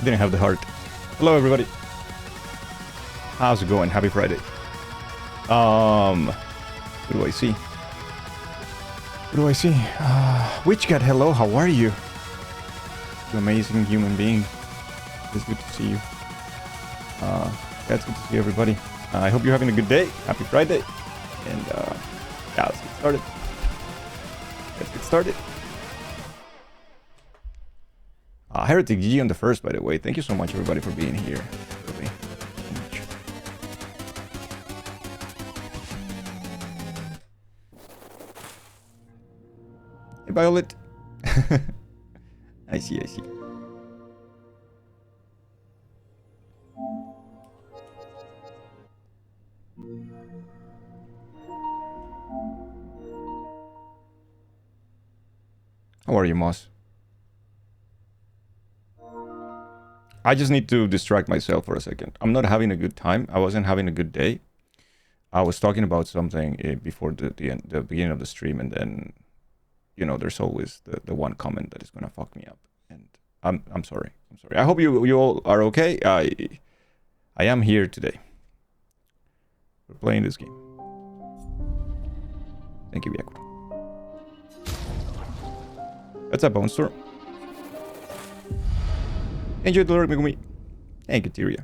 didn't have the heart. Hello, everybody. How's it going? Happy Friday. What do I see? What do I see? Witch Cat, hello. How are you? You amazing human being. It's good to see you. It's good to see everybody. I hope you're having a good day. Happy Friday. And yeah, let's get started. Heretic G on the first, by the way. Thank you so much, everybody, for being here. Really, so much. Hey, Violet. I see. How are you, Moss? I just need to distract myself for a second. I'm not having a good time. I wasn't having a good day. I was talking about something before the beginning of the stream, and then, you know, there's always the one comment that is gonna fuck me up. And I'm sorry. I hope you all are okay. I am here today. We're playing this game. Thank you, Byakudo. What's up, Bone Storm? Enjoy the Lord, Megumi. Thank you, Tyria.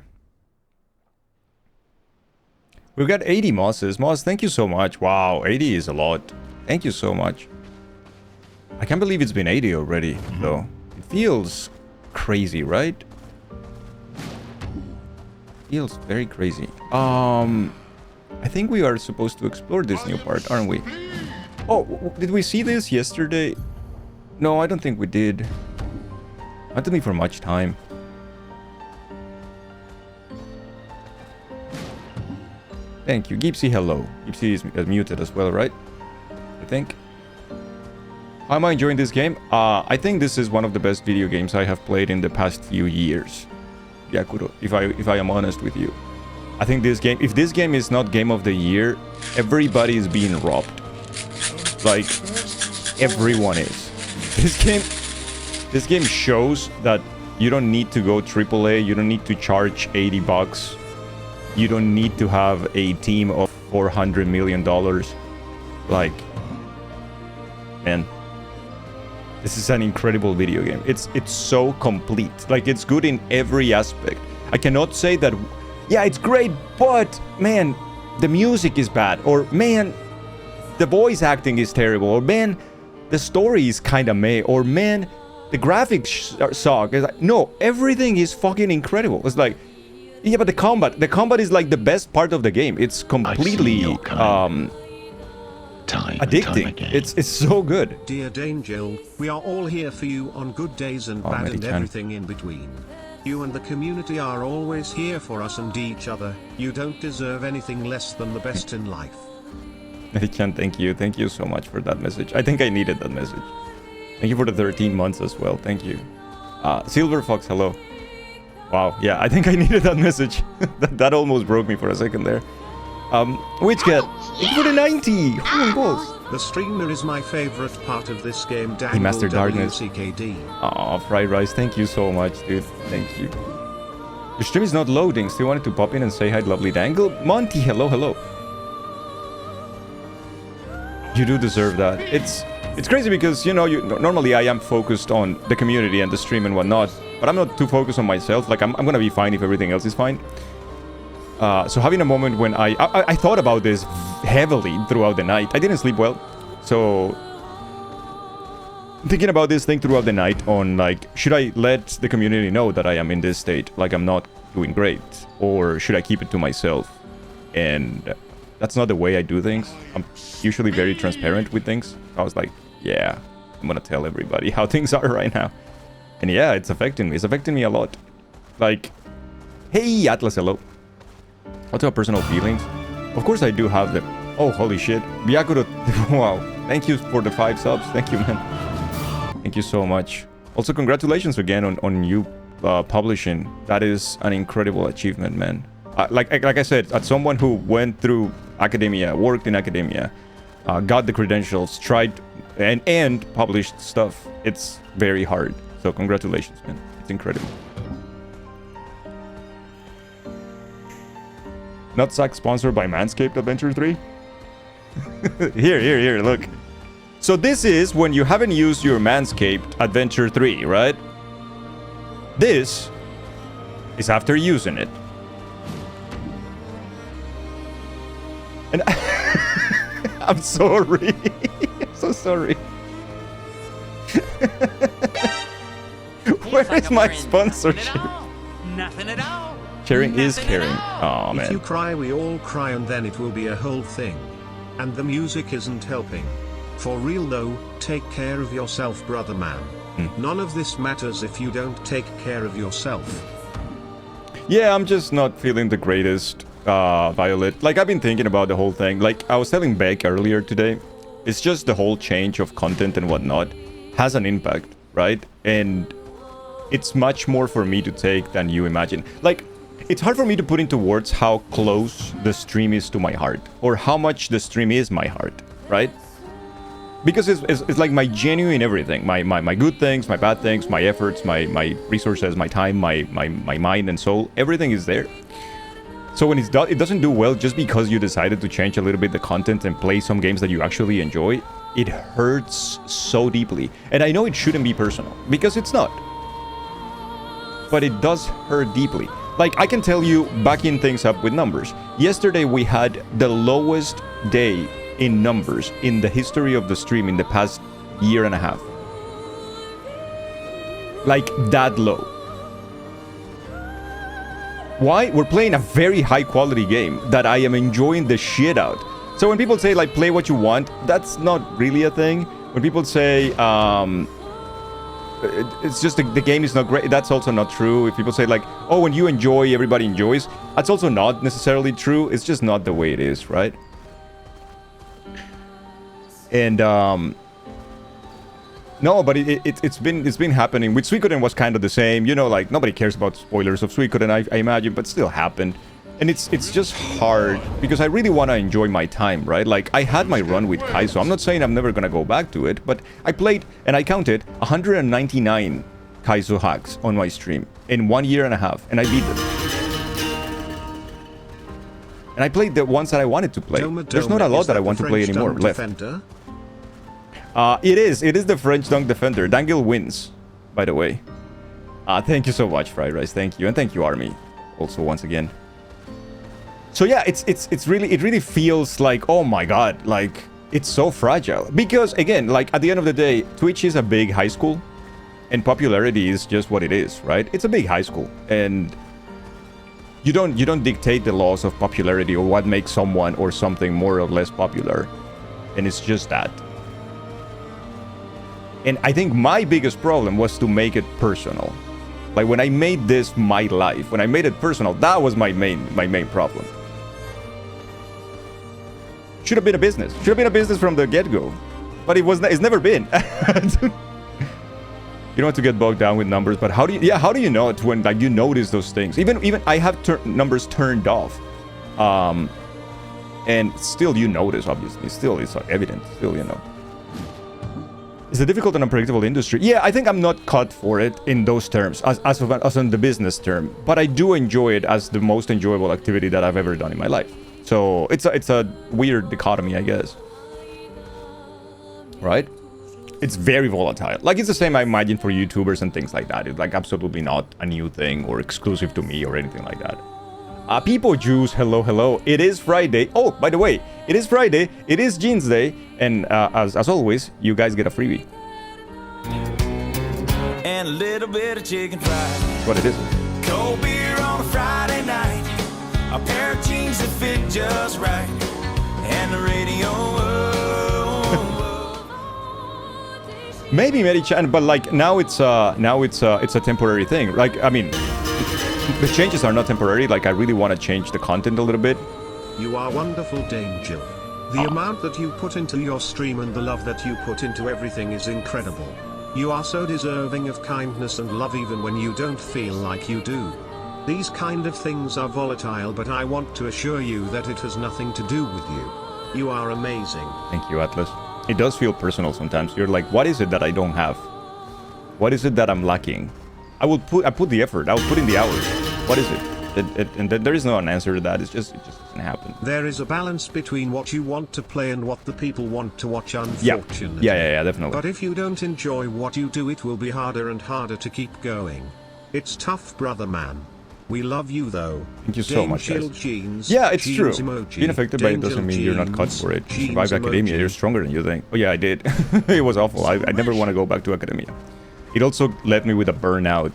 We've got 80 Mosses. Moss, thank you so much. Wow, 80 is a lot. Thank you so much. I can't believe it's been 80 already, though. It feels crazy, right? Feels very crazy. I think we are supposed to explore this new part, aren't we? Oh, did we see this yesterday? No, I don't think we did. Not took me for much time. Thank you. Gipsy, hello. Gipsy is muted as well, right? I think. How am I enjoying this game? I think this is one of the best video games I have played in the past few years. Byakudo, if I am honest with you. I think this game, if this game is not Game of the Year, everybody is being robbed. Like, everyone is. This game shows that you don't need to go AAA, you don't need to charge $80. You don't need to have a team of $400 million. Like, man, this is an incredible video game. It's so complete. Like, it's good in every aspect. I cannot say that, yeah, it's great, but man, the music is bad, or man, the voice acting is terrible, or man, the story is kind of meh, or man, the graphics suck. It's like, no, everything is fucking incredible. It's like, yeah, but the combat is like the best part of the game. It's completely addicting. It's so good. Dear Dangel, we are all here for you on good days and bad and everything in between. You and the community are always here for us and each other. You don't deserve anything less than the best in life. Medichan, thank you. Thank you so much for that message. I think I needed that message. Thank you for the 13 months as well. Thank you. Silver Fox, hello. Wow, yeah, I think I needed that message. that almost broke me for a second there. Witch Cat, thank you for the 90. Holy balls. The streamer is my favorite part of this game. He mastered darkness. WCKD. Aw, Fried Rice, thank you so much, dude. Thank you. Your stream is not loading. Still wanted to pop in and say hi, lovely Dangle. Monty, hello. You do deserve that. It's crazy because, you know, normally I am focused on the community and the stream and whatnot, but I'm not too focused on myself. Like, I'm gonna be fine if everything else is fine. So having a moment when I thought about this heavily throughout the night. I didn't sleep well, so thinking about this thing throughout the night on, like, should I let the community know that I am in this state, like I'm not doing great, or should I keep it to myself? And that's not the way I do things. I'm usually very transparent with things. I was like, yeah, I'm gonna tell everybody how things are right now. And yeah, it's affecting me. It's affecting me a lot. Like, hey, Atlas, hello. What's our personal feelings? Of course I do have them. Oh, holy shit. Byakudo, wow. Thank you for the 5 subs. Thank you, man. Thank you so much. Also, congratulations again on you publishing. That is an incredible achievement, man. Like I said, as someone who went through academia, worked in academia, got the credentials, tried and published stuff, it's very hard. So congratulations, man. It's incredible. Nutsack sponsored by Manscaped Adventure 3? Here, look. So this is when you haven't used your Manscaped Adventure 3, right? This is after using it. And I'm sorry. I'm so sorry. Where is my sponsorship? Nothing at all. Sharing is caring. Oh, man. If you cry, we all cry, and then it will be a whole thing. And the music isn't helping. For real though, take care of yourself, brother man. None of this matters if you don't take care of yourself. Yeah, I'm just not feeling the greatest, Violet. Like, I've been thinking about the whole thing. Like, I was telling Beck earlier today, it's just the whole change of content and whatnot has an impact, right? And it's much more for me to take than you imagine. Like, it's hard for me to put into words how close the stream is to my heart, or how much the stream is my heart, right? Because it's like my genuine everything, my good things, my bad things, my efforts, my resources, my time, my mind and soul, everything is there. So when it doesn't do well just because you decided to change a little bit the content and play some games that you actually enjoy, it hurts so deeply. And I know it shouldn't be personal, because it's not. But it does hurt deeply. Like, I can tell you, backing things up with numbers. Yesterday we had the lowest day in numbers in the history of the stream in the past year and a half. Like, that low. Why? We're playing a very high quality game that I am enjoying the shit out. So when people say, like, play what you want, that's not really a thing. When people say, it's just the game is not great, that's also not true. If people say, like, oh, when you enjoy, everybody enjoys, that's also not necessarily true. It's just not the way it is, right? And no, but it's been happening. With Suikoden was kind of the same, you know, like, nobody cares about spoilers of Suikoden, I imagine, but still happened. And it's just hard because I really want to enjoy my time, right? Like, I had my run with Kaizo. I'm not saying I'm never gonna go back to it, but I played, and I counted 199 Kaizo hacks on my stream in 1 year and a half, and I beat them. And I played the ones that I wanted to play. There's not a lot that I want to play anymore left. It is the French Dunk Defender. Dangil wins, by the way. Thank you so much, Fried Rice. Thank you, and thank you, Army, also once again. So yeah, it really feels like, oh my god, like, it's so fragile. Because again, like, at the end of the day, Twitch is a big high school, and popularity is just what it is, right? It's a big high school, and you don't dictate the laws of popularity or what makes someone or something more or less popular, and it's just that. And I think my biggest problem was to make it personal. Like, when I made this my life, when I made it personal, that was my main problem. Should have been a business. Should have been a business from the get-go. But it's never been. You don't have to get bogged down with numbers, but how do you know it when, like, you notice those things? Even I have numbers turned off. And still you notice, obviously. Still, it's evident. Still, you know. It's a difficult and unpredictable industry. Yeah, I think I'm not cut for it in those terms, as on the business term. But I do enjoy it as the most enjoyable activity that I've ever done in my life. So it's a weird dichotomy, I guess. Right? It's very volatile. Like, it's the same, I imagine, for YouTubers and things like that. It's, like, absolutely not a new thing or exclusive to me or anything like that. People Jews, hello. It is Friday. Oh, by the way, it is Friday. It is Jeans Day. And as always, you guys get a freebie. And a little bit of chicken fried. That's what it is. Cold beer on a Friday night. A pair of jeans that fit just right. And the radio. Maybe Mary-chan, but like now it's a temporary thing. Like, I mean, the changes are not temporary. Like, I really want to change the content a little bit. You are wonderful, Dame Jill. The amount that you put into your stream and the love that you put into everything is incredible. You are so deserving of kindness and love even when you don't feel like you do. These kind of things are volatile, but I want to assure you that it has nothing to do with you. You are amazing. Thank you, Atlas. It does feel personal sometimes. You're like, what is it that I don't have? What is it that I'm lacking? I put the effort. I will put in the hours. What is it? And there is no answer to that. It just doesn't happen. There is a balance between what you want to play and what the people want to watch, unfortunately. Yeah, definitely. But if you don't enjoy what you do, it will be harder and harder to keep going. It's tough, brother man. We love you though. Thank you so much, guys. Jeans, yeah, it's jeans true. Emoji, Being affected by it doesn't mean you're not cut for it. You survived academia, you're stronger than you think. Oh yeah, I did. It was awful. I never want to go back to academia. It also left me with a burnout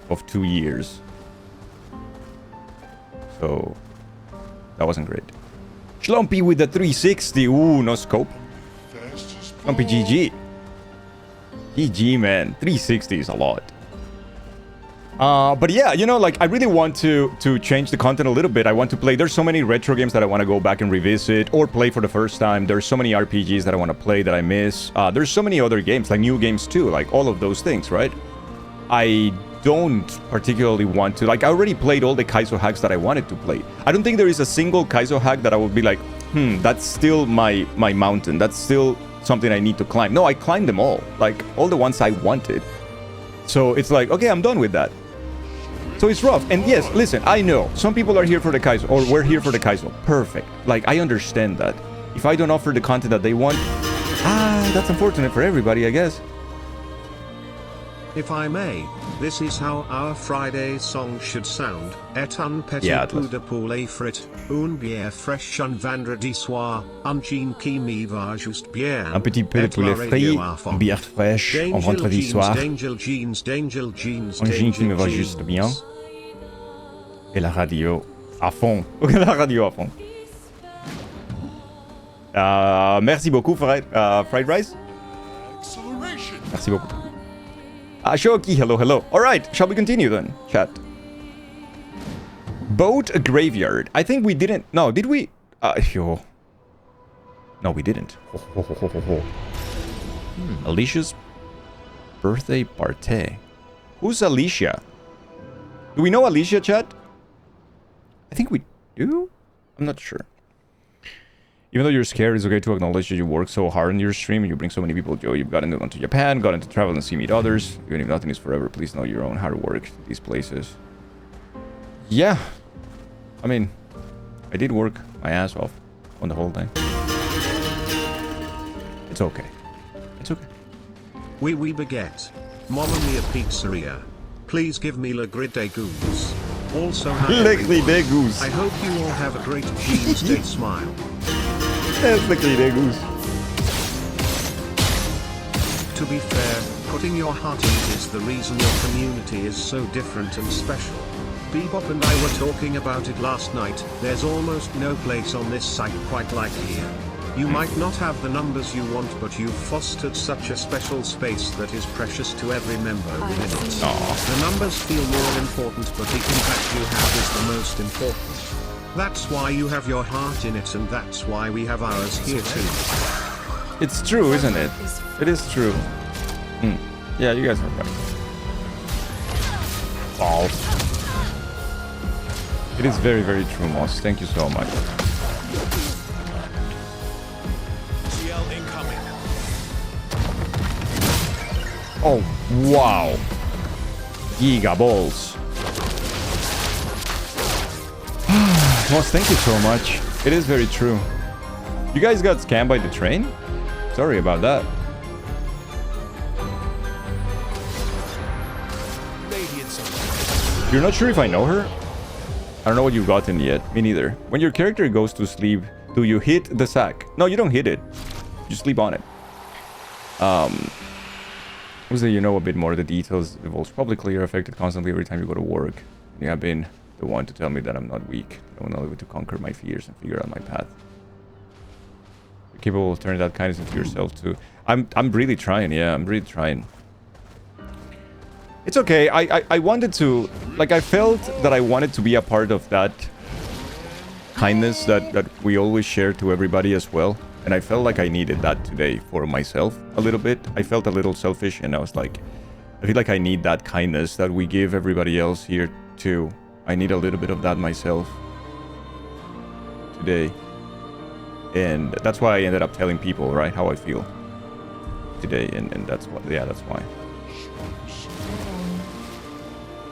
of 2 years. So that wasn't great. Schlumpy with the 360. Ooh, no scope. Schlumpy GG. GG, man. 360 is a lot. But yeah, you know, like, I really want to change the content a little bit. I want to play. There's so many retro games that I want to go back and revisit or play for the first time. There's so many RPGs that I want to play that I miss. There's so many other games, like new games too, like all of those things, right? I don't particularly want to, like, I already played all the Kaizo hacks that I wanted to play. I don't think there is a single Kaizo hack that I would be like, that's still my mountain. That's still something I need to climb. No, I climbed them all, like all the ones I wanted. So it's like, okay, I'm done with that. So it's rough. And yes, listen, I know some people are here for the Kaizo, or we're here for the Kaizo. Perfect. Like, I understand that. If I don't offer the content that they want, that's unfortunate for everybody, I guess. If I may, this is how our Friday song should sound. Et un petit peu de poulet frit, une bière fraîche, un vendredi soir, un jean qui me va juste bien. Un petit peu de poulet frit, une bière fraîche, un vendredi soir, un jean qui me va juste bien. Et la radio à fond. La radio à fond. Merci beaucoup, Fried Rice. Merci beaucoup. Shoki, hello. Alright, shall we continue then, chat? Boat Graveyard. I think we didn't... No, did we? No, we didn't. Alicia's birthday party. Who's Alicia? Do we know Alicia, chat? I think we do? I'm not sure. Even though you're scared, it's okay to acknowledge that you work so hard on your stream and you bring so many people joy. You've gotten to Japan, gotten to travel and see meet others. Even if nothing is forever, please know your own hard work to these places. Yeah. I mean, I did work my ass off on the whole thing. It's okay. It's okay. Oui, baguette. Mamma mia pizzeria. Please give me le grid de goose. Also, le grid de goose. I hope you all have a great Jeans Day smile. That's the grid de goose. To be fair, putting your heart in it is the reason your community is so different and special. Bebop and I were talking about it last night. There's almost no place on this site quite like here. You might not have the numbers you want, but you've fostered such a special space that is precious to every member within it. The numbers feel more important, but the impact you have is the most important. That's why you have your heart in it, and that's why we have ours here too. It's true, isn't it? It is true. Yeah, you guys are right. False. It is very, very true, Moss. Thank you so much. Oh, wow. Giga balls. Moss, thank you so much. It is very true. You guys got scammed by the train? Sorry about that. You're not sure if I know her? I don't know what you've gotten yet. Me neither. When your character goes to sleep, do you hit the sack? No, you don't hit it. You sleep on it. Who's that you know a bit more of the details? The volt's probably clear, affected constantly every time you go to work. You have been the one to tell me that I'm not weak. I will know to conquer my fears and figure out my path. You're capable of turning that kindness into yourself too. I'm really trying, yeah, I'm really trying. It's okay. I wanted to, like, I felt that I wanted to be a part of that kindness that we always share to everybody as well. And I felt like I needed that today for myself a little bit. I felt a little selfish, and I was like, I feel like I need that kindness that we give everybody else here too. I need a little bit of that myself today. And that's why I ended up telling people, right, how I feel today. And that's what, yeah, that's why.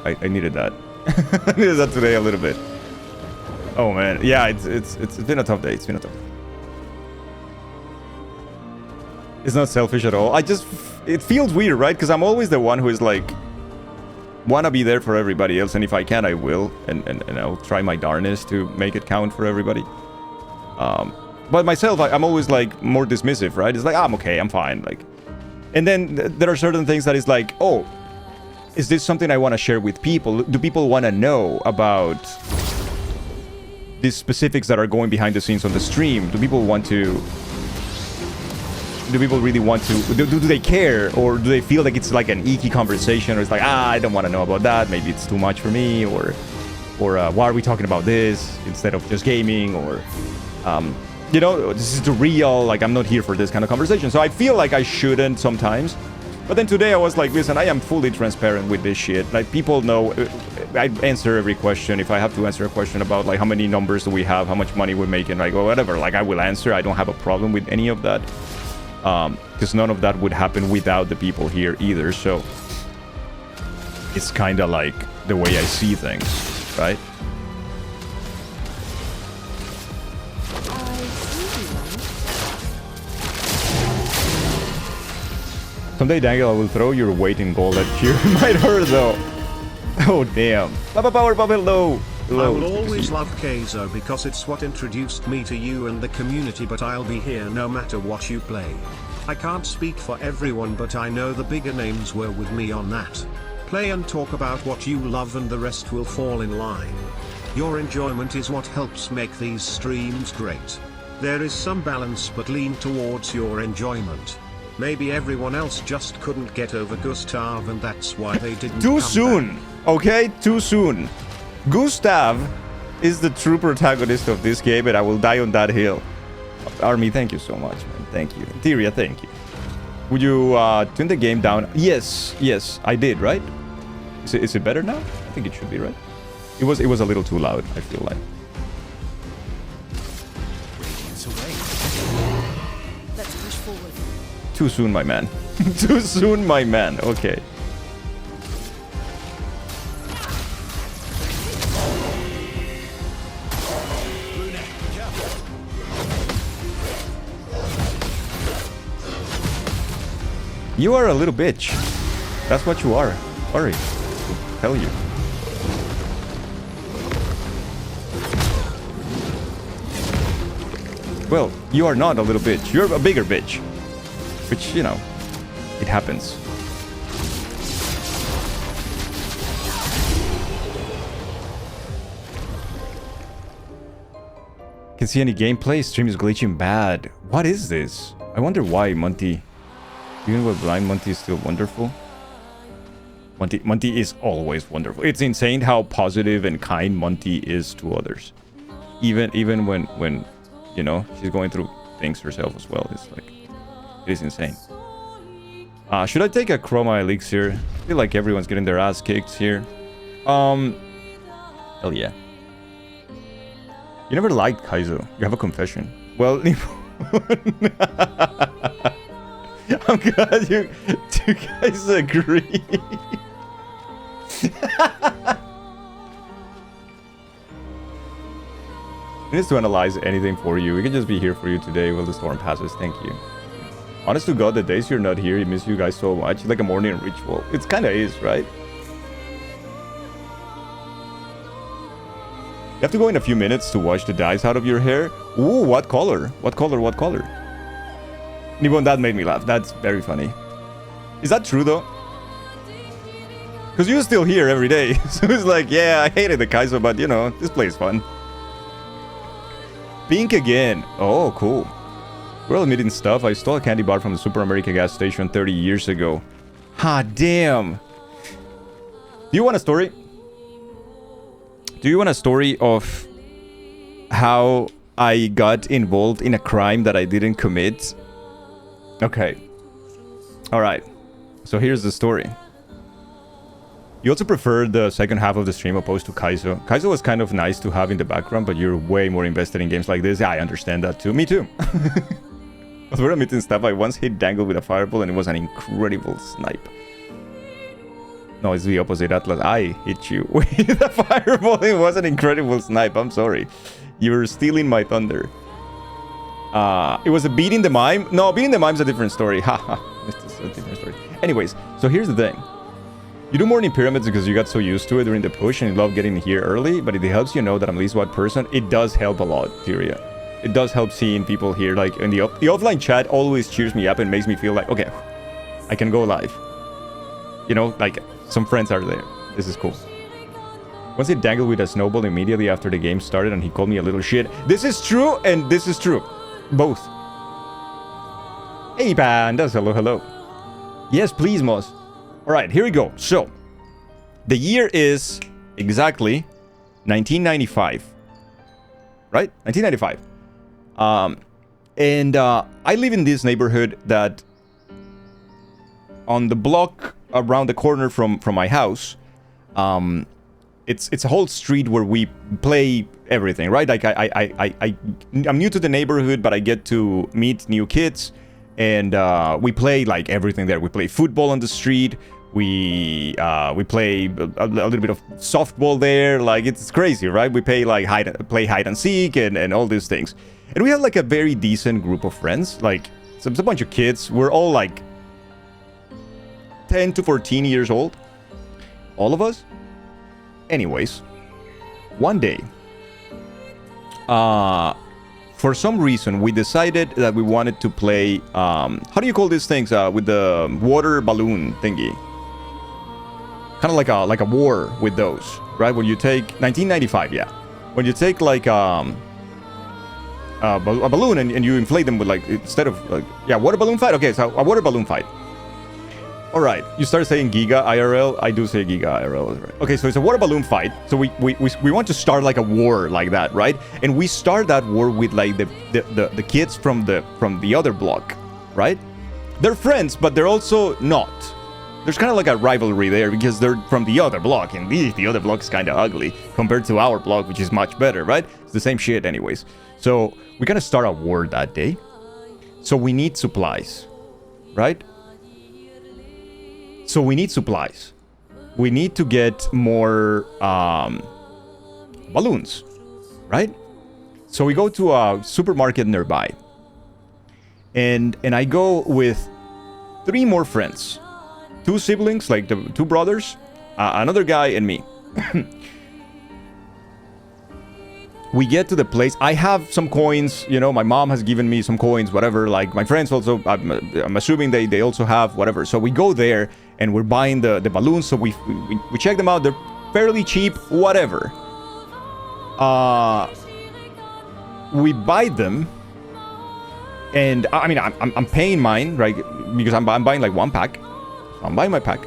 I needed that. I needed that today a little bit. Oh man, yeah, it's been a tough day. It's been a tough day. It's not selfish at all. It feels weird, right? Because I'm always the one who is like, wanna be there for everybody else, and if I can, I will, and I'll try my darnest to make it count for everybody. But myself, I'm always like more dismissive, right? It's like, I'm okay, I'm fine, like. And then there are certain things that is like, oh, is this something I want to share with people? Do people want to know about these specifics that are going behind the scenes on the stream? Do people want to? Do people really want to? Do they care, or do they feel like it's like an icky conversation, or it's like, I don't want to know about that. Maybe it's too much for me, or why are we talking about this instead of just gaming, or you know, this is the real, like, I'm not here for this kind of conversation. So I feel like I shouldn't sometimes. But then today I was like, listen, I am fully transparent with this shit. Like, people know, I answer every question. If I have to answer a question about, like, how many numbers do we have, how much money we're making, like, or whatever, like, I will answer. I don't have a problem with any of that. Because none of that would happen without the people here either. So it's kind of like the way I see things, right? Someday, Daniel, I will throw your weight in gold at you. It might hurt, though. Oh, damn. Papa Power, Papa, hello. Hello. I will always love Kaizo because it's what introduced me to you and the community, but I'll be here no matter what you play. I can't speak for everyone, but I know the bigger names were with me on that. Play and talk about what you love and the rest will fall in line. Your enjoyment is what helps make these streams great. There is some balance, but lean towards your enjoyment. Maybe everyone else just couldn't get over Gustav, and that's why they didn't Too come soon. back. Okay, too soon. Gustav is the true protagonist of this game, and I will die on that hill. Army, thank you so much, man. Thank you. Tyria, thank you. Would you turn the game down? Yes, I did, right? Is it better now? I think it should be, right? It was a little too loud, I feel like. Let's push forward. Too soon, my man. Too soon, my man. Okay. You are a little bitch. That's what you are. Sorry. I'll tell you. Well, you are not a little bitch. You're a bigger bitch. Which, you know, it happens. Can see any gameplay? Stream is glitching bad. What is this? I wonder why, Monty. You know what, Blind Monty is still wonderful? Monty is always wonderful. It's insane how positive and kind Monty is to others. Even when you know, she's going through things herself as well. It's like, it is insane. Should I take a Chroma Elixir? I feel like everyone's getting their ass kicked here. Hell yeah. You never liked Kaizo. You have a confession. Well, I'm glad you guys agree. It needs to analyze anything for you. We can just be here for you today while the storm passes. Thank you. Honest to God, the days you're not here, I miss you guys so much. It's like a morning ritual. It kind of is, right? You have to go in a few minutes to wash the dyes out of your hair. Ooh, what color? What color? What color? Even that made me laugh. That's very funny. Is that true, though? Because you're still here every day. So it's like, yeah, I hated the Kaizo, but, you know, this place is fun. Pink again. Oh, cool. We're all admitting stuff. I stole a candy bar from the Super America gas station 30 years ago. Ha, damn. Do you want a story? Do you want a story of how I got involved in a crime that I didn't commit? Okay. Alright. So here's the story. You also prefer the second half of the stream opposed to Kaizo. Kaizo was kind of nice to have in the background, but you're way more invested in games like this. Yeah, I understand that too. Me too. As we're admitting stuff, I once hit Dangle with a fireball and it was an incredible snipe. No, it's the opposite, Atlas. I hit you with a fireball. It was an incredible snipe. I'm sorry. You're stealing my thunder. It was a beating the mime. No, beating the mime's a different story. Haha. It's a different story. Anyways, so here's the thing. You do morning pyramids because you got so used to it during the push and you love getting here early, but it helps you know that I'm at least one person. It does help a lot, Tyria. It does help seeing people here. Like, in the offline chat always cheers me up and makes me feel like, okay, I can go live. You know, like, some friends are there. This is cool. Once he dangled with a snowball immediately after the game started and he called me a little shit. This is true and this is true. Both. Hey, pandas. Hello, hello. Yes, please, Moss. Alright, here we go. So, the year is exactly 1995. Right? 1995. I live in this neighborhood that on the block around the corner from my house, it's a whole street where we play everything, right? Like I'm new to the neighborhood, but I get to meet new kids, and we play like everything there. We play football on the street. We play a little bit of softball there. Like, it's crazy, right? We play like play hide and seek and all these things. And we have like a very decent group of friends. Like, it's a bunch of kids. We're all like 10 to 14 years old. All of us. Anyways, one day, for some reason, we decided that we wanted to play, how do you call these things, with the water balloon thingy? Kind of like a war with those, right? When you take, 1995, yeah. When you take like, a balloon and you inflate them with like, instead of, like, yeah, water balloon fight? Okay, so a water balloon fight. Alright, you started saying Giga IRL. I do say Giga IRL, right? Okay, so it's a water balloon fight. So we want to start like a war like that, right? And we start that war with like the kids from the other block, right? They're friends, but they're also not. There's kind of like a rivalry there because they're from the other block, and the other block is kind of ugly compared to our block, which is much better, right? It's the same shit anyways. So we gotta start a war that day. So we need supplies, right? So we need supplies. We need to get more balloons, right? So we go to a supermarket nearby. And I go with 3 more friends. 2 siblings, like the 2 brothers, another guy, and me. We get to the place. I have some coins, you know, my mom has given me some coins, whatever. Like, my friends also, I'm assuming they also have, whatever. So we go there, and we're buying the balloons. So we check them out. They're fairly cheap, whatever. We buy them. And, I mean, I'm paying mine, right? Because I'm buying, like, 1 pack. I'm buying my pack.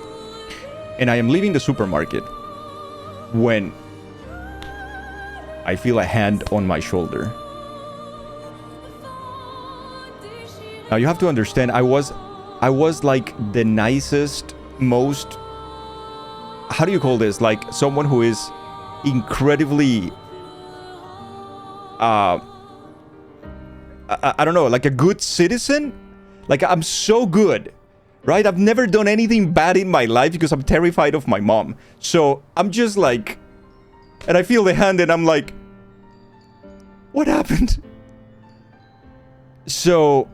And I am leaving the supermarket when I feel a hand on my shoulder. Now you have to understand, I was like the nicest, most, how do you call this? Like someone who is incredibly, I don't know, like a good citizen. Like, I'm so good, right? I've never done anything bad in my life because I'm terrified of my mom. So I'm just like, and I feel the hand and I'm like, what happened? So,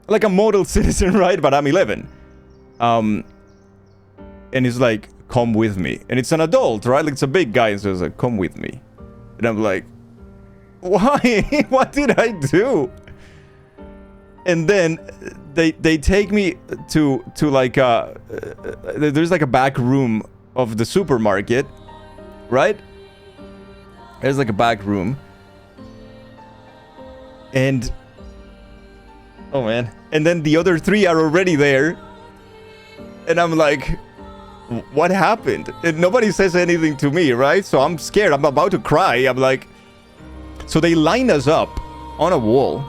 like a model citizen, right? But I'm 11. And he's like, come with me. And it's an adult, right? Like, it's a big guy. And so he's like, come with me. And I'm like, why? What did I do? And then they take me to like there's like a back room of the supermarket, right? There's like a back room. And oh man. And then the other 3 are already there. And I'm like, what happened? And nobody says anything to me, right? So I'm scared. I'm about to cry. I'm like, so they line us up on a wall.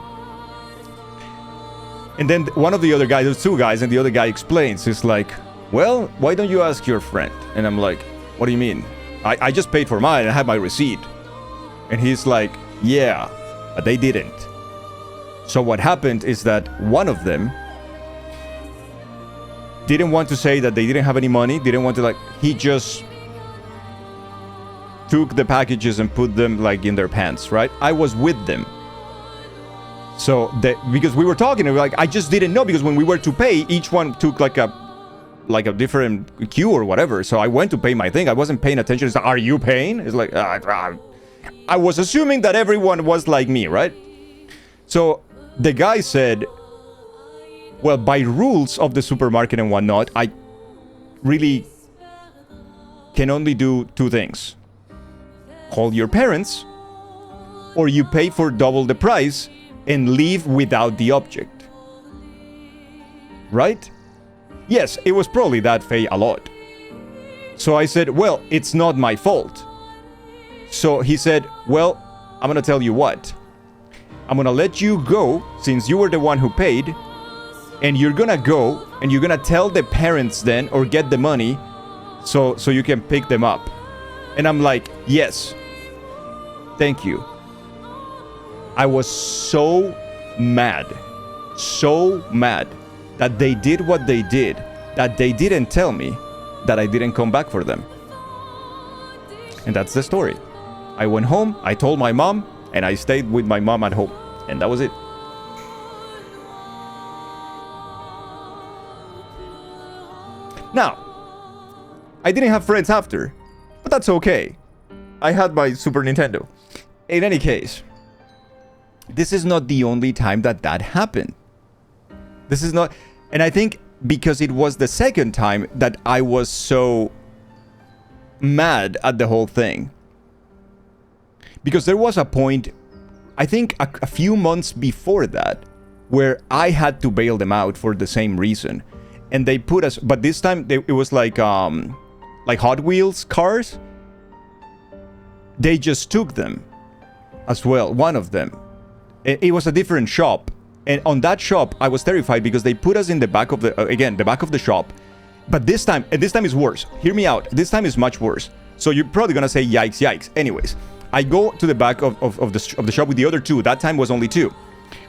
And then one of the other guys, there's 2 guys, and the other guy explains. He's like, well, why don't you ask your friend? And I'm like, what do you mean? I just paid for mine. I have my receipt. And he's like, yeah, but they didn't. So what happened is that one of them didn't want to say that they didn't have any money, didn't want to, like, he just took the packages and put them, like, in their pants, right? I was with them. So, because we were talking, and we were like, I just didn't know, because when we were to pay, each one took, like a different queue or whatever. So I went to pay my thing. I wasn't paying attention. It's like, are you paying? It's like, I was assuming that everyone was like me, right? So the guy said, well, by rules of the supermarket and whatnot, I really can only do two things. Call your parents, or you pay for double the price and leave without the object. Right? Yes, it was probably that fey a lot. So I said, well, it's not my fault. So he said, well, I'm gonna tell you what. I'm gonna let you go, since you were the one who paid, and you're gonna go, and you're gonna tell the parents then, or get the money, so you can pick them up. And I'm like, yes. Thank you. I was so mad that they did what they did, that they didn't tell me that I didn't come back for them. And that's the story. I went home, I told my mom, and I stayed with my mom at home. And that was it. Now, I didn't have friends after, but that's okay. I had my Super Nintendo. In any case, this is not the only time that happened. This is not... And I think because it was the second time that I was so mad at the whole thing. Because there was a point, I think a few months before that, where I had to bail them out for the same reason. And they put us... But this time, it was like Hot Wheels cars. They just took them as well, one of them. It was a different shop. And on that shop, I was terrified because they put us in the back of the... again, the back of the shop. But this time is worse. Hear me out. This time is much worse. So you're probably gonna say, yikes, yikes. Anyways, I go to the back of the shop with the other two. That time was only two.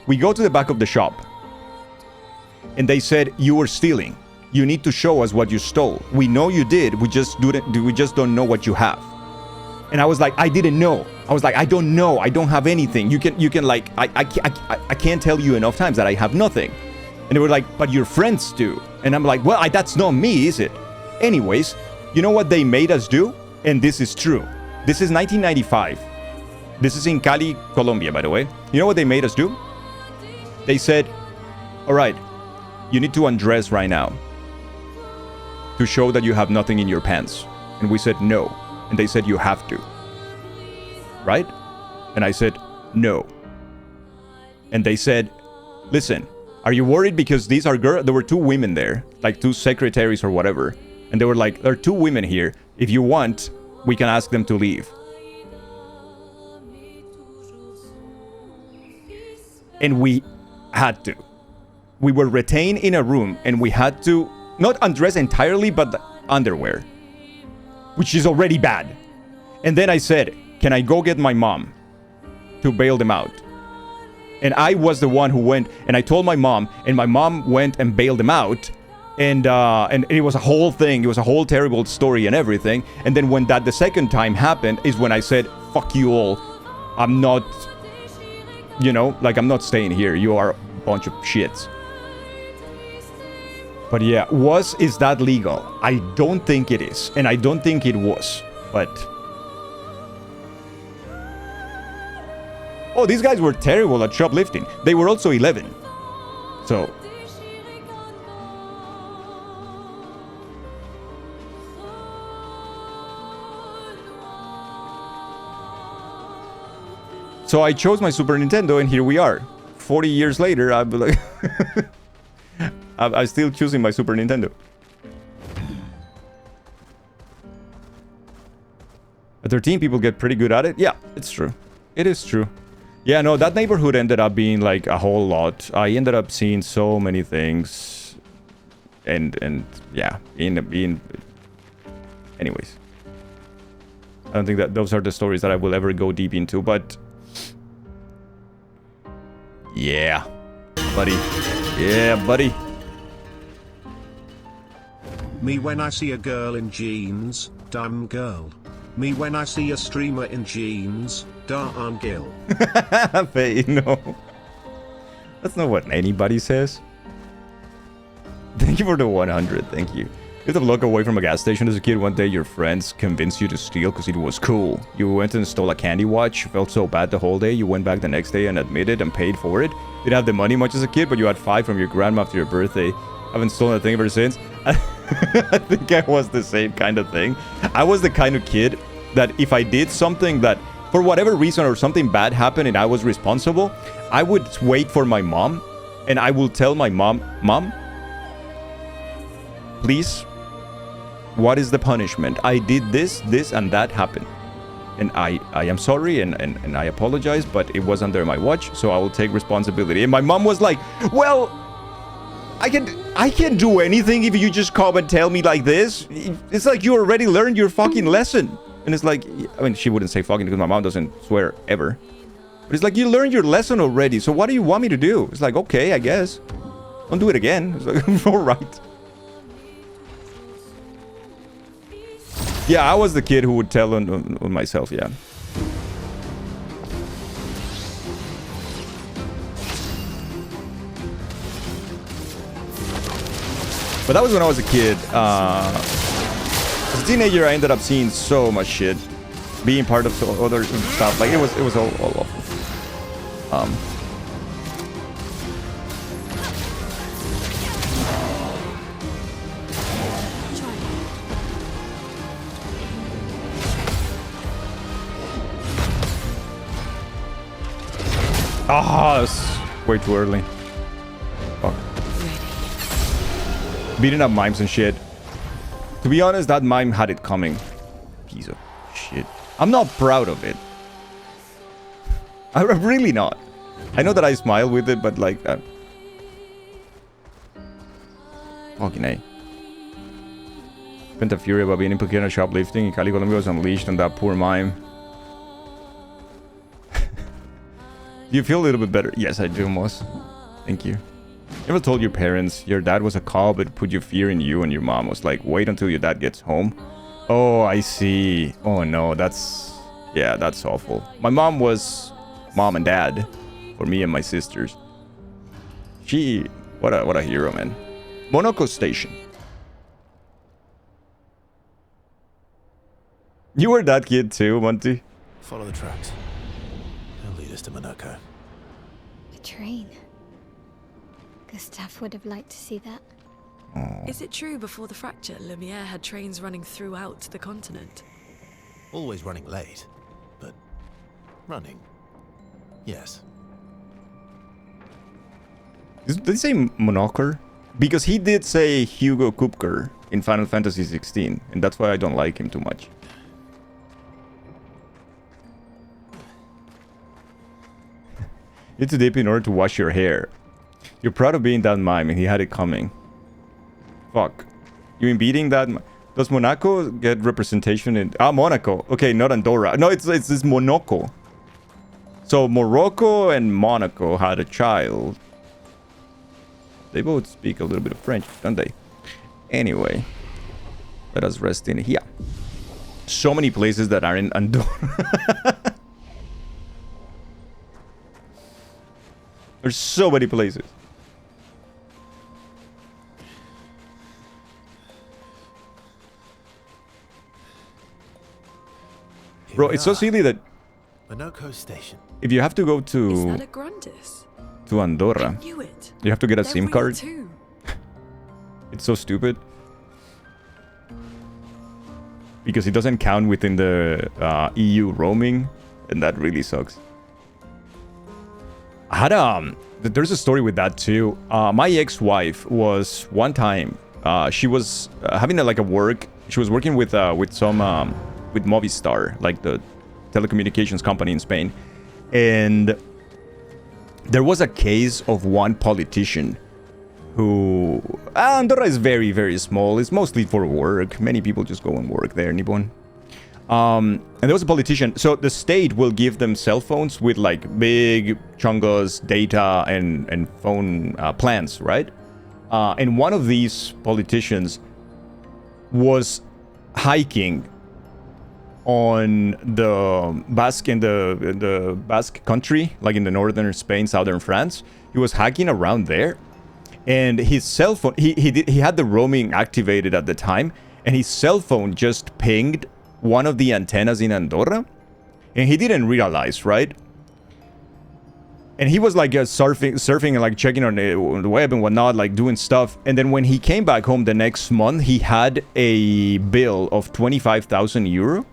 We go to the back of the shop. And they said, you were stealing. You need to show us what you stole. We know you did. We just don't know what you have. And I was like, I didn't know. I was like, I don't know. I don't have anything. You can like, I can't tell you enough times that I have nothing. And they were like, but your friends do. And I'm like, well, that's not me, is it? Anyways, you know what they made us do? And this is true. This is 1995. This is in Cali, Colombia, by the way. You know what they made us do? They said, all right, you need to undress right now to show that you have nothing in your pants. And we said, no. And they said, you have to. Right? And I said, no. And they said, listen, are you worried because these are girls? There were two women there, like two secretaries or whatever. And they were like, there are two women here. If you want, we can ask them to leave. And we had to. We were retained in a room and we had to not undress entirely, but the underwear, which is already bad. And then I said, can I go get my mom to bail them out? And I was the one who went, and I told my mom, and my mom went and bailed them out. And it was a whole thing. It was a whole terrible story and everything. And then when the second time happened is when I said, fuck you all. I'm not, I'm not staying here. You are a bunch of shits. But yeah, is that legal? I don't think it is. And I don't think it was. But... oh, these guys were terrible at shoplifting. They were also 11. So... so I chose my Super Nintendo and here we are. 40 years later, I'm like... I'm still choosing my Super Nintendo. At 13, people get pretty good at it. Yeah, it's true. It is true. Yeah, no, that neighborhood ended up being like a whole lot. I ended up seeing so many things. And yeah, anyways. I don't think that those are the stories that I will ever go deep into, but... yeah, buddy. Yeah, buddy. Me when I see a girl in jeans, damn girl. Me when I see a streamer in jeans, darn girl. Hey, no. That's not what anybody says. Thank you for the 100, thank you. You had to look away from a gas station as a kid. One day your friends convinced you to steal because it was cool. You went and stole a candy watch, felt so bad the whole day. You went back the next day and admitted and paid for it. Didn't have the money much as a kid, but you had 5 from your grandma after your birthday. Haven't stolen a thing ever since. I think I was the same kind of thing. I was the kind of kid that if I did something that, for whatever reason or something bad happened and I was responsible, I would wait for my mom and I will tell my mom, Mom, please, what is the punishment? I did this, and that happened. And I am sorry and I apologize, but it was under my watch, so I will take responsibility. And my mom was like, well, I can't do anything if you just come and tell me like this. It's like you already learned your fucking lesson. And it's like, I mean, she wouldn't say fucking because my mom doesn't swear ever. But it's like, you learned your lesson already, so what do you want me to do? It's like, okay, I guess. Don't do it again. It's like, all right. Yeah, I was the kid who would tell on myself, yeah. But that was when I was a kid. As a teenager, I ended up seeing so much shit. Being part of other stuff. Like, it was all awful. Ah, it's way too early. Fuck. Beating up mimes and shit. To be honest, that mime had it coming. Piece of shit. I'm not proud of it. I'm really not. I know that I smile with it, but like... fucking A. Spent a fury about being implicated in shoplifting, and Cali Colombia was unleashed on that poor mime. Do you feel a little bit better? Yes, I do, Moss. Thank you. Ever told your parents your dad was a cop but put your fear in you and your mom was like, wait until your dad gets home? Oh, I see. Oh no, that's... yeah, that's awful. My mom was mom and dad for me and my sisters. She... what a hero, man. Monaco Station. You were that kid too, Monty? Follow the tracks. They'll lead us to Monaco. A train. Gustav would have liked to see that. Oh. Is it true before the fracture, Lumiere had trains running throughout the continent? Always running late, but running. Yes. Did they say Monaco? Because he did say Hugo Kupker in Final Fantasy 16, and that's why I don't like him too much. You need to dip in order to wash your hair. You're proud of being that mime, and he had it coming. Fuck. You mean beating that? Does Monaco get representation in... ah, Monaco. Okay, not Andorra. No, it's Monaco. So Morocco and Monaco had a child. They both speak a little bit of French, don't they? Anyway. Let us rest in here. So many places that are in Andorra. There's so many places. Bro, it's so silly that Monaco Station. if you have to go Is to that a Grundis? Andorra, I knew it. you have to get a They're SIM real card. too. It's so stupid. Because it doesn't count within the EU roaming, and that really sucks. I had there's a story with that too. My ex-wife was one time she was having like a work. She was working with some with Movistar, like the telecommunications company in Spain, and there was a case of one politician who... Andorra is very, very small. It's mostly for work. Many people just go and work there, Nippon. And there was a politician. So the state will give them cell phones with like big chungus, data, and phone plans, right? And one of these politicians was hiking on the Basque country, like in the northern Spain, southern France. He was hiking around there, and his cell phone, he had the roaming activated at the time, and his cell phone just pinged one of the antennas in Andorra, and he didn't realize, right? And he was like surfing and like checking on the web and whatnot, like doing stuff. And then when he came back home the next month, he had a bill of 25,000 euro.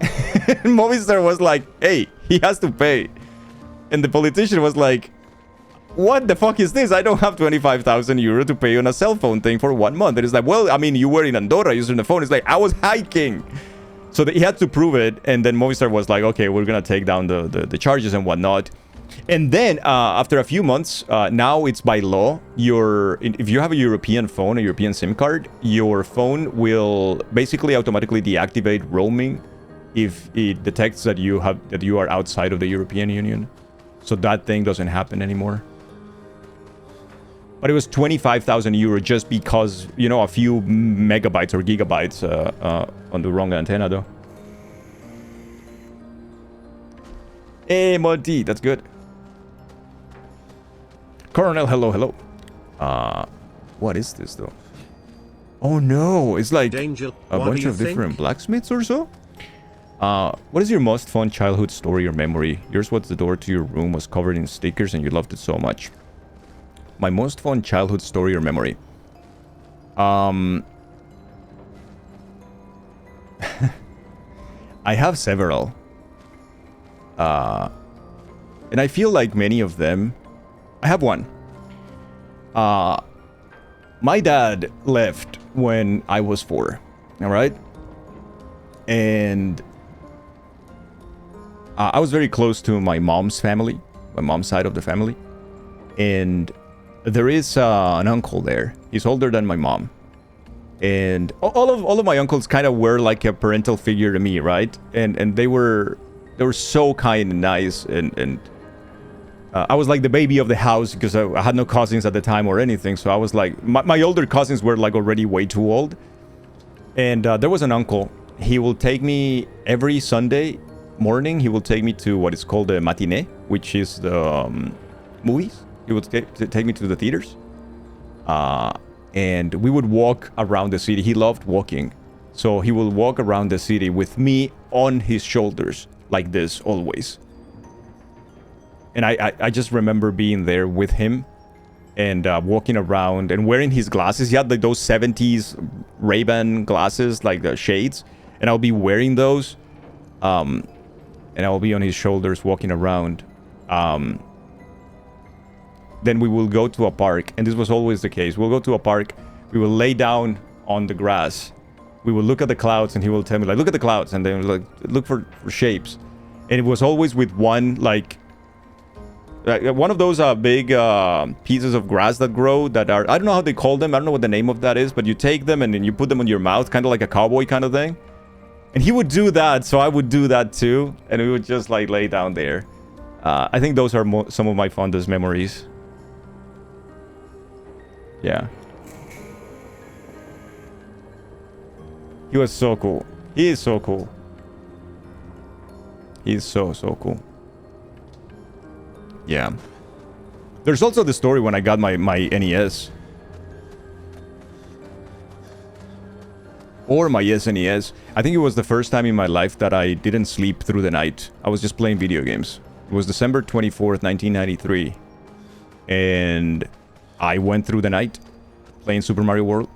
And Movistar was like, hey, he has to pay. And the politician was like, what the fuck is this? I don't have 25,000 euro to pay on a cell phone thing for 1 month. And it's like, well, I mean, you were in Andorra using the phone. It's like, I was hiking. So he had to prove it, and then Movistar was like, okay, we're gonna take down the charges and whatnot. And then after a few months, now it's by law, if you have a European phone, a European SIM card, your phone will basically automatically deactivate roaming if it detects that you are outside of the European Union. So that thing doesn't happen anymore. But it was 25,000 euro just because, you know, a few megabytes or gigabytes on the wrong antenna, though. Hey, Modi, that's good. Coronel, hello. What is this, though? Oh, no. It's like Danger. a bunch of different blacksmiths or so? What is your most fun childhood story or memory? Yours was the door to your room was covered in stickers and you loved it so much. My most fun childhood story or memory. I have several. And I feel like many of them... I have one. My dad left when I was 4. Alright? And... I was very close to my mom's family. My mom's side of the family. And... there is an uncle there. He's older than my mom. And all of my uncles kind of were like a parental figure to me, right? And they were so kind and nice. And I was like the baby of the house because I had no cousins at the time or anything. So I was like... My older cousins were like already way too old. And there was an uncle. He will take me every Sunday morning. He will take me to what is called the matinee, which is the movies. He would take me to the theaters. And we would walk around the city. He loved walking. So he will walk around the city with me on his shoulders. Like this, always. And I just remember being there with him. And walking around and wearing his glasses. He had like those 70s Ray-Ban glasses. Like the shades. And I'll be wearing those. And I'll be on his shoulders walking around. Then we will go to a park, and this was always the case. We'll go to a park, we will lay down on the grass, we will look at the clouds, and he will tell me, like, look at the clouds, and then like look for shapes. And it was always with one, like one of those big pieces of grass that grow, that are, I don't know how they call them, I don't know what the name of that is, but you take them and then you put them on your mouth, kind of like a cowboy kind of thing. And he would do that, so I would do that too, and we would just like lay down there. I think those are some of my fondest memories. Yeah. He was so cool. He is so cool. He's so cool. Yeah. There's also the story when I got my NES. Or my SNES. I think it was the first time in my life that I didn't sleep through the night. I was just playing video games. It was December 24th, 1993. And... I went through the night playing Super Mario World.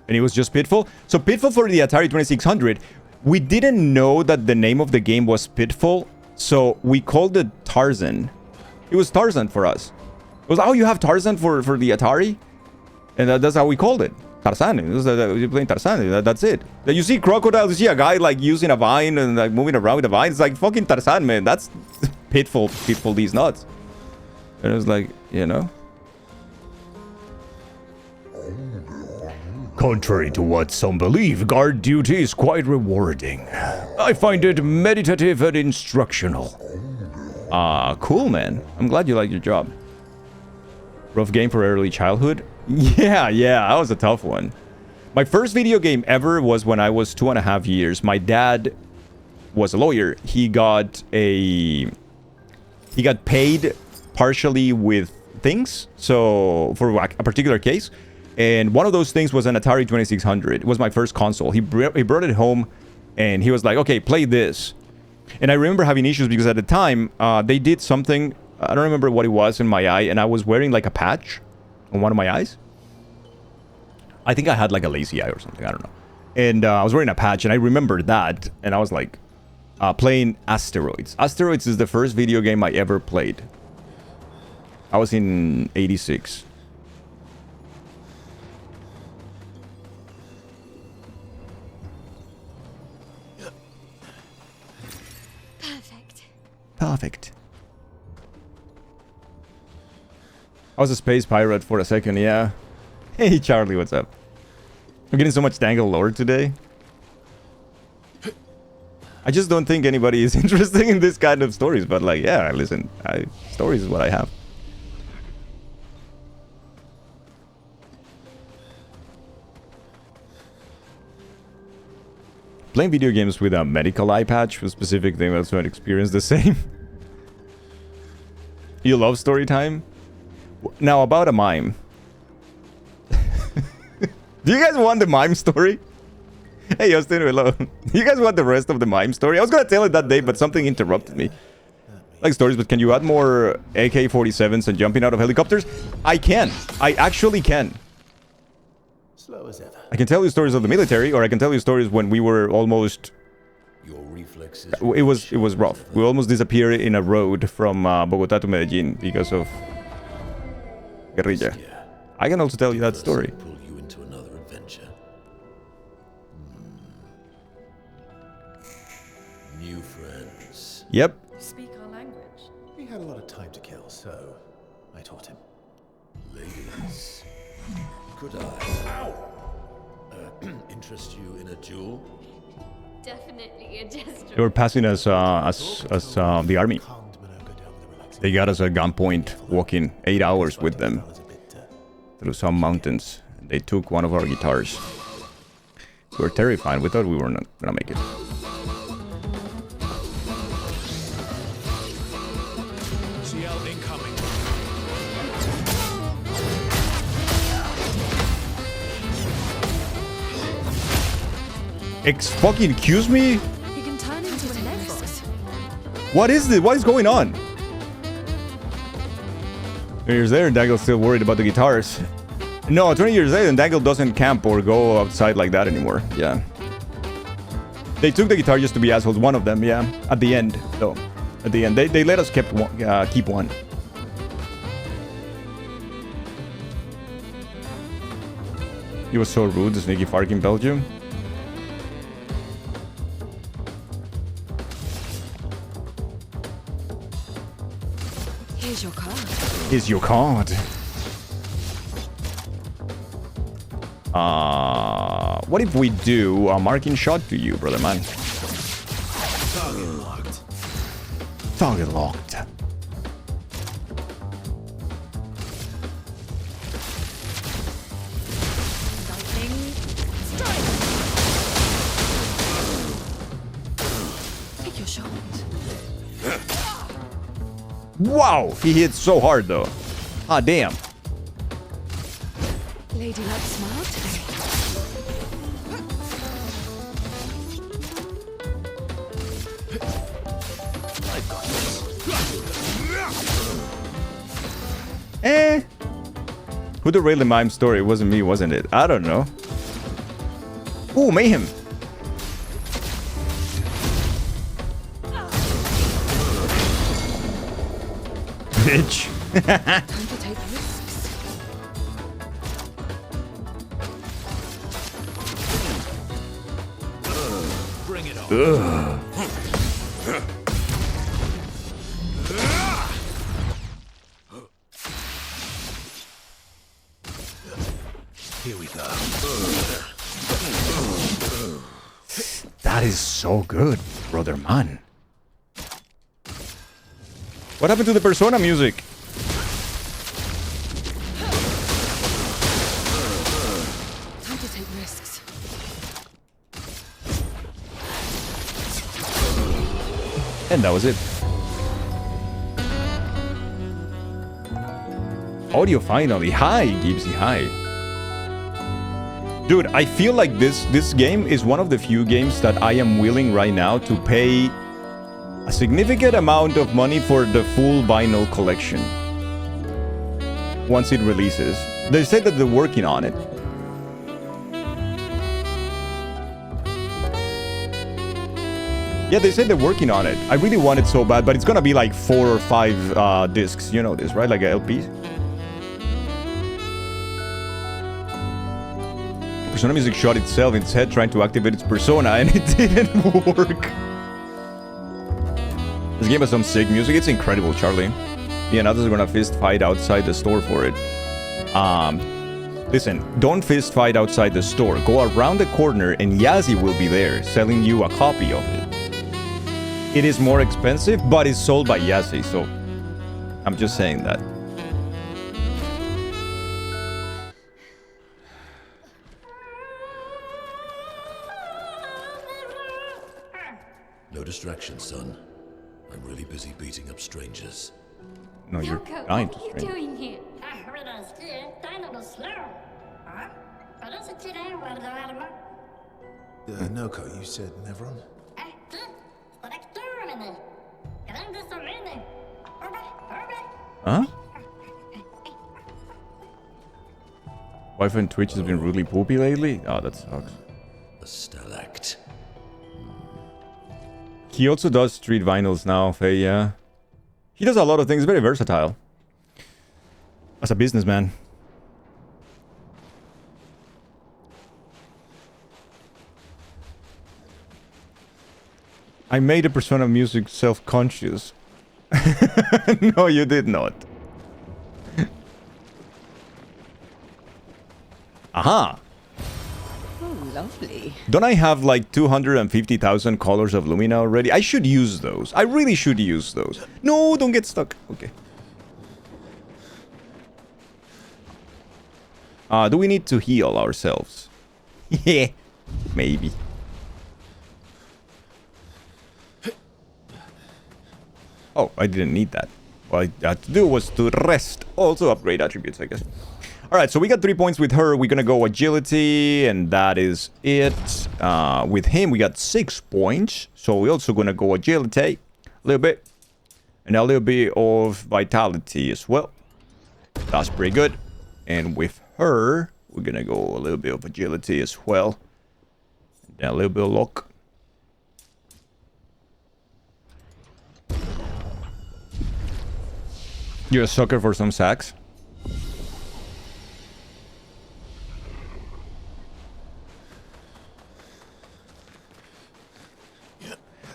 And it was just Pitfall. So Pitfall for the Atari 2600, we didn't know that the name of the game was Pitfall, so we called it Tarzan. It was Tarzan for us. It was, oh, you have Tarzan for the Atari? And that's how we called it. Tarzan. You're playing Tarzan. That's it. You see crocodiles, you see a guy like using a vine and like moving around with a vine. It's like fucking Tarzan, man. That's Pitfall these nuts. And it was like, you know. Contrary to what some believe, guard duty is quite rewarding. I find it meditative and instructional. Cool, man. I'm glad you like your job. Rough game for early childhood? Yeah, that was a tough one. My first video game ever was when I was 2.5 years. My dad was a lawyer. He got paid partially with things, so for a particular case, and one of those things was an Atari 2600. It was my first console. He brought it home, and he was like, okay, play this. And I remember having issues because at the time, they did something, I don't remember what it was, in my eye, and I was wearing like a patch on one of my eyes. I think I had like a lazy eye or something, I don't know. And I was wearing a patch, and I remember that, and I was like, playing Asteroids. Asteroids is the first video game I ever played. I was in 86. Perfect. I was a space pirate for a second, yeah. Hey, Charlie, what's up? I'm getting so much Dangle lore today. I just don't think anybody is interested in this kind of stories, but like, yeah, listen, stories is what I have. Playing video games with a medical eye patch for specific thing that's not experience the same. You love story time? Now about a mime. Do you guys want the mime story? Hey, Justin, hello. Do you guys want the rest of the mime story? I was gonna tell it that day, but something interrupted me. Like stories, but can you add more AK-47s and jumping out of helicopters? I can. I actually can. Slow as ever. I can tell you stories of the military, or I can tell you stories when we were almost... Your reflexes. It was rough. We almost disappeared in a road from Bogota to Medellin because of guerrilla. I can also tell you that story. Pull you into another adventure. New friends. Yep. You speak our language. He had a lot of time to kill, so I taught him. Ladies, could I interest you in a duel? Definitely a gesture. They were passing us the army. They got us at gunpoint, walking 8 hours with them through some mountains. They took one of our guitars. We were terrified. We thought we were not gonna make it. CL incoming. Fucking excuse me? You can turn into a nest. What is this? What is going on? Years later, and Daggel's still worried about the guitars. No, 20 years later, and Daggle doesn't camp or go outside like that anymore. Yeah. They took the guitar just to be assholes. One of them, yeah. At the end, though. At the end. They let us keep one. He was so rude, the sneaky fark in Belgium. Here's your card. Here's your card. What if we do a marking shot to you, brother man? Target locked. Target locked. Lightning. Strike. Take your shot. Wow, he hit so hard though. Ah, damn. Lady Luck smart. Who derailed the mime story? It wasn't me, wasn't it? I don't know. Ooh, mayhem. Bitch. Time to take risks. Bring it on. Ugh. Here we go. That is so good, brother man. What happened to the Persona music? Time to take risks. And that was it. Audio finally. Hi, Gibbsy. Hi. Dude, I feel like this game is one of the few games that I am willing right now to pay a significant amount of money for the full vinyl collection. Once it releases. They said that they're working on it. Yeah, they said they're working on it. I really want it so bad, but it's gonna be like 4 or 5 discs. You know this, right? Like a LP. Persona Music shot itself in its head trying to activate its persona, and it didn't work. This game has some sick music. It's incredible, Charlie. Me and others are gonna fist fight outside the store for it. Listen, don't fist fight outside the store. Go around the corner and Yazzie will be there selling you a copy of it. It is more expensive, but it's sold by Yazzie, so I'm just saying that. No distraction, son. I'm really busy beating up strangers. No, you're Yoko, dying what to are you strange. doing here? Noko, you said Nevron? Huh? Wi-Fi and Twitch has been really poopy lately? Oh, that sucks. A stalact. He also does street vinyls now, Faye, yeah. He does a lot of things, very versatile. As a businessman. I made a Persona music self-conscious. No, you did not. Aha! Oh, lovely. Don't I have like 250,000 colors of Lumina already? I should use those. I really should use those. No, don't get stuck. Okay. Do we need to heal ourselves? Yeah, maybe. Oh, I didn't need that. What I had to do was to rest. Also upgrade attributes, I guess. Alright, so we got 3 points with her. We're gonna go agility, and that is it. With him, we got 6 points. So we're also gonna go agility a little bit. And a little bit of vitality as well. That's pretty good. And with her, we're gonna go a little bit of agility as well. And a little bit of luck. You're a sucker for some sax?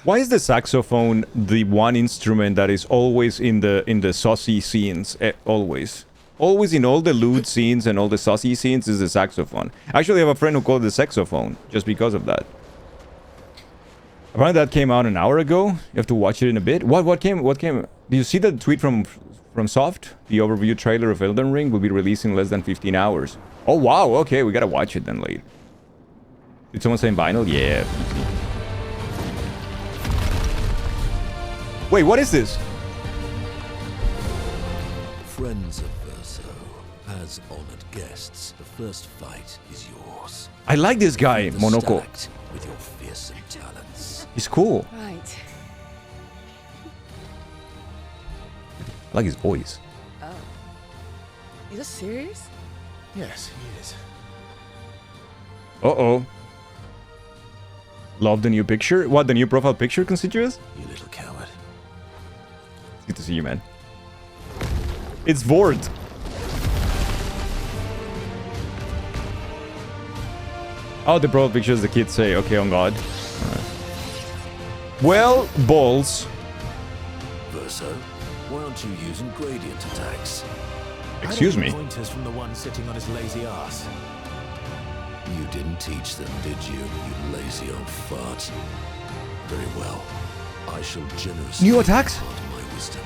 Why is the saxophone the one instrument that is always in the saucy scenes? Always. Always in all the lewd scenes and all the saucy scenes is the saxophone. Actually, I have a friend who called it the saxophone just because of that. Apparently that came out an hour ago. You have to watch it in a bit. What came? Did you see the tweet from Soft? The overview trailer of Elden Ring will be released in less than 15 hours. Oh wow, okay, we gotta watch it then later. Did someone say vinyl? Yeah. Wait, what is this? Friends of Verso, as honored guests, the first fight is yours. I like this guy, The Monoko. stalact with your fearsome talents. He's cool. Right. I like his voice. Oh. Is this serious? Yes, he is. Uh-oh. Love the new picture? What, the new profile picture, constituents? You little coward. Good to see you, man. It's Vort. Oh, the profile pictures the kids say. Okay, on God. Right. Well, balls. Verso, why aren't you using gradient attacks? Excuse me. Pointers from the one sitting on his lazy ass. You didn't teach them, did you, you lazy old fart? Very well. I shall generously New attacks? impart my wisdom.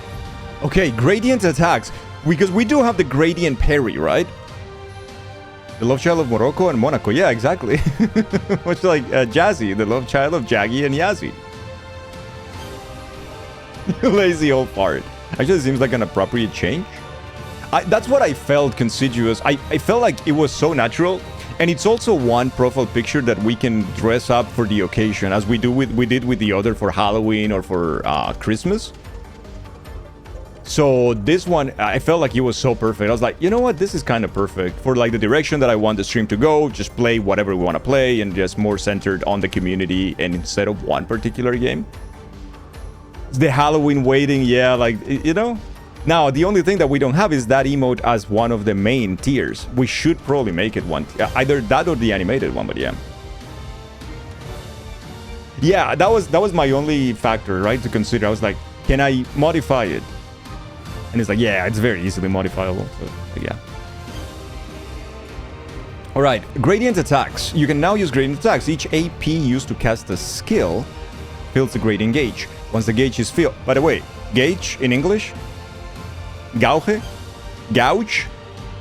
Okay, gradient attacks. Because we do have the gradient parry, right? The love child of Morocco and Monaco. Yeah, exactly. Much like Jazzy, the love child of Jaggy and Yazzie. Lazy old fart. Actually, it seems like an appropriate change. That's what I felt, Considuous. I felt like it was so natural. And it's also one profile picture that we can dress up for the occasion, as we did with the other for Halloween or for Christmas. So this one, I felt like it was so perfect. I was like, you know what? This is kind of perfect for like the direction that I want the stream to go. Just play whatever we want to play and just more centered on the community and instead of one particular game. The Halloween waiting, yeah, like, you know. Now, the only thing that we don't have is that emote as one of the main tiers. We should probably make it one. Either that or the animated one, but yeah. Yeah, that was my only factor, right, to consider. I was like, can I modify it? And it's like, yeah, it's very easily modifiable. So, yeah. All right, gradient attacks. You can now use gradient attacks. Each AP used to cast a skill fills the gradient gauge. Once the gauge is filled... By the way, gauge in English? Gauge? Gouge?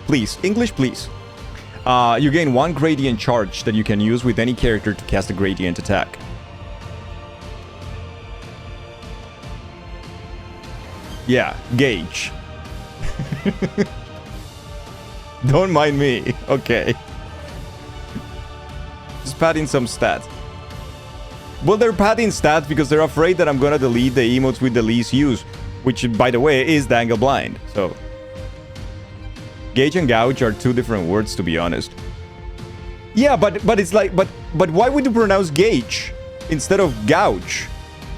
Please, English, please. You gain one gradient charge that you can use with any character to cast a gradient attack. Yeah, gauge. Don't mind me. Okay. Just padding some stats. Well, they're padding stats because they're afraid that I'm gonna delete the emotes with the least use, which, by the way, is Dangle Blind. So, gauge and gouge are two different words, to be honest. Yeah, but it's like, but why would you pronounce gauge instead of gouge?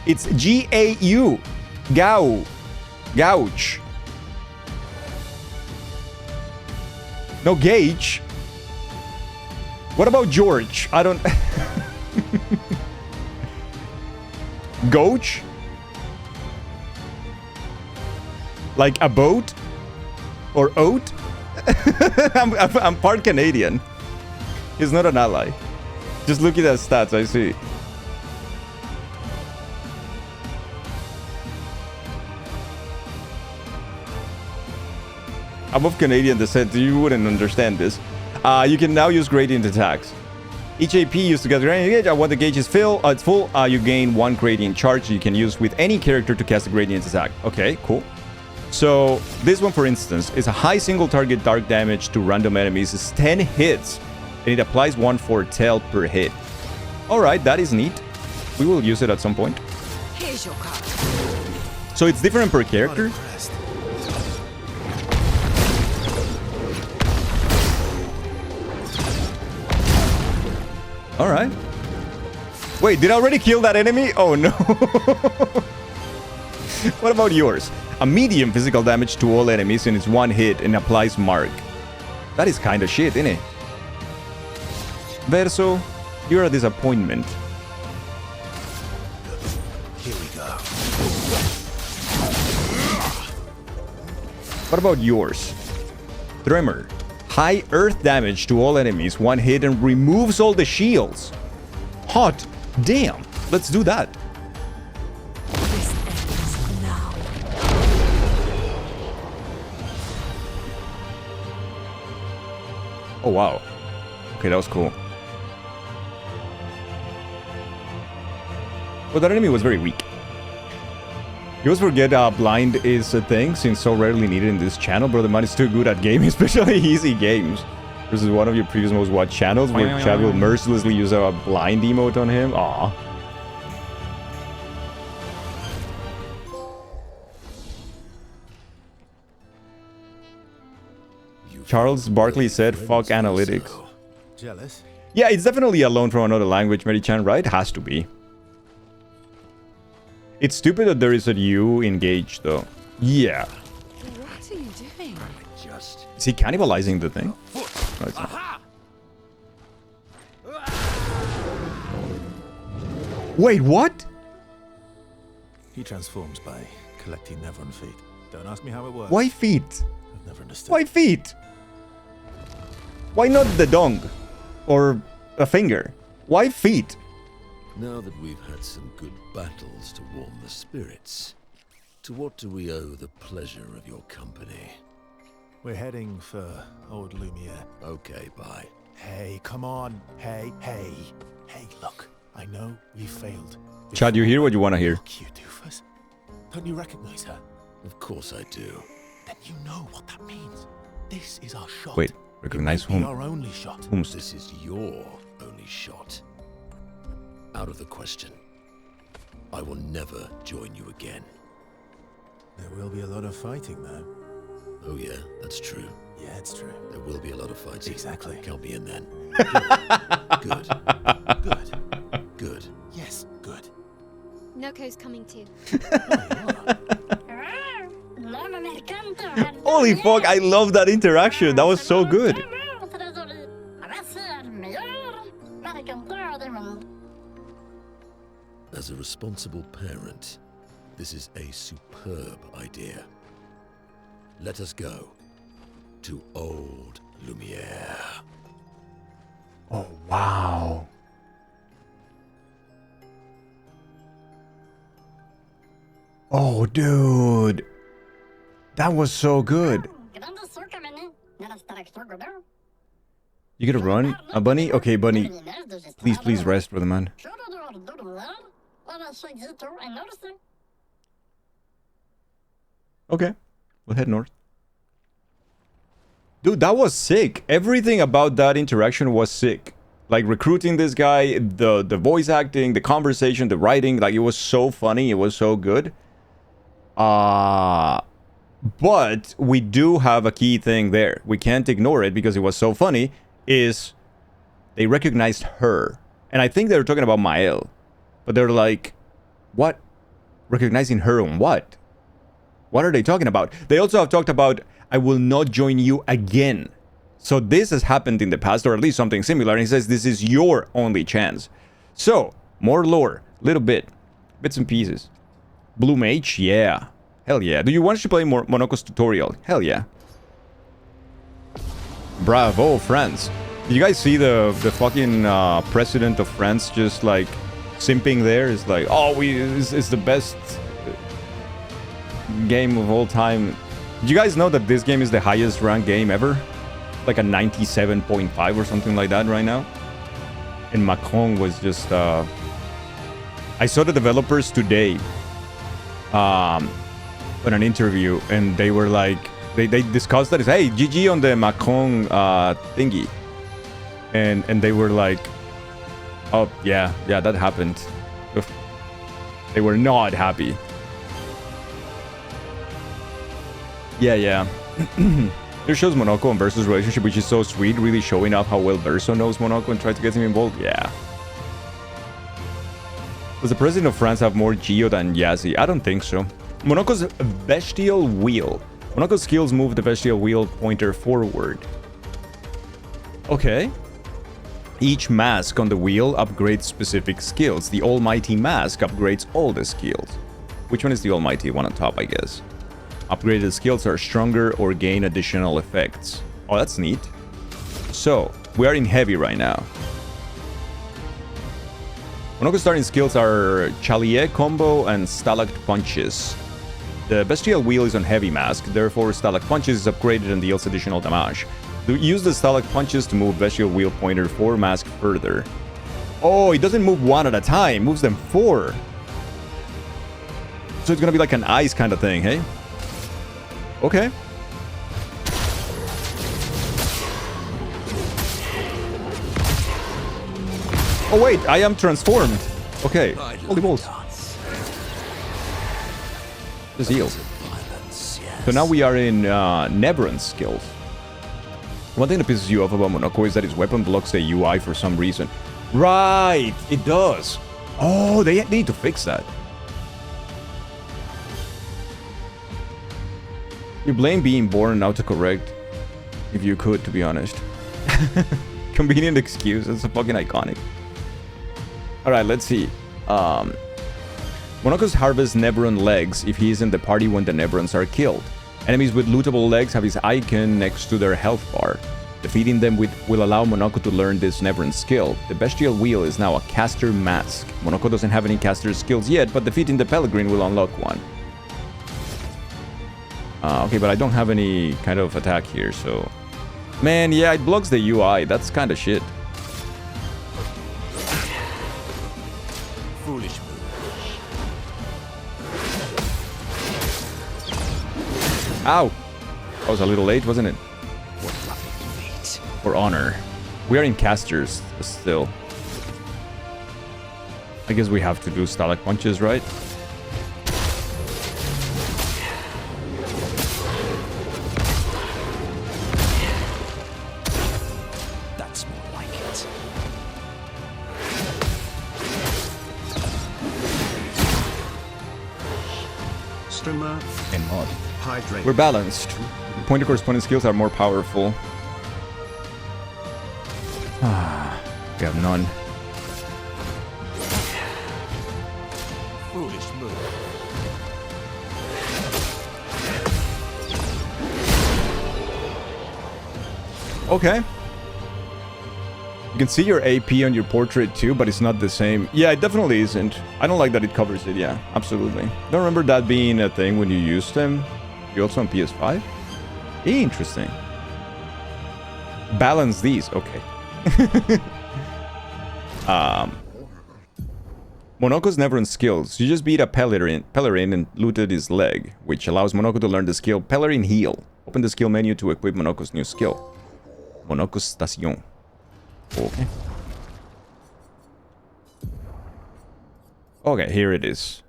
It's G-A-U. Gouge. No, gauge. What about George? I don't... Gouge? Like a boat? Or oat? I'm part Canadian. He's not an ally. Just look at his stats, I see. I'm of Canadian descent, you wouldn't understand this. You can now use gradient attacks. Each AP used to get a gradient gauge. When the gauge is full, you gain one gradient charge you can use with any character to cast a gradient attack. Okay, cool. So this one, for instance, is a high single target dark damage to random enemies. It's 10 hits, and it applies 1 foretell per hit. All right, that is neat. We will use it at some point. Here's your card. So it's different per character. All right. Wait, did I already kill that enemy? Oh, no. What about yours? A medium physical damage to all enemies in its one hit and applies mark. That is kind of shit, isn't it? Verso, you're a disappointment. Here we go. What about yours? Tremor. High earth damage to all enemies, one hit, and removes all the shields. Hot damn. Let's do that. This ends now. Oh, wow. Okay, that was cool. Well, that enemy was very weak. You always forget blind is a thing, since so rarely needed in this channel, but the man is too good at gaming, especially easy games. This is one of your previous most watched channels where Chad will mercilessly use a blind emote on him. Aw. Charles Barkley said, fuck analytics. Jealous? Yeah, it's definitely a loan from another language, Mary-chan, right? Has to be. It's stupid that there is a U engaged, though. Yeah. What are you doing? Is he cannibalizing the thing? No, it's not. Wait, what? He transforms by collecting Nevron feet. Don't ask me how it works. Why feet? I've never understood. Why feet? Why not the dong? Or a finger? Why feet? Now that we've had some good battles to warm the spirits, To what do we owe the pleasure of your company? We're heading for old Lumiere. Okay, bye. Hey, come on. Hey, look. I know we failed. Chad, you hear what you want to hear. Look, you doofus. Don't you recognize her? Of course I do. Then you know what that means. This is our shot. Wait, recognize It may be whom? our only shot. Whom's? This is your only shot. Out of the question. I will never join you again. There will be a lot of fighting, though. Oh yeah, that's true. Yeah, it's true. There will be a lot of fighting. Exactly. Count me in then. Good. Good. Yes, good. Noko's coming too. Holy fuck, I love that interaction. That was so good. As a responsible parent, this is a superb idea. Let us go to old Lumiere. Oh, wow. Oh, dude. That was so good. You gonna run? Bunny? Okay, Bunny. Please rest, brother man. Okay. We'll head north. Dude, that was sick. Everything about that interaction was sick. Like recruiting this guy, the voice acting, the conversation, the writing, like it was so funny, it was so good. But we do have a key thing there. We can't ignore it because it was so funny, is they recognized her. And I think they were talking about Mael. But they're like, what? Recognizing her on what? What are they talking about? They also have talked about, I will not join you again. So this has happened in the past, or at least something similar. And he says this is your only chance. So, more lore. Little bit. Bits and pieces. Blue Mage? Yeah. Hell yeah. Do you want to play more Monoko's tutorial? Hell yeah. Bravo, France. Did you guys see the fucking president of France just like simping there? It's like, oh, it's the best game of all time. Did you guys know that this game is the highest ranked game ever? Like a 97.5 or something like that right now. And Macron was just... I saw the developers today on an interview, and they were like... They discussed that. Hey, GG on the Macron thingy. And they were like... Oh, yeah, that happened. Oof. They were not happy. Yeah. It shows Monoko and Verso's relationship, which is so sweet, really showing off how well Verso knows Monoko and tries to get him involved. Yeah. Does the president of France have more Geo than Yazzie? I don't think so. Monoko's Bestial Wheel. Monoko's skills move the Bestial Wheel pointer forward. Okay. Each mask on the wheel upgrades specific skills. The Almighty Mask upgrades all the skills. Which one is the Almighty one on top, I guess? Upgraded skills are stronger or gain additional effects. Oh, that's neat. So, we are in heavy right now. Monoko's starting skills are Chalier Combo and Stalakt Punches. The Bestial Wheel is on heavy mask, therefore Stalakt Punches is upgraded and deals additional damage. Use the Stalakt Punches to move Bestial Wheel pointer 4 mask further. Oh, it doesn't move one at a time, it moves them 4. So it's gonna be like an ice kind of thing, hey? Okay. Oh wait, I am transformed. Okay. Holy balls. Just heal. So now we are in Nebron's skills. One thing that pisses you off about Monoko is that his weapon blocks the UI for some reason. Right, it does. Oh, they need to fix that. You blame being born autocorrect, if you could, to be honest. Convenient excuse, it's a fucking iconic. Alright, let's see. Monoko's harvests Nebron legs if he is in the party when the Nebrons are killed. Enemies with lootable legs have his icon next to their health bar. Defeating them will allow Monoko to learn this Nebron skill. The Bestial Wheel is now a caster mask. Monoko doesn't have any caster skills yet, but defeating the Pellegrin will unlock one. Okay, but I don't have any kind of attack here, so... Man, yeah, it blocks the UI. That's kind of shit. Foolish move. Ow! That was a little late, wasn't it? For honor. We are in casters still. I guess we have to do static punches, right? That's more like it. Streamer, And mod. hydrate. We're balanced. Pointer corresponding skills are more powerful. We have none. Foolish move. Okay. You can see your AP on your portrait too, but it's not the same. Yeah, it definitely isn't. I don't like that it covers it, yeah. Absolutely. Don't remember that being a thing when you used them. You also on PS5? Interesting. Balance these, okay. Monoko's never on skills. You just beat a Pelerin and looted his leg, which allows Monoko to learn the skill Pelerin Heal. Open the skill menu to equip Monoko's new skill. Monoko Station. Okay. Okay, here it is.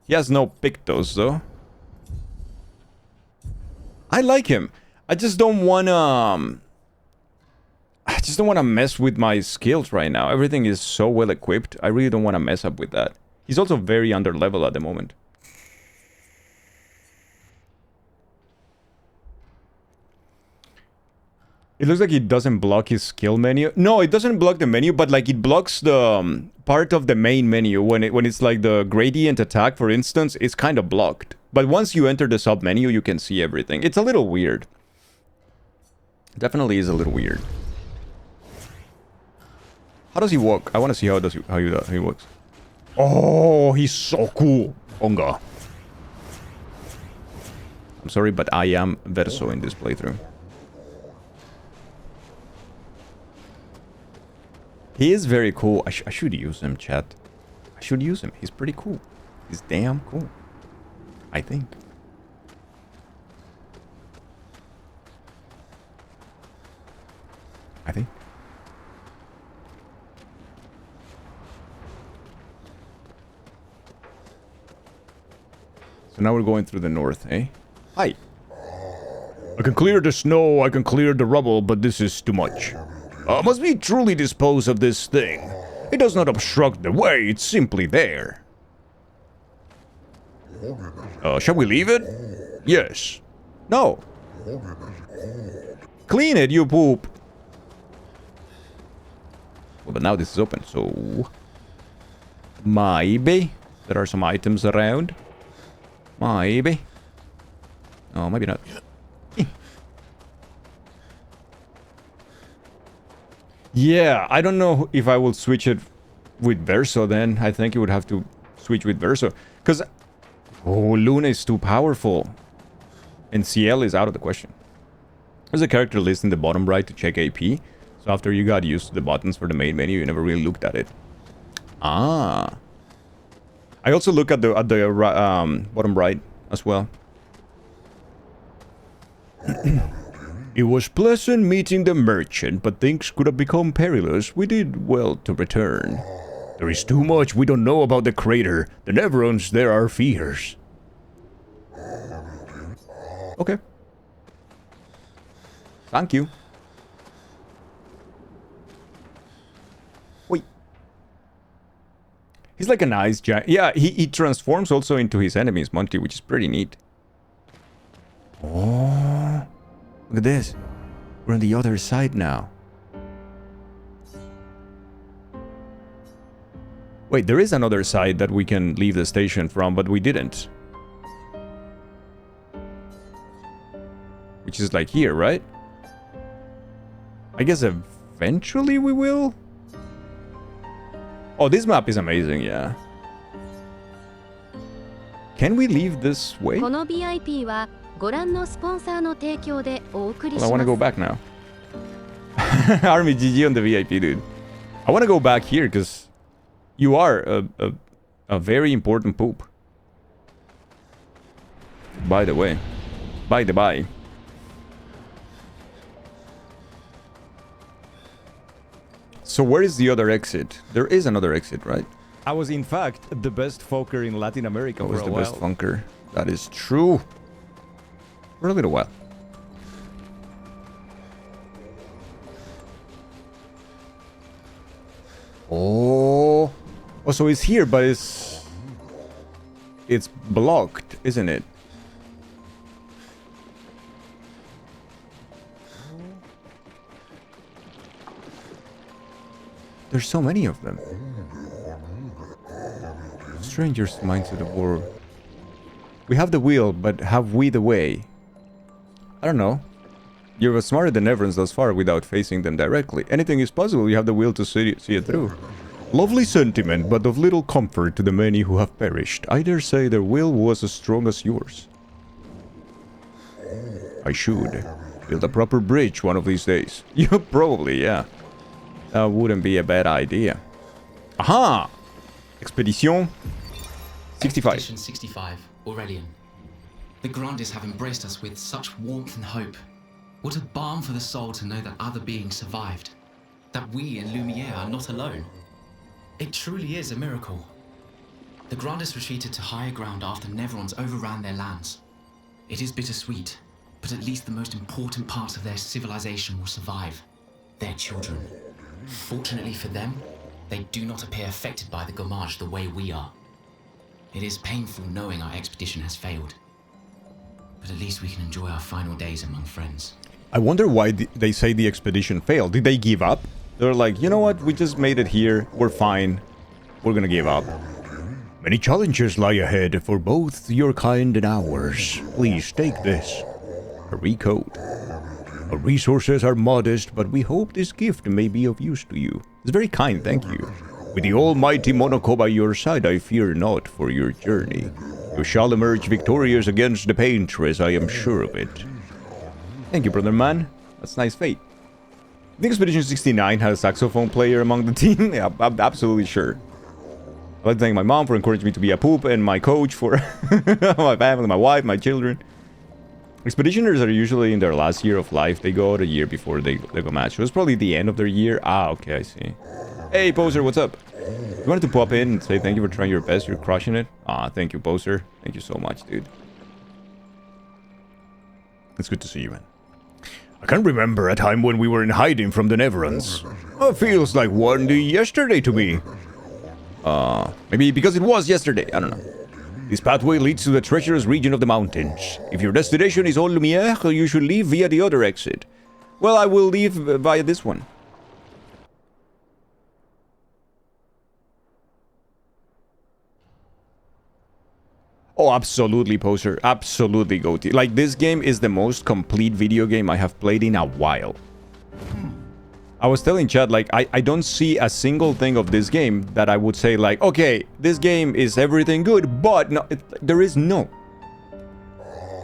He has no Pictos, though. I like him. I just don't wanna... I just don't want to mess with my skills right now. Everything is so well equipped. I really don't want to mess up with that. He's also very under level at the moment. It looks like it doesn't block his skill menu. No, it doesn't block the menu, but like it blocks the part of the main menu. When it's like the gradient attack, for instance, it's kind of blocked. But once you enter the sub menu, you can see everything. It's a little weird. Definitely is a little weird. How does he walk? I want to see how he walks. Oh, he's so cool. Onga. I'm sorry, but I am Verso in this playthrough. He is very cool. I should use him, chat. I should use him. He's pretty cool. He's damn cool. I think. So now we're going through the north, eh? Hi. I can clear the snow, I can clear the rubble, but this is too much. Must we truly dispose of this thing? It does not obstruct the way, it's simply there. Shall we leave it? Yes. No. Clean it, you poop. Well, but now this is open, so... Maybe. There are some items around. Maybe. Oh, maybe not. Yeah, I don't know if I will switch it with Verso then. I think you would have to switch with Verso. Because... Oh, Luna is too powerful. And CL is out of the question. There's a character list in the bottom right to check AP. So after you got used to the buttons for the main menu, you never really looked at it. Ah. I also look at the bottom right as well. It was pleasant meeting the merchant, but things could have become perilous. We did well to return. There is too much we don't know about the crater. The Neverons there are fierce. Okay. Thank you. Wait. He's like a nice giant. Yeah, he transforms also into his enemies, Monty, which is pretty neat. Oh, look at this. We're on the other side now. Wait, there is another side that we can leave the station from, but we didn't. Which is like here, right? I guess eventually we will? Oh, this map is amazing, yeah. Can we leave this way? この VIP はご覧のスポンサーの提供でお送りし Well, I ま want to す。 go back now. Army GG on the VIP, dude. I want to go back here because you are a very important poop. By the way. By the by. So where is the other exit? There is another exit, right? I was in fact the best funker in Latin America I for was a the while. best funker. That is true. For a little while. Oh. Oh, so it's here, but it's blocked, isn't it? There's so many of them. Strangers' minds of the war. We have the wheel, but have we the way? I don't know. You're smarter than Everans thus far without facing them directly. Anything is possible, you have the will to see it through. Lovely sentiment, but of little comfort to the many who have perished. I dare say their will was as strong as yours. I should build a proper bridge one of these days. You probably, yeah. That wouldn't be a bad idea. Aha! Expedition 65. Expedition 65, Aurelian. The Grandes have embraced us with such warmth and hope. What a balm for the soul to know that other beings survived. That we in Lumiere are not alone. It truly is a miracle. The Grandes retreated to higher ground after Neverons overran their lands. It is bittersweet, but at least the most important parts of their civilization will survive. Their children. Fortunately for them, they do not appear affected by the Gommage the way we are. It is painful knowing our expedition has failed. But at least we can enjoy our final days among friends. I wonder why they say the expedition failed. Did they give up? They're like, you know what? We just made it here. We're fine. We're gonna give up. Many challenges lie ahead for both your kind and ours. Please take this. A recode. Our resources are modest, but we hope this gift may be of use to you. It's very kind, thank you. With the almighty Monoko by your side, I fear not for your journey. You shall emerge victorious against the Paintress, I am sure of it. Thank you, brother man. That's nice fate. I think Expedition 69 had a saxophone player among the team. Yeah, I'm absolutely sure. I'd like to thank my mom for encouraging me to be a poop, and my coach for my family, my wife, my children. Expeditioners are usually in their last year of life. They go out a year before they go match. So it's probably the end of their year. Ah, okay, I see. Hey, Poser, what's up? You wanted to pop in and say thank you for trying your best. You're crushing it. Ah, thank you, Poser. Thank you so much, dude. It's good to see you, man. I can't remember a time when we were in hiding from the Neverons. Feels like one yesterday to me. Maybe because it was yesterday. I don't know. This pathway leads to the treacherous region of the mountains. If your destination is Old Lumiere, you should leave via the other exit. Well, I will leave via this one. Oh, absolutely, Poser. Absolutely, Goatee. Like, this game is the most complete video game I have played in a while. I was telling Chad, like, I don't see a single thing of this game that I would say, like, okay, this game is everything good, but no, there is no.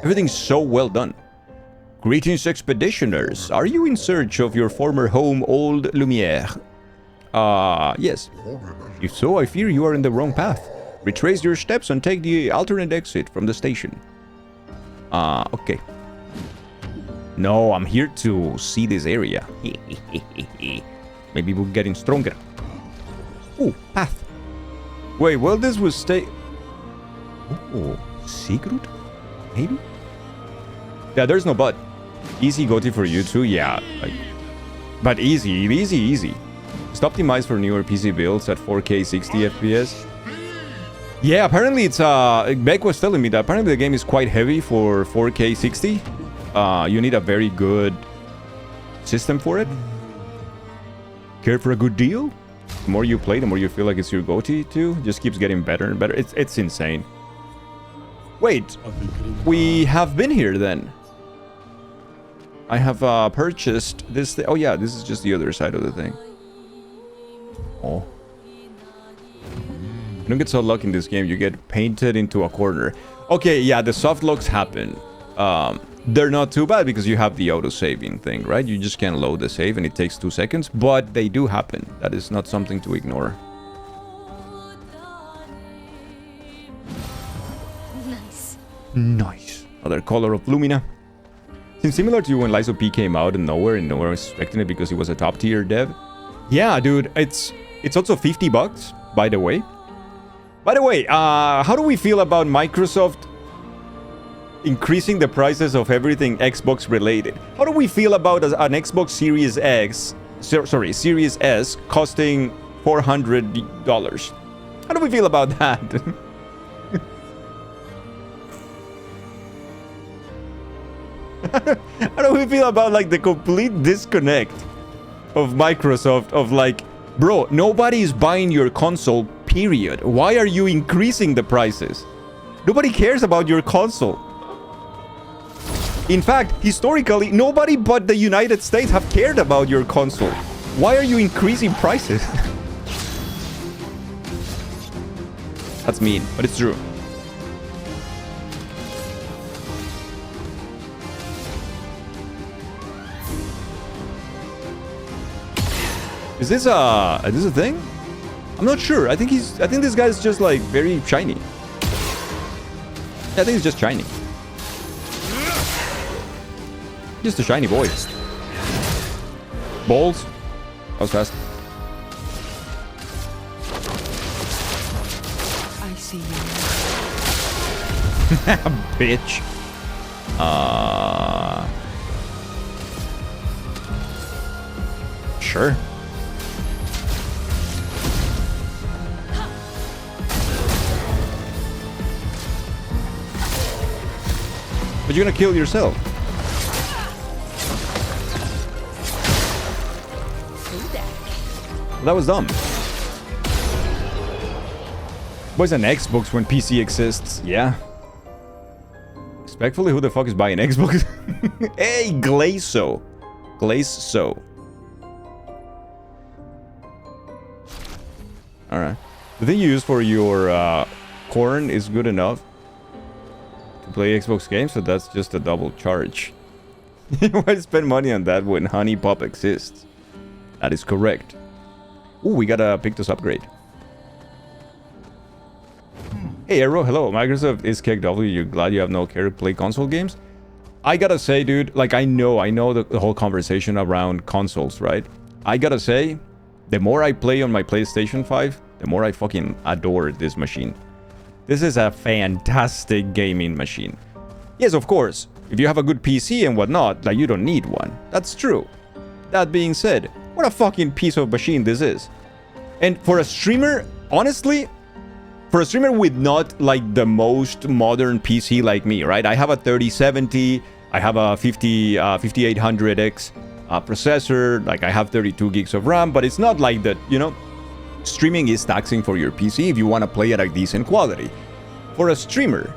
Everything's so well done. Greetings, expeditioners. Are you in search of your former home, Old Lumiere? Yes. If so, I fear you are in the wrong path. Retrace your steps and take the alternate exit from the station. Okay. No, I'm here to see this area. Maybe we're getting stronger. Oh, path. Wait, well, this was stay... Oh, secret? Maybe? Yeah, there's no but. Easy Goatee for you too, yeah. Like, but easy. It's optimized for newer PC builds at 4K 60 FPS. Yeah, apparently it's, Beck was telling me that apparently the game is quite heavy for 4K 60. You need a very good system for it. Care for a good deal? The more you play, the more you feel like it's your Goatee too. Just keeps getting better and better. It's insane. Wait, we have been here then. I have purchased this thing. Oh yeah, this is just the other side of the thing. Oh. You don't get so lucky in this game, you get painted into a corner. Okay, yeah, the soft locks happen. they're not too bad because you have the auto-saving thing, right? You just can't load the save and it takes 2 seconds, but they do happen. That is not something to ignore. Nice. Nice. Another color of Lumina. Seems similar to when Lies of P came out and no one was expecting it because it was a top tier dev. Yeah, dude, it's also $50, by the way. By the way, how do we feel about Microsoft increasing the prices of everything Xbox related? How do we feel about an Xbox Series Series S costing $400? How do we feel about that? How do we feel about like the complete disconnect of Microsoft of like, bro, nobody is buying your console, period. Why are you increasing the prices? Nobody cares about your console. In fact, historically, nobody but the United States have cared about your console. Why are you increasing prices? That's mean, but it's true. Is this a thing? I'm not sure. I think this guy's just like very shiny. I think he's just shiny. Just a shiny boy. Balls. That was fast. I see you. Bitch. Sure. But you're gonna kill yourself. Well, that was dumb. What's an Xbox when PC exists? Yeah. Respectfully, who the fuck is buying Xbox? Hey, Glazo. Glazo. Alright. The thing you use for your corn is good enough to play Xbox games, so that's just a double charge. Why spend money on that when Honey Pop exists? That is correct. Ooh, we got a Pictus upgrade. Hey, Arrow, hello. Microsoft is KW. You're glad you have no care to play console games? I gotta say, dude, like, I know the whole conversation around consoles, right? I gotta say, the more I play on my PlayStation 5, the more I fucking adore this machine. This is a fantastic gaming machine. Yes, of course, if you have a good PC and whatnot, like, you don't need one. That's true. That being said, what a fucking piece of machine this is. And for a streamer, honestly, for a streamer with not like the most modern PC like me, right? I have a 3070, I have a 5800X processor, like I have 32 gigs of RAM, but it's not like that, you know? Streaming is taxing for your PC if you want to play at a decent quality. For a streamer,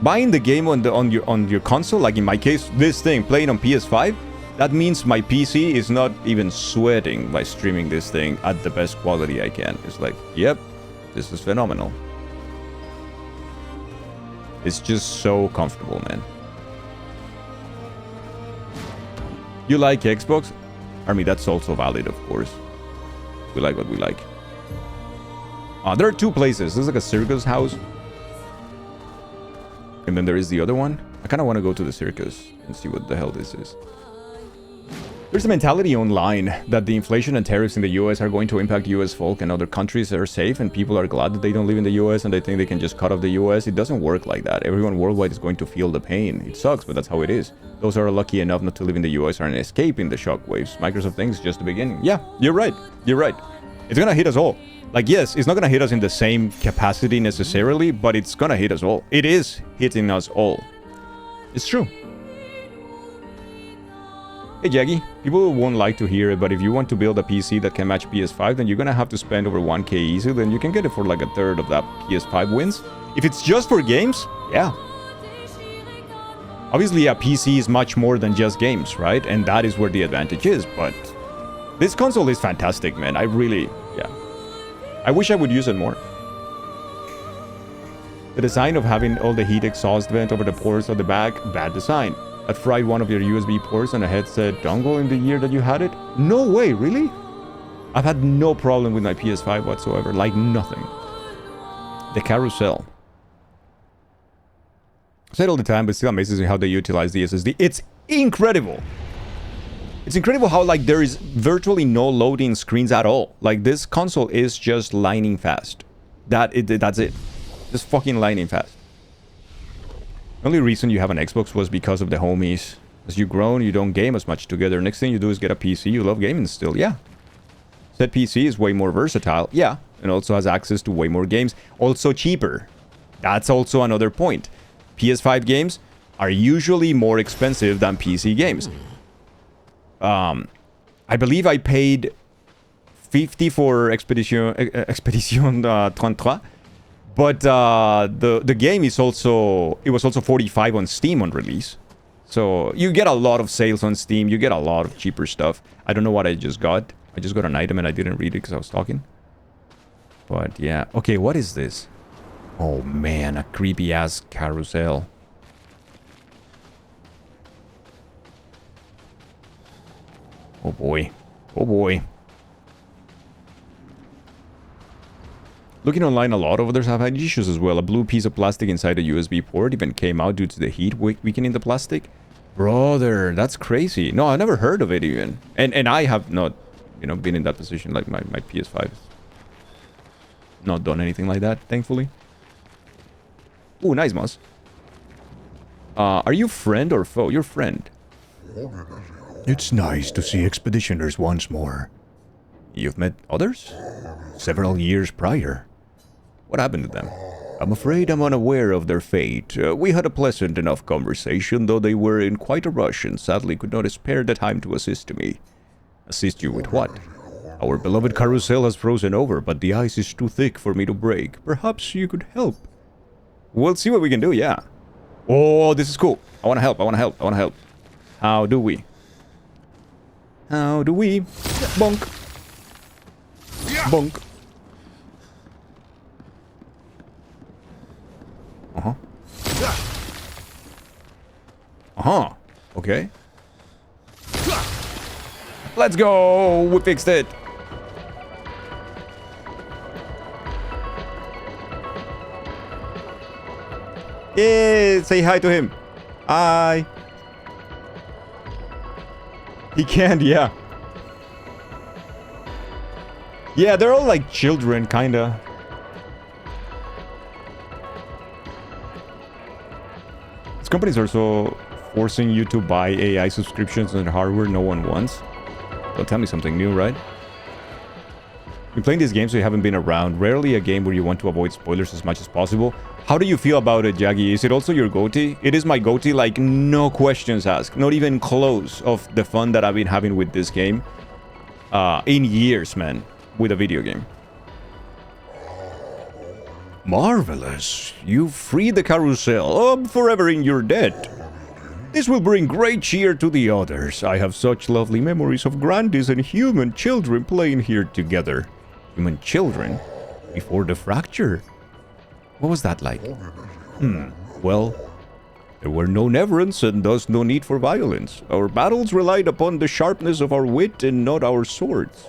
buying the game on your console, like in my case, this thing, playing on PS5, that means my PC is not even sweating by streaming this thing at the best quality I can. It's like, yep, this is phenomenal. It's just so comfortable, man. You like Xbox? I mean, that's also valid, of course. We like what we like. There are two places. There's like a circus house. And then there is the other one. I kind of want to go to the circus and see what the hell this is. There's a mentality online that the inflation and tariffs in the US are going to impact US folk and other countries that are safe, and people are glad that they don't live in the US and they think they can just cut off the US. It doesn't work like that. Everyone worldwide is going to feel the pain. It sucks, but that's how it is. Those who are lucky enough not to live in the US are escaping the shockwaves. Microsoft thinks just the beginning. Yeah, you're right. You're right. It's gonna hit us all. Like, yes, it's not gonna hit us in the same capacity necessarily, but it's gonna hit us all. It is hitting us all. It's true. Hey Jaggy, people won't like to hear it, but if you want to build a PC that can match PS5, then you're gonna have to spend over 1k easy, then you can get it for like a third of that PS5 wins. If it's just for games, yeah. Obviously, a PC is much more than just games, right? And that is where the advantage is, but this console is fantastic, man. I really, yeah. I wish I would use it more. The design of having all the heat exhaust vent over the ports of the back, bad design. That fried one of your USB ports on a headset dongle in the year that you had it? No way, really? I've had no problem with my PS5 whatsoever, like nothing. The carousel. I say it all the time, but still amazes me how they utilize the SSD. It's incredible. It's incredible how, like, there is virtually no loading screens at all. Like, this console is just lightning fast. That's it. Just fucking lightning fast. The only reason you have an Xbox was because of the homies. As you grown, you don't game as much together. Next thing you do is get a PC. You love gaming still, yeah. Said PC is way more versatile, yeah. And also has access to way more games. Also cheaper. That's also another point. PS5 games are usually more expensive than PC games. I believe I paid 50 for Expedition 33, but the game is also, it was also 45 on Steam on release. So you get a lot of sales on Steam, you get a lot of cheaper stuff. I don't know what I just got. I just got an item and I didn't read it because I was talking. But yeah, okay, what is this? Oh man, a creepy ass carousel. Oh boy. Oh boy. Looking online, a lot of others have had issues as well. A blue piece of plastic inside a USB port even came out due to the heat weakening the plastic. Brother, that's crazy. No, I never heard of it even. And I have not, you know, been in that position. Like my PS5. Not done anything like that, thankfully. Ooh, nice, Moss. Are you friend or foe? You're friend. It's nice to see expeditioners once more. You've met others? Several years prior. What happened to them? I'm afraid I'm unaware of their fate. We had a pleasant enough conversation, though they were in quite a rush and sadly could not spare the time to assist me. Assist you with what? Our beloved carousel has frozen over, but the ice is too thick for me to break. Perhaps you could help. We'll see what we can do, yeah. Oh, this is cool. I want to help, I want to help, I want to help. How do we? How do we? Bonk. Bonk. Uh-huh. Uh-huh. Okay. Let's go! We fixed it! Yeah, say hi to him. Hi. He can't, yeah. Yeah, they're all like children, kinda. These companies are also forcing you to buy AI subscriptions and hardware no one wants. Well, tell me something new, right? You're playing these games so you haven't been around. Rarely a game where you want to avoid spoilers as much as possible. How do you feel about it, Jaggy? Is it also your GOTY? It is my GOTY, like, no questions asked. Not even close of the fun that I've been having with this game. In years, man. With a video game. Marvelous. You've freed the carousel. I'm forever in your debt. This will bring great cheer to the others. I have such lovely memories of grandies and human children playing here together. Human children? Before the fracture? What was that like? Well, there were no Neverons and thus no need for violence. Our battles relied upon the sharpness of our wit and not our swords.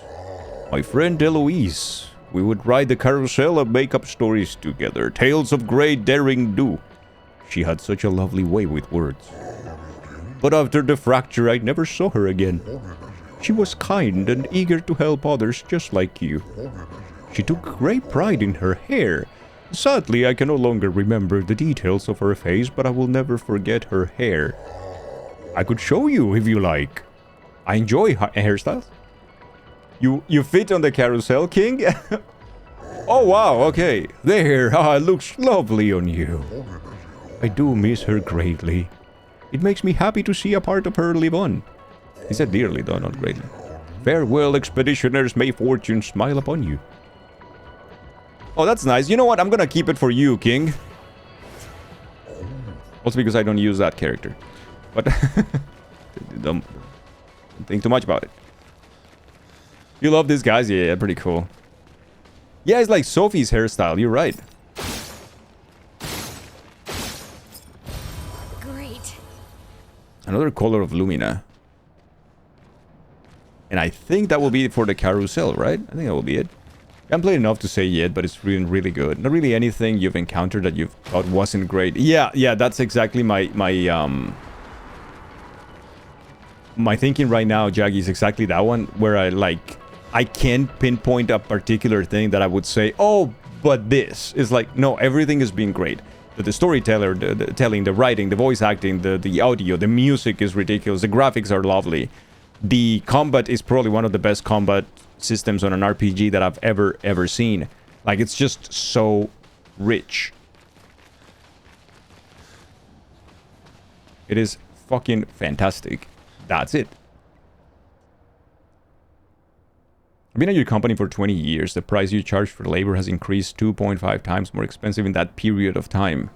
My friend Eloise, we would ride the carousel and make up stories together. Tales of great daring do. She had such a lovely way with words. But after the fracture, I never saw her again. She was kind and eager to help others just like you. She took great pride in her hair. Sadly, I can no longer remember the details of her face, but I will never forget her hair. I could show you if you like. I enjoy hairstyles. You fit on the carousel, King? Oh, wow, okay. There, looks lovely on you. I do miss her greatly. It makes me happy to see a part of her live on. He said dearly, though, not greatly. Farewell, expeditioners, may fortune smile upon you. Oh, that's nice. You know what? I'm gonna keep it for you, King. Also because I don't use that character. But don't think too much about it. You love these guys? Yeah, pretty cool. Yeah, it's like Sophie's hairstyle. You're right. Another color of Lumina. And I think that will be for the carousel, right? I think that will be it. I haven't played enough to say yet, but it's really, really good. Not really anything you've encountered that you've thought wasn't great. Yeah, that's exactly my thinking right now, Jaggy, is exactly that one, where I can't pinpoint a particular thing that I would say, oh, but this is like, no, everything has been great. The storyteller, the telling, the writing, the voice acting, the audio, the music is ridiculous, the graphics are lovely. The combat is probably one of the best combat systems on an RPG that I've ever seen. Like, it's just so rich. It is fucking fantastic. That's it. I've been at your company for 20 years. The price you charge for labor has increased 2.5 times more expensive in that period of time.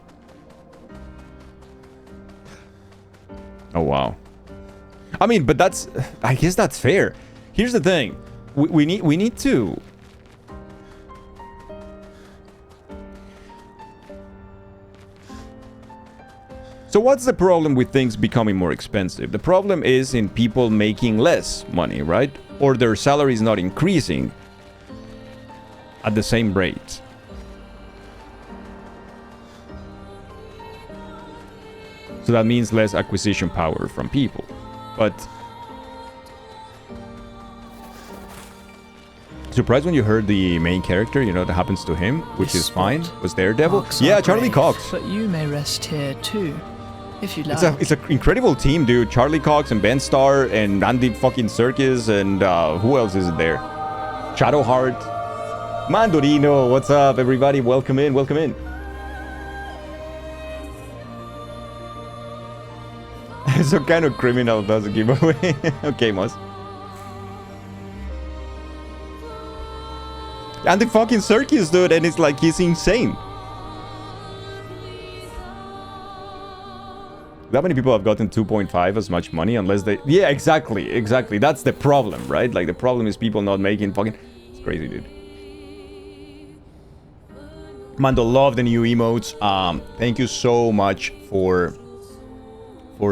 Oh, wow. I mean, but that's... I guess that's fair. Here's the thing. We need to... So what's the problem with things becoming more expensive? The problem is in people making less money, right? Or their salaries not increasing at the same rate. So that means less acquisition power from people. But... surprised when you heard the main character, you know, that happens to him, which is fine, was Daredevil. Yeah, Charlie Cox. But you may rest here too, if you like. It's an incredible team, dude. Charlie Cox and Ben Starr and Andy fucking Serkis and who else is there? Shadowheart. Mandorino, what's up, everybody? Welcome in, welcome in. Some kind of criminal does a giveaway. Okay, Moss. And the fucking Serkis, dude, and it's like he's insane. That many people have gotten 2.5 as much money unless they... Yeah, exactly. That's the problem, right? Like, the problem is people not making fucking... It's crazy, dude. Mando, love the new emotes. Thank you so much for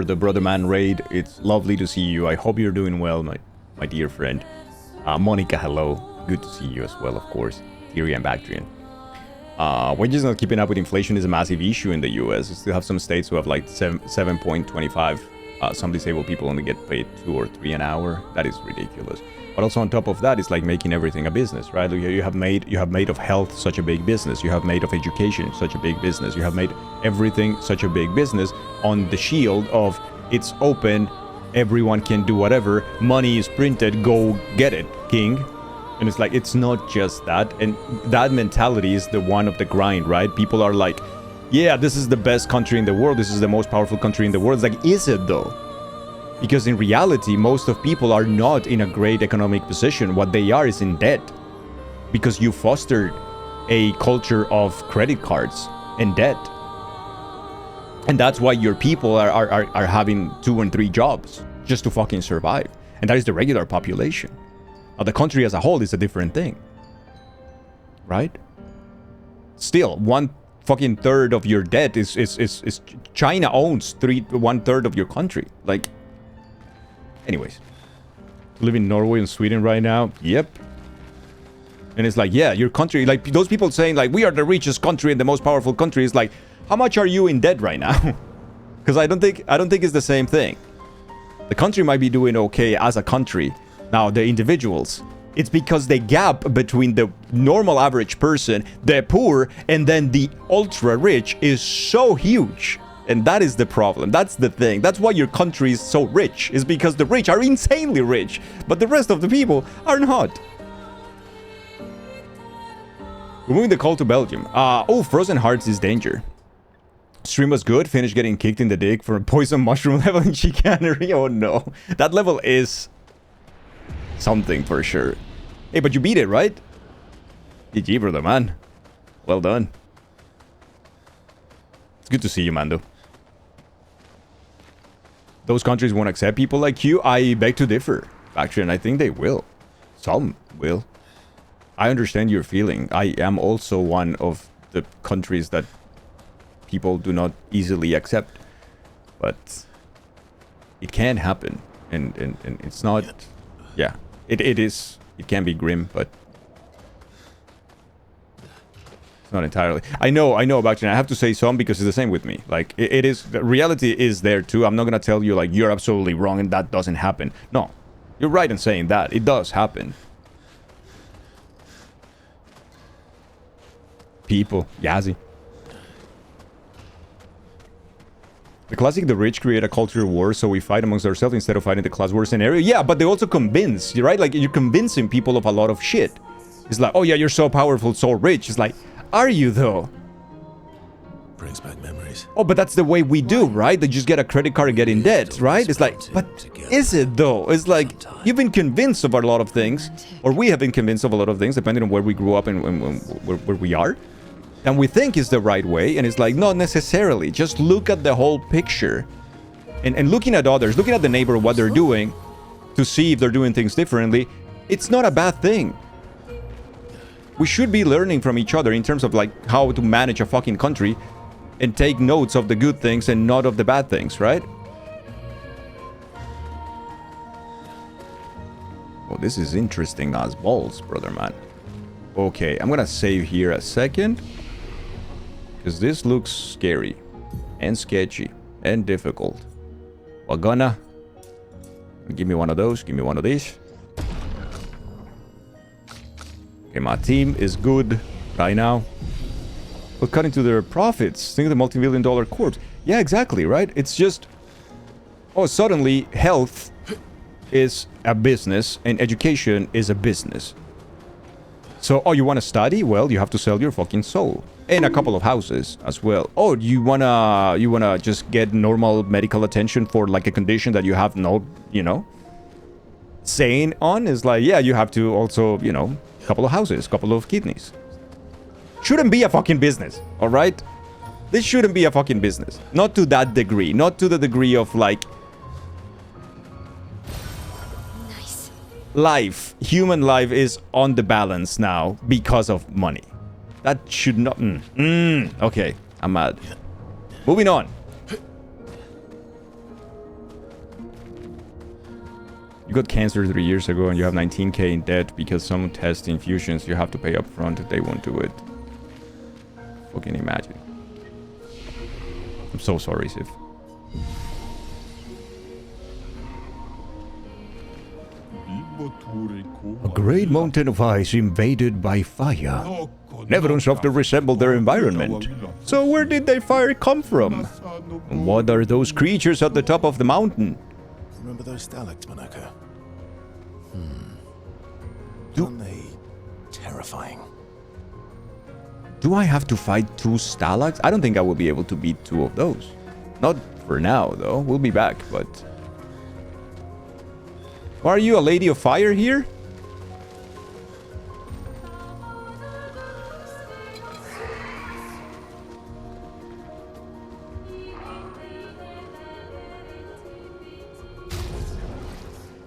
the Brother Man raid. It's lovely to see you. I hope you're doing well, my dear friend. Monica, hello. Good to see you as well, of course. Theory and Bactrian. Wages not keeping up with inflation is a massive issue in the US. You still have some states who have like 7.25. Some disabled people only get paid 2 or 3 an hour. That is ridiculous. But also on top of that, it's like making everything a business, right? You have made of health such a big business. You have made of education such a big business. You have made everything such a big business on the shield of it's open, everyone can do whatever, money is printed, go get it, king. And it's like, it's not just that. And that mentality is the one of the grind, right? People are like, yeah, this is the best country in the world. This is the most powerful country in the world. It's like, is it though? Because in reality, most of people are not in a great economic position. What they are is in debt. Because you fostered a culture of credit cards and debt. And that's why your people are having 2 and 3 jobs just to fucking survive. And that is the regular population. Now, the country as a whole is a different thing. Right? Still, 1/3 of your debt is China owns 1/3 of your country. Like, anyways. Live in Norway and Sweden right now? Yep. And it's like, yeah, your country, like those people saying like, we are the richest country and the most powerful country, is like, how much are you in debt right now? Because I don't think it's the same thing. The country might be doing okay as a country. Now, the individuals, it's because the gap between the normal average person, the poor, and then the ultra rich is so huge. And that is the problem. That's the thing. That's why your country is so rich. Is because the rich are insanely rich, but the rest of the people are not. Removing the call to Belgium. Oh, Frozen Hearts is danger. Stream was good. Finished getting kicked in the dick for a poison mushroom level in chicanery. Oh no. That level is something for sure. Hey, but you beat it, right? GG, brother, man. Well done. It's good to see you, Mando. Those countries won't accept people like you? I beg to differ, actually, and I think they will. Some will. I understand your feeling. I am also one of the countries that people do not easily accept. But It can happen. And it's not... Yeah. It is... It can be grim, but... It's not entirely. I know about you. I have to say some because it's the same with me. Like, it is... The reality is there too. I'm not gonna tell you, like, you're absolutely wrong and that doesn't happen. No. You're right in saying that. It does happen. People. Yazzie. The classic, the rich create a culture war, so we fight amongst ourselves instead of fighting the class war scenario. Yeah, but they also convince, right? Like, you're convincing people of a lot of shit. It's like, oh yeah, you're so powerful, so rich. It's like, are you though? Brings back memories. Oh, but that's the way we do, right? They just get a credit card and get in debt, right? It's like, but is it though? It's like, you've been convinced of a lot of things, or we have been convinced of a lot of things, depending on where we grew up and where we are. And we think is the right way, and it's like, not necessarily. Just look at the whole picture. And looking at others, looking at the neighbor, what they're doing, to see if they're doing things differently, it's not a bad thing. We should be learning from each other in terms of, like, how to manage a fucking country and take notes of the good things and not of the bad things, right? Oh, this is interesting as balls, brother man. Okay, I'm gonna save here a second. Because this looks scary. And sketchy. And difficult. We're gonna... Give me one of those. Give me one of these. Okay, my team is good right now. But cutting to their profits. Think of the multi-million-dollar corpse. Yeah, exactly, right? It's just... Oh, suddenly, health is a business. And education is a business. So, oh, you want to study? Well, you have to sell your fucking soul. And a couple of houses as well. Oh, you wanna just get normal medical attention for, like, a condition that you have no, you know, saying on? Is like, yeah, you have to also, you know, a couple of houses, couple of kidneys. Shouldn't be a fucking business, alright? This shouldn't be a fucking business. Not to that degree. Not to the degree of, like... Life, human life is on the balance now because of money. That should not... Okay, I'm mad. Moving on. You got cancer 3 years ago and you have 19k in debt because some test infusions you have to pay up front. They won't do it. Fucking imagine. I'm so sorry, Sif. A great mountain of ice invaded by fire. Neverons often resemble their environment. So where did their fire come from? What are those creatures at the top of the mountain? Remember those stalactites, Monaco? Aren't they terrifying? Do I have to fight 2 stalags? I don't think I will be able to beat 2 of those. Not for now, though. We'll be back, but... Are you a lady of fire here?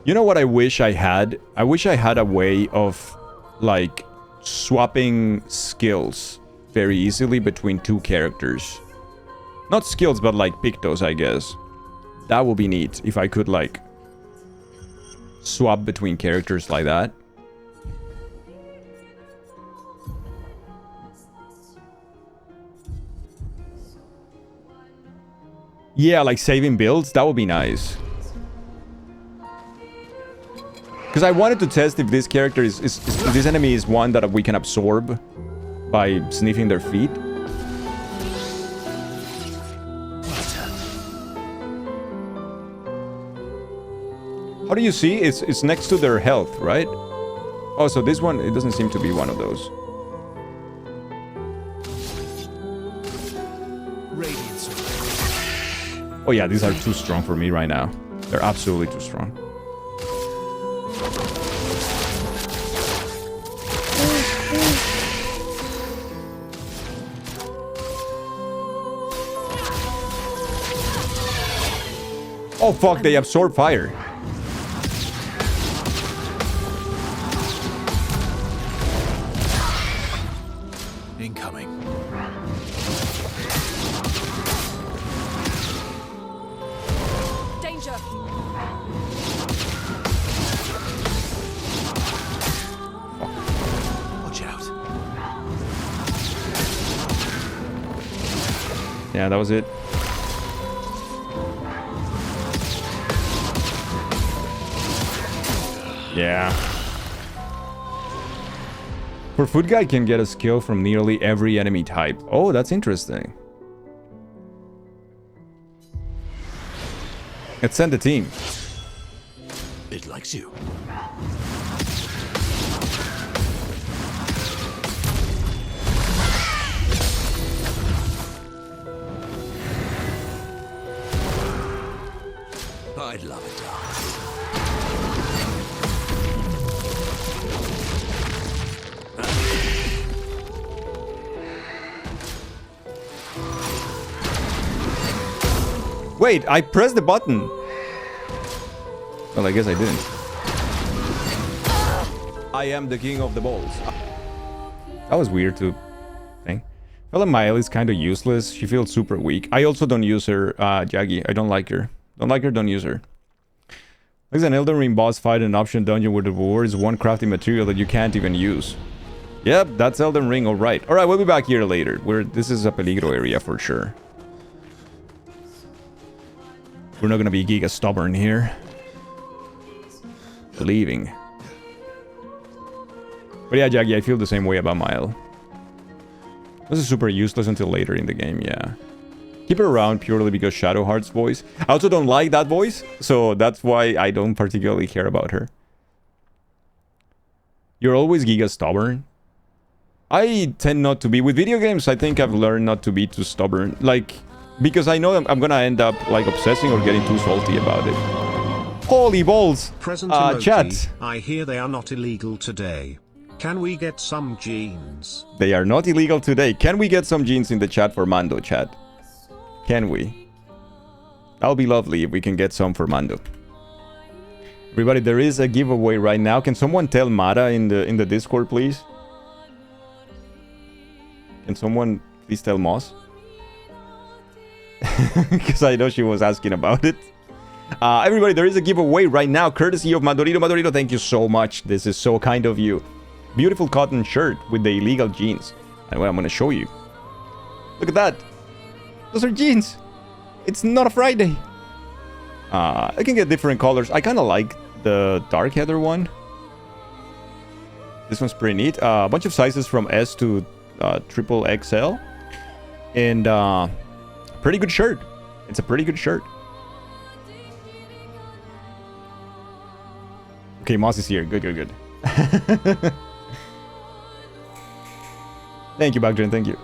You know what I wish I had? I wish I had a way of, like, swapping skills very easily between 2 characters. Not skills, but, like, pictos, I guess. That would be neat if I could, like, swap between characters like that. Yeah, like saving builds, that would be nice. Because I wanted to test if this character if this enemy is one that we can absorb by sniffing their feet. How do you see? It's next to their health, right? Oh, so this one, it doesn't seem to be one of those. Oh yeah, these are too strong for me right now. They're absolutely too strong. Oh fuck, they absorb fire. Incoming. Danger! Yeah, that was it. Yeah. For Foot Guy can get a skill from nearly every enemy type. Oh, that's interesting. Let's send the team. It likes you. I'd love it. Wait, I pressed the button. Well, I guess I didn't. I am the king of the balls. That was weird to think. Well, Mile is kind of useless. She feels super weak. I also don't use her, Jaggy. I don't like her. Don't like her, don't use her. There's an Elden Ring boss fight in an option dungeon where the reward is one crafting material that you can't even use. Yep, that's Elden Ring, alright. Alright, we'll be back here later. This is a peligro area for sure. We're not gonna be giga stubborn here. Believing. But yeah, Jaggy, I feel the same way about Mile. This is super useless until later in the game, yeah. Keep her around purely because Shadowheart's voice. I also don't like that voice, so that's why I don't particularly care about her. You're always giga stubborn. I tend not to be. With video games, I think I've learned not to be too stubborn. Like, because I know I'm gonna end up, like, obsessing or getting too salty about it. Holy balls! Present chat. I hear they are not illegal today. Can we get some jeans? They are not illegal today. Can we get some jeans in the chat for Mando, chat? Can we? That'll be lovely if we can get some for Mando. Everybody, there is a giveaway right now. Can someone tell Mara in the Discord, please? Can someone please tell Moss? Because I know she was asking about it. Everybody, there is a giveaway right now, courtesy of Madorito. Madorito, thank you so much. This is so kind of you. Beautiful cotton shirt with the illegal jeans. And what I'm going to show you. Look at that. Those are jeans. It's not a Friday. I can get different colors. I kind of like the dark heather one. This one's pretty neat. A bunch of sizes from S to triple XL. And pretty good shirt. It's a pretty good shirt. Okay, Moss is here. Good, good, good. Thank you, Bagdrin. Thank you.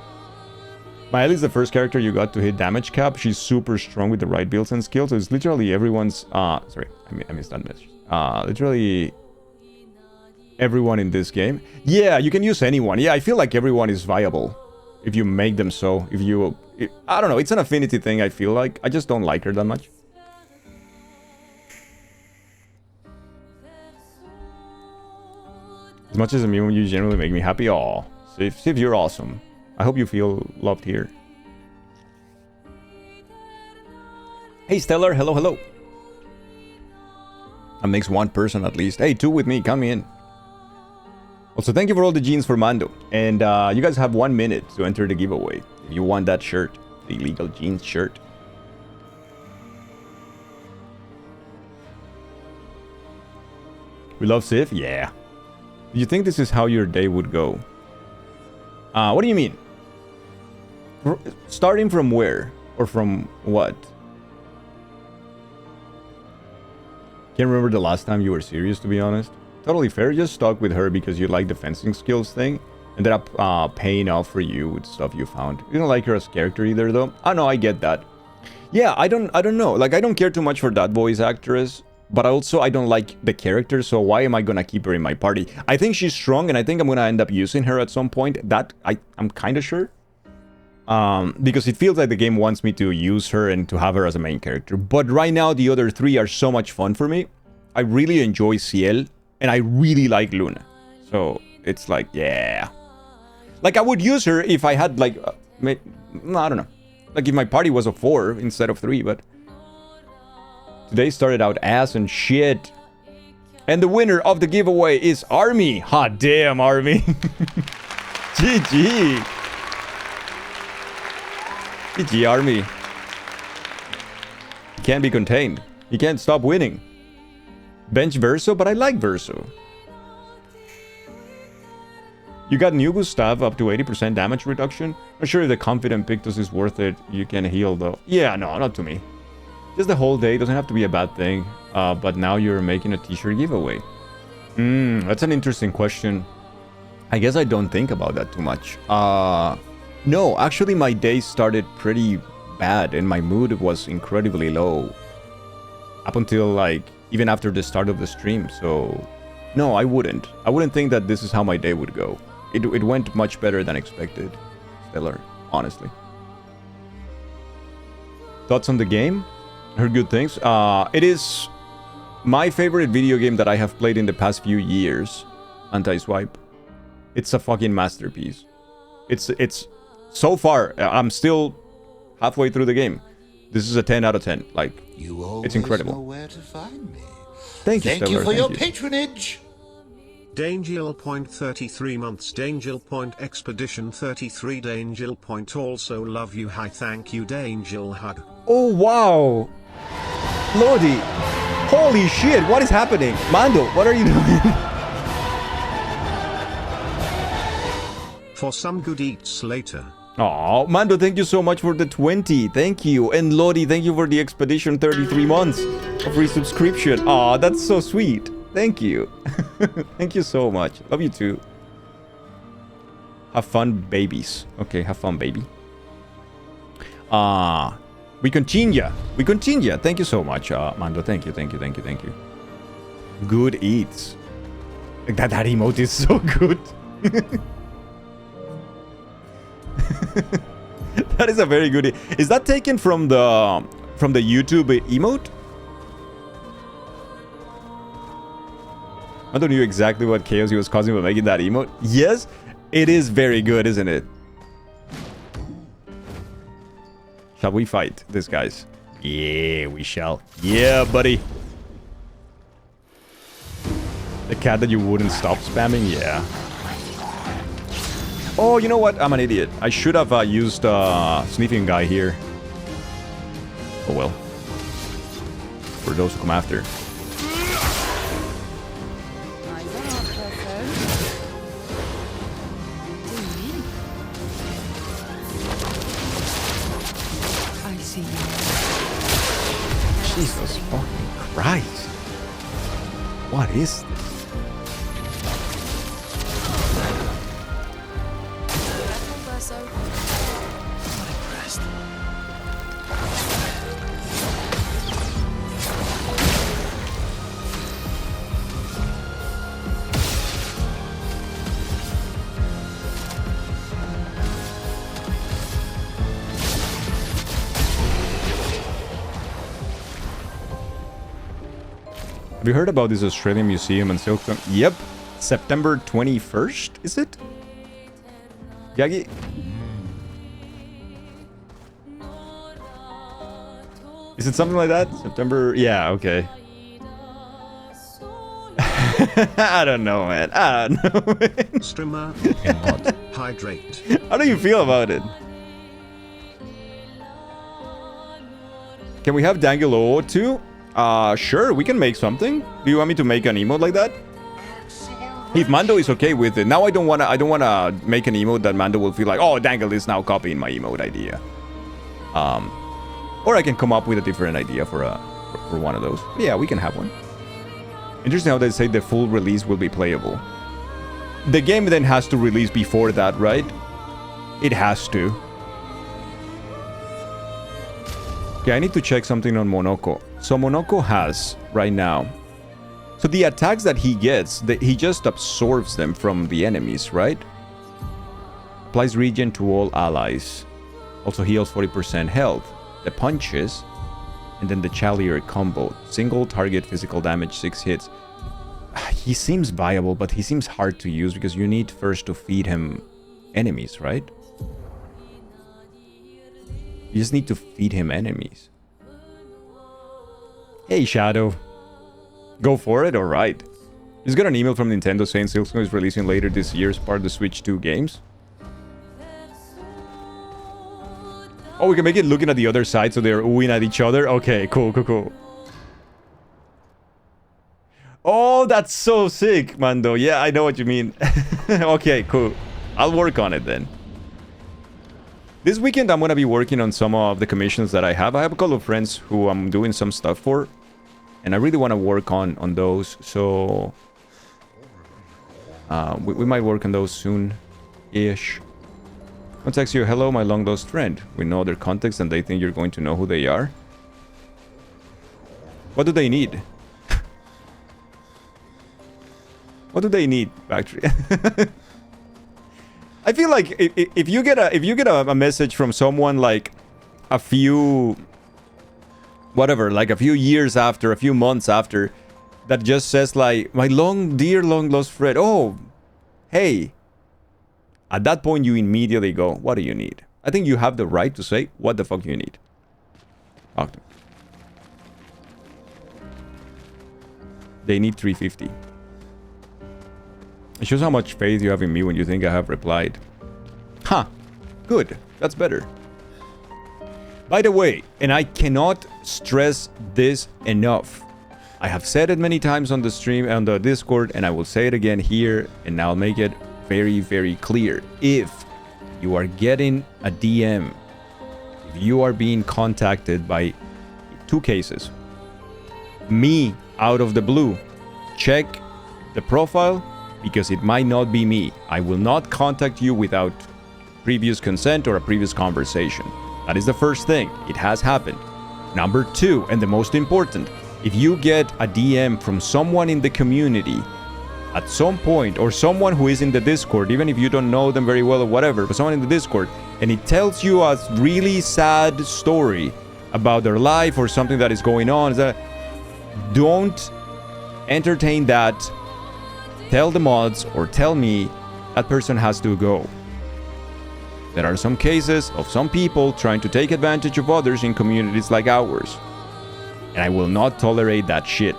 Miley is the first character you got to hit damage cap. She's super strong with the right builds and skills. So it's literally everyone's... sorry, I missed that message. Literally everyone in this game. Yeah, you can use anyone. Yeah, I feel like everyone is viable. If you make them so. If you... I don't know. It's an affinity thing, I feel like. I just don't like her that much. As much as a meme, you generally make me happy. Aw, Civ, you're awesome. I hope you feel loved here. Hey, Stellar. Hello, hello. That makes one person at least. Hey, two with me. Count me in. Also, thank you for all the jeans for Mando. And you guys have 1 minute to enter the giveaway. If you want that shirt. The illegal jeans shirt. We love Civ? Yeah. Do you think this is how your day would go? What do you mean? Starting from where? Or from what? Can't remember the last time you were serious, to be honest. Totally fair, just stuck with her because you like the fencing skills thing. Ended up paying off for you with stuff you found. You don't like her as character either, though. I know, I get that. Yeah, I don't know. Like, I don't care too much for that voice actress. But also, I don't like the character, so why am I gonna keep her in my party? I think she's strong, and I think I'm gonna end up using her at some point. That, I'm kind of sure. Because it feels like the game wants me to use her and to have her as a main character. But right now, the other three are so much fun for me. I really enjoy Ciel, and I really like Luna. So, it's like, yeah. Like, I would use her if I had, like, no, I don't know. Like, if my party was a 4 instead of 3, but... Today started out ass and shit. And the winner of the giveaway is Army. Hot damn, Army. GG. GG Army. He can't be contained. He can't stop winning. Bench Verso, but I like Verso. You got new Gustav up to 80% damage reduction. Not sure if the Confident Pictus is worth it. You can heal though. Yeah, no, not to me. Just the whole day. Doesn't have to be a bad thing. But now you're making a t-shirt giveaway. That's an interesting question. I guess I don't think about that too much. No, actually my day started pretty bad and my mood was incredibly low. Up until like, even after the start of the stream. So, no, I wouldn't. I wouldn't think that this is how my day would go. It went much better than expected. Stellar, honestly. Thoughts on the game? Heard good things. It is my favorite video game that I have played in the past few years. Anti-Swipe. It's a fucking masterpiece. It's so far, I'm still halfway through the game. This is a 10 out of 10. Like, it's incredible. Know where to find me. Thank you, Thank Stellar. you for your patronage. Dangel Point 33 months. Dangel Point Expedition 33. Dangel Point also love you. Hi, thank you. Dangel hug. Oh, wow. Lordy. Holy shit, what is happening? Mando, what are you doing? For some good eats later. Oh, Mando, thank you so much for the 20. Thank you. And Lodi, thank you for the Expedition 33 months of resubscription. Oh, that's so sweet. Thank you. Thank you so much. Love you too. Have fun, babies. Okay, have fun, baby. We continue. We continue. Thank you so much, Mando. Thank you, thank you, thank you, thank you. Good eats. That emote is so good. That is a very good. Is that taken from the YouTube emote? I don't know exactly what chaos he was causing by making that emote. Yes, it is very good, isn't it? Shall we fight these guys? Yeah, we shall. Yeah, buddy. The cat that you wouldn't stop spamming? Yeah. Oh, you know what? I'm an idiot. I should have used Sniffing Guy here. Oh well. For those who come after. Jesus fucking Christ. What is this? Have you heard about this Australian museum in Silkstone? Yep. September 21st, is it? Yagi? Is it something like that? September... Yeah, okay. I don't know, man. I don't know, man. Streamer. Hydrate. How do you feel about it? Can we have Dangelo too? Sure, we can make something. Do you want me to make an emote like that? If Mando is okay with it. Now I don't wanna make an emote that Mando will feel like, oh, Dangle is now copying my emote idea. Or I can come up with a different idea for one of those. But yeah, we can have one. Interesting how they say the full release will be playable. The game then has to release before that, right? It has to. Okay, I need to check something on Monoko. So Monoko has, right now... So the attacks that he gets, he just absorbs them from the enemies, right? Applies regen to all allies. Also heals 40% health. The punches, and then the Chalier combo. Single target physical damage, 6 hits. He seems viable, but he seems hard to use because you need first to feed him enemies, right? You just need to feed him enemies. Hey, Shadow. Go for it? Alright. Just got an email from Nintendo saying Silksong is releasing later this year as part of the Switch 2 games. Oh, we can make it looking at the other side so they're oohing at each other. Okay, cool, cool, cool. Oh, that's so sick, Mando. Yeah, I know what you mean. Okay, cool. I'll work on it then. This weekend, I'm going to be working on some of the commissions that I have. I have a couple of friends who I'm doing some stuff for. And I really want to work on those. So we might work on those soon-ish. I'll text you, hello, my long-lost friend. We know their context and they think you're going to know who they are. What do they need? What do they need, Factory? I feel like if you get a message from someone like a few... whatever, like a few years after, a few months after, that just says like, my dear long-lost friend, oh, hey. At that point, you immediately go, what do you need? I think you have the right to say, what the fuck do you need? Okay. They need 350. It shows how much faith you have in me when you think I have replied. Huh. Good. That's better. By the way, and I cannot stress this enough. I have said it many times on the stream, on the Discord, and I will say it again here, and I'll make it very, very clear. If you are getting a DM, if you are being contacted by 2 cases, me out of the blue, check the profile, because it might not be me. I will not contact you without previous consent or a previous conversation. That is the first thing. It has happened. Number 2, and the most important, if you get a DM from someone in the community at some point, or someone who is in the Discord, even if you don't know them very well or whatever, but someone in the Discord, and it tells you a really sad story about their life or something that is going on, don't entertain that. Tell the mods or tell me that person has to go. There are some cases of some people trying to take advantage of others in communities like ours. And I will not tolerate that shit.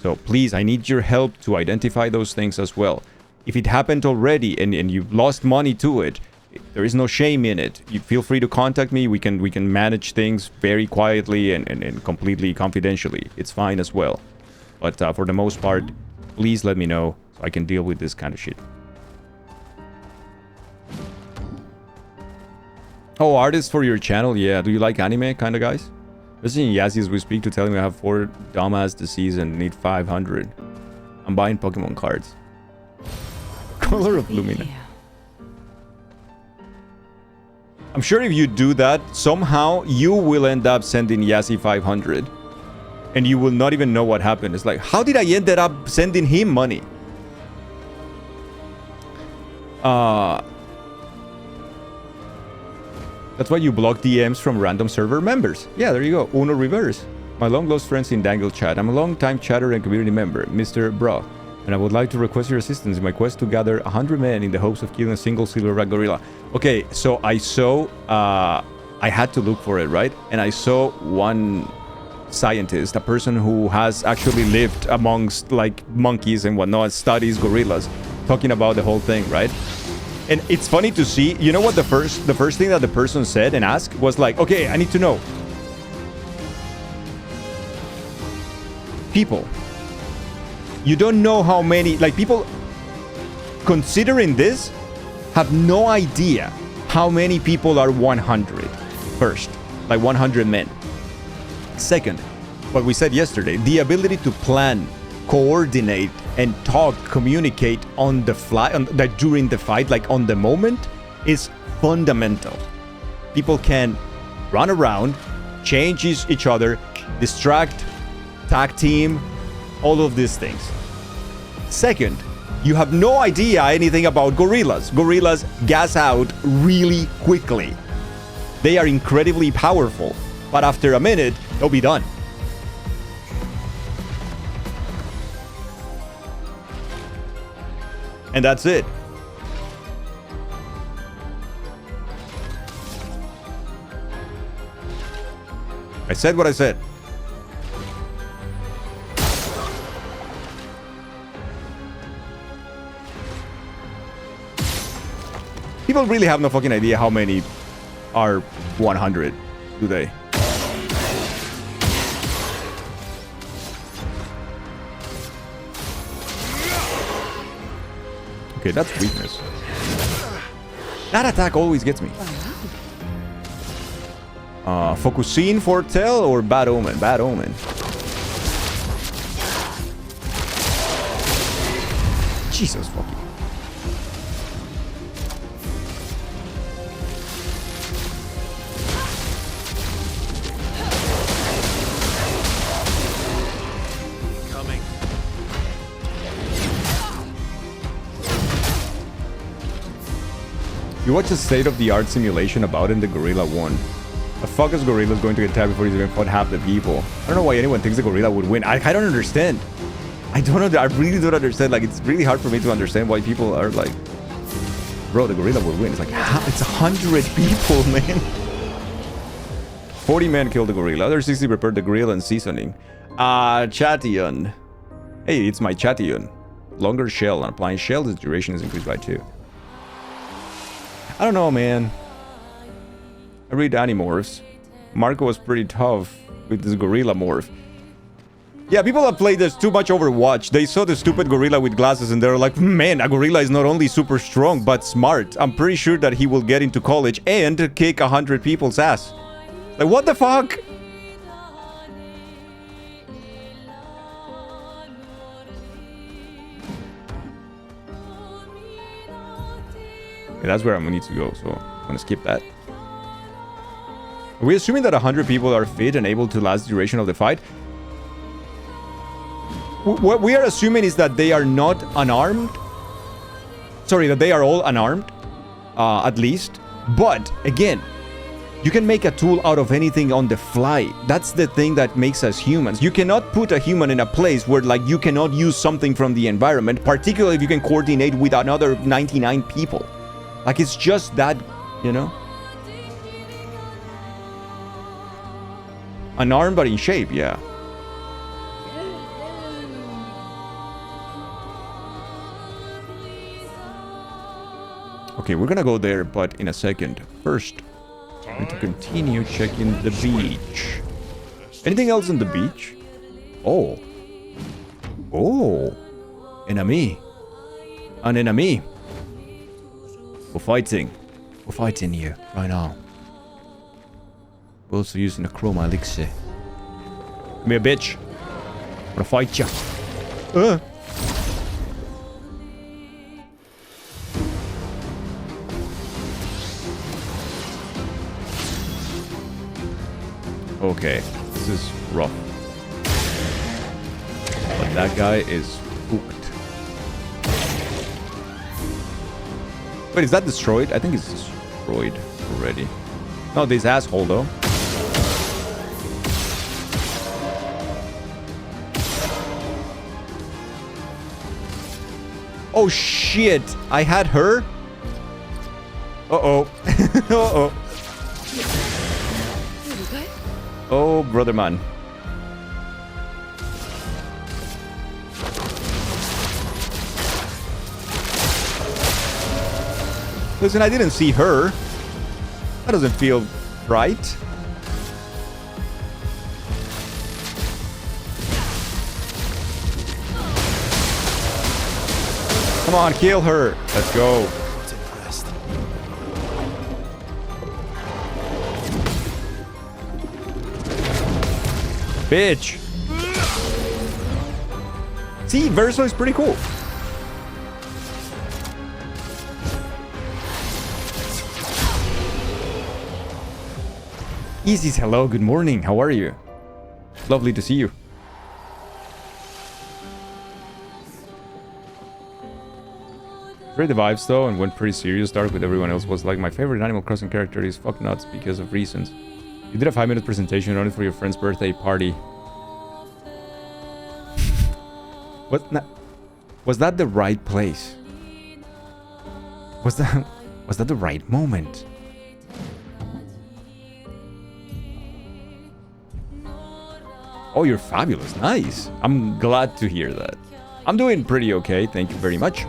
So please, I need your help to identify those things as well. If it happened already and you've lost money to it, there is no shame in it. You feel free to contact me. We can manage things very quietly and completely confidentially. It's fine as well. But for the most part, please let me know so I can deal with this kind of shit. Oh, artists for your channel? Yeah. Do you like anime, kind of guys? Visiting Yassi as we speak to tell me I have 4 dumbass disease and need 500. I'm buying Pokemon cards. Color of Lumina. I'm sure if you do that, somehow you will end up sending Yassi 500. And you will not even know what happened. It's like, how did I end up sending him money? That's why you block DMs from random server members. Yeah, there you go. Uno reverse. My long-lost friends in Dangle chat. I'm a long-time chatter and community member, Mr. Bro. And I would like to request your assistance in my quest to gather 100 men in the hopes of killing a single silverback gorilla. Okay, so I saw... I had to look for it, right? And I saw one scientist, a person who has actually lived amongst like monkeys and whatnot, studies gorillas, talking about the whole thing, right? And it's funny to see, you know what the first thing that the person said and asked was like, okay, I need to know. People. You don't know how many, like people considering this have no idea how many people are 100. First, like 100 men. Second, what we said yesterday, the ability to plan, coordinate, and talk, communicate on the fly, during the fight, like on the moment, is fundamental. People can run around, change each other, distract, tag team, all of these things. Second, you have no idea anything about gorillas. Gorillas gas out really quickly. They are incredibly powerful, but after a minute, they'll be done. And that's it. I said what I said. People really have no fucking idea how many are 100, do they? Okay, that's weakness. That attack always gets me. Focusine, Foretell, or Bad Omen? Bad Omen. Jesus fucking. Coming. You watch a state-of-the-art simulation about in the Gorilla 1. The fuck is Gorilla's going to attack before he's even fought half the people? I don't know why anyone thinks the Gorilla would win. I don't understand. I really don't understand. Like, it's really hard for me to understand why people are like, bro, the Gorilla would win. It's like, it's 100 people, man. 40 men killed the Gorilla. Other 60 prepared the grill and seasoning. Chation. Hey, it's my Chation. Longer shell. On applying shell, the duration is increased by 2. I don't know, man. I read Animorphs. Marco was pretty tough with this gorilla morph. Yeah, people have played this too much Overwatch. They saw the stupid gorilla with glasses and they're like, man, a gorilla is not only super strong, but smart. I'm pretty sure that he will get into college and kick 100 people's ass. Like, what the fuck? Okay, that's where I'm gonna need to go, so I'm gonna skip that. Are we assuming that 100 people are fit and able to last the duration of the fight? What we are assuming is that they are not unarmed. Sorry, that they are all unarmed, at least. But, again, you can make a tool out of anything on the fly. That's the thing that makes us humans. You cannot put a human in a place where, like, you cannot use something from the environment, particularly if you can coordinate with another 99 people. Like, it's just that, you know? Unarmed but in shape, yeah. Okay, we're gonna go there, but in a second. First, I'm going to continue checking the beach. Anything else on the beach? Oh. Oh. Enemy. An enemy. We're fighting. We're fighting here right now. We're also using a chroma elixir. Come here, bitch. I'm gonna fight ya. Okay, this is rough. But that guy is hooked. Wait, is that destroyed? I think it's destroyed already. No, this asshole though. Oh shit! I had her? Uh-oh. Uh-oh. Oh, brother man. Listen, I didn't see her. That doesn't feel right. Come on, kill her. Let's go. Bitch. See, Verso is pretty cool. Easy's hello, good morning. How are you? Lovely to see you. Read the vibes though and went pretty serious dark with everyone else. Was like my favorite Animal Crossing character is fuck nuts because of reasons. You did a 5-minute presentation on it for your friend's birthday party. Was that the right place? Was that the right moment? Oh, you're fabulous. Nice. I'm glad to hear that. I'm doing pretty okay. Thank you very much.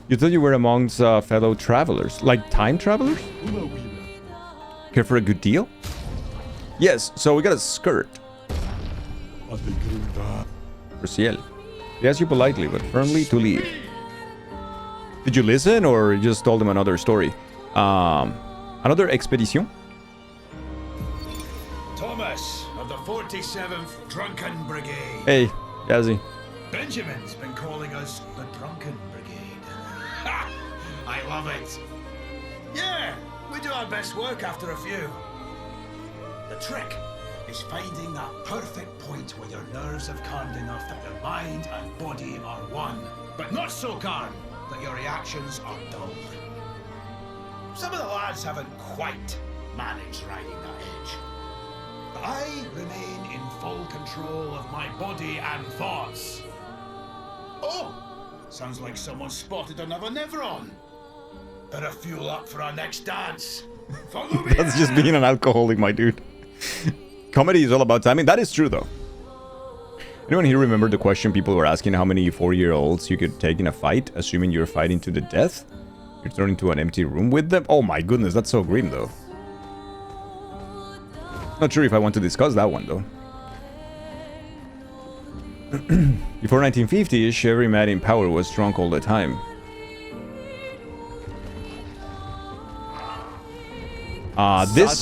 You thought you were amongst fellow travelers, like time travelers? Care for a good deal? Yes, so we got a skirt. For Ciel. They asked you politely but firmly to leave. Did you listen or you just told them another story? Another expedition? Thomas of the 47th Drunken Brigade. Hey, Yazzie. Benjamin's been calling us the Drunken Brigade. Ha! I love it. Yeah, we do our best work after a few. The trick is finding that perfect point where your nerves have calmed enough that your mind and body are one, but not so calm that your reactions are dull. Some of the lads haven't quite managed riding that edge. But I remain in full control of my body and thoughts. Oh, sounds like someone spotted another Nevron. Better fuel up for our next dance. Follow me. That's just being an alcoholic, my dude. Comedy is all about timing. That is true, though. Anyone here remember the question people were asking how many 4-year-olds you could take in a fight, assuming you're fighting to the death? You're thrown into an empty room with them? Oh my goodness, that's so grim, though. Not sure if I want to discuss that one, though. Before 1950-ish, every man in power was drunk all the time. This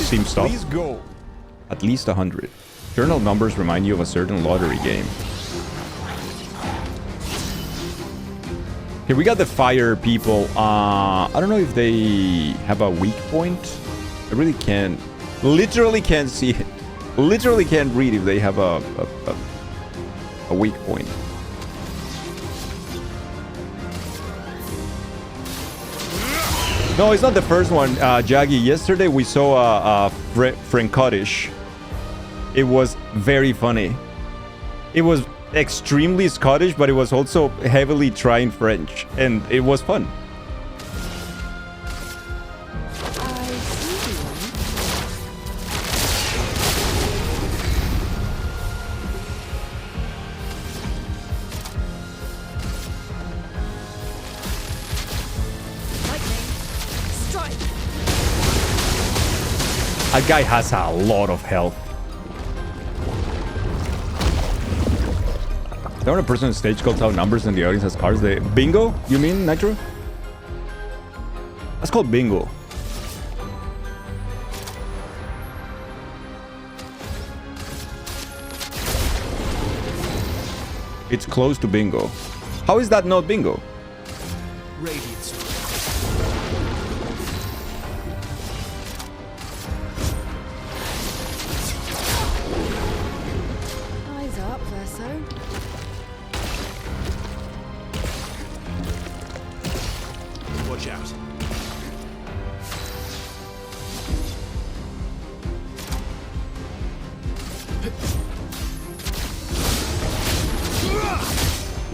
seems tough. Please go. At least 100. Journal numbers remind you of a certain lottery game. Here we got the fire people. I don't know if they have a weak point. I really can't. Literally can't see it. Literally can't read if they have a weak point. No, it's not the first one, Jaggy. Yesterday we saw a Francottish. It was very funny. It was extremely Scottish, but it was also heavily trying French, and it was fun. That guy has a lot of health. There are a person on stage calls out numbers and the audience has cards. They bingo? You mean, Nitro? That's called bingo. It's close to bingo. How is that not bingo? Radiance. Eyes up, Verso. Watch out.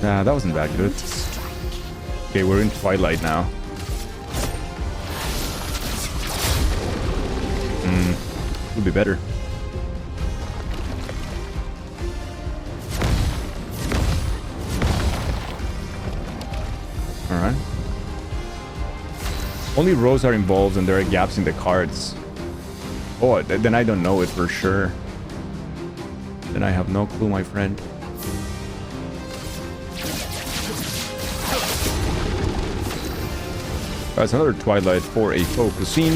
Nah, that wasn't that good. Okay, we're in Twilight now. Would be better. Alright. Only rows are involved and there are gaps in the cards. Oh, then I don't know it for sure. Then I have no clue, my friend. That's another Twilight for a focus scene.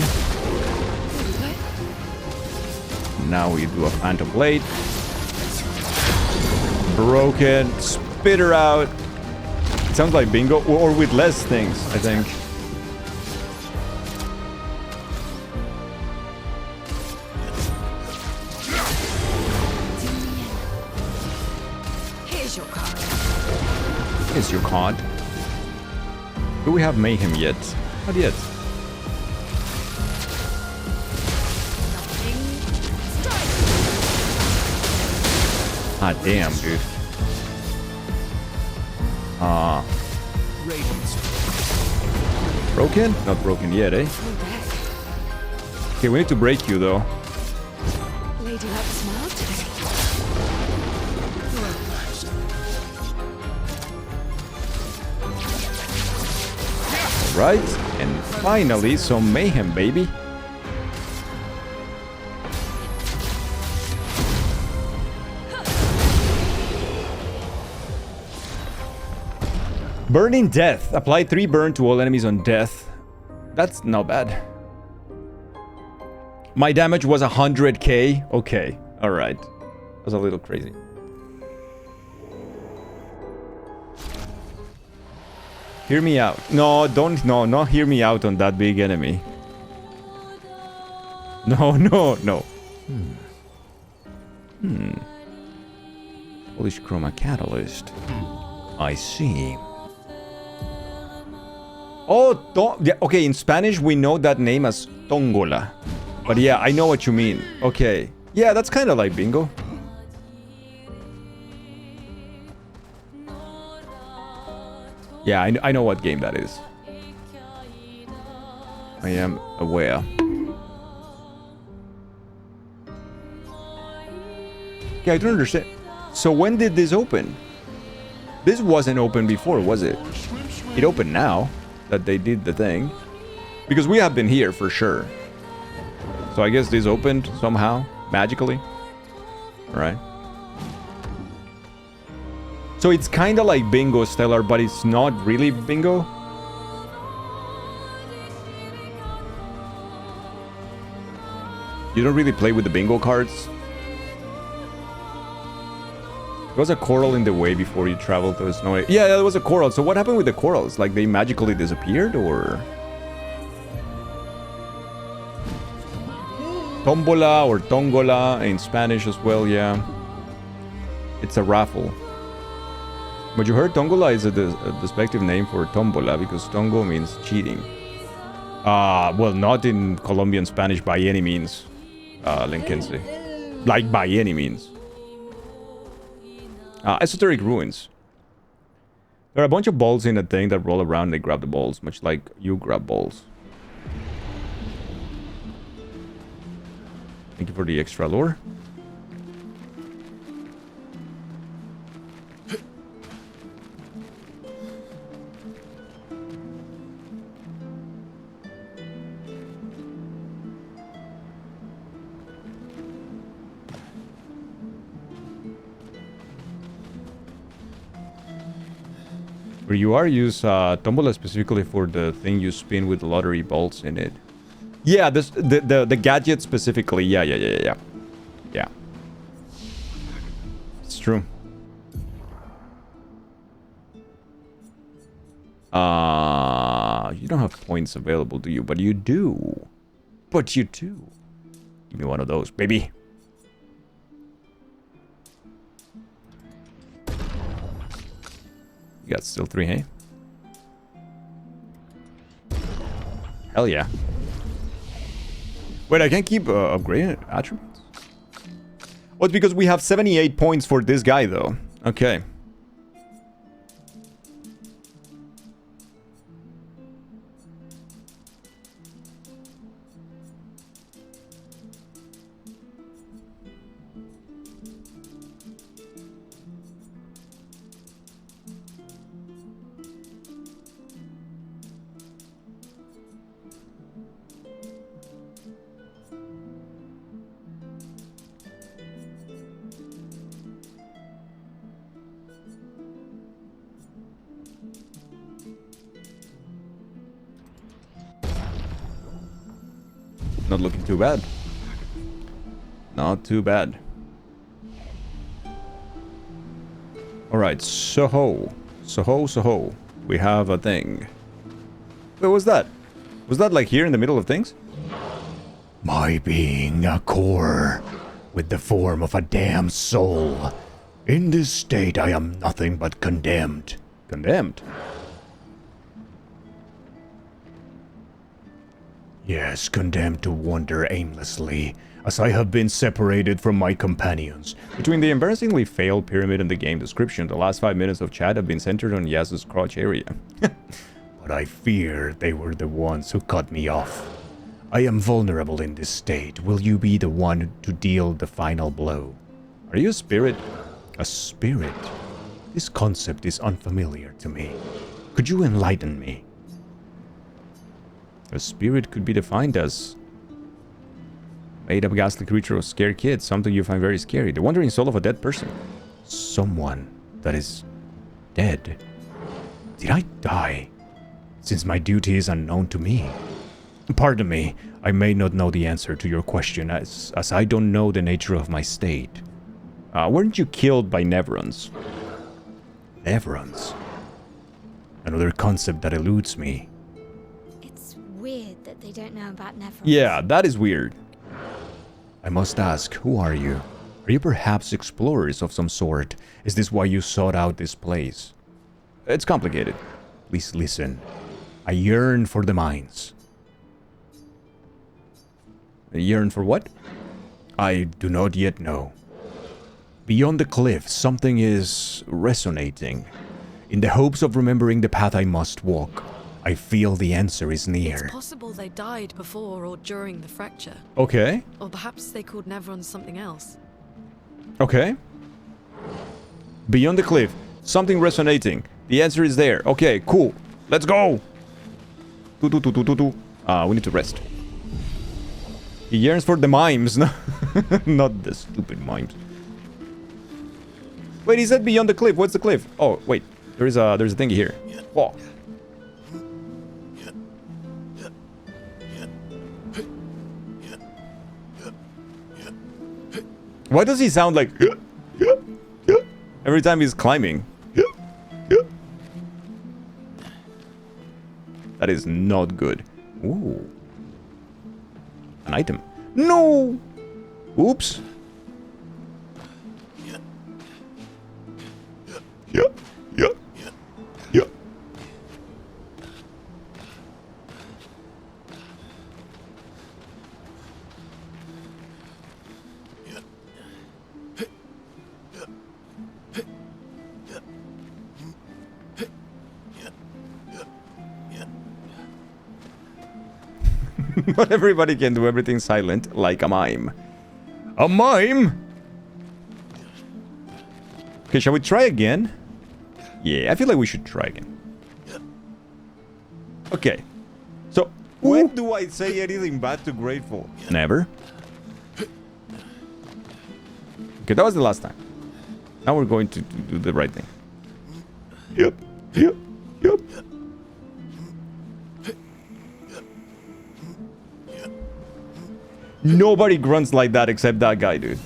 Now we do a Phantom Blade. Broken. Spit her out. It sounds like bingo, or with less things, I think. Here's your card. Here's your card. Do we have Mayhem yet? Not yet. Ah, damn, dude. Broken? Not broken yet, eh? Okay, we need to break you, though. Lady Luck smiled today. Right? And finally, some mayhem, baby. Burning Death. Apply 3 burn to all enemies on death. That's not bad. My damage was 100k. Okay. Alright. That was a little crazy. Hear me out. No, don't. No, not hear me out on that big enemy. No, no, no. Polish Chroma Catalyst. I see. Oh, yeah, okay, in Spanish we know that name as Tongola. But yeah, I know what you mean. Okay. Yeah, that's kind of like bingo. Yeah, I know what game that is. I am aware. Yeah, I don't understand. So when did this open? This wasn't open before, was it? It opened now that they did the thing. Because we have been here for sure. So I guess this opened somehow, magically. Alright. So it's kind of like bingo, Stellar, but it's not really bingo. You don't really play with the bingo cards. There was a coral in the way before you traveled to the snow. Yeah, there was a coral. So what happened with the corals? Like they magically disappeared, or Tombola or Tongola in Spanish as well, yeah. It's a raffle. But you heard Tongola is a despective name for Tombola because Tongo means cheating. Well, not in Colombian Spanish by any means, Linkense. Like by any means. Esoteric Ruins. There are a bunch of balls in a thing that roll around and they grab the balls, much like you grab balls. Thank you for the extra lore. Where you are, use Tombola specifically for the thing you spin with lottery balls in it. Yeah, this the gadget specifically. Yeah. Yeah. It's true. You don't have points available, do you? But you do. But you do. Give me one of those, baby. You got still 3, hey? Hell yeah. Wait, I can't keep upgrading attributes? Well, it's because we have 78 points for this guy, though. Okay. Not looking too bad. Not too bad. Alright, Soho. We have a thing. What was that? Was that like here in the middle of things? My being a core, with the form of a damn soul. In this state I am nothing but condemned. Condemned? Yes, condemned to wander aimlessly, as I have been separated from my companions. Between the embarrassingly failed pyramid and the game description, the last 5 minutes of chat have been centered on Yasu's crotch area. But I fear they were the ones who cut me off. I am vulnerable in this state. Will you be the one to deal the final blow? Are you a spirit? A spirit? This concept is unfamiliar to me. Could you enlighten me? A spirit could be defined as made up ghastly creature or scare kids, something you find very scary. The wandering soul of a dead person. Someone that is dead. Did I die? Since my duty is unknown to me. Pardon me, I may not know the answer to your question as I don't know the nature of my state. Weren't you killed by Nevrons? Nevrons? Another concept that eludes me. It's weird that they don't know about Nevrons. Yeah, that is weird. I must ask, who are you? Are you perhaps explorers of some sort? Is this why you sought out this place? It's complicated. Please listen. I yearn for the mines. Yearn for what? I do not yet know. Beyond the cliff, something is resonating. In the hopes of remembering the path I must walk, I feel the answer is near. It's possible they died before or during the fracture. Okay. Or perhaps they called Nevrons something else. Okay. Beyond the cliff, something resonating. The answer is there. Okay, cool. Let's go! We need to rest. He yearns for the mimes, no? Not the stupid mimes. Wait, he said beyond the cliff. What's the cliff? Oh, wait. There's a thingy here. Oh. Why does he sound like every time he's climbing? That is not good. Ooh. An item. No! Oops. Yeah. Not everybody can do everything silent like a mime. A mime? Okay, shall we try again? Yeah, I feel like we should try again. Okay. So, when do I say anything bad to Grateful? Never. Okay, that was the last time. Now we're going to do the right thing. Yep. Nobody grunts like that except that guy, dude.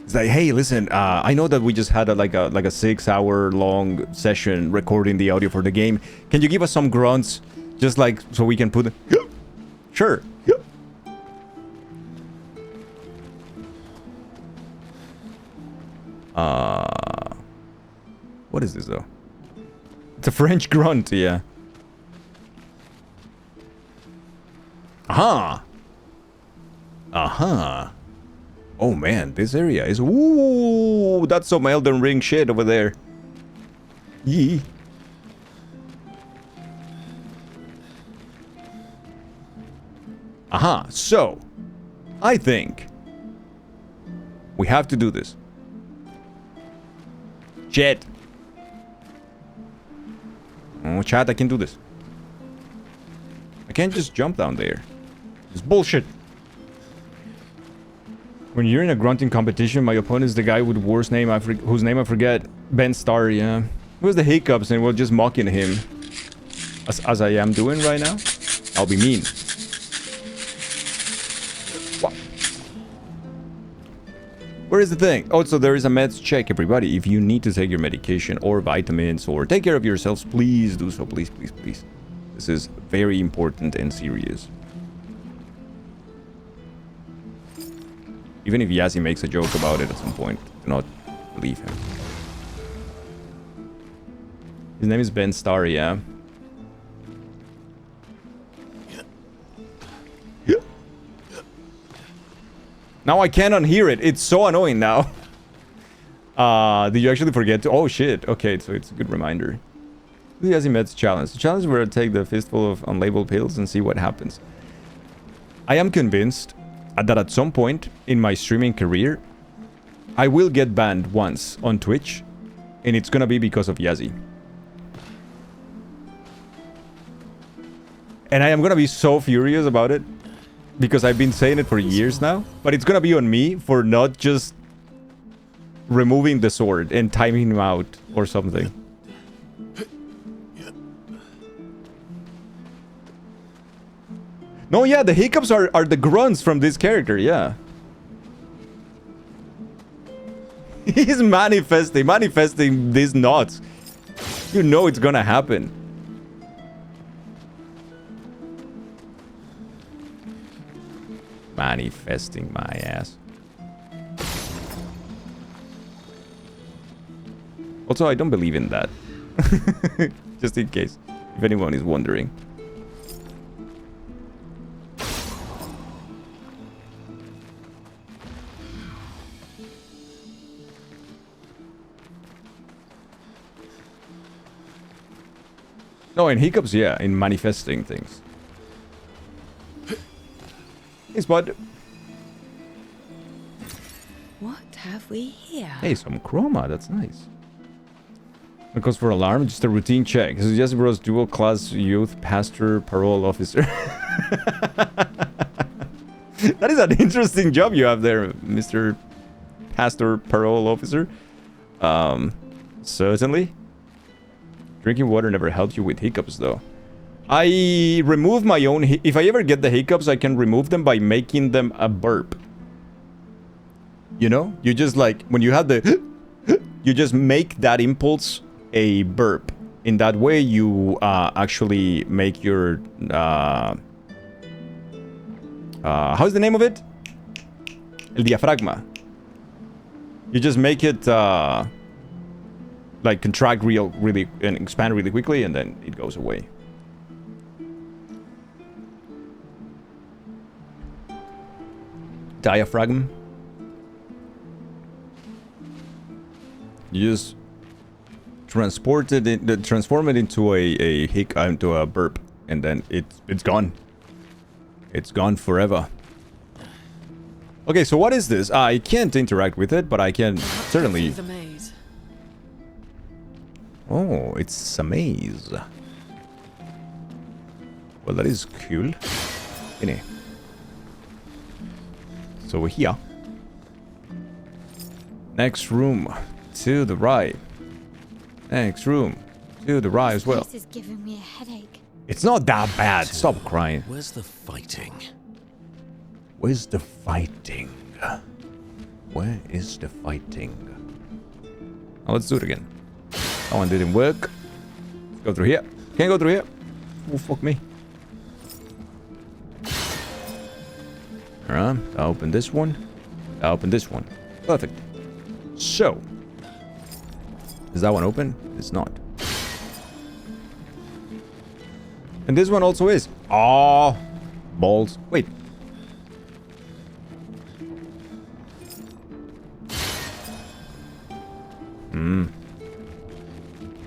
It's like, hey, listen, I know that we just had a 6-hour-long session recording the audio for the game. Can you give us some grunts, just like so we can put? Sure. What is this though? It's a French grunt, yeah. Oh man, this area is... Ooh, that's some Elden Ring shit over there. Yee. So, I think we have to do this. Chat. Oh, chat, I can do this. I can't just jump down there. It's bullshit. When you're in a grunting competition, my opponent is the guy with worst name whose name I forget. Ben Starr, yeah. It was the hiccups and we're just mocking him. As I am doing right now. I'll be mean. What? Where is the thing? Oh, so there is a meds check, everybody. If you need to take your medication or vitamins or take care of yourselves, please do so. Please, please, please. This is very important and serious. Even if Yazzie makes a joke about it at some point, do not believe him. His name is Ben Starr, yeah. Now I cannot hear it. It's so annoying now. Did you actually forget to... Oh, shit. Okay, so it's a good reminder. The Yazzie Meds challenge. The challenge where I take the fistful of unlabeled pills and see what happens. I am convinced that at some point in my streaming career, I will get banned once on Twitch And it's gonna be because of Yazzie. And I am gonna be so furious about it. Because I've been saying it for years now. But it's gonna be on me for not just removing the sword and timing him out or something. No, yeah, the hiccups are the grunts from this character, yeah. He's manifesting these knots. You know it's gonna happen. Manifesting my ass. Also, I don't believe in that. Just in case, if anyone is wondering. No, in hiccups, yeah, in manifesting things. Yes, bud. What have we here? Hey, some chroma, that's nice. Because for alarm, just a routine check. This is Jesse Bros dual class youth pastor parole officer. That is an interesting job you have there, Mr. Pastor parole officer. Certainly. Drinking water never helps you with hiccups, though. I remove my own... If I ever get the hiccups, I can remove them by making them a burp. You know? You just like... When you have the... You just make that impulse a burp. In that way, you actually make your... how's the name of it? El diafragma. You just make it... like contract really and expand really quickly, and then it goes away. Diaphragm. You just transform it into into a burp, and then it's gone. It's gone forever. Okay, so what is this? I can't interact with it, but I can certainly. The maze. Oh, it's a maze. Well, that is cool. In So we're here. Next room to the right. Next room to the right as well. This is giving me a headache. It's not that bad. Stop crying. Where's the fighting? Where's the fighting? Where is the fighting? Oh, let's do it again. That one didn't work. Let's go through here. Can't go through here. Oh, fuck me. Alright, I'll open this one. I'll open this one. Perfect. So. Is that one open? It's not. And this one also is. Oh, balls. Wait.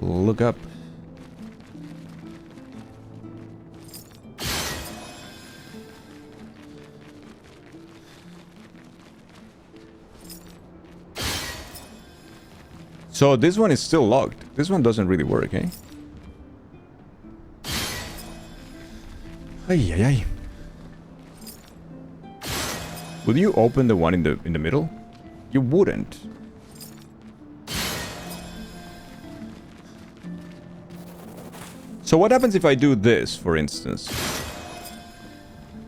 Look up. So this one is still locked. This one doesn't really work, eh? Ay, ay, ay. Would you open the one in the middle? You wouldn't. So what happens if I do this, for instance?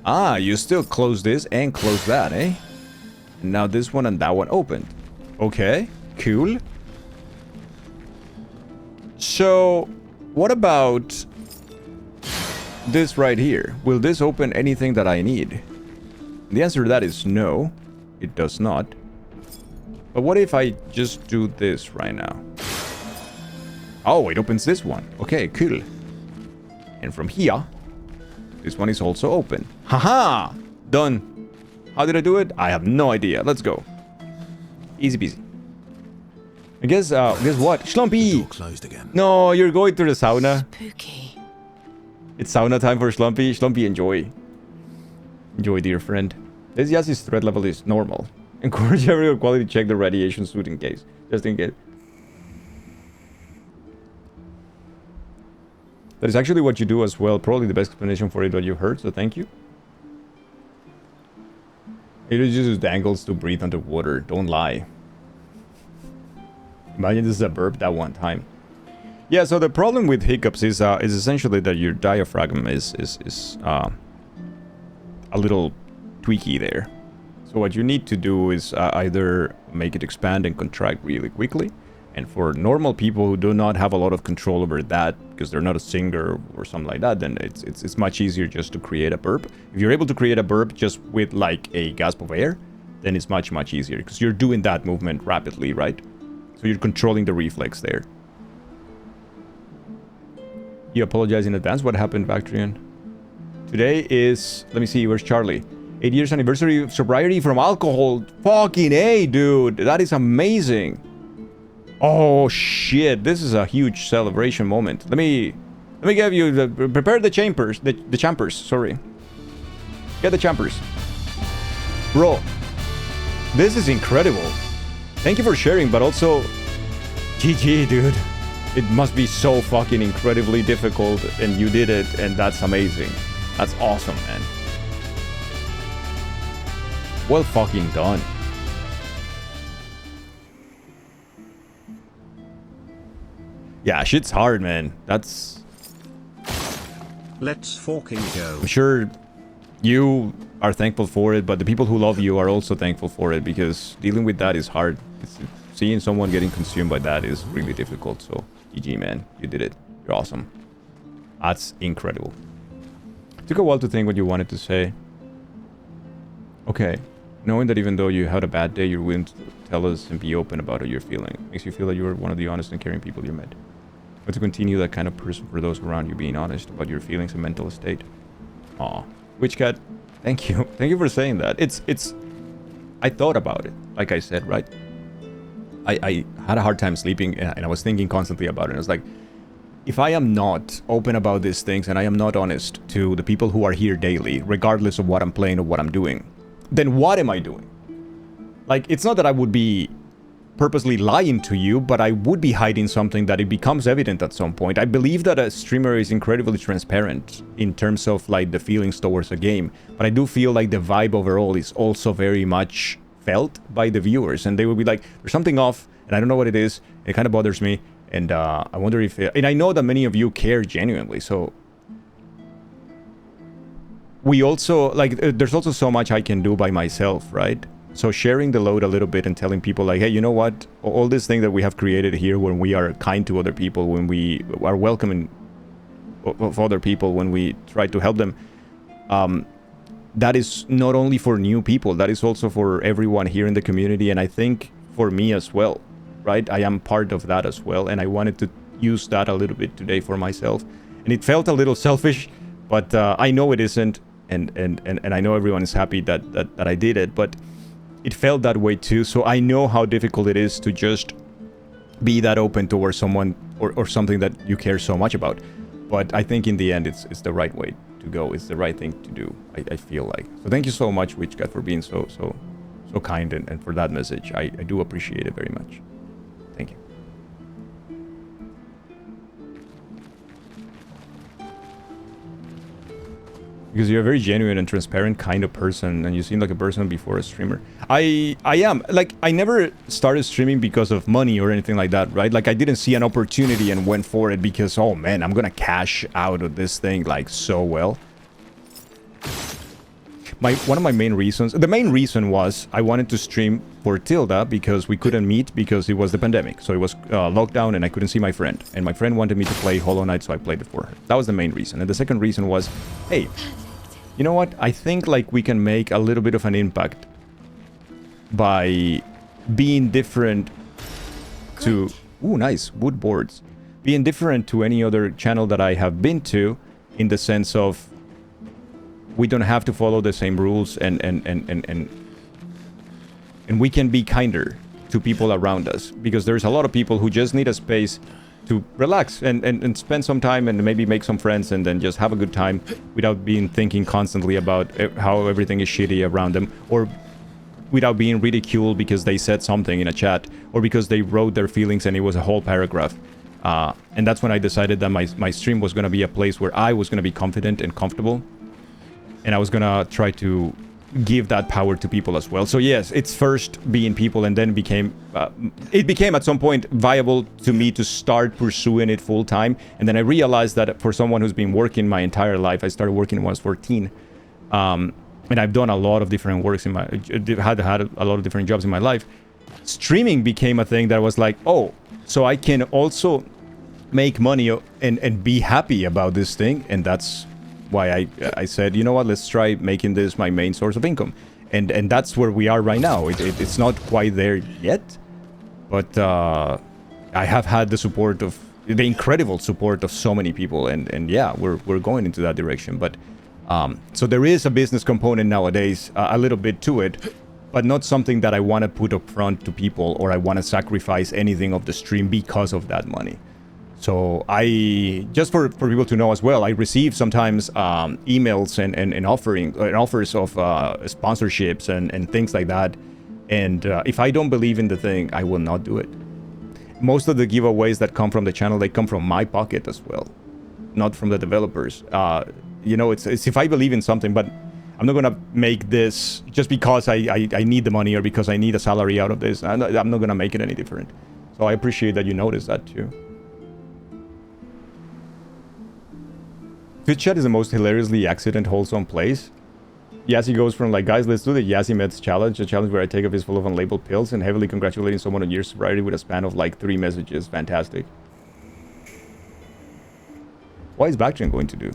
Ah, you still close this and close that, eh? And now this one and that one opened. Okay, cool. So, what about this right here? Will this open anything that I need? The answer to that is no, it does not. But what if I just do this right now? Oh, it opens this one. Okay, cool. And from here, this one is also open. Haha! Done. How did I do it? I have no idea. Let's go. Easy peasy. I guess what? Schlumpy! Closed again. No, you're going to the sauna. Spooky. It's sauna time for Schlumpy. Schlumpy, enjoy. Enjoy, dear friend. This Yassi's threat level is normal. Encourage everyone quality check the radiation suit in case. Just in case. That is actually what you do as well. Probably the best explanation for it what you heard, so thank you. It uses dangles to breathe underwater. Don't lie. Imagine this is a burp that one time. Yeah, so the problem with hiccups is essentially that your diaphragm is a little tweaky there. So what you need to do is either make it expand and contract really quickly. And for normal people who do not have a lot of control over that, because they're not a singer or something like that, then it's much easier just to create a burp. If you're able to create a burp just with like a gasp of air, then it's much, much easier, because you're doing that movement rapidly, right? So you're controlling the reflex there. You apologize in advance. What happened, Bactrian? Today is, let me see, where's Charlie? 8 years anniversary of sobriety from alcohol. Fucking A, dude. That is amazing. Oh shit, this is a huge celebration moment. Let me give you the prepare the chambers, the champers, sorry. Get the champers. Bro, this is incredible. Thank you for sharing, but also GG, dude. It must be so fucking incredibly difficult, and you did it, and that's amazing. That's awesome, man. Well fucking done. Yeah, shit's hard, man. That's... Let's fucking go. I'm sure you are thankful for it, but the people who love you are also thankful for it, because dealing with that is hard. Seeing someone getting consumed by that is really difficult, so GG, man. You did it. You're awesome. That's incredible. It took a while to think what you wanted to say. Okay. Knowing that even though you had a bad day, you're willing to tell us and be open about how you're feeling. Makes you feel that you're one of the honest and caring people you met. But to continue that kind of person for those around you, being honest about your feelings and mental state. Aw. Witchcat, thank you. Thank you for saying that. I thought about it, like I said, right? I had a hard time sleeping, and I was thinking constantly about it. I was like, if I am not open about these things, and I am not honest to the people who are here daily, regardless of what I'm playing or what I'm doing, then what am I doing? Like, it's not that I would be purposely lying to you, but I would be hiding something that it becomes evident at some point. I believe that a streamer is incredibly transparent in terms of like the feelings towards a game, but I do feel like the vibe overall is also very much felt by the viewers, and they will be like, there's something off, and I don't know what it is. It kind of bothers me, and I wonder if... and I know that many of you care genuinely, so... We also, like, there's also so much I can do by myself, right? So sharing the load a little bit and telling people like, hey, you know what? All this thing that we have created here, when we are kind to other people, when we are welcoming of other people, when we try to help them, that is not only for new people, that is also for everyone here in the community, and I think for me as well, right? I am part of that as well, and I wanted to use that a little bit today for myself. And it felt a little selfish, but I know it isn't, and I know everyone is happy that I did it, but it felt that way too. So I know how difficult it is to just be that open towards someone or something that you care so much about. But I think in the end, it's the right way to go. It's the right thing to do, I feel like. So thank you so much, Witchcat, for being so kind and for that message. I do appreciate it very much. Thank you. Because you're a very genuine and transparent kind of person, and you seem like a person before a streamer. I am. Like, I never started streaming because of money or anything like that, right? Like, I didn't see an opportunity and went for it because, oh man, I'm gonna cash out of this thing, like, so well. One of my main reasons... The main reason was I wanted to stream for Tilda because we couldn't meet because it was the pandemic. So it was lockdown and I couldn't see my friend. And my friend wanted me to play Hollow Knight, so I played it for her. That was the main reason. And the second reason was, hey, you know what? I think like we can make a little bit of an impact by being different to... Ooh, nice. Wood boards. Being different to any other channel that I have been to, in the sense of we don't have to follow the same rules, and we can be kinder to people around us, because there's a lot of people who just need a space to relax and spend some time and maybe make some friends and then just have a good time without being thinking constantly about how everything is shitty around them, or without being ridiculed because they said something in a chat, or because they wrote their feelings and it was a whole paragraph. And that's when I decided that my stream was going to be a place where I was going to be confident and comfortable. And I was going to try to give that power to people as well. So yes, it's first being people, and then it became at some point viable to me to start pursuing it full time. And then I realized that for someone who's been working my entire life, I started working when I was 14. And I've done a lot of different works in my, had a lot of different jobs in my life. Streaming became a thing that was like, oh, so I can also make money and be happy about this thing. And that's why I said, you know what, let's try making this my main source of income. And that's where we are right now. It's not quite there yet, but I have had the support of, the incredible support of so many people. And yeah, we're going into that direction. But so there is a business component nowadays, a little bit to it, but not something that I want to put up front to people, or I want to sacrifice anything of the stream because of that money. So just for people to know as well, I receive sometimes emails and offers of sponsorships and things like that. And if I don't believe in the thing, I will not do it. Most of the giveaways that come from the channel, they come from my pocket as well, not from the developers. You know, it's if I believe in something, but I'm not gonna make this just because I need the money or because I need a salary out of this. I'm not gonna make it any different. So I appreciate that you notice that too. Twitch chat is the most hilariously accident wholesome place. Yassi goes from like, guys, let's do the Yassi Meds challenge, a challenge where I take a fistful of unlabeled pills, and heavily congratulating someone on year sobriety with a span of like 3 messages. Fantastic. What is Backtrain going to do?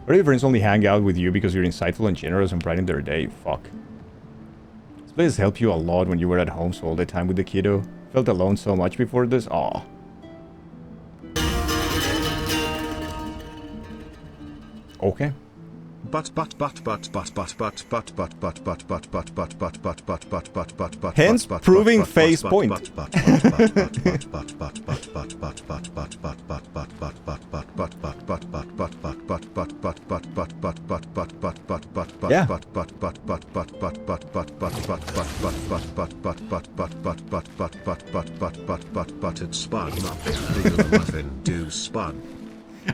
What if your friends only hang out with you because you're insightful and generous and brighten their day? Fuck. This place helped you a lot when you were at home so all the time with the kiddo. Felt alone so much before this. Aw. Okay. Hence proving face point. Yeah. Buttered spun muffin do spun.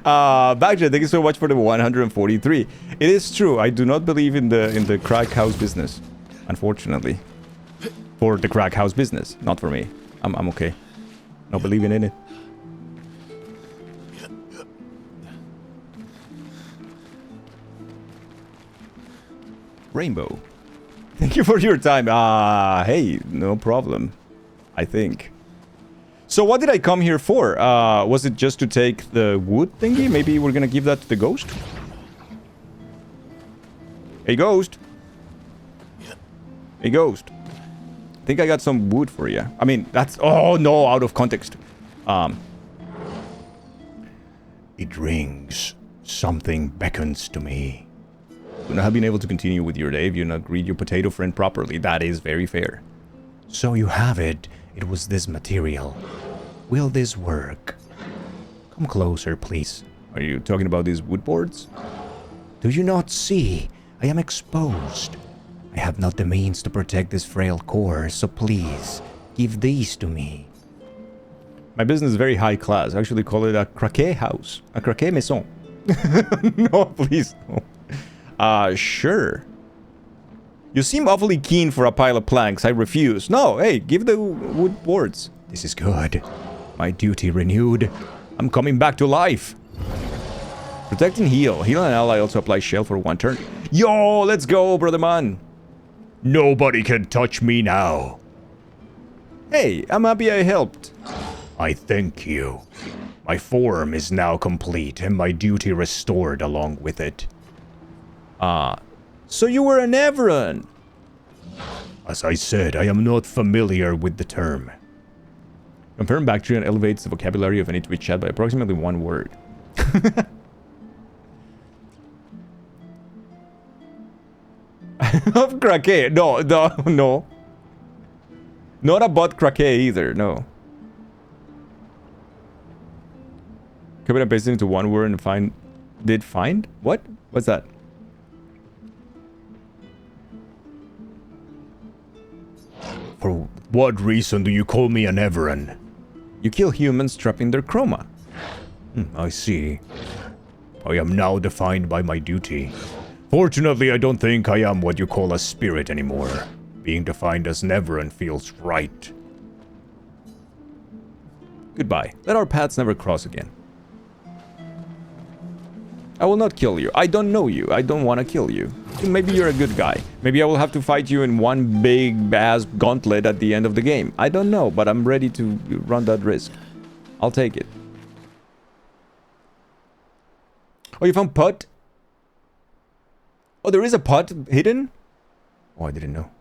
Bagja, thank you so much for the 143. It is true, I do not believe in the crack house business, unfortunately. For the crack house business, not for me. I'm okay. Not believing in it. Rainbow, thank you for your time. Hey, no problem, I think. So what did I come here for? Was it just to take the wood thingy? Maybe we're gonna give that to the ghost? Hey, ghost. Hey, ghost. I think I got some wood for you. I mean, that's... Oh, no, out of context. It rings. Something beckons to me. You not have been able to continue with your day if you not greet your potato friend properly. That is very fair. So you have it. It was this material. Will this work? Come closer, please. Are you talking about these wood boards? Do you not see? I am exposed. I have not the means to protect this frail core, so please, give these to me. My business is very high class. I actually call it a craquet house. A craquet maison. No, please, no. Sure. You seem awfully keen for a pile of planks. I refuse. No, hey, give the wood boards. This is good. My duty renewed. I'm coming back to life. Protect and heal. Heal and ally also apply shell for 1 turn. Yo, let's go, brother man. Nobody can touch me now. Hey, I'm happy I helped. I thank you. My form is now complete and my duty restored along with it. So you were an Everon. As I said, I am not familiar with the term. Confirm Bactrian elevates the vocabulary of any Twitch chat by approximately 1 word. Of craquet. No. Not about craquet either, no. Copy and paste it into 1 word and find... Did find? What? What's that? For What reason do you call me an Everan? You kill humans trapping their chroma. I see. I am now defined by my duty. Fortunately, I don't think I am what you call a spirit anymore. Being defined as an Everan feels right. Goodbye. Let our paths never cross again. I will not kill you. I don't know you. I don't want to kill you. Maybe you're a good guy. Maybe I will have to fight you in one big ass gauntlet at the end of the game. I don't know, but I'm ready to run that risk. I'll take it. Oh, you found pot? Oh, there is a pot hidden? Oh, I didn't know.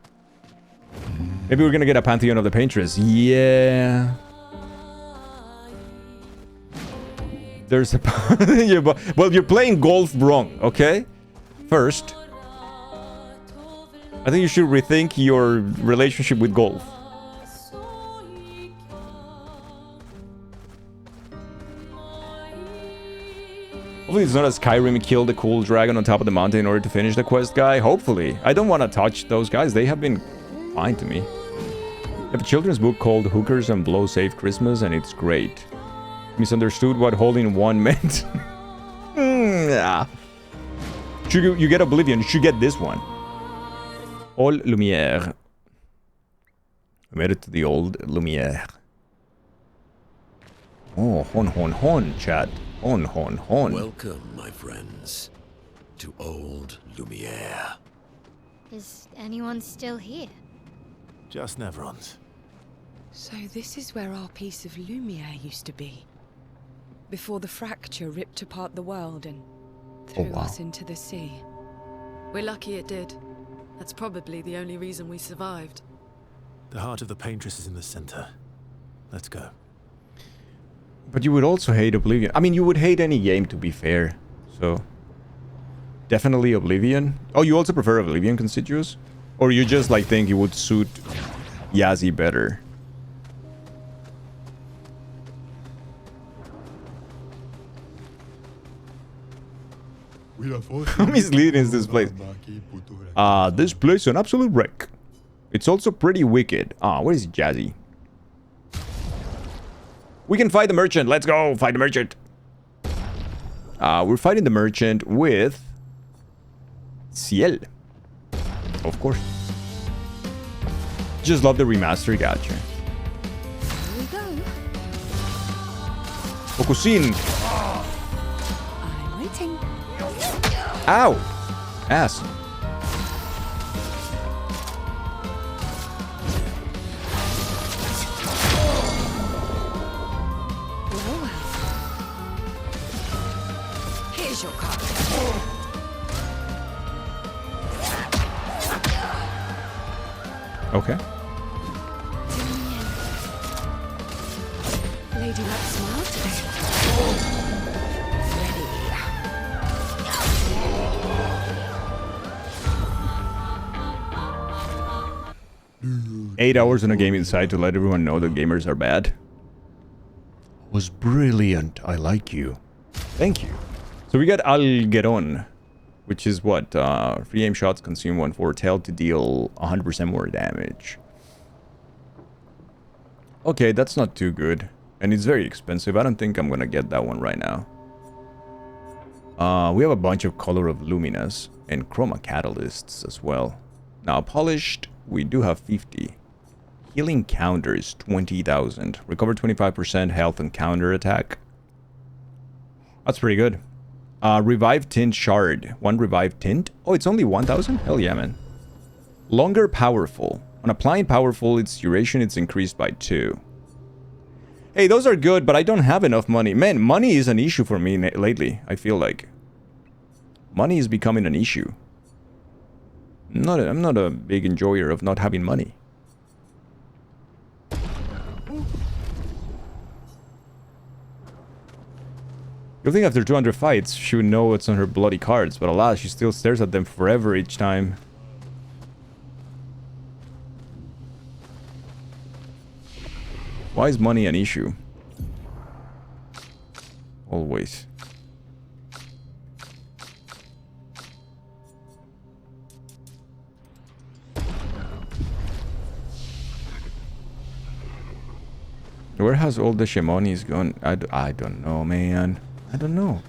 Maybe we're gonna get a Pantheon of the Paintress. Yeah. There's a... well, you're playing golf wrong, okay? First, I think you should rethink your relationship with golf. Hopefully it's not a Skyrim kill the cool dragon on top of the mountain in order to finish the quest guy. Hopefully. I don't want to touch those guys. They have been fine to me. I have a children's book called Hookers and Blow Save Christmas, and it's great. Misunderstood what holding one meant. Yeah. You get Oblivion. You should get this one. All Lumière. I made it to the old Lumière. Oh, hon, chat. Hon. Welcome, my friends, to old Lumière. Is anyone still here? Just Neverons. So this is where our piece of Lumière used to be. Before the fracture ripped apart the world and threw us into the sea. We're lucky it did. That's probably the only reason we survived. The heart of the Paintress is in the center. Let's go. But you would also hate Oblivion. I mean, you would hate any game, to be fair. So, definitely Oblivion. Oh, you also prefer Oblivion, Constituous? Or you just, like, think it would suit Yazzie better? How misleading is this place? This place is an absolute wreck. It's also pretty wicked. Where is Jazzy? We can fight the merchant. Let's go fight the merchant. We're fighting the merchant with Ciel. Of course. Just love the remaster. Gotcha. Here we go. Focusin. I'm waiting. Ow! Ass. Well. Here's your card. Okay. Lady Luck smile today. Ready. 8 hours on a gaming site to let everyone know that gamers are bad. Was brilliant. I like you. Thank you. So we got Algeron, which is what? 3 aim shots consume 1 foretell to deal 100% more damage. Okay, that's not too good. And it's very expensive. I don't think I'm gonna get that one right now. We have a bunch of Color of Luminous and Chroma Catalysts as well. Now, Polished, we do have 50. Healing counter is 20,000. Recover 25% health and counter attack. That's pretty good. Revive Tint Shard. 1 Revive Tint. Oh, it's only 1,000? Hell yeah, man. Longer Powerful. On applying Powerful, its duration is increased by 2. Hey, those are good, but I don't have enough money. Man, money is an issue for me lately, I feel like. Money is becoming an issue. I'm not a big enjoyer of not having money. You'll think after 200 fights, she would know what's on her bloody cards, but alas, she still stares at them forever each time. Why is money an issue? Always. So where has all the Shimonis gone? I don't know, man. I don't know.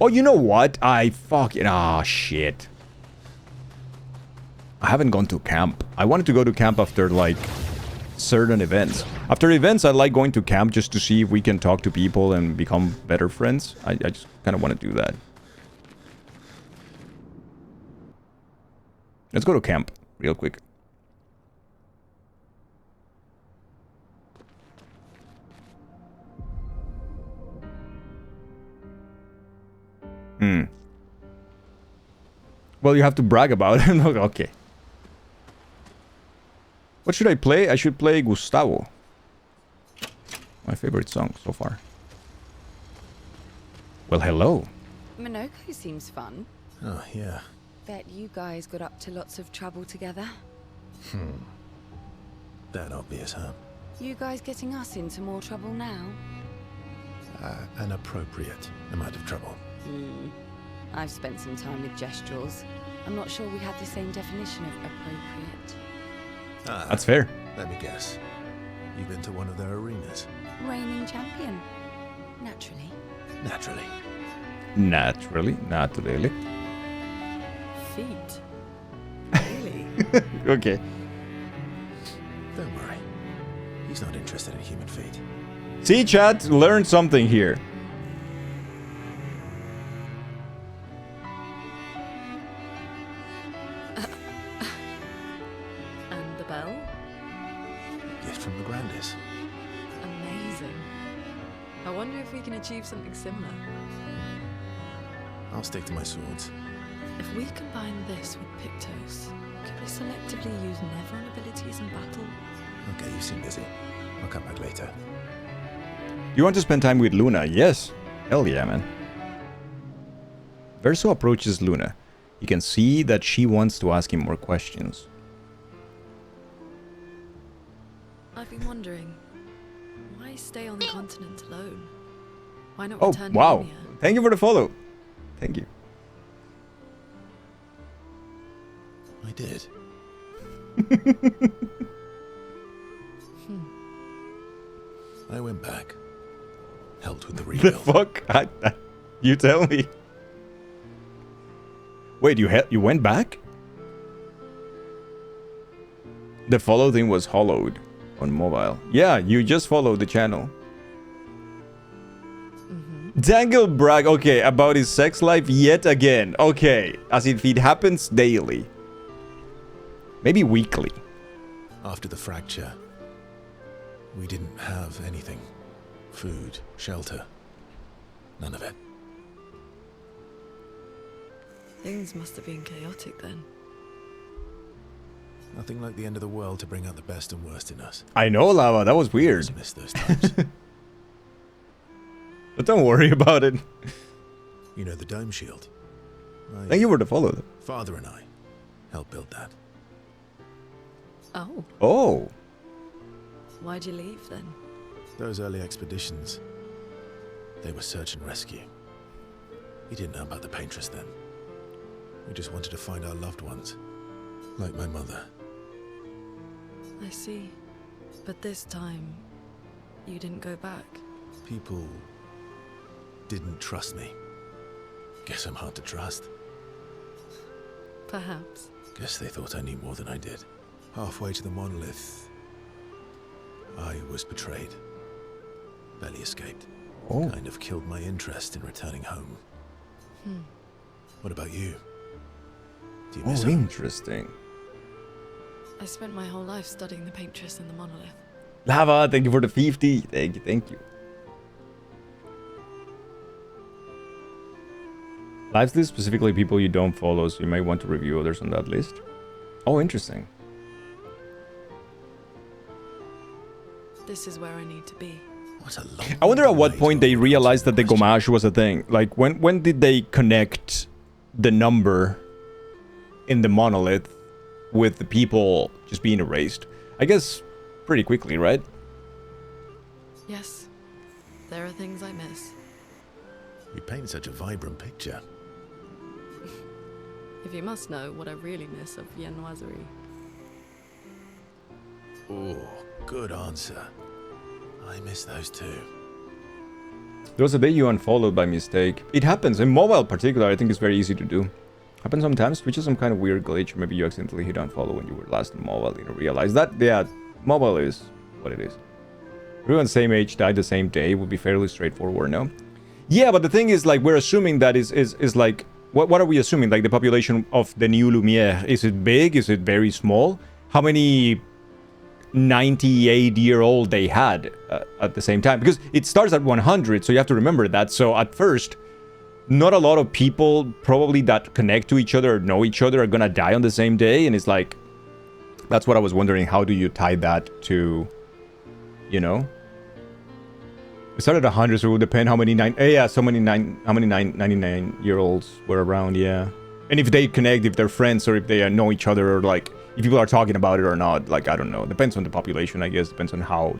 Oh, you know what? I fucking... Ah, shit. I haven't gone to camp. I wanted to go to camp after, like, certain events. After events, I like going to camp just to see if we can talk to people and become better friends. I just kind of want to do that. Let's go to camp real quick. Well, you have to brag about it. Okay. What should I play? I should play Gustavo. My favorite song so far. Well, hello. Minoko seems fun. Oh, yeah. Bet you guys got up to lots of trouble together. That obvious, huh? You guys getting us into more trouble now? An appropriate amount of trouble. I've spent some time with Gestrels. I'm not sure we had the same definition of appropriate. That's fair. Let me guess. You've been to one of their arenas? Reigning champion. Naturally. Naturally. Naturally. Not really. Feet. Really? Okay. Don't worry. He's not interested in human feet. See, chat, learn something here. And the bell? Gift from the Grandis. Amazing. I wonder if we can achieve something similar. I'll stick to my swords. If we combine this with Pictos, could we selectively use Nevron abilities in battle? Okay, you seem busy. I'll come back later. You want to spend time with Luna? Yes. Hell yeah, man. Verso approaches Luna. You can see that she wants to ask him more questions. I've been wondering, why stay on the continent alone? Why not Oh, return to wow. Lumia? Thank you for the follow. Thank you. I did. I went back. Helped with the The rebuild. fuck? You tell me. Wait, you went back? The follow thing was hollowed on mobile. Yeah, you just followed the channel. Dangle brag, okay, about his sex life yet again. Okay, as if it happens daily. Maybe weekly. After the fracture, we didn't have anything. Food, shelter, none of it. Things must have been chaotic then. Nothing like the end of the world to bring out the best and worst in us. I know, Lava, that was weird. I miss those times. But don't worry about it. You know the dome shield? Thank you for the follow. Father and I helped build that. Oh. Oh. Why'd you leave then? Those early expeditions, they were search and rescue. We didn't know about the paintress then. We just wanted to find our loved ones, like my mother. I see. But this time, you didn't go back. People didn't trust me. Guess I'm hard to trust. Perhaps. Guess they thought I knew more than I did. Halfway to the monolith, I was betrayed. Barely escaped. Oh. Kind of killed my interest in returning home. What about you? Do you miss home? Interesting. I spent my whole life studying the paintress and the monolith. Lava, thank you for the 50. Thank you. Lives list, specifically people you don't follow, so you might want to review others on that list. Oh, interesting. This is where I need to be. What a long I wonder at what point they realized that the gommage was a thing. Like, when did they connect the number in the monolith with the people just being erased? I guess pretty quickly, right? Yes. There are things I miss. You paint such a vibrant picture. If you must know what I really miss of Viennoiserie. Oh, good answer. I miss those two. There was a day you unfollowed by mistake. It happens. In mobile particular, I think it's very easy to do. Happens sometimes. Twitch is some kind of weird glitch. Maybe you accidentally hit unfollow when you were last on mobile. You didn't realize that. Yeah, mobile is what it is. Everyone same age died the same day. Would be fairly straightforward, no? Yeah, but the thing is, like, we're assuming that is like... What are we assuming? Like, the population of the new Lumiere. Is it big? Is it very small? How many 98-year-old they had at the same time? Because it starts at 100, so you have to remember that. So at first, not a lot of people probably that connect to each other or know each other are gonna die on the same day. And it's like... That's what I was wondering. How do you tie that to... You know? It started at 100, so it would depend how many 99-year-olds were around, yeah. And if they connect, if they're friends, or if they know each other, or like, if people are talking about it or not, like, I don't know. Depends on the population, I guess. Depends on how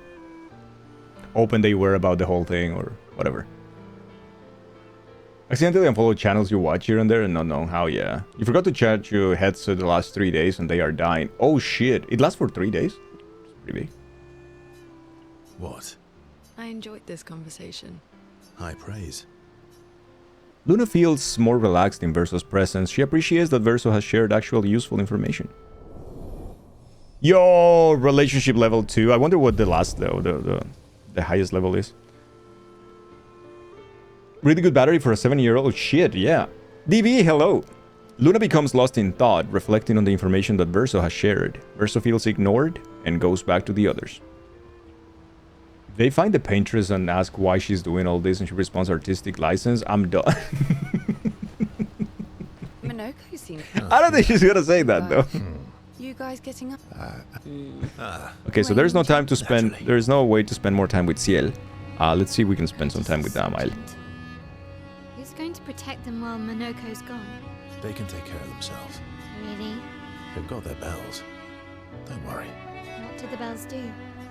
open they were about the whole thing, or whatever. Accidentally unfollow channels you watch here and there and not know how, yeah. You forgot to charge your headset the last 3 days and they are dying. Oh shit, it lasts for 3 days? It's pretty big. What? I enjoyed this conversation. High praise. Luna feels more relaxed in Verso's presence. She appreciates that Verso has shared actual useful information. Yo, relationship level 2. I wonder what the last, though, the highest level is. Really good battery for a 7-year-old. Shit, yeah. DV, hello. Luna becomes lost in thought, reflecting on the information that Verso has shared. Verso feels ignored and goes back to the others. They find the paintress and ask why she's doing all this, and she responds, artistic license. I'm done. Minoko seems... I don't think she's gonna say that, though. You guys getting up? Okay, so there's no time to spend... There's no way to spend more time with Ciel. Let's see if we can spend some time with Amael. Who's going to protect them while Minoko's gone? They can take care of themselves. Really? They've got their bells. Don't worry. What do the bells do?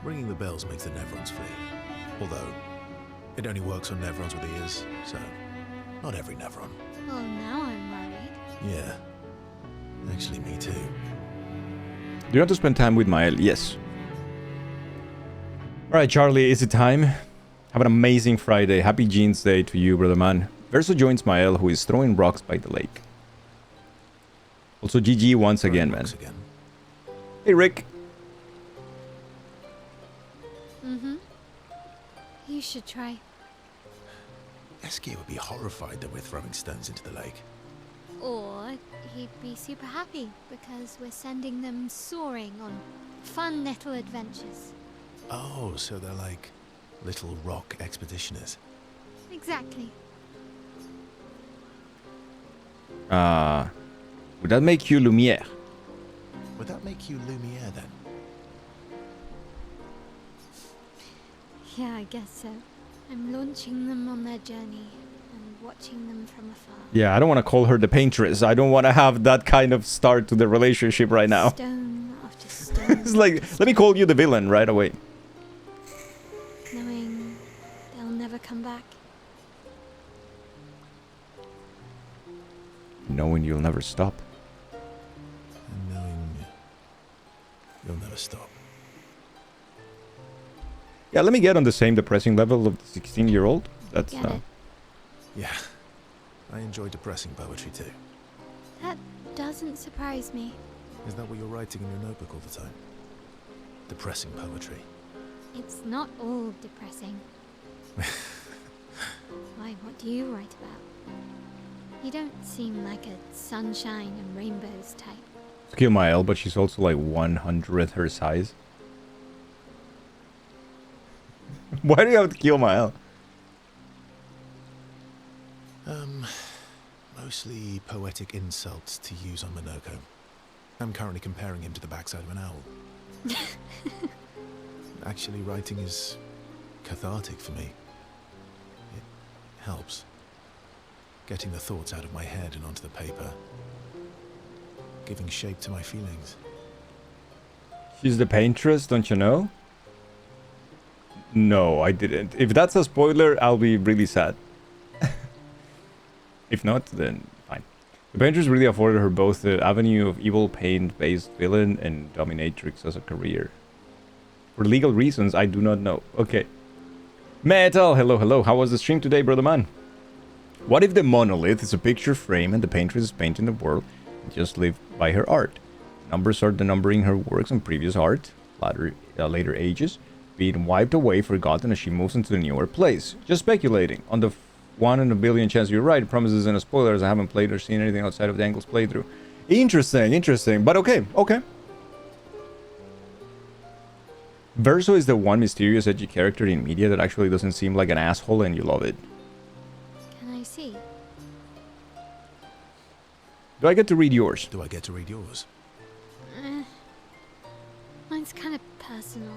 Ringing the bells makes the Nevrons flee. Although, it only works on Nevrons with ears, so not every Nevron. Well, now I'm worried. Yeah. Actually, me too. Do you want to spend time with Mael? Yes. Alright, Charlie, is it time? Have an amazing Friday. Happy Jeans Day to you, brother man. Verso joins Mael, who is throwing rocks by the lake. Also, GG once again, man. Hey, Rick. You should try. Esky would be horrified that we're throwing stones into the lake. Or he'd be super happy because we're sending them soaring on fun little adventures. Oh, so they're like little rock expeditioners. Exactly. Would that make you Lumiere? Would that make you Lumiere then? Yeah, I guess so. I'm launching them on their journey and watching them from afar. Yeah, I don't want to call her the paintress. I don't want to have that kind of start to the relationship right now. Stone after stone. It's like, let me call you the villain right away. Knowing they'll never come back. Knowing you'll never stop. And knowing you'll never stop. Yeah, let me get on the same depressing level of the 16-year-old. That's Yeah. I enjoy depressing poetry too. That doesn't surprise me. Is that what you're writing in your notebook all the time? Depressing poetry. It's not all depressing. Why, what do you write about? You don't seem like a sunshine and rainbows type. Kill Mael, but she's also like 100th her size. Why do you have to kill Mael? Mostly poetic insults to use on Minoko. I'm currently comparing him to the backside of an owl. Actually, writing is cathartic for me. It helps. Getting the thoughts out of my head and onto the paper. Giving shape to my feelings. She's the paintress, don't you know? No, I didn't. If that's a spoiler, I'll be really sad. If not, then fine. The paintress really afforded her both the avenue of evil paint-based villain and dominatrix as a career. For legal reasons, I do not know. Okay. Metal, hello, hello. How was the stream today, brother man? What if the monolith is a picture frame and the painter is painting the world and just live by her art? Numbers are denumbering her works on previous art, later ages, being wiped away, forgotten as she moves into a newer place. Just speculating. On the 1 in a billion chance you're right. Promises and spoilers. I haven't played or seen anything outside of the Angle's playthrough. Interesting, interesting. But okay, okay. Verso is the one mysterious, edgy character in media that actually doesn't seem like an asshole and you love it. Can I see? Do I get to read yours? Do I get to read yours? Mine's kind of personal.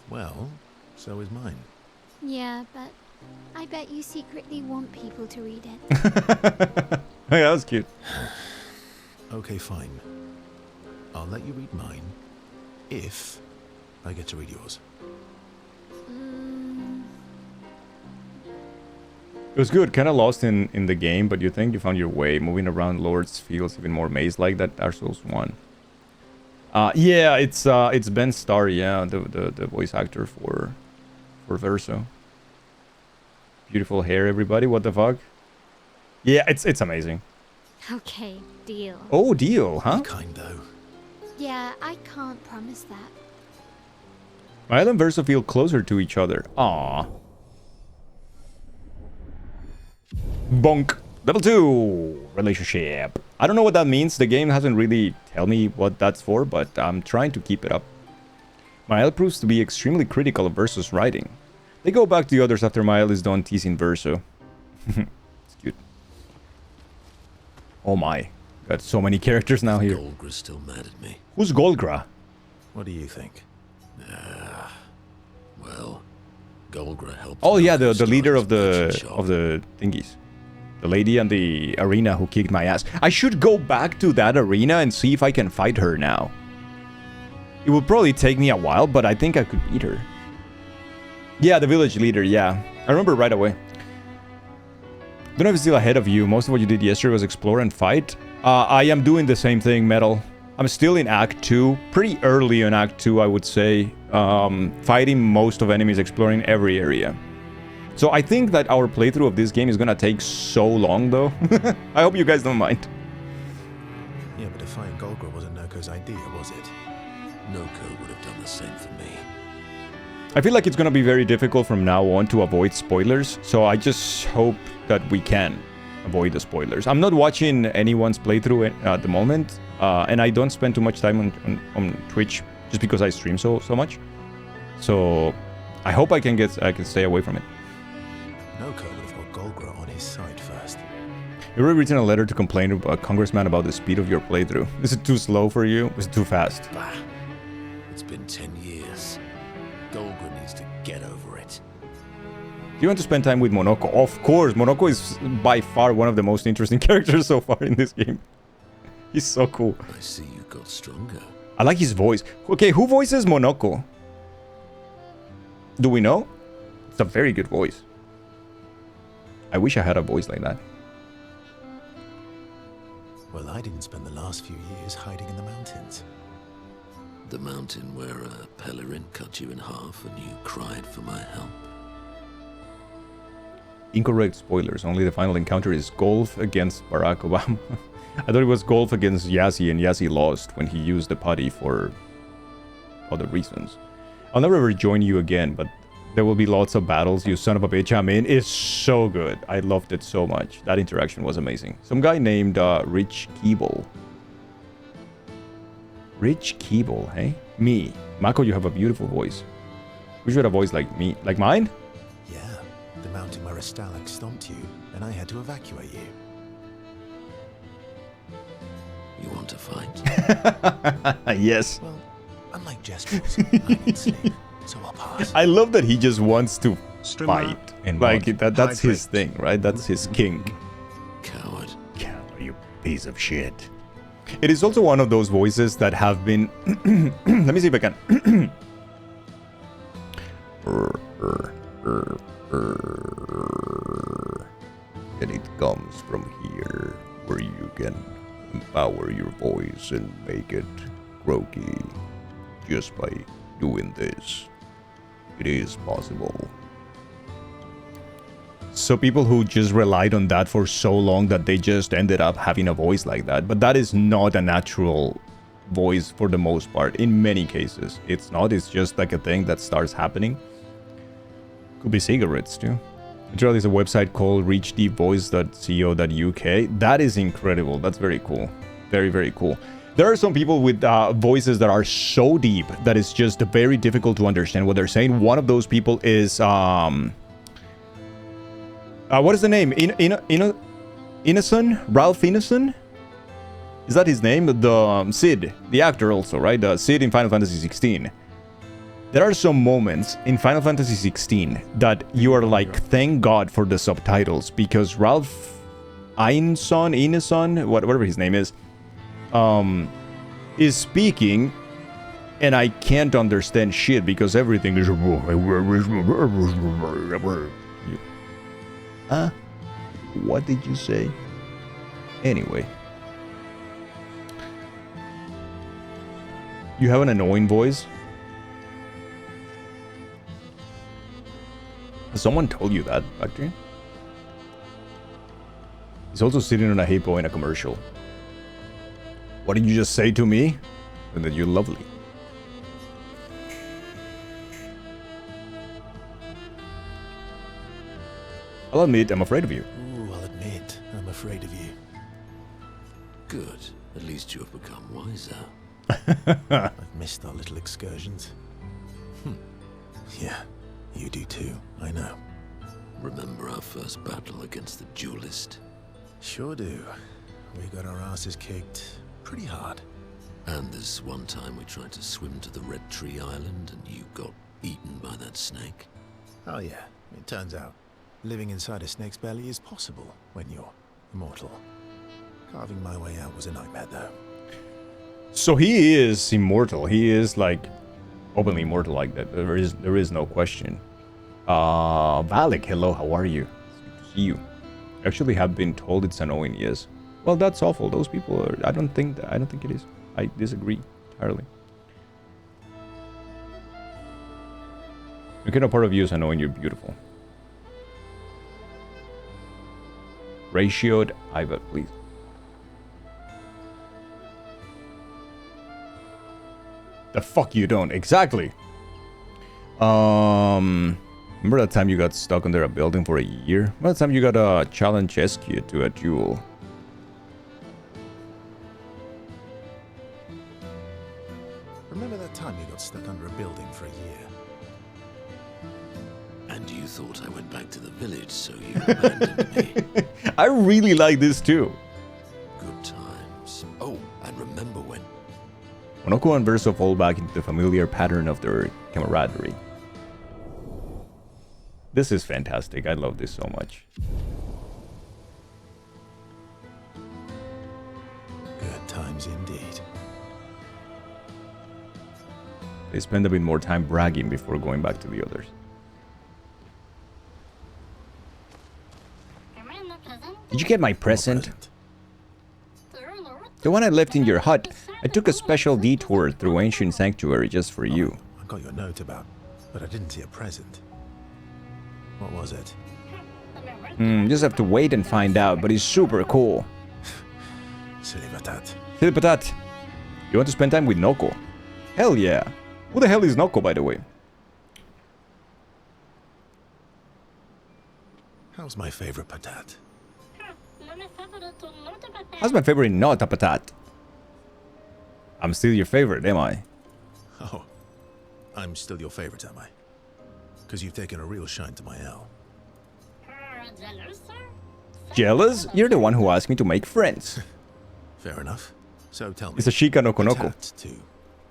Well, so is mine. Yeah, but I bet you secretly want people to read it. Yeah, that was cute. Okay, fine. I'll let you read mine if I get to read yours. It was good, kind of lost in the game, but you think you found your way. Moving around Lords feels even more maze-like that Dark Souls 1. Yeah, it's Ben Starr, yeah, the voice actor for Verso. Beautiful hair, everybody. What the fuck? Yeah, it's amazing. Okay, deal. Oh, deal, huh? Kind though. Yeah, I can't promise that. Mile and Verso feel closer to each other. Aww. Bonk. Level 2. Relationship. I don't know what that means. The game hasn't really tell me what that's for, but I'm trying to keep it up. Mile proves to be extremely critical of Verso's writing. They go back to the others after Mile is done teasing Verso. It's cute. Oh my. Got so many characters now here. Golgra's still mad at me. Who's Golgra? What do you think? Well, Golgra helped. Oh yeah, the leader of the thingies. The lady in the arena who kicked my ass. I should go back to that arena and see if I can fight her now. It will probably take me a while, but I think I could beat her. Yeah, the village leader, yeah. I remember right away. Don't know if it's still ahead of you. Most of what you did yesterday was explore and fight. I am doing the same thing, Metal. I'm still in Act 2. Pretty early in Act 2, I would say. Fighting most of enemies, exploring every area. So I think that our playthrough of this game is gonna take so long, though. I hope you guys don't mind. Yeah, but defying Golgra wasn't Noko's idea, was it? Noko would have done the same for me. I feel like it's gonna be very difficult from now on to avoid spoilers, so I just hope that we can avoid the spoilers. I'm not watching anyone's playthrough at the moment, and I don't spend too much time on Twitch just because I stream so much. So I hope I can stay away from it. Noko would have got Golgra on his side first. You already written a letter to complain about a congressman about the speed of your playthrough. Is it too slow for you? Is it too fast? Bah. It's been 10 years. Golgra needs to get over it. Do you want to spend time with Monoko? Of course, Monoko is by far one of the most interesting characters so far in this game. He's so cool. I see you got stronger. I like his voice. Okay, who voices Monoko? Do we know? It's a very good voice. I wish I had a voice like that. Well, I didn't spend the last few years hiding in the mountains. The mountain where a Pelerin cut you in half and you cried for my help. Incorrect spoilers. Only the final encounter is golf against Barack Obama. I thought it was golf against Yassi, and Yassi lost when he used the putty for other reasons. I'll never ever join you again, but there will be lots of battles. You son of a bitch, I'm in. It's so good. I loved it so much. That interaction was amazing. Some guy named Rich Keeble. Rich Keeble, hey? Me. Mako, you have a beautiful voice. Wish you had a voice like me. Like mine? Yeah, the mountain where a Stalag stomped you, and I had to evacuate you. You want to fight? Yes. Well, unlike Gestrels, I need sleep, so I'll pass. I love that he just wants to fight. And like, that's his thing, right? That's his kink. Coward. Coward, you piece of shit. It is also one of those voices that have been... Let me see if I can... And it comes from here, where you can empower your voice and make it croaky just by doing this. It is possible. So people who just relied on that for so long that they just ended up having a voice like that. But that is not a natural voice for the most part. In many cases, it's not. It's just like a thing that starts happening. Could be cigarettes too. There's a website called reachdeepvoice.co.uk. That is incredible. That's very cool. Very, very cool. There are some people with voices that are so deep that it's just very difficult to understand what they're saying. One of those people is what is the name? Ineson? Ralph Ineson? Is that his name? The Sid, the actor also, right? The Sid in Final Fantasy 16. There are some moments in Final Fantasy 16 that you are like, thank God for the subtitles, because Ralph Ineson, whatever his name is speaking, and I can't understand shit because everything is. What did you say? Anyway, you have an annoying voice. Has someone told you that, Factory? He's also sitting on a hippo in a commercial. What did you just say to me? And that you're lovely. I'll admit, I'm afraid of you. Ooh, I'll admit, I'm afraid of you. Good. At least you have become wiser. I've missed our little excursions. Yeah, you do too, I know. Remember our first battle against the duelist? Sure do. We got our asses kicked pretty hard. And this one time we tried to swim to the Red Tree Island and you got eaten by that snake? Oh yeah, it turns out living inside a snake's belly is possible when you're immortal. Carving my way out was a nightmare though. So he is immortal. He is like openly immortal like that. There is no question. Valak, hello, how are you? It's good to see you. Actually have been told it's annoying, yes. Well, that's awful. Those people are, I don't think it is. I disagree entirely. You get a part of you is annoying, you're beautiful. Ratioed Iva, please. The fuck you don't. Exactly. Remember that time you got stuck under a building for a year? Remember that time you got a challenge SQ to a duel? Remember that time you got stuck under a building for a year? And you thought I went back to the village, so you abandoned me. I really like this too. Good times. Oh, and remember when Monoko and Verso fall back into the familiar pattern of their camaraderie. This is fantastic. I love this so much. Good times indeed. They spend a bit more time bragging before going back to the others. Did you get my present? The one I left in your hut. I took a special detour through ancient sanctuary just for you. I got your note about, but I didn't see a present. What was it? Just have to wait and find out, but it's super cool. Silly patat. Silly patat. You want to spend time with Noko? Hell yeah. Who the hell is Noko, by the way? How's my favorite patat? How's my favorite not a patat? I'm still your favorite, am I? Oh, I'm still your favorite, am I? Because you've taken a real shine to my L. Jealous? You're the one who asked me to make friends. Fair enough. So tell me. It's a Shika no Konoko. Patat to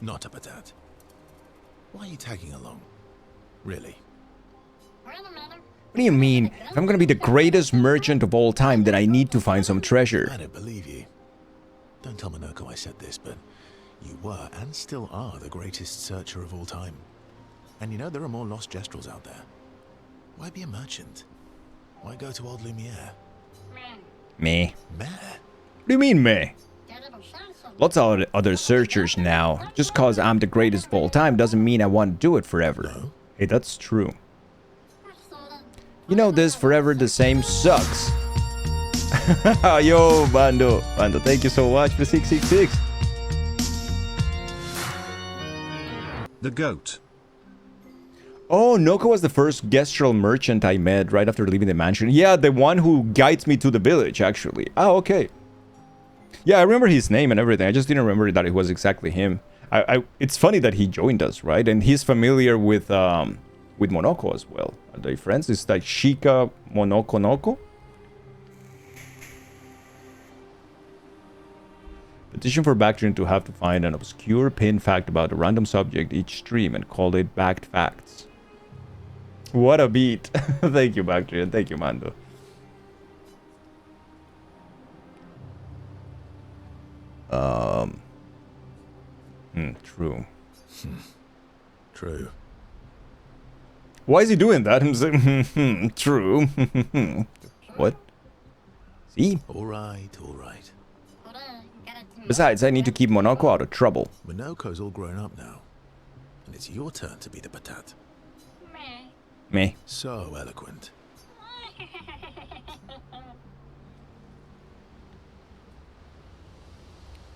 not a patat. Why are you tagging along? Really? What do you mean? If I'm gonna be the greatest merchant of all time, then I need to find some treasure. I don't believe you. Don't tell Monoko I said this, but you were and still are the greatest searcher of all time. And you know there are more lost Gestrels out there. Why be a merchant? Why go to old Lumiere? Me. Meh? What do you mean, me? Lots of other searchers now. Just cause I'm the greatest of all time doesn't mean I want to do it forever. No. Hey, that's true. You know this forever the same sucks. Yo, Bando. Bando, thank you so much for 666. The goat. Oh, Noko was the first gestural merchant I met right after leaving the mansion. Yeah, the one who guides me to the village, actually. Oh, okay. Yeah, I remember his name and everything. I just didn't remember that it was exactly him. It's funny that he joined us, right? And he's familiar with Monoko as well. Are they friends? It's like Shika Monoko Noko? Petition for Bactrian to have to find an obscure pin fact about a random subject each stream and call it Backed Facts. What a beat. Thank you, Bactrian. Thank you, Mando. True. True. Why is he doing that? True. What? See? Alright, alright. Besides, I need to keep Monoko out of trouble. Monoko's all grown up now. And it's your turn to be the patat. Me. So eloquent.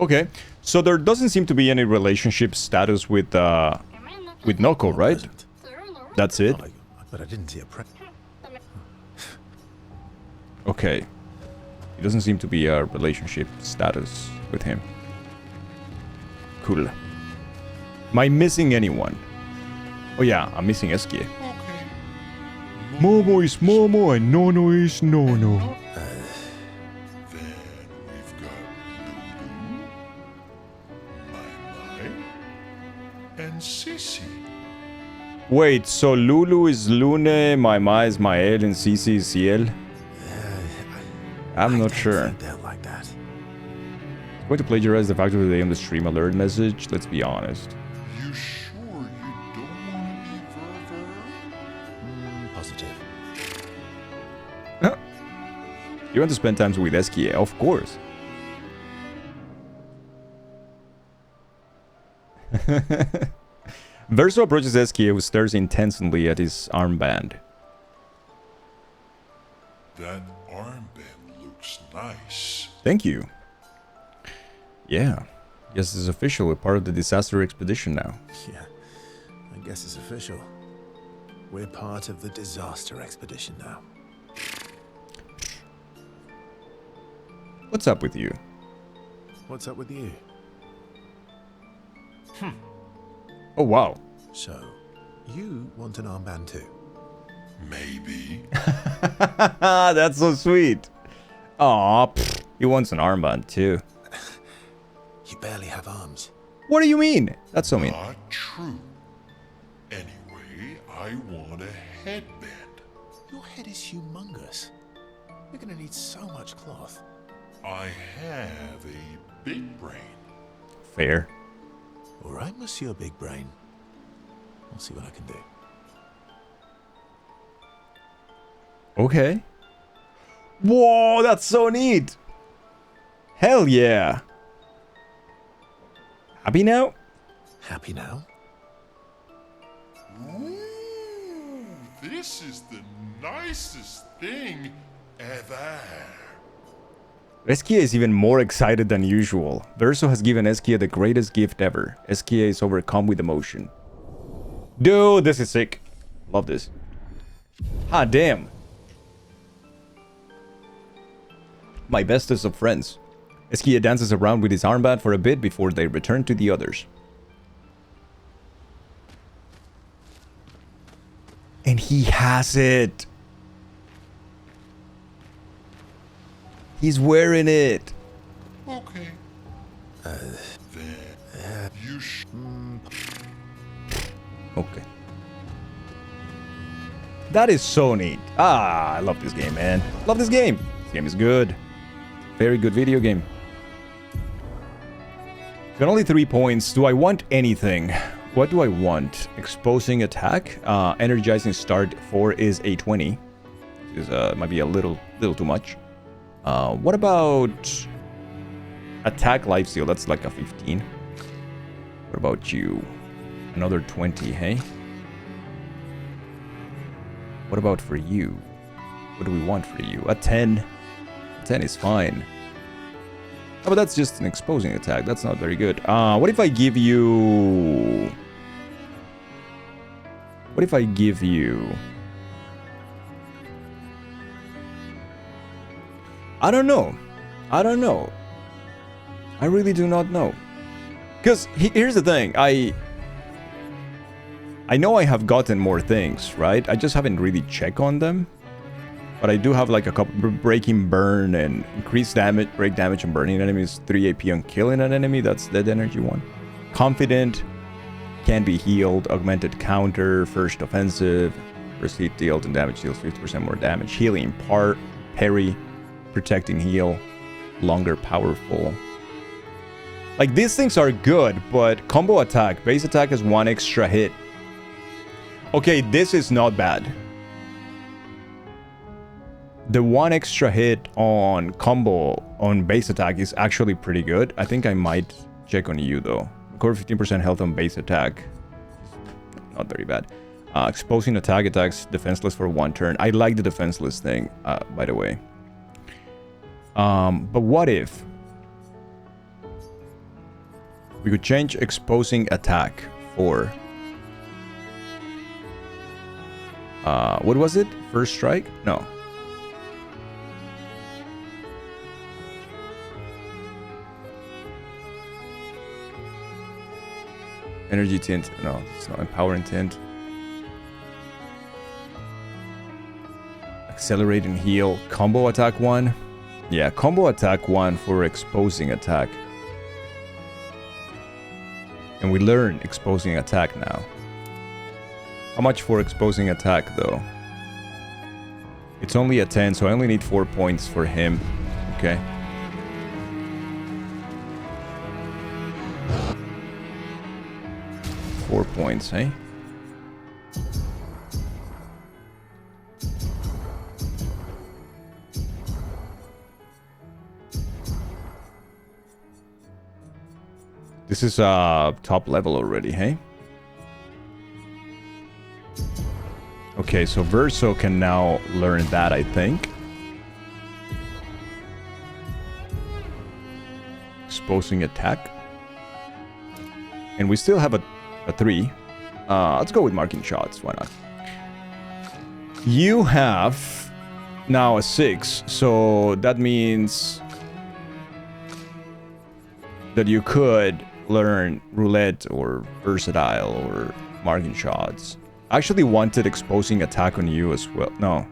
Okay, so there doesn't seem to be any relationship status with Noko, right? That's it? But I didn't see a Okay. It doesn't seem to be a relationship status with him. Cool. Am I missing anyone? Oh yeah, I'm missing Eskie. Momo is Momo and Nono is Nono. And Sissy. Wait, so Lulu is Lune, Maima is Mael, and Sisi is Ciel? I'm not sure. Like that. I'm going to plagiarize the fact of the day on the stream alert message, let's be honest. You sure you don't want to be Verver? Positive. You want to spend time with Eskie? Of course. Verso approaches Eskie, who stares intensely at his armband. That armband looks nice. Thank you. Yeah. Guess it's official. We're part of the disaster expedition now. Yeah, I guess it's official. We're part of the disaster expedition now. What's up with you? What's up with you? Oh, wow. So, you want an armband too? Maybe. That's so sweet. Aw, he wants an armband too. You barely have arms. What do you mean? That's so mean. Not true. Anyway, I want a headband. Your head is humongous. You're gonna need so much cloth. I have a big brain. Fair. All right, Monsieur Big Brain. I'll see what I can do. Okay. Whoa, that's so neat. Hell yeah. Happy now? Happy now? Ooh, this is the nicest thing ever. Eskia is even more excited than usual. Verso has given Eskia the greatest gift ever. Eskia is overcome with emotion. Dude, this is sick. Love this. Ah, damn. My bestest of friends. Eskia dances around with his armband for a bit before they return to the others. And he has it. He's wearing it. Okay. Then you Okay. That is so neat. Ah, I love this game, man. Love this game. This game is good. Very good video game. Got only 3 points. Do I want anything? What do I want? Exposing attack. Energizing start 4 is a 20. This might be a little too much. What about attack lifesteal? That's like a 15. What about you? Another 20, hey? What about for you? What do we want for you? A 10. 10 is fine. Oh, but that's just an exposing attack. That's not very good. What if I give you... What if I give you... I don't know. I don't know. I really do not know. Because here's the thing. I know I have gotten more things, right? I just haven't really checked on them. But I do have like a couple breaking burn and increased damage, break damage on burning enemies, 3 AP on killing an enemy. That's dead energy one. Confident, can be healed, augmented counter, first offensive, first hit dealt and damage deals 50% more damage. Healing, parry, protecting heal, longer powerful. Like these things are good, but combo attack, base attack is 1 extra hit. Okay, this is not bad. The 1 extra hit on combo on base attack is actually pretty good. I think I might check on you though. Recover 15% health on base attack. Not very bad. Exposing attack attacks defenseless for 1 turn. I like the defenseless thing, by the way. But what if we could change exposing attack for... what was it? First strike? No. Energy tint. No, it's not empowering tint. Accelerate and heal. Combo attack 1. Yeah, combo attack 1 for exposing attack. And we learn exposing attack now. How much for exposing attack though? It's only a 10, so I only need 4 points for him. Okay. Four points, eh? This is top level already, hey? Okay, so Verso can now learn that, I think. Exposing attack. And we still have a 3. Let's go with marking shots. Why not? You have now a 6, so that means that you could learn roulette or versatile or marking shots. I actually wanted exposing attack on you as well. No.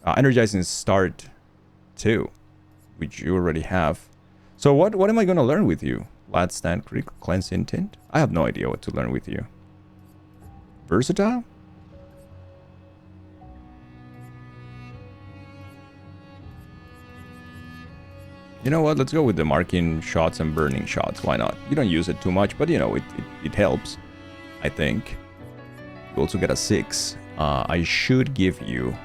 Energizing start 2, which you already have. So what am I gonna learn with you? Lad stand, critical cleansing tint? I have no idea what to learn with you. Versatile? You know what? Let's go with the marking shots and burning shots. Why not? You don't use it too much, but you know, it helps. I think. You also get a 6. I should give you...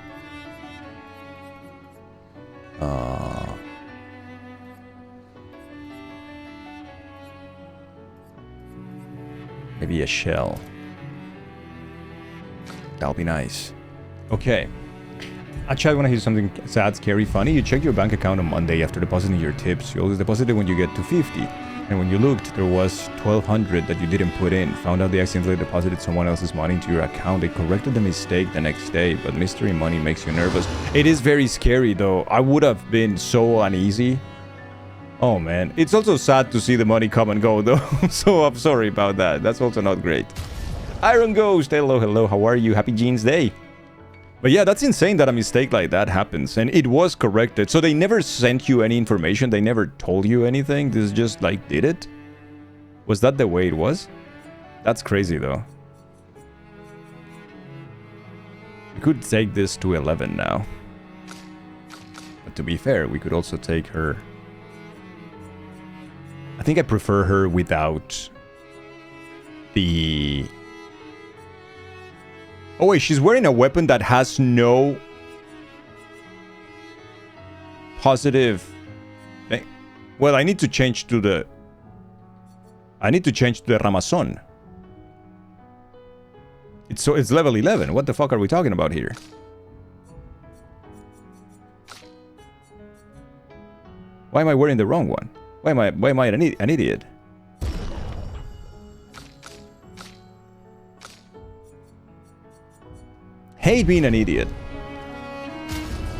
maybe a shell. That'll be nice. Okay. Actually, I want to hear something sad, scary, funny. You checked your bank account on Monday after depositing your tips. You always deposit it when you get to 50. And when you looked, there was 1,200 that you didn't put in. Found out they accidentally deposited someone else's money into your account. They corrected the mistake the next day, but mystery money makes you nervous. It is very scary, though. I would have been so uneasy. Oh, man. It's also sad to see the money come and go, though. So I'm sorry about that. That's also not great. Iron Ghost, hello, hello. How are you? Happy Jeans Day. But yeah, that's insane that a mistake like that happens. And it was corrected. So they never sent you any information. They never told you anything. This just like did it. Was that the way it was? That's crazy though. We could take this to 11 now. But to be fair, we could also take her. I think I prefer her without the... Oh wait, she's wearing a weapon that has no positive thing. Well, I need to change to the... I need to change to the Ramazan. It's level 11. What the fuck are we talking about here? Why am I wearing the wrong one? Why am I an idiot? Hate being an idiot.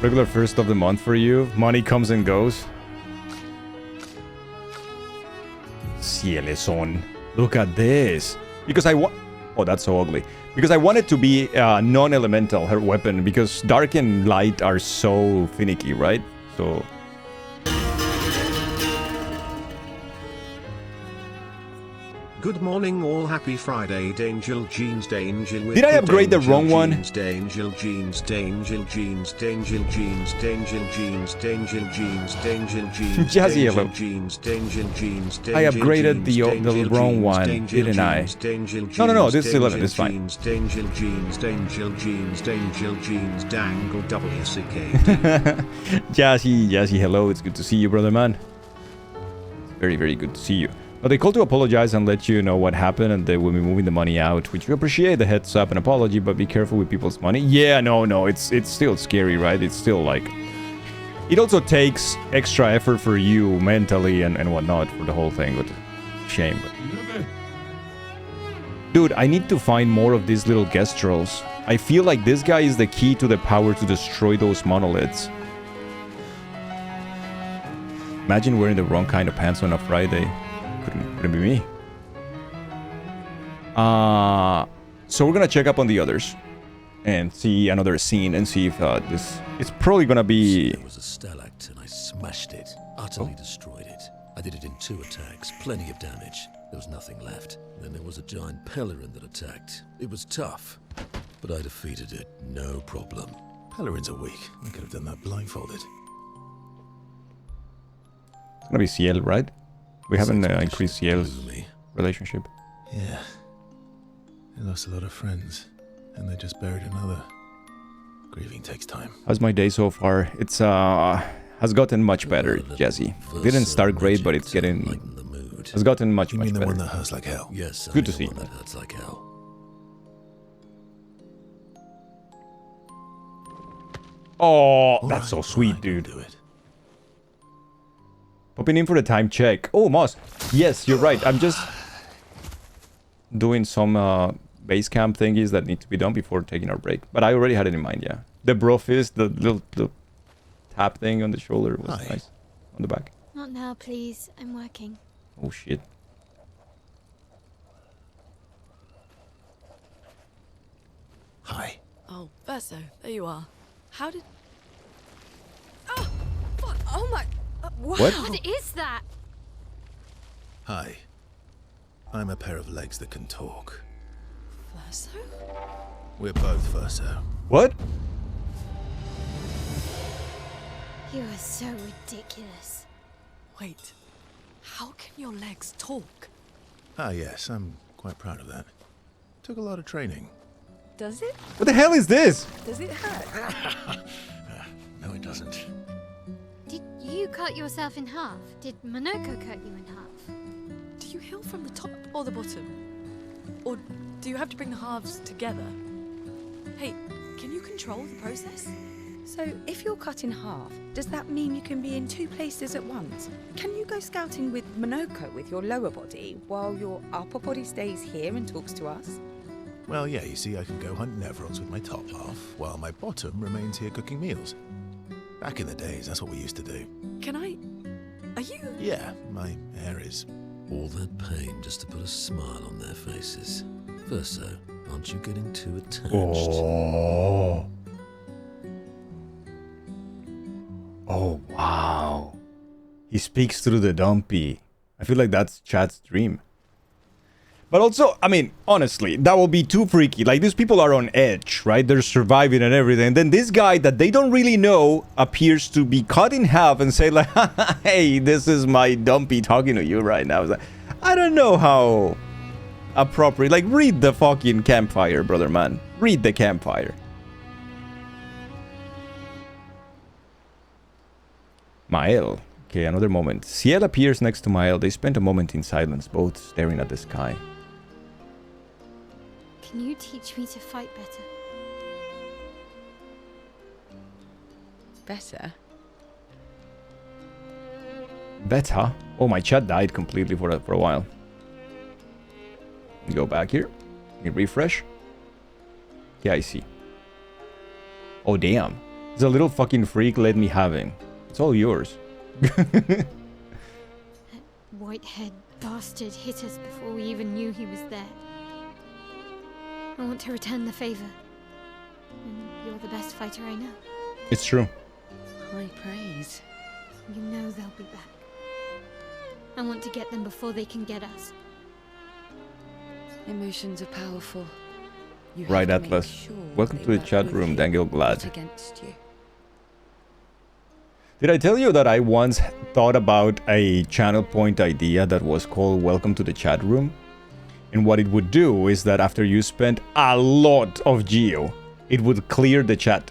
Regular first of the month for you. Money comes and goes. Ciele son. Look at this. Because I want... Oh, that's so ugly. Because I want it to be non-elemental, her weapon. Because dark and light are so finicky, right? So... Good morning all, happy Friday, Dangel Jeans, Dangel with Did I upgrade the wrong one? Dangel Jeans, Dangel Jeans, Dangel Jeans, Dangel Jeans, Dangel Jeans, Dangel Jeans, Jazzy yellow. Jeans, Dangel Jeans, I upgraded the wrong one, didn't I? No, this is 11, it's fine. Dangel Jeans, Dangel Jeans, Dangel Jeans, Dangle WCK. Jazzy, hello, it's good to see you, brother man. Very, very good to see you. But they called to apologize and let you know what happened, and they will be moving the money out, which we appreciate the heads up and apology, but be careful with people's money. Yeah, no, it's still scary, right? It's still like... It also takes extra effort for you mentally and whatnot for the whole thing, but shame. But... Dude, I need to find more of these little gestrels. I feel like this guy is the key to the power to destroy those monoliths. Imagine wearing the wrong kind of pants on a Friday. Couldn't be me. So we're gonna check up on the others and see another scene and see if this... It's probably gonna be... There was a stalactite and I smashed it, utterly destroyed it. I did it in 2 attacks, plenty of damage. There was nothing left. Then there was a giant Pellerin that attacked. It was tough, but I defeated it, no problem. Pellerins are weak. I could have done that blindfolded. It's gonna be Ciel, right? We haven't increased Ciel's relationship. Yeah. They lost a lot of friends, and they just buried another. Grieving takes time. How's my day so far? It's has gotten much better, Jazzy. Didn't start great, but it's getting... Has gotten much better. You mean the one that hurts like hell? Yes, good to see you. That hurts like hell. Oh, that's so sweet, dude. Popping in for the time check. Oh, Moss. Yes, you're right. I'm just doing some base camp thingies that need to be done before taking our break. But I already had it in mind, yeah. The bro fist, the little tap thing on the shoulder was nice. On the back. Not now, please. I'm working. Oh, shit. Hi. Oh, Verso, there you are. How did... Oh, fuck. Oh my... wow. What is that? Hi. I'm a pair of legs that can talk. Verso? We're both Verso. What? You are so ridiculous. Wait. How can your legs talk? Ah, yes, I'm quite proud of that. Took a lot of training. Does it? What the hell is this? Does it hurt? No, it doesn't. Did you cut yourself in half? Did Monoko cut you in half? Do you heal from the top or the bottom? Or do you have to bring the halves together? Hey, can you control the process? So, if you're cut in half, does that mean you can be in 2 places at once? Can you go scouting with Monoko with your lower body, while your upper body stays here and talks to us? Well, yeah, you see, I can go hunt Nevrons with my top half, while my bottom remains here cooking meals. Back in the days, that's what we used to do. Can I... Are you... Yeah, my hair is... All that pain just to put a smile on their faces. Verso, aren't you getting too attached? Oh. Oh, wow. He speaks through the dumpy. I feel like that's Chad's dream. But also, I mean, honestly, that will be too freaky. Like, these people are on edge, right? They're surviving and everything. And then this guy that they don't really know appears to be cut in half and say like, hey, this is my dumpy talking to you right now. Like, I don't know how appropriate. Like, read the fucking campfire, brother man. Read the campfire. Mael. Okay, another moment. Ciel appears next to Mael. They spent a moment in silence, both staring at the sky. Can you teach me to fight better? Better? Beta? Oh, my chat died completely for a while. Go back here. Refresh. Yeah, I see. Oh, damn. It's a little fucking freak let me have him. It's all yours. That white-haired bastard hit us before we even knew he was there. I want to return the favor. And you're the best fighter I know. It's true. High praise. You know they'll be back. I want to get them before they can get us. Emotions are powerful. You have Right, to make Atlas. sure Welcome they to the work chat with room, you, Daniel not Glad. against you. Did I tell you that I once thought about a channel point idea that was called Welcome to the Chat Room? And what it would do is that after you spent a lot of geo, it would clear the chat.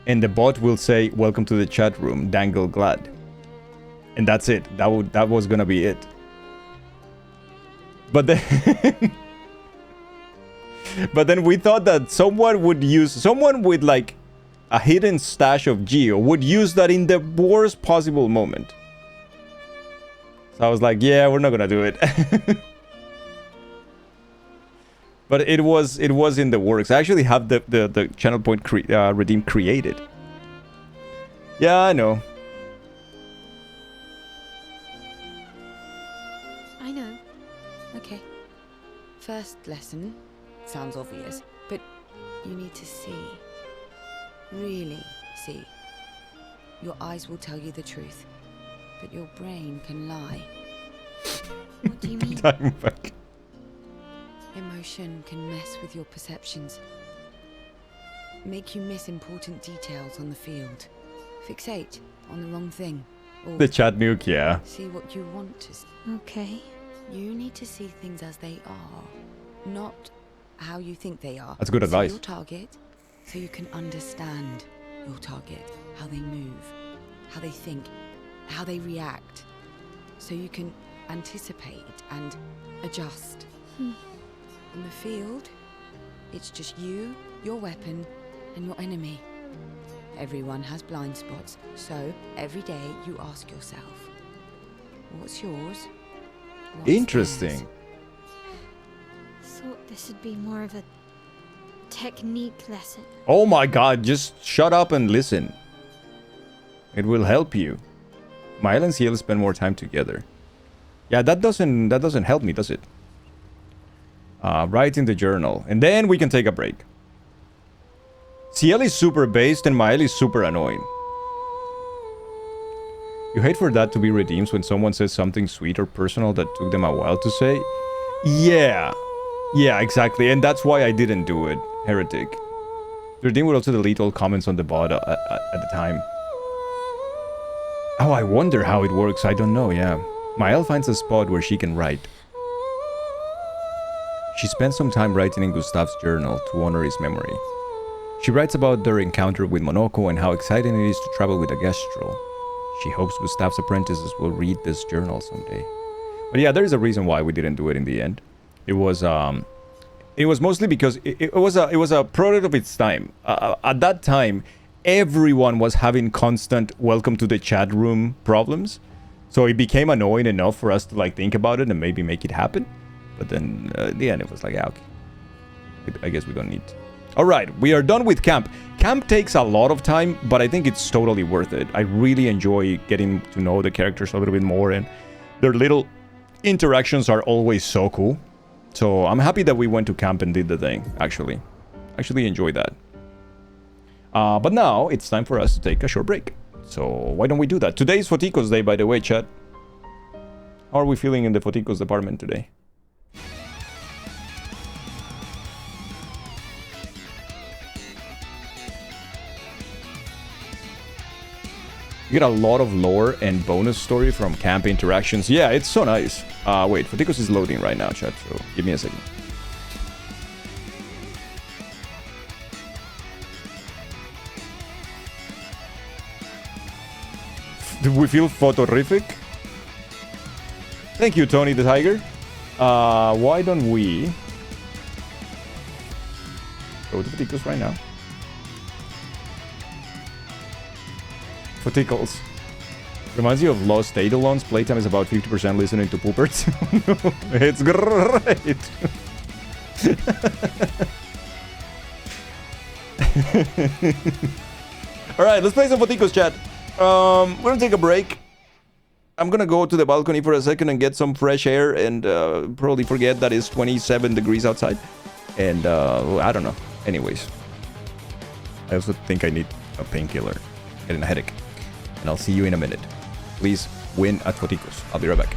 And the bot will say, Welcome to the chat room, Dangle Glad. And that's it. That was gonna be it. But then but then we thought that someone with like a hidden stash of geo would use that in the worst possible moment. So I was like, yeah, we're not gonna do it. But it was in the works. I actually have the channel point redeem created. Yeah, I know. I know. Okay. First lesson sounds obvious, but you need to see. Really see. Your eyes will tell you the truth, but your brain can lie. What do you mean? Time back. Emotion can mess with your perceptions. Make you miss important details on the field. Fixate on the wrong thing. Or The chat nuke, yeah. see what you want to see. Okay. You need to see things as they are, not how you think they are. That's good See advice. your target, so you can understand your target, how they move, how they think, how they react, so you can anticipate and adjust. On the field, it's just you, your weapon, and your enemy. Everyone has blind spots, so every day you ask yourself, what's yours? What's Interesting. theirs? Thought this would be more of a technique lesson. Oh my god, just shut up and listen. It will help you. Mile and Ciel spend more time together. Yeah, that doesn't help me, does it? Write in the journal. And then we can take a break. Ciel is super based and Mael is super annoying. You hate for that to be redeemed when someone says something sweet or personal that took them a while to say? Yeah. Yeah, exactly. And that's why I didn't do it. Heretic. The redeem would also delete all comments on the bot at the time. Oh, I wonder how it works. I don't know, yeah. Mael finds a spot where she can write. She spends some time writing in Gustav's journal to honor his memory. She writes about their encounter with Monoko and how exciting it is to travel with a Gestrel. She hopes Gustav's apprentices will read this journal someday. But yeah, there is a reason why we didn't do it in the end. It was mostly because it was a product of its time. At that time, everyone was having constant welcome to the chat room problems. So it became annoying enough for us to like think about it and maybe make it happen. But then at the end it was like, yeah, okay. I guess we don't need to. Alright, we are done with camp. Camp takes a lot of time, but I think it's totally worth it. I really enjoy getting to know the characters a little bit more, and their little interactions are always so cool. So I'm happy that we went to camp and did the thing, actually. Actually enjoyed that. But now it's time for us to take a short break. So why don't we do that? Today is Foticos Day, by the way, chat. How are we feeling in the Foticos department today? You get a lot of lore and bonus story from camp interactions. Yeah, it's so nice. Wait, Foticos is loading right now, chat, so give me a second. Do we feel photorific? Thank you, Tony the Tiger. Why don't we go to Foticos right now? For tickles. Reminds you of Lost Eidolons. Playtime is about 50% listening to poopers. It's great. Alright, let's play some Foticos, chat. We're gonna take a break. I'm gonna go to the balcony for a second and get some fresh air and probably forget that it's 27 degrees outside. And I don't know. Anyways. I also think I need a painkiller. Getting a headache. And I'll see you in a minute. Please win at Foticos. I'll be right back.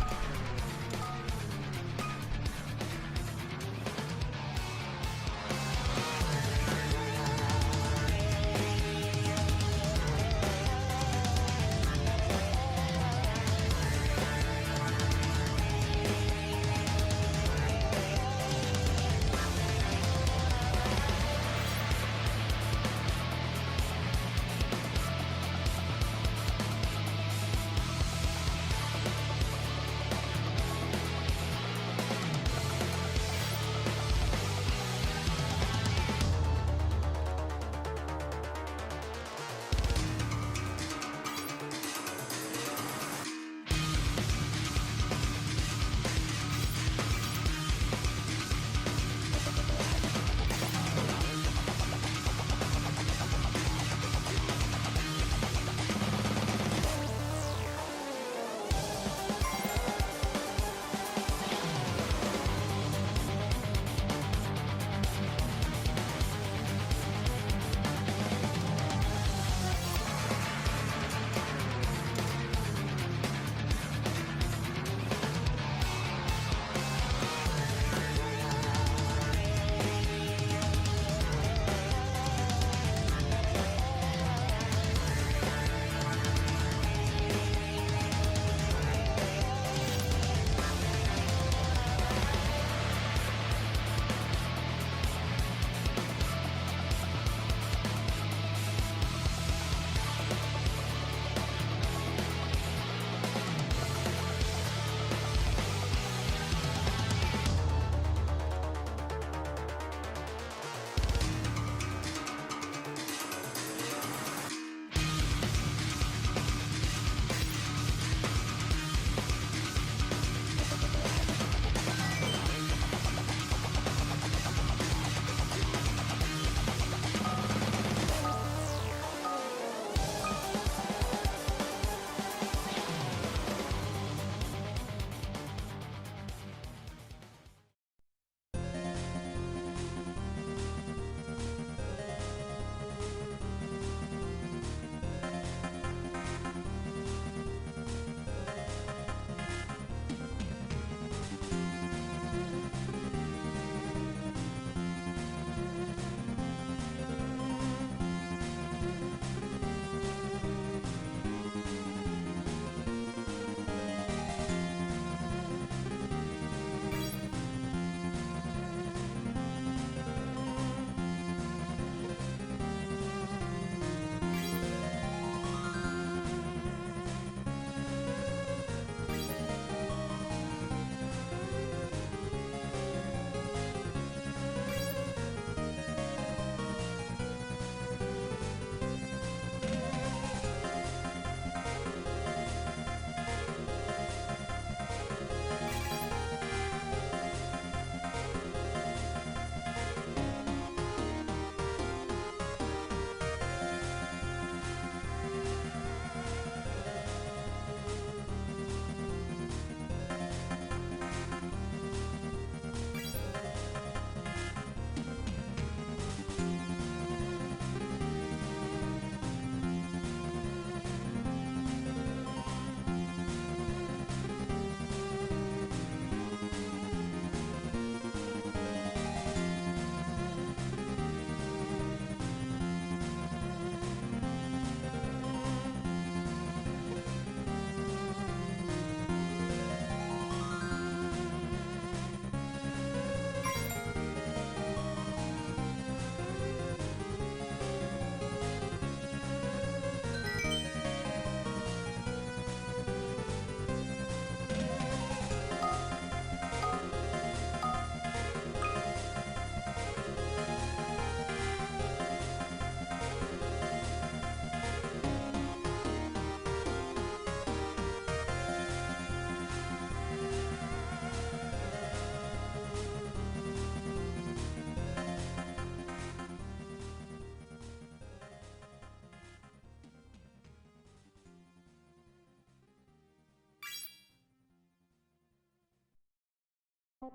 Oh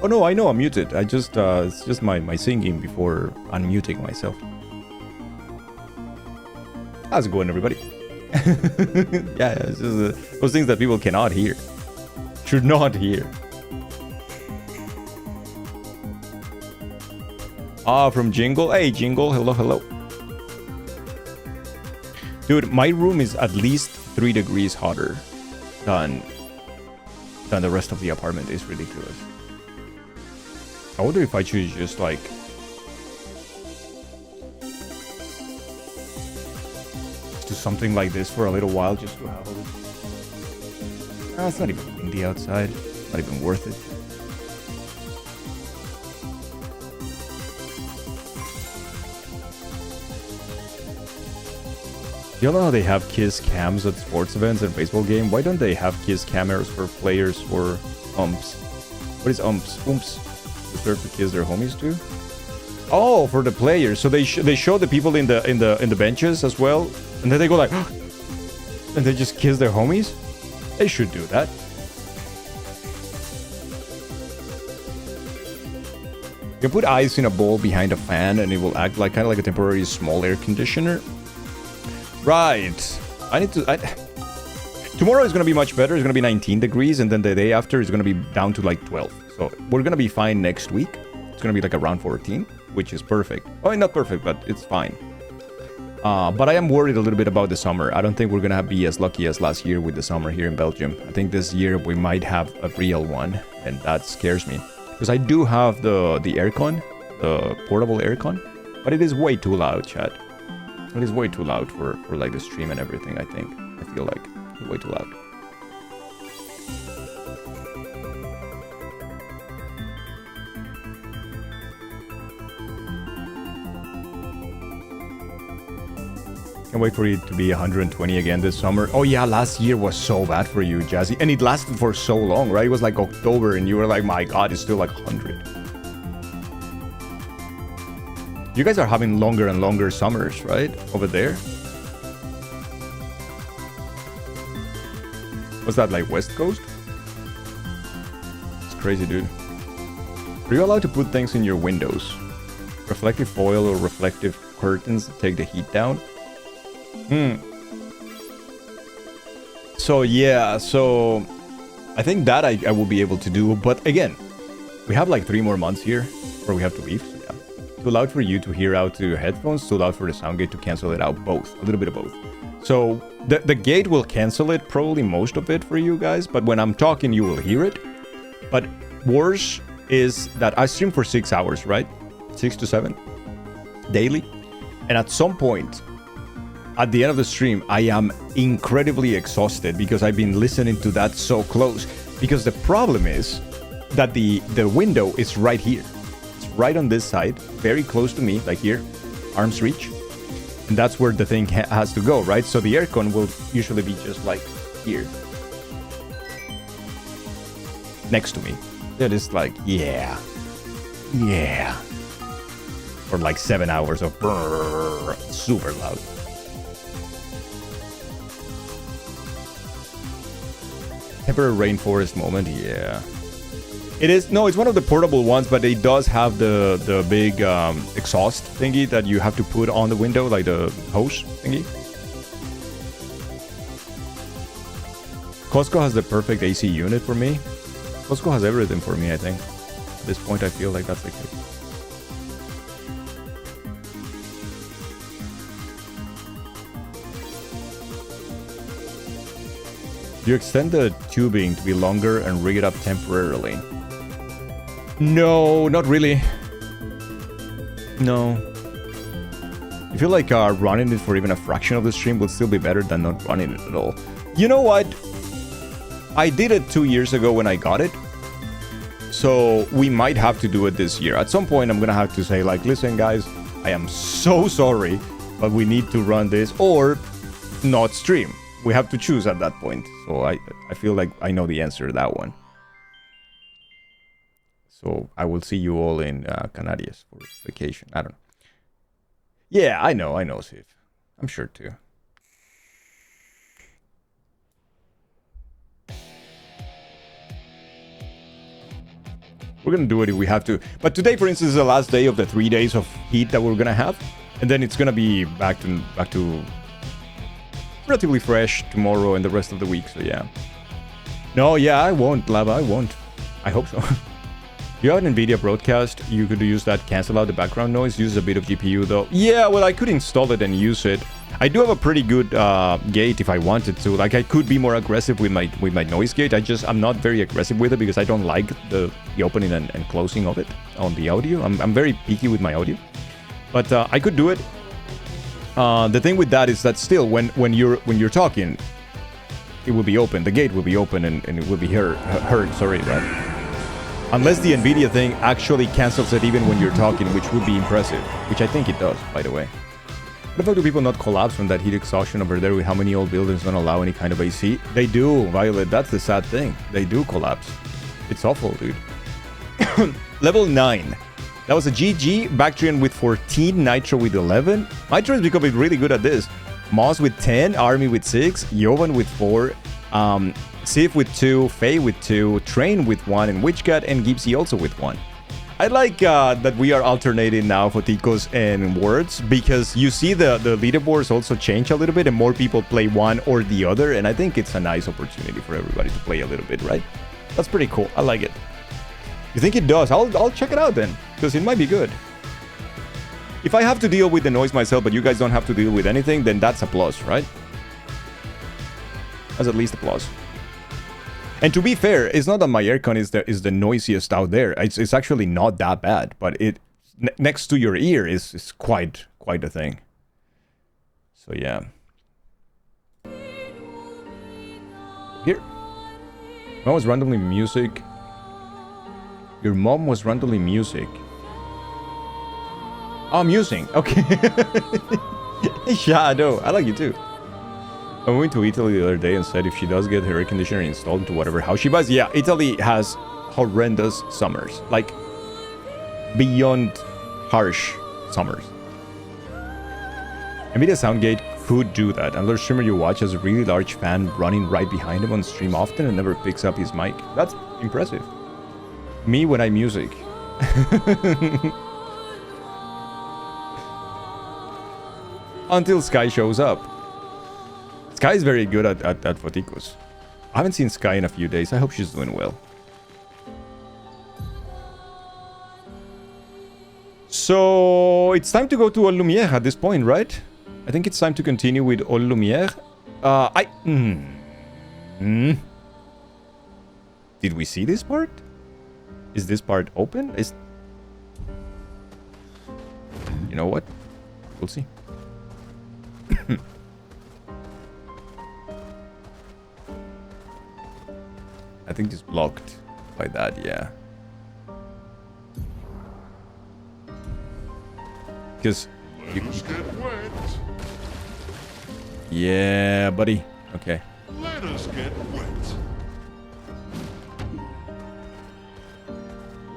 no, I know I'm muted. I just it's just my singing before unmuting myself. How's it going, everybody? Yeah, it's just those things that people cannot hear. Should not hear. Ah, from Jingle. Hey, Jingle. Hello, hello. Dude, my room is at least 3 degrees hotter than the rest of the apartment. It's ridiculous. I wonder if I should just like do something like this for a little while just to have a little... It's not even windy outside. Not even worth it. You know how they have kiss cams at sports events and baseball game? Why don't they have kiss cameras for players or umps? What is umps? Umps. Deserve to kiss their homies too? Oh, for the players. So they show the people in the benches as well, and then they go like, and they just kiss their homies. They should do that. You put ice in a bowl behind a fan, and it will act like kind of like a temporary small air conditioner. Right. I need to. Tomorrow is gonna be much better. It's gonna be 19 degrees, and then the day after is gonna be down to like 12. So we're gonna be fine next week. It's gonna be like around 14, which is perfect. Oh, not perfect, but it's fine. But I am worried a little bit about the summer. I don't think we're gonna be as lucky as last year with the summer here in Belgium. I think this year we might have a real one, and that scares me. Because I do have the aircon, the portable aircon, but it is way too loud, chat. It is way too loud for like the stream and everything, I think. I feel like it's way too loud. Can't wait for it to be 120 again this summer. Oh yeah, last year was so bad for you, Jazzy. And it lasted for so long, right? It was like October and you were like, my god, it's still like 100. You guys are having longer and longer summers, right? Over there? Was that like West Coast? It's crazy, dude. Are you allowed to put things in your windows? Reflective foil or reflective curtains to take the heat down? So yeah, so I think that I will be able to do, but again, we have like 3 more months here where we have to leave, so yeah. Too loud for you to hear out to your headphones, too loud for the sound gate to cancel it out, both, a little bit of both. So the gate will cancel it, probably most of it for you guys, but when I'm talking you will hear it. But worse is that I stream for 6 hours, right? 6 to 7 daily, and at some point at the end of the stream, I am incredibly exhausted because I've been listening to that so close. Because the problem is that the window is right here. It's right on this side, very close to me, like here, arm's reach. And that's where the thing has to go, right? So the aircon will usually be just like here. Next to me. That is like, yeah. Yeah. For like 7 hours of brrr, super loud. Temporary rainforest moment, yeah. It is, no, it's one of the portable ones, but it does have the big exhaust thingy that you have to put on the window, like the hose thingy. Costco has the perfect AC unit for me. Costco has everything for me, I think. At this point, I feel like that's the case. You extend the tubing to be longer and rig it up temporarily. No, not really. No. I feel like running it for even a fraction of the stream would still be better than not running it at all. You know what? I did it 2 years ago when I got it. So we might have to do it this year. At some point, I'm going to have to say, like, listen, guys, I am so sorry, but we need to run this or not stream. We have to choose at that point. So I feel like I know the answer to that one. So I will see you all in Canarias for vacation. I don't know. Yeah, I know, Sif. I'm sure too. We're gonna do it if we have to. But today, for instance, is the last day of the 3 days of heat that we're gonna have, and then it's gonna be back to relatively fresh tomorrow and the rest of the week. So yeah. No, yeah, I won't, Lava. I won't. I hope so. You have an NVIDIA broadcast. You could use that, cancel out the background noise. Uses a bit of GPU though. Yeah, well, I could install it and use it. I do have a pretty good gate if I wanted to. Like, I could be more aggressive with my noise gate. I'm not very aggressive with it because I don't like the opening and closing of it on the audio. I'm very picky with my audio, but I could do it. The thing with that is that still, when you're talking, it will be open. The gate will be open and it will be heard. Sorry, right? Unless the NVIDIA thing actually cancels it even when you're talking, which would be impressive. Which I think it does, by the way. What the fuck do people not collapse from that heat exhaustion over there with how many old buildings don't allow any kind of AC? They do, Violet. That's the sad thing. They do collapse. It's awful, dude. Level 9. That was a GG. Bactrian with 14. Nitro with 11. Nitro is becoming really good at this. Moss with 10. Army with 6. Jovan with 4. Sif with 2. Faye with 2. Train with 1. And Witchcat and Gipsy also with 1. I like that we are alternating now Foticos and Words, because you see the leaderboards also change a little bit and more people play one or the other, and I think it's a nice opportunity for everybody to play a little bit, right? That's pretty cool. I like it. You think it does? I'll check it out then, because it might be good. If I have to deal with the noise myself, but you guys don't have to deal with anything, then that's a plus, right? That's at least a plus. And to be fair, it's not that my aircon is the noisiest out there. It's actually not that bad, but it next to your ear is quite a thing. So yeah. Here. Mom was randomly music. Your mom was randomly music. Oh, musing. Okay. Shadow. I like you too. I went to Italy the other day and said if she does get her air conditioner installed into whatever house she buys. Yeah, Italy has horrendous summers. Like, beyond harsh summers. NVIDIA Soundgate could do that. Another streamer you watch has a really large fan running right behind him on stream often and never picks up his mic. That's impressive. Me when I music. Until Sky shows up. Sky is very good at Foticos. I haven't seen Sky in a few days. I hope she's doing well. So it's time to go to All Lumière at this point, right? I think it's time to continue with All Lumière. Did we see this part? Is this part open? You know what? We'll see. I think it's blocked by that, yeah. Because Let us get wet. Yeah, buddy. Okay. Let us get wet.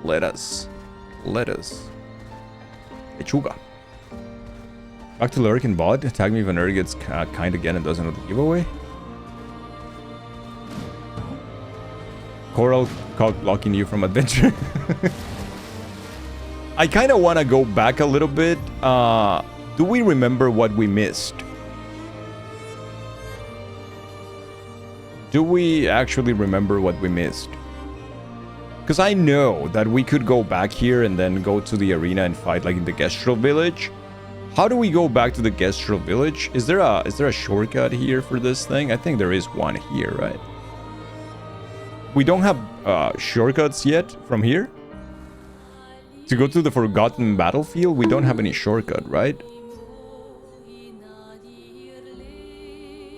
Let us. Lechuga. Back to Lurk and bot. Tag me if an Ur gets kind again and doesn't know the giveaway. Coral caught blocking you from adventure. I kind of want to go back a little bit. Do we remember what we missed? Do we actually remember what we missed? Because I know that we could go back here and then go to the arena and fight like in the Gestrel village. How do we go back to the Gestrel village? Is there a shortcut here for this thing? I think there is one here, right? We don't have shortcuts yet from here. To go to the Forgotten Battlefield, we don't have any shortcut, right?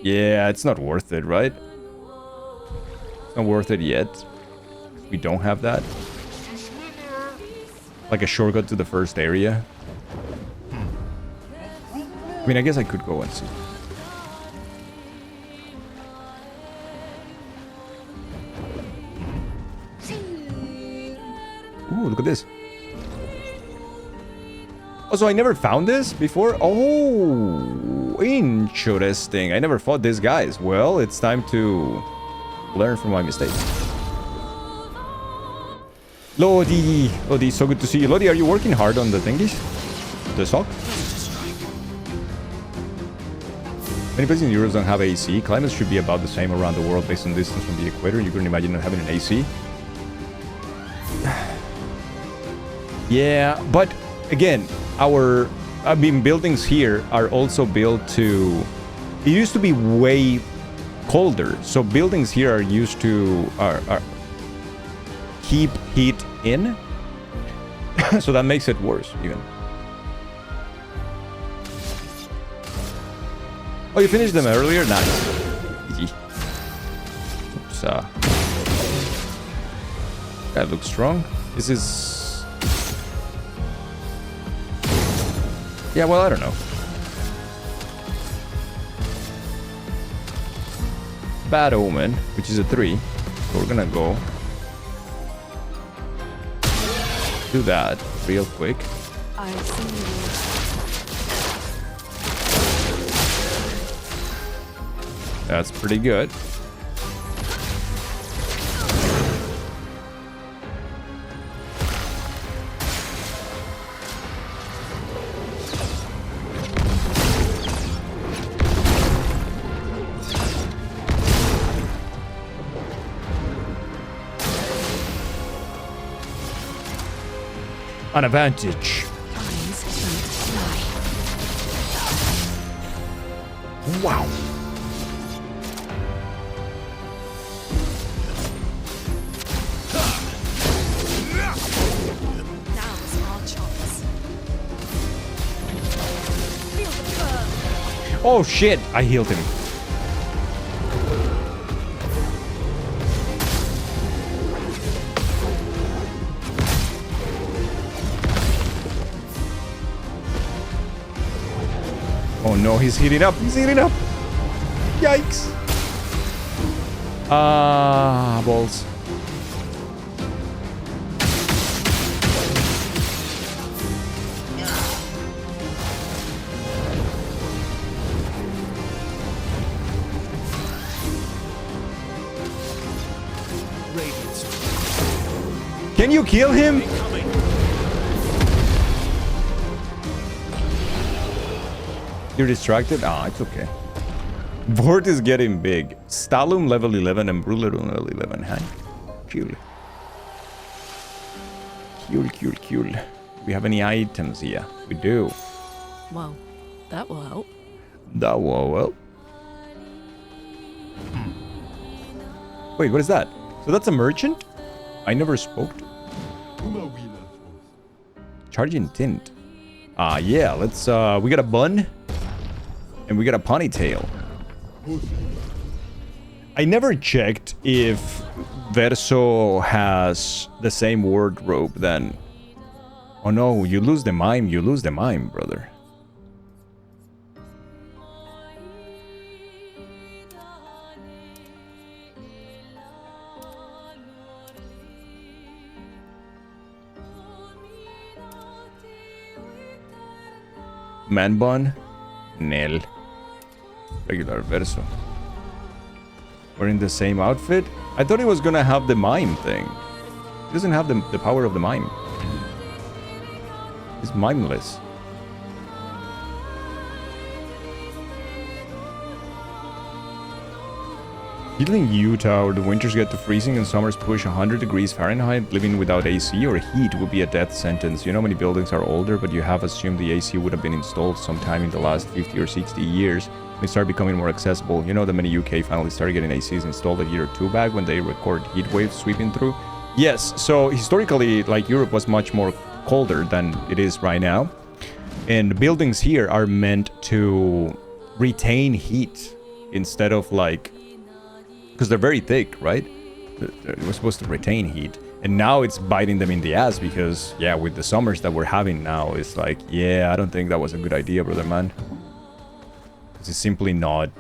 Yeah, it's not worth it, right? It's not worth it yet. We don't have that. Like a shortcut to the first area. I mean, I guess I could go and see. Oh, look at this. Oh, so I never found this before? Oh, interesting. I never fought these guys. Well, it's time to learn from my mistakes. Lodi, Lodi, so good to see you. Lodi, are you working hard on the thingies? The sock? Many places in the Eurozone have AC. Climates should be about the same around the world based on distance from the equator. You couldn't imagine not having an AC. Yeah, but again, buildings here are also built to... It used to be way colder. So buildings here are used to... keep heat in. So that makes it worse, even. Oh, you finished them earlier? Nice. Easy. Oops. That looks strong. This is... Yeah, well, I don't know. Bad Omen, which is a 3. So we're gonna go... do that real quick. I see. That's pretty good. An advantage. Wow. Oh shit! I healed him. Oh no, he's heating up. He's heating up. Yikes. Balls. Can you kill him? You're distracted? Ah, it's okay. Board is getting big. Stalum level 11 and Brulerum level 11, huh? Cool. Cool. Do we have any items here? We do. Well, that will help. That will help. Wait, what is that? So that's a merchant? I never spoke to. Charging tint. Yeah, let's, we got a bun. And we got a ponytail. I never checked if Verso has the same wardrobe then. Oh no, you lose the mime, brother. Man bun? Nel. Regular Verso. Wearing the same outfit? I thought he was gonna have the mime thing. He doesn't have the power of the mime. He's mimeless. Healing Utah, where the winters get to freezing and summers push 100 degrees Fahrenheit, living without AC or heat would be a death sentence. You know, many buildings are older, but you have assumed the AC would have been installed sometime in the last 50 or 60 years. They start becoming more accessible. You know that many UK finally started getting ACs installed a year or two back when they record heat waves sweeping through. Yes, so historically, like, Europe was much more colder than it is right now. And buildings here are meant to retain heat instead of, like, because they're very thick, right? We're supposed to retain heat. And now it's biting them in the ass because, yeah, with the summers that we're having now, it's like, yeah, I don't think that was a good idea, brother man. Because it's simply not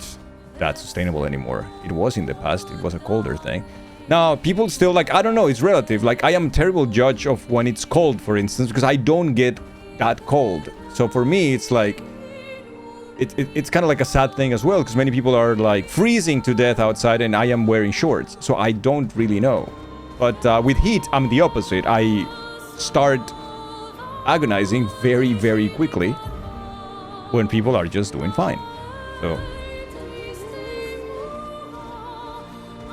that sustainable anymore. It was in the past, it was a colder thing. Now, people still like, I don't know, it's relative. Like, I am a terrible judge of when it's cold, for instance, because I don't get that cold. So for me, it's like, it's kind of like a sad thing as well, because many people are like freezing to death outside and I am wearing shorts. So I don't really know. But with heat, I'm the opposite. I start agonizing very, very quickly when people are just doing fine. So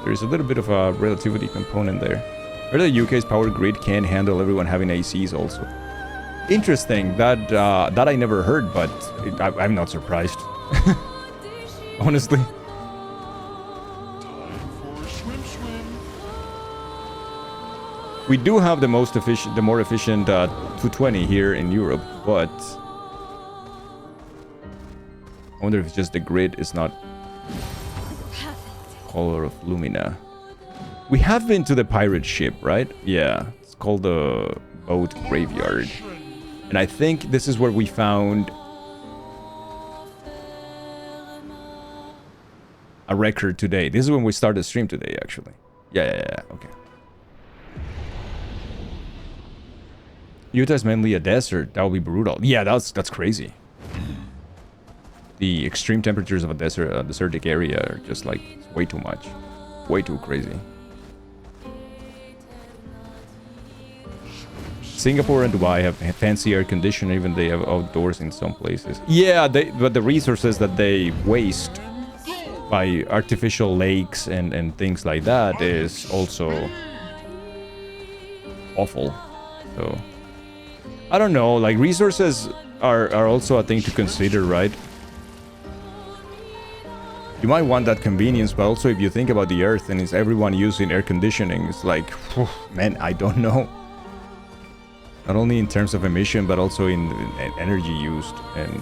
there's a little bit of a relativity component there. Where the UK's power grid can't handle everyone having ACs also. Interesting. That I never heard, but I'm not surprised. Honestly. We do have the more efficient 220 here in Europe, but I wonder if it's just the grid is not color of Lumina. We have been to the pirate ship, right? Yeah, it's called the boat graveyard. And I think this is where we found a record today. This is when we started the stream today, actually. Yeah, okay. Utah is mainly a desert. That would be brutal. Yeah, that's crazy. The extreme temperatures of a desertic area are just like way too much. Way too crazy. Singapore and Dubai have fancy air conditioning, even they have outdoors in some places. Yeah, but the resources that they waste by artificial lakes and things like that is also awful. So I don't know, like resources are also a thing to consider, right? You might want that convenience, but also if you think about the earth and is everyone using air conditioning, it's like, whew, man, I don't know. Not only in terms of emission, but also in energy used. And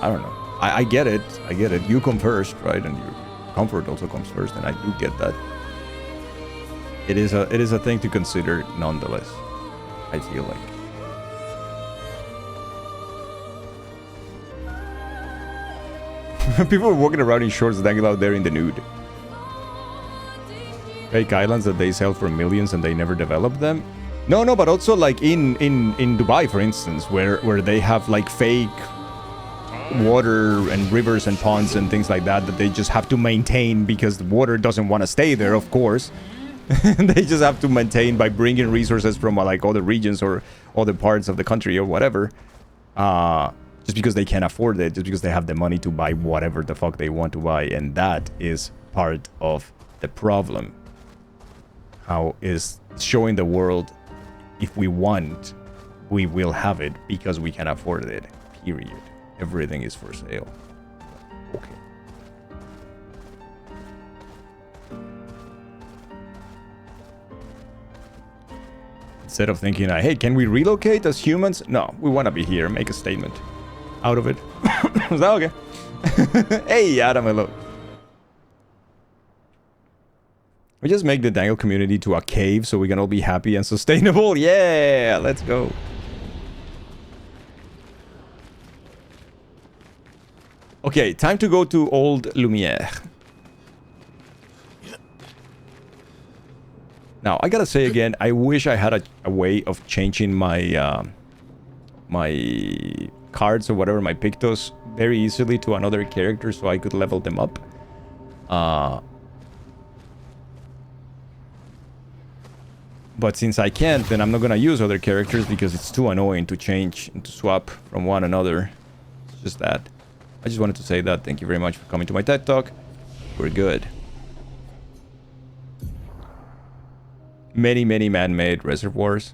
I don't know. I get it. I get it. You come first, right? And your comfort also comes first. And I do get that. It is a thing to consider nonetheless, I feel like. People are walking around in shorts dangling out there in the nude. Fake islands that they sell for millions and they never develop them. No, but also like in Dubai, for instance, where they have like fake water and rivers and ponds and things like that they just have to maintain because the water doesn't want to stay there, of course. They just have to maintain by bringing resources from like other regions or other parts of the country or whatever. Just because they can't afford it, just because they have the money to buy whatever the fuck they want to buy. And that is part of the problem. How is showing the world, if we want, we will have it because we can afford it, period. Everything is for sale. Okay. Instead of thinking, hey, can we relocate as humans? No, we want to be here, make a statement out of it. Is that okay? Hey, Adam, hello. We just make the Dangle community to a cave so we can all be happy and sustainable. Yeah, let's go. Okay, time to go to Old Lumiere. Now, I gotta say again, I wish I had a way of changing my my cards or whatever, my Pictos, very easily to another character so I could level them up. But since I can't, then I'm not gonna use other characters because it's too annoying to change and to swap from one another. It's just that. I just wanted to say that. Thank you very much for coming to my TED Talk. We're good. Many man-made reservoirs.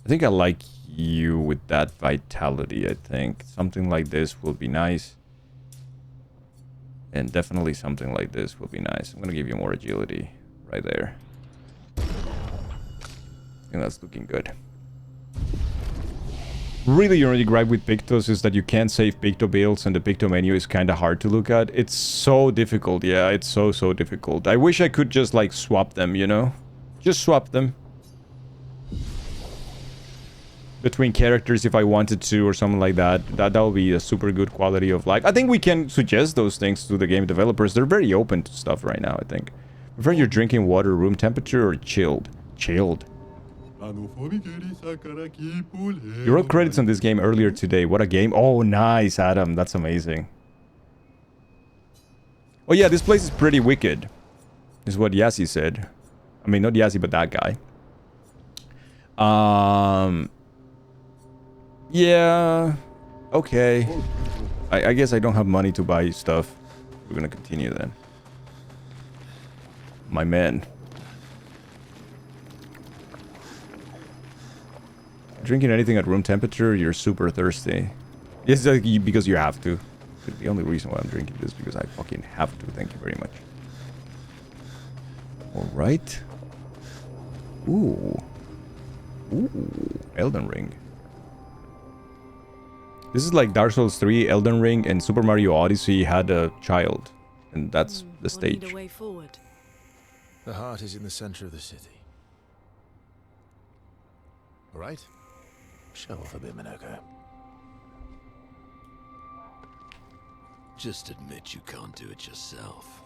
I think I like you with that vitality, I think. Something like this will be nice. And definitely something like this will be nice. I'm going to give you more agility right there. I think that's looking good. Really, your only gripe with Pictos is that you can't save Picto builds and the Picto menu is kind of hard to look at. It's so difficult. Yeah, it's so difficult. I wish I could just like swap them, you know? Just swap them. Between characters if I wanted to or something like that. That would be a super good quality of life. I think we can suggest those things to the game developers. They're very open to stuff right now, I think. Prefer your drinking water room temperature or chilled? Chilled. You wrote credits on this game earlier today. What a game. Oh, nice, Adam. That's amazing. Oh yeah, this place is pretty wicked. Is what Yassi said. I mean, not Yassi, but that guy. Yeah. Okay. I guess I don't have money to buy stuff. We're gonna continue then. My man. Drinking anything at room temperature, you're super thirsty. Yes, because you have to. The only reason why I'm drinking this is because I fucking have to. Thank you very much. Alright. Ooh. Ooh. Elden Ring. This is like Dark Souls 3, Elden Ring, and Super Mario Odyssey had a child. And that's the stage. We'll need a way forward. The heart is in the center of the city. All right? Show off a bit, Minoko. Just admit you can't do it yourself.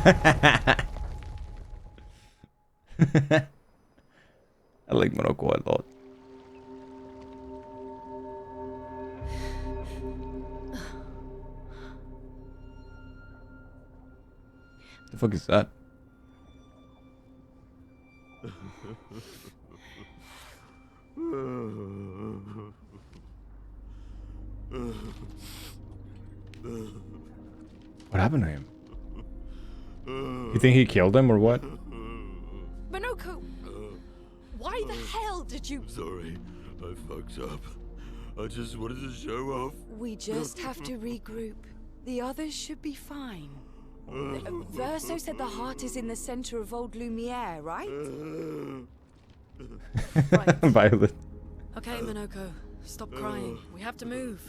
I like Morocco a lot. The fuck is that? What happened to him? You think he killed him or what? Minoko! Why the hell did you... Sorry, I fucked up. I just wanted to show off. We just have to regroup. The others should be fine. Verso said the heart is in the center of Old Lumiere, right? Right. Violet. Okay, Minoko. Stop crying. We have to move.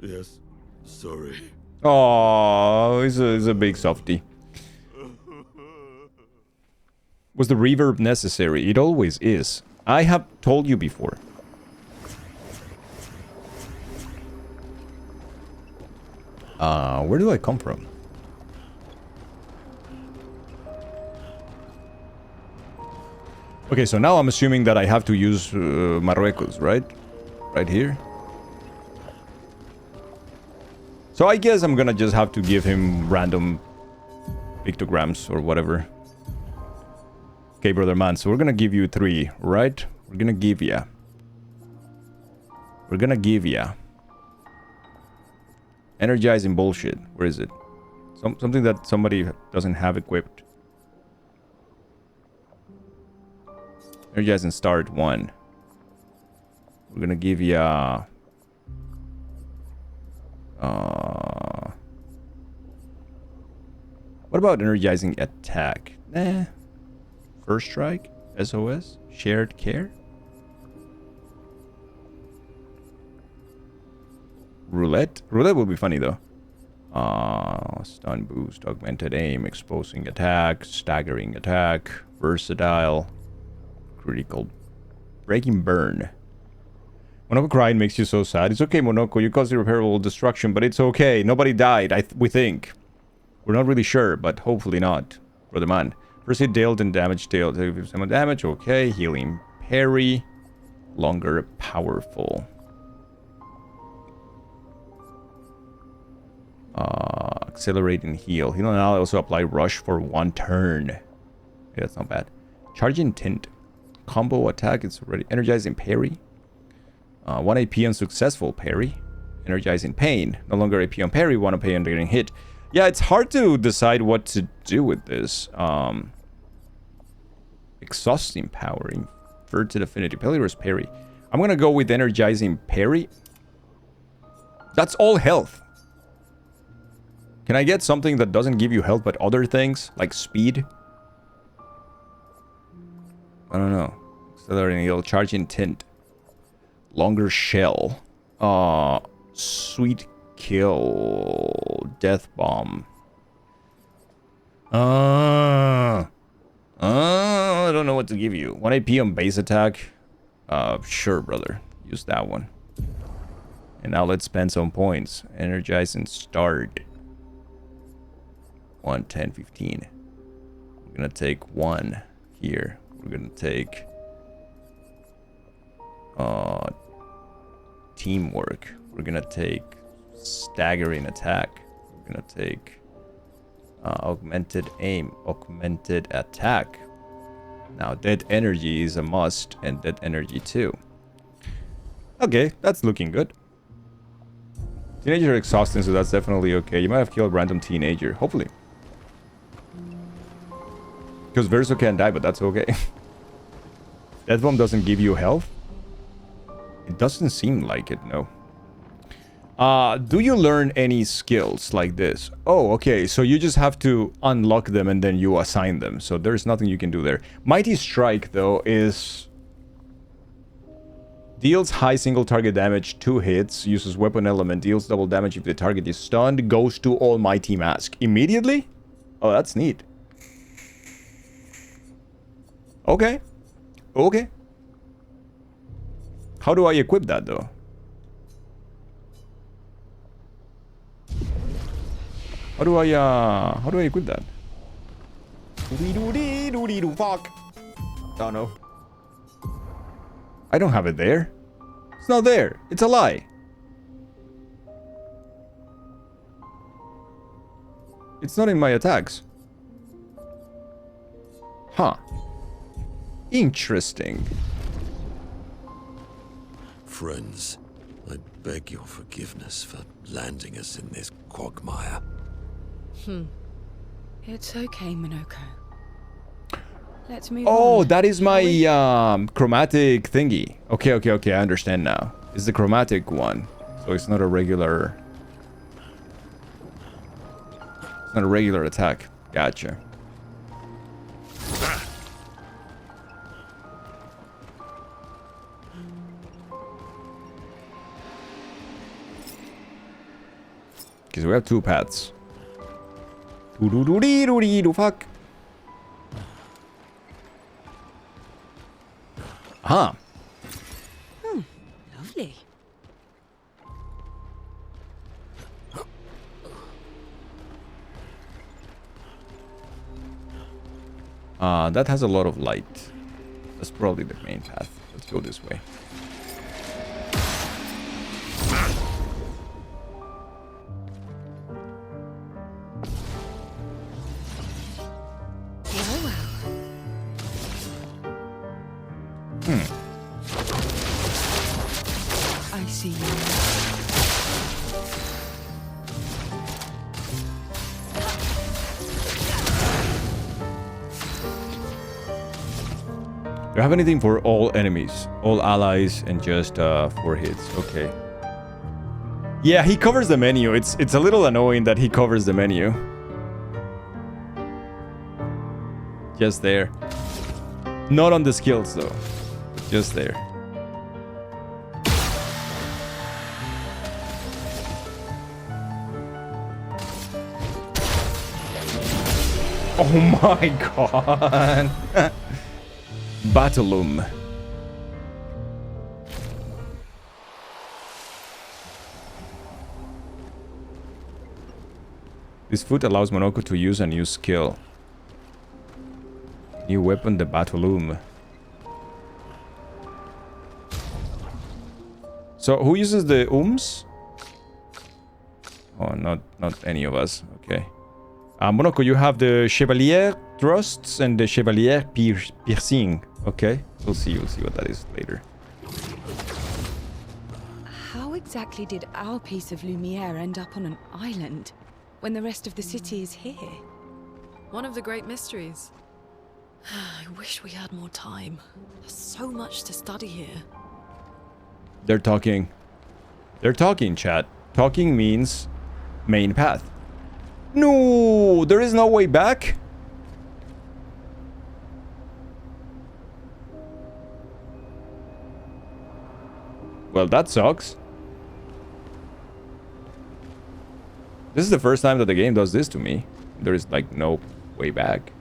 Yes, sorry. Oh, he's a big softie. Was the reverb necessary? It always is. I have told you before. Where do I come from? Okay, so now I'm assuming that I have to use Marruecos, right? Right here. So I guess I'm gonna just have to give him random pictograms or whatever. Okay, brother man, so we're gonna give you 3, right? We're gonna give ya. We're gonna give ya. Energizing bullshit. Where is it? Something that somebody doesn't have equipped. Energizing start 1. We're gonna give ya... what about energizing attack? Nah. First strike? SOS? Shared care? Roulette? Roulette will be funny though. Stun boost, augmented aim, exposing attack, staggering attack, versatile, critical, breaking burn. Monoko crying makes you so sad. It's okay, Monoko, you caused irreparable destruction, but it's okay. Nobody died, we think. We're not really sure, but hopefully not. Brother man. First hit dealt and damage dealt. 50% damage, okay. Healing parry. Longer powerful. Accelerate and heal. Heal and ally also apply rush for 1 turn. Yeah, that's not bad. Charging tint. Combo attack, it's already energizing parry. 1 AP on successful parry. Energizing pain. No longer AP on parry, 1 AP on getting hit. Yeah, it's hard to decide what to do with this. Exhausting power. Inverted affinity. Pelirus parry. I'm gonna go with energizing parry. That's all health. Can I get something that doesn't give you health but other things? Like speed? I don't know. Accelerating heal, charging tint. Longer shell. Sweet kill. Death bomb. I don't know what to give you. 1 AP on base attack. Sure, brother. Use that one. And now let's spend some points. Energize and start. 1, 10, 15. We're gonna take 1 here. We're gonna take teamwork. We're gonna take staggering attack. We're gonna take augmented aim, augmented attack. Now dead energy is a must, and dead energy too. Okay, that's looking good. Teenagers are exhausting, so that's definitely okay. You might have killed a random teenager, hopefully. Because Verso can't die, but that's okay. Death bomb doesn't give you health? It doesn't seem like it, no. Do you learn any skills like this? Oh, okay, so you just have to unlock them and then you assign them. So there's nothing you can do there. Mighty Strike, though, is... Deals high single target damage, 2 hits, uses weapon element, deals double damage if the target is stunned, goes to Almighty Mask. Immediately? Oh, that's neat. Okay. Okay. How do I equip that, though? How do I equip that? Fuck. Oh, no. I don't have it there. It's not there. It's a lie. It's not in my attacks. Huh. Interesting. Friends, I beg your forgiveness for landing us in this quagmire. It's okay, Minoko. Let's move Oh, on. that is my chromatic thingy. Okay, I understand now. It's the chromatic one. So it's not a regular... It's not a regular attack. Gotcha. Because we have 2 paths. Fuck. Huh. Lovely. That has a lot of light. That's probably the main path. Let's go this way. I see you. Do you have anything for all enemies, all allies, and just 4 hits? Okay. Yeah, he covers the menu. It's a little annoying that he covers the menu. Just there. Not on the skills though. Just there. Oh my god. Battlum. This foot allows Monoko to use a new skill. New weapon, the Battlum. So who uses the ums? Oh, not any of us. Okay. Monoko, you have the Chevalier Thrusts and the Chevalier Piercing. Okay, we'll see what that is later. How exactly did our piece of Lumiere end up on an island when the rest of the city is here? One of the great mysteries. I wish we had more time. There's so much to study here. They're talking. They're talking, chat. Talking means main path. No, there is no way back. Well, that sucks. This is the first time that the game does this to me. There is like no way back.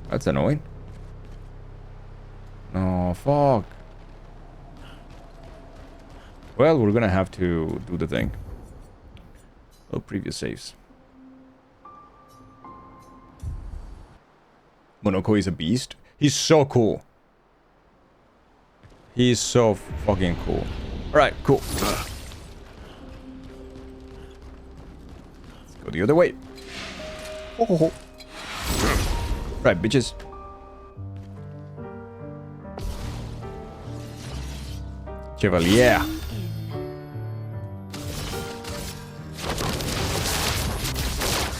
That's annoying. Oh, fuck. Well, we're gonna have to do the thing. Oh, previous saves. Monoko is a beast. He's so cool. He's so fucking cool. Alright, cool. Let's go the other way. Ho, ho, ho. Right, bitches. Chevalier.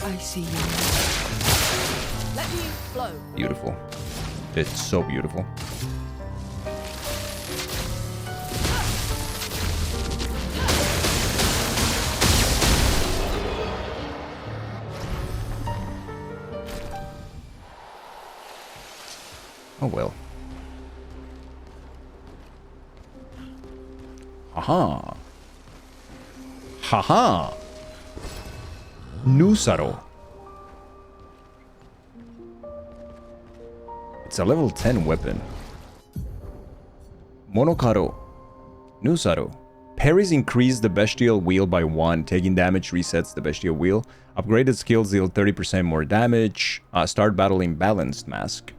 I see you. Let me flow. Beautiful. It's so beautiful. Oh well. Haha. Haha. Nusaro. It's a level 10 weapon. Monokaro. Nusaro. Parries increase the bestial wheel by 1. Taking damage resets the bestial wheel. Upgraded skills deal 30% more damage. Start battling balanced mask.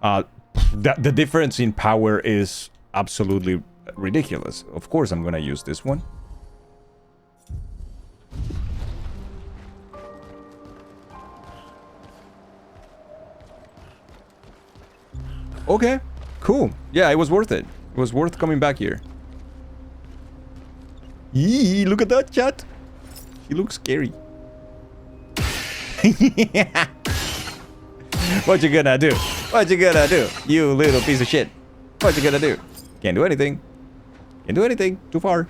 The difference in power is absolutely ridiculous. Of course I'm gonna use this one. Okay, cool. Yeah, it was worth it. It was worth coming back here. Yee, look at that, chat. He looks scary. Yeah. What you gonna do? What you gonna do? You little piece of shit. What you gonna do? Can't do anything. Can't do anything. Too far.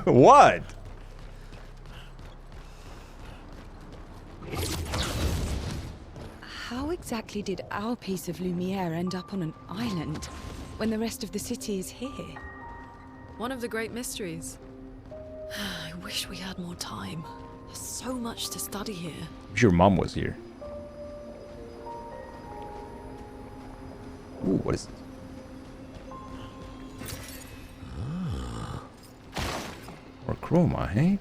What? How exactly did our piece of Lumiere end up on an island when the rest of the city is here? One of the great mysteries. I wish we had more time. There's so much to study here. Wish your mom was here. Ooh, what is this? Or chroma, hey?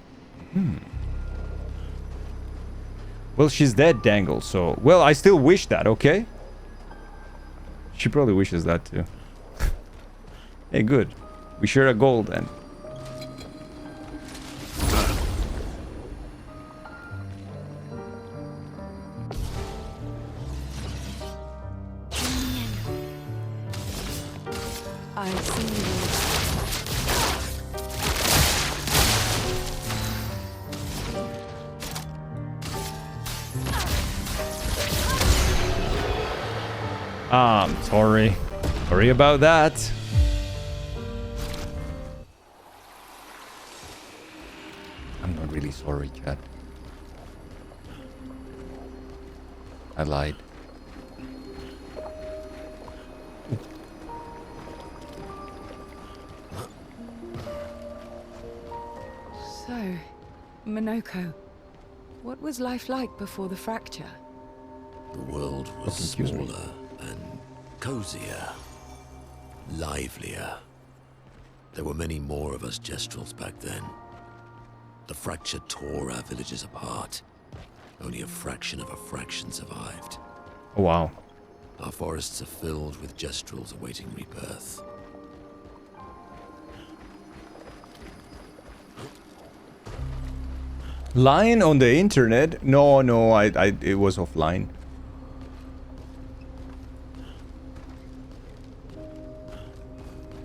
Well, she's dead, Dangle, so... Well, I still wish that, okay? She probably wishes that, too. Hey, good. We share a goal, then. I see you. Sorry. Sorry about that. I'm not really sorry, chat. I lied. So, Monoko, what was life like before the fracture? The world was smaller and cozier, livelier. There were many more of us Gestrels back then. The fracture tore our villages apart. Only a fraction of a fraction survived. Oh, wow. Our forests are filled with Gestrels awaiting rebirth. Line on the internet? No, it was offline.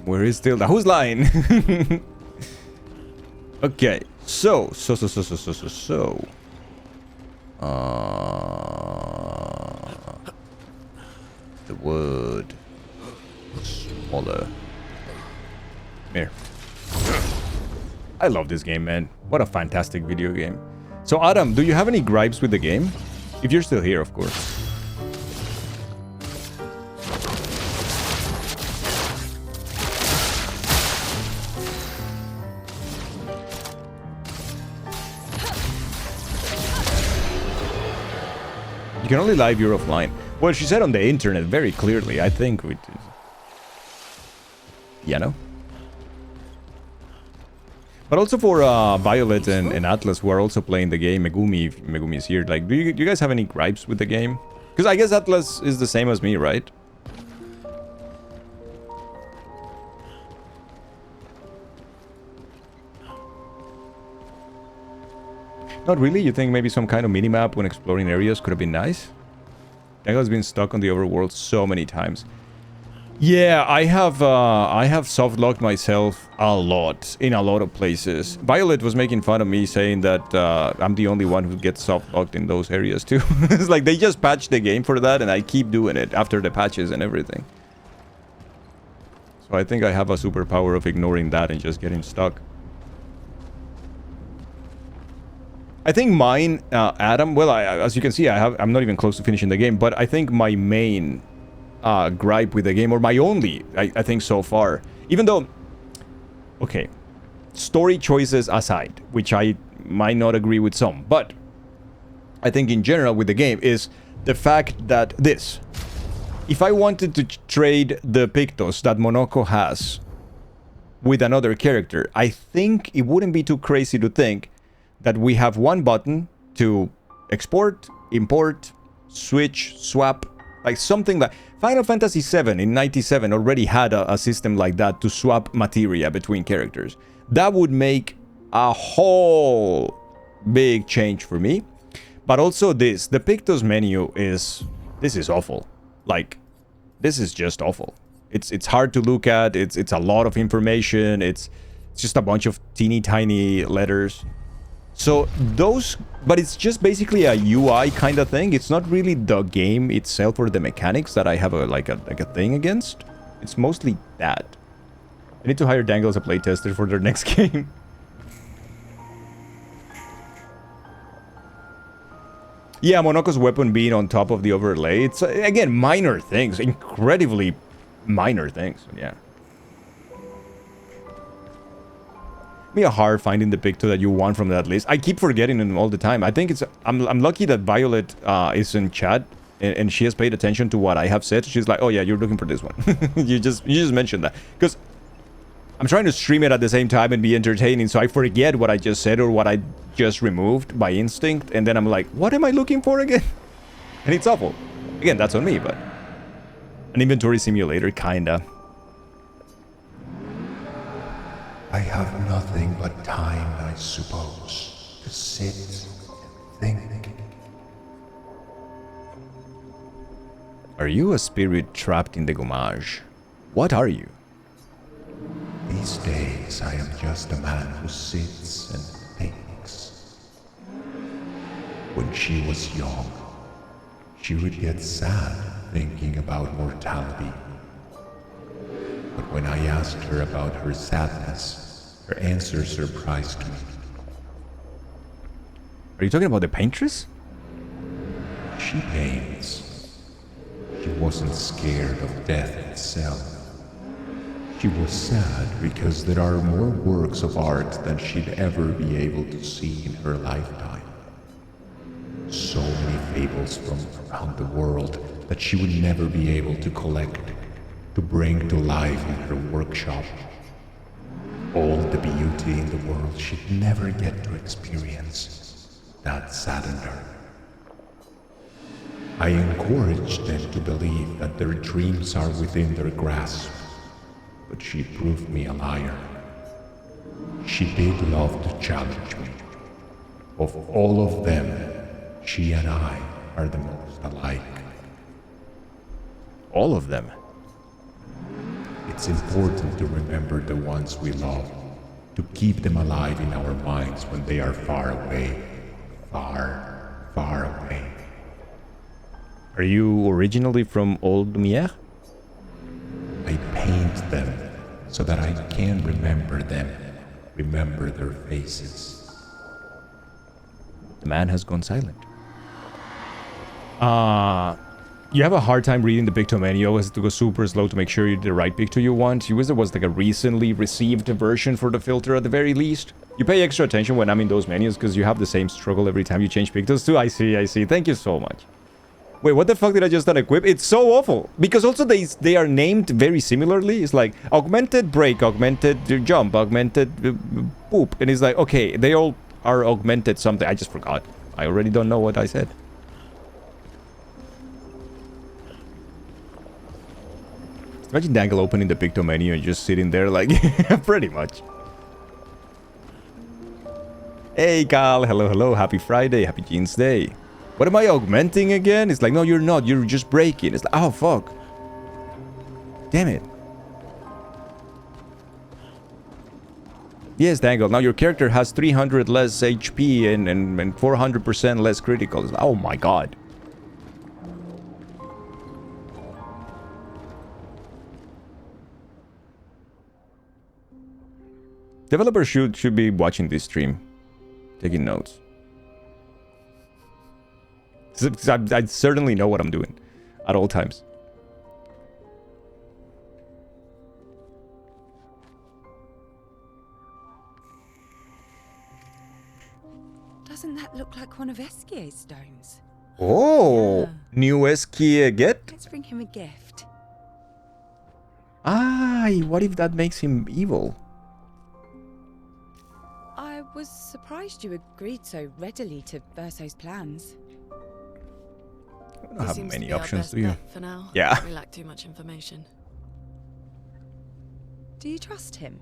Where is still? Who's lying? Okay, so. the wood. Smaller. Here. I love this game, man. What a fantastic video game. So, Adam, do you have any gripes with the game? If you're still here, of course. You can only live, you're offline. Well, she said on the internet very clearly, I think. Yeah, no? But also for Violet and Atlas, who are also playing the game, Megumi is here. Like, do you guys have any gripes with the game? Because I guess Atlas is the same as me, right? Not really? You think maybe some kind of minimap when exploring areas could have been nice? Dangle has been stuck on the overworld so many times. Yeah, I have soft-locked myself a lot, in a lot of places. Violet was making fun of me, saying that I'm the only one who gets soft-locked in those areas too. It's like they just patched the game for that, and I keep doing it after the patches and everything. So I think I have a superpower of ignoring that and just getting stuck. I think mine, Adam, well, as you can see, I'm not even close to finishing the game, but I think my main gripe with the game, or my only, I think so far, even though, okay, story choices aside, which I might not agree with some, but I think in general with the game is the fact that this, if I wanted to trade the Pictos that Monoko has with another character, I think it wouldn't be too crazy to think that we have one button to export, import, switch, swap, like something like Final Fantasy VII in 97 already had a system like that to swap materia between characters. That would make a whole big change for me. But also this, the Pictos menu this is awful. Like, this is just awful. It's hard to look at, it's a lot of information, it's just a bunch of teeny tiny letters. So those, but it's just basically a UI kind of thing. It's not really the game itself or the mechanics that I have a thing against. It's mostly that. I need to hire Dangle as a playtester for their next game. Yeah, Monoko's weapon being on top of the overlay. It's, again, minor things. Incredibly minor things. Yeah. Me hard finding the Picto that you want from that list. I keep forgetting them all the time. I think it's... I'm lucky that Violet is in chat and she has paid attention to what I have said. She's like, oh yeah, you're looking for this one. you just mentioned that. Because I'm trying to stream it at the same time and be entertaining, so I forget what I just said or what I just removed by instinct. And then I'm like, what am I looking for again? And it's awful. Again, that's on me, but... An inventory simulator, kinda. I have nothing but time, I suppose, to sit and think. Are you a spirit trapped in the Gommage? What are you? These days, I am just a man who sits and thinks. When she was young, she would get sad thinking about mortality. But when I asked her about her sadness, her answer surprised me. Are you talking about the paintress? She paints. She wasn't scared of death itself. She was sad because there are more works of art than she'd ever be able to see in her lifetime. So many fables from around the world that she would never be able to collect, to bring to life in her workshop. All the beauty in the world she'd never get to experience. That saddened her. I encouraged them to believe that their dreams are within their grasp, but she proved me a liar. She did love to challenge me. Of all of them, she and I are the most alike. All of them? It's important to remember the ones we love, to keep them alive in our minds when they are far away. Far, far away. Are you originally from Old Lumiere? I paint them so that I can remember them, remember their faces. The man has gone silent. You have a hard time reading the Pictomen. You always have to go super slow to make sure you're the right picto you want. You wish there was like a recently received version for the filter at the very least. You pay extra attention when I'm in those menus because you have the same struggle every time you change pictos too. I see. Thank you so much. Wait, what the fuck did I just unequip? It's so awful. Because also they are named very similarly. It's like augmented break, augmented jump, augmented poop. And it's like, okay, they all are augmented something. I just forgot. I already don't know what I said. Imagine Dangle opening the picto menu and just sitting there like, pretty much. Hey, Carl. Hello. Happy Friday. Happy Jeans Day. What am I augmenting again? It's like, no, you're not. You're just breaking. It's like, oh, fuck. Damn it. Yes, Dangle. Now your character has 300 less HP and 400% less critical. It's like, oh, my God. Developers should be watching this stream. Taking notes. I certainly know what I'm doing at all times. Doesn't that look like one of Esquier's stones? Oh, yeah. New Esquier get? Let's bring him a gift. What if that makes him evil? I was surprised you agreed so readily to Verso's plans. I don't have many options, do you? For now. Yeah. We lack too much information. Do you trust him?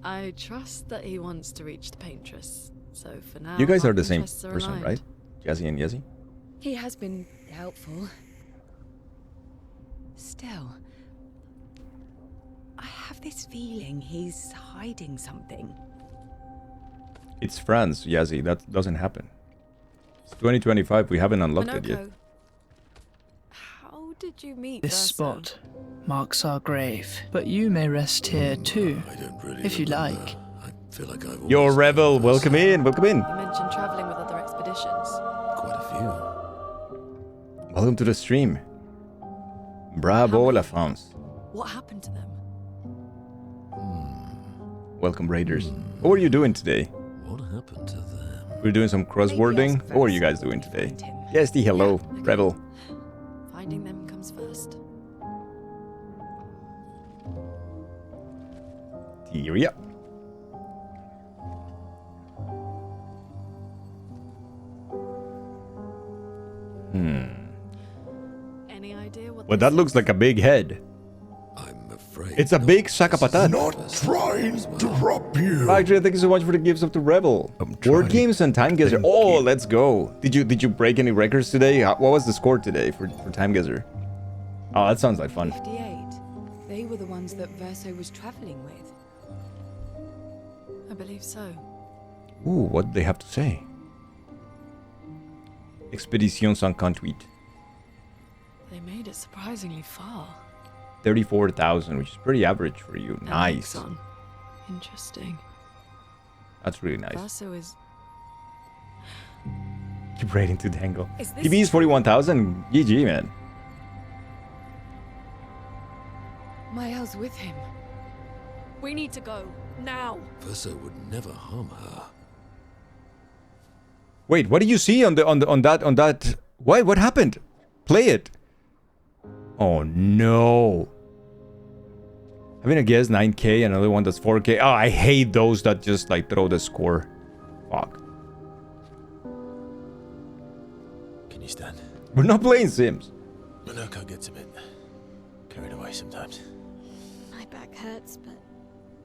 I trust that he wants to reach the paintress. So for now, you guys our are the same interests are person, aligned. right? Jazzy and Yezzy? He has been helpful. Still, I have this feeling he's hiding something. It's France, Yazzie. That doesn't happen. It's 2025. We haven't unlocked it yet. How did you meet This Verso? spot marks our grave, but you may rest here too, if you like. I feel like I've Yo, Rebel, welcome in, welcome in. You mentioned traveling with other expeditions. Quite a few. Welcome to the stream. Bravo, la France. What happened to them? Welcome, Raiders. What were you doing today? What happened to them? We're doing some crosswording. What were you guys doing today? Yes, the hello, Rebel. Finding them comes first. Tyria. Any idea what? Well, that looks like a big head. I'm afraid. It's a big sakapatat. Not trying to rob you. Actually, thank you so much for the gifts of the Rebel. Board games and Time Gazer. Oh, let's go. Did you break any records today? What was the score today for Time Gazer? Oh, that sounds like fun. 58. They were the ones that Verso was traveling with. I believe so. Ooh, what do they have to say? Expedition 58. They made it surprisingly far. 34,000, which is pretty average for you. Nice. Interesting. That's really nice. Verso is... Keep rating to Dangle. Is this DB is 41,000. GG, man. Mael's with him. We need to go. Now. Verso would never harm her. Wait, what did you see on that? What happened? Play it. Oh no. Having a guess 9K, another one that's 4K. Oh, I hate those that just like throw the score. Fuck. Can you stand? We're not playing Sims. Minoko gets a bit carried away sometimes. My back hurts, but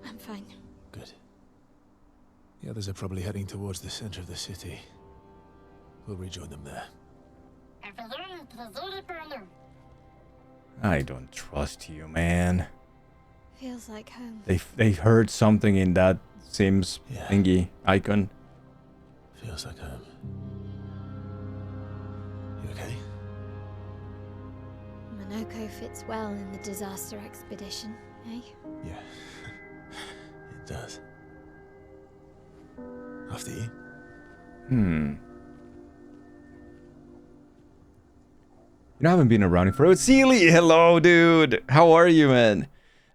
I'm fine. Good. The others are probably heading towards the center of the city. We'll rejoin them there. I don't trust you, man. Feels like home. They heard something in that Sims thingy icon. Feels like home. You okay? Monoko fits well in the disaster expedition, eh? Yeah. It does. After you. You know, I haven't been around in forever. Sealy, hello, dude. How are you, man?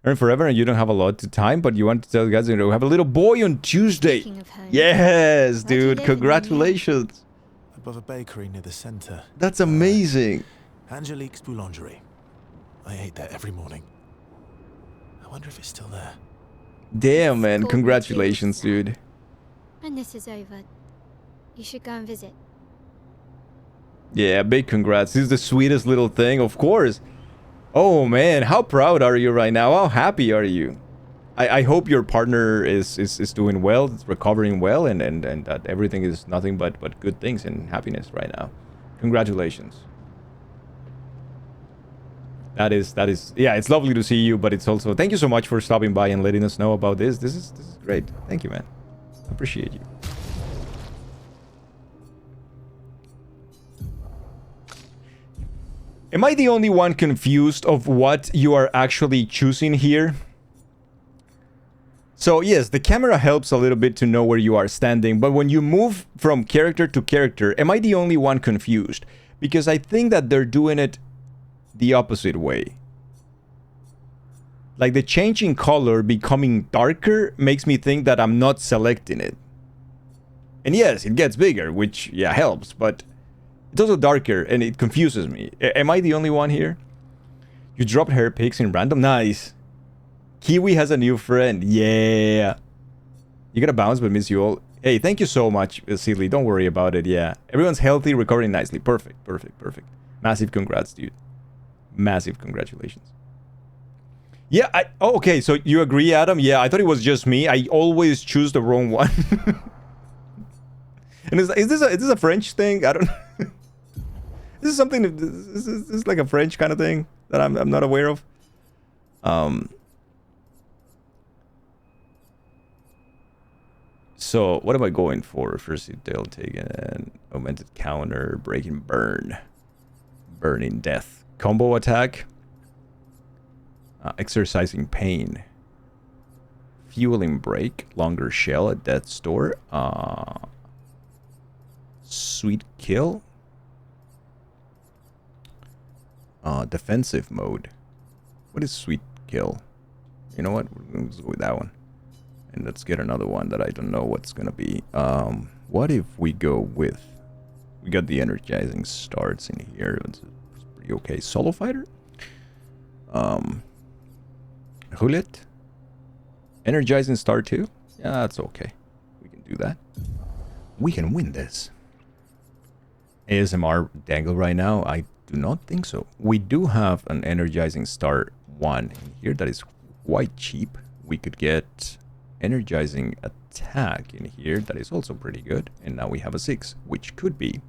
Earn forever and you don't have a lot of time, but you want to tell the guys, you know, we have a little boy on Tuesday. Yes, dude. Congratulations. Above a bakery near the center. That's amazing. Angelique's Boulangerie. I ate there every morning. I wonder if it's still there. Damn, man. Congratulations, dude. When this is over, you should go and visit. Yeah, big congrats. This is the sweetest little thing, of course. Oh, man. How proud are you right now? How happy are you? I hope your partner is doing well, is recovering well, and that everything is nothing but good things and happiness right now. Congratulations. That is, yeah, it's lovely to see you, but it's also, thank you so much for stopping by and letting us know about this. This is great. Thank you, man. I appreciate you. Am I the only one confused of what you are actually choosing here? So yes, the camera helps a little bit to know where you are standing, but when you move from character to character, am I the only one confused? Because I think that they're doing it the opposite way. Like the changing color becoming darker makes me think that I'm not selecting it. And yes, it gets bigger, which, yeah, helps, but it's also darker and it confuses me. Am I the only one here? You dropped hair pics in random? Nice. Kiwi has a new friend. Yeah. You gotta bounce, but miss you all. Hey, thank you so much, Seedly. Don't worry about it. Yeah. Everyone's healthy, recovering nicely. Perfect. Massive congrats, dude. Massive congratulations. Yeah, oh, okay, so you agree, Adam? Yeah, I thought it was just me. I always choose the wrong one. And is this a French thing? I don't know. This is something, this is like a French kind of thing that I'm not aware of. So, what am I going for? First detail taken, augmented counter, breaking burn, burning death, combo attack, exercising pain, fueling break, longer shell at death's door, sweet kill, defensive mode. What is sweet kill? You know what? Let's go with that one. And let's get another one that I don't know what's gonna be. What if we go with... We got the energizing starts in here. It's pretty okay. Solo fighter? Roulette? Energizing star 2? Yeah, that's okay. We can do that. We can win this. ASMR dangle right now? I do not think so. We do have an energizing star 1 in here that is quite cheap. We could get energizing attack in here that is also pretty good, and now we have a 6, which could be,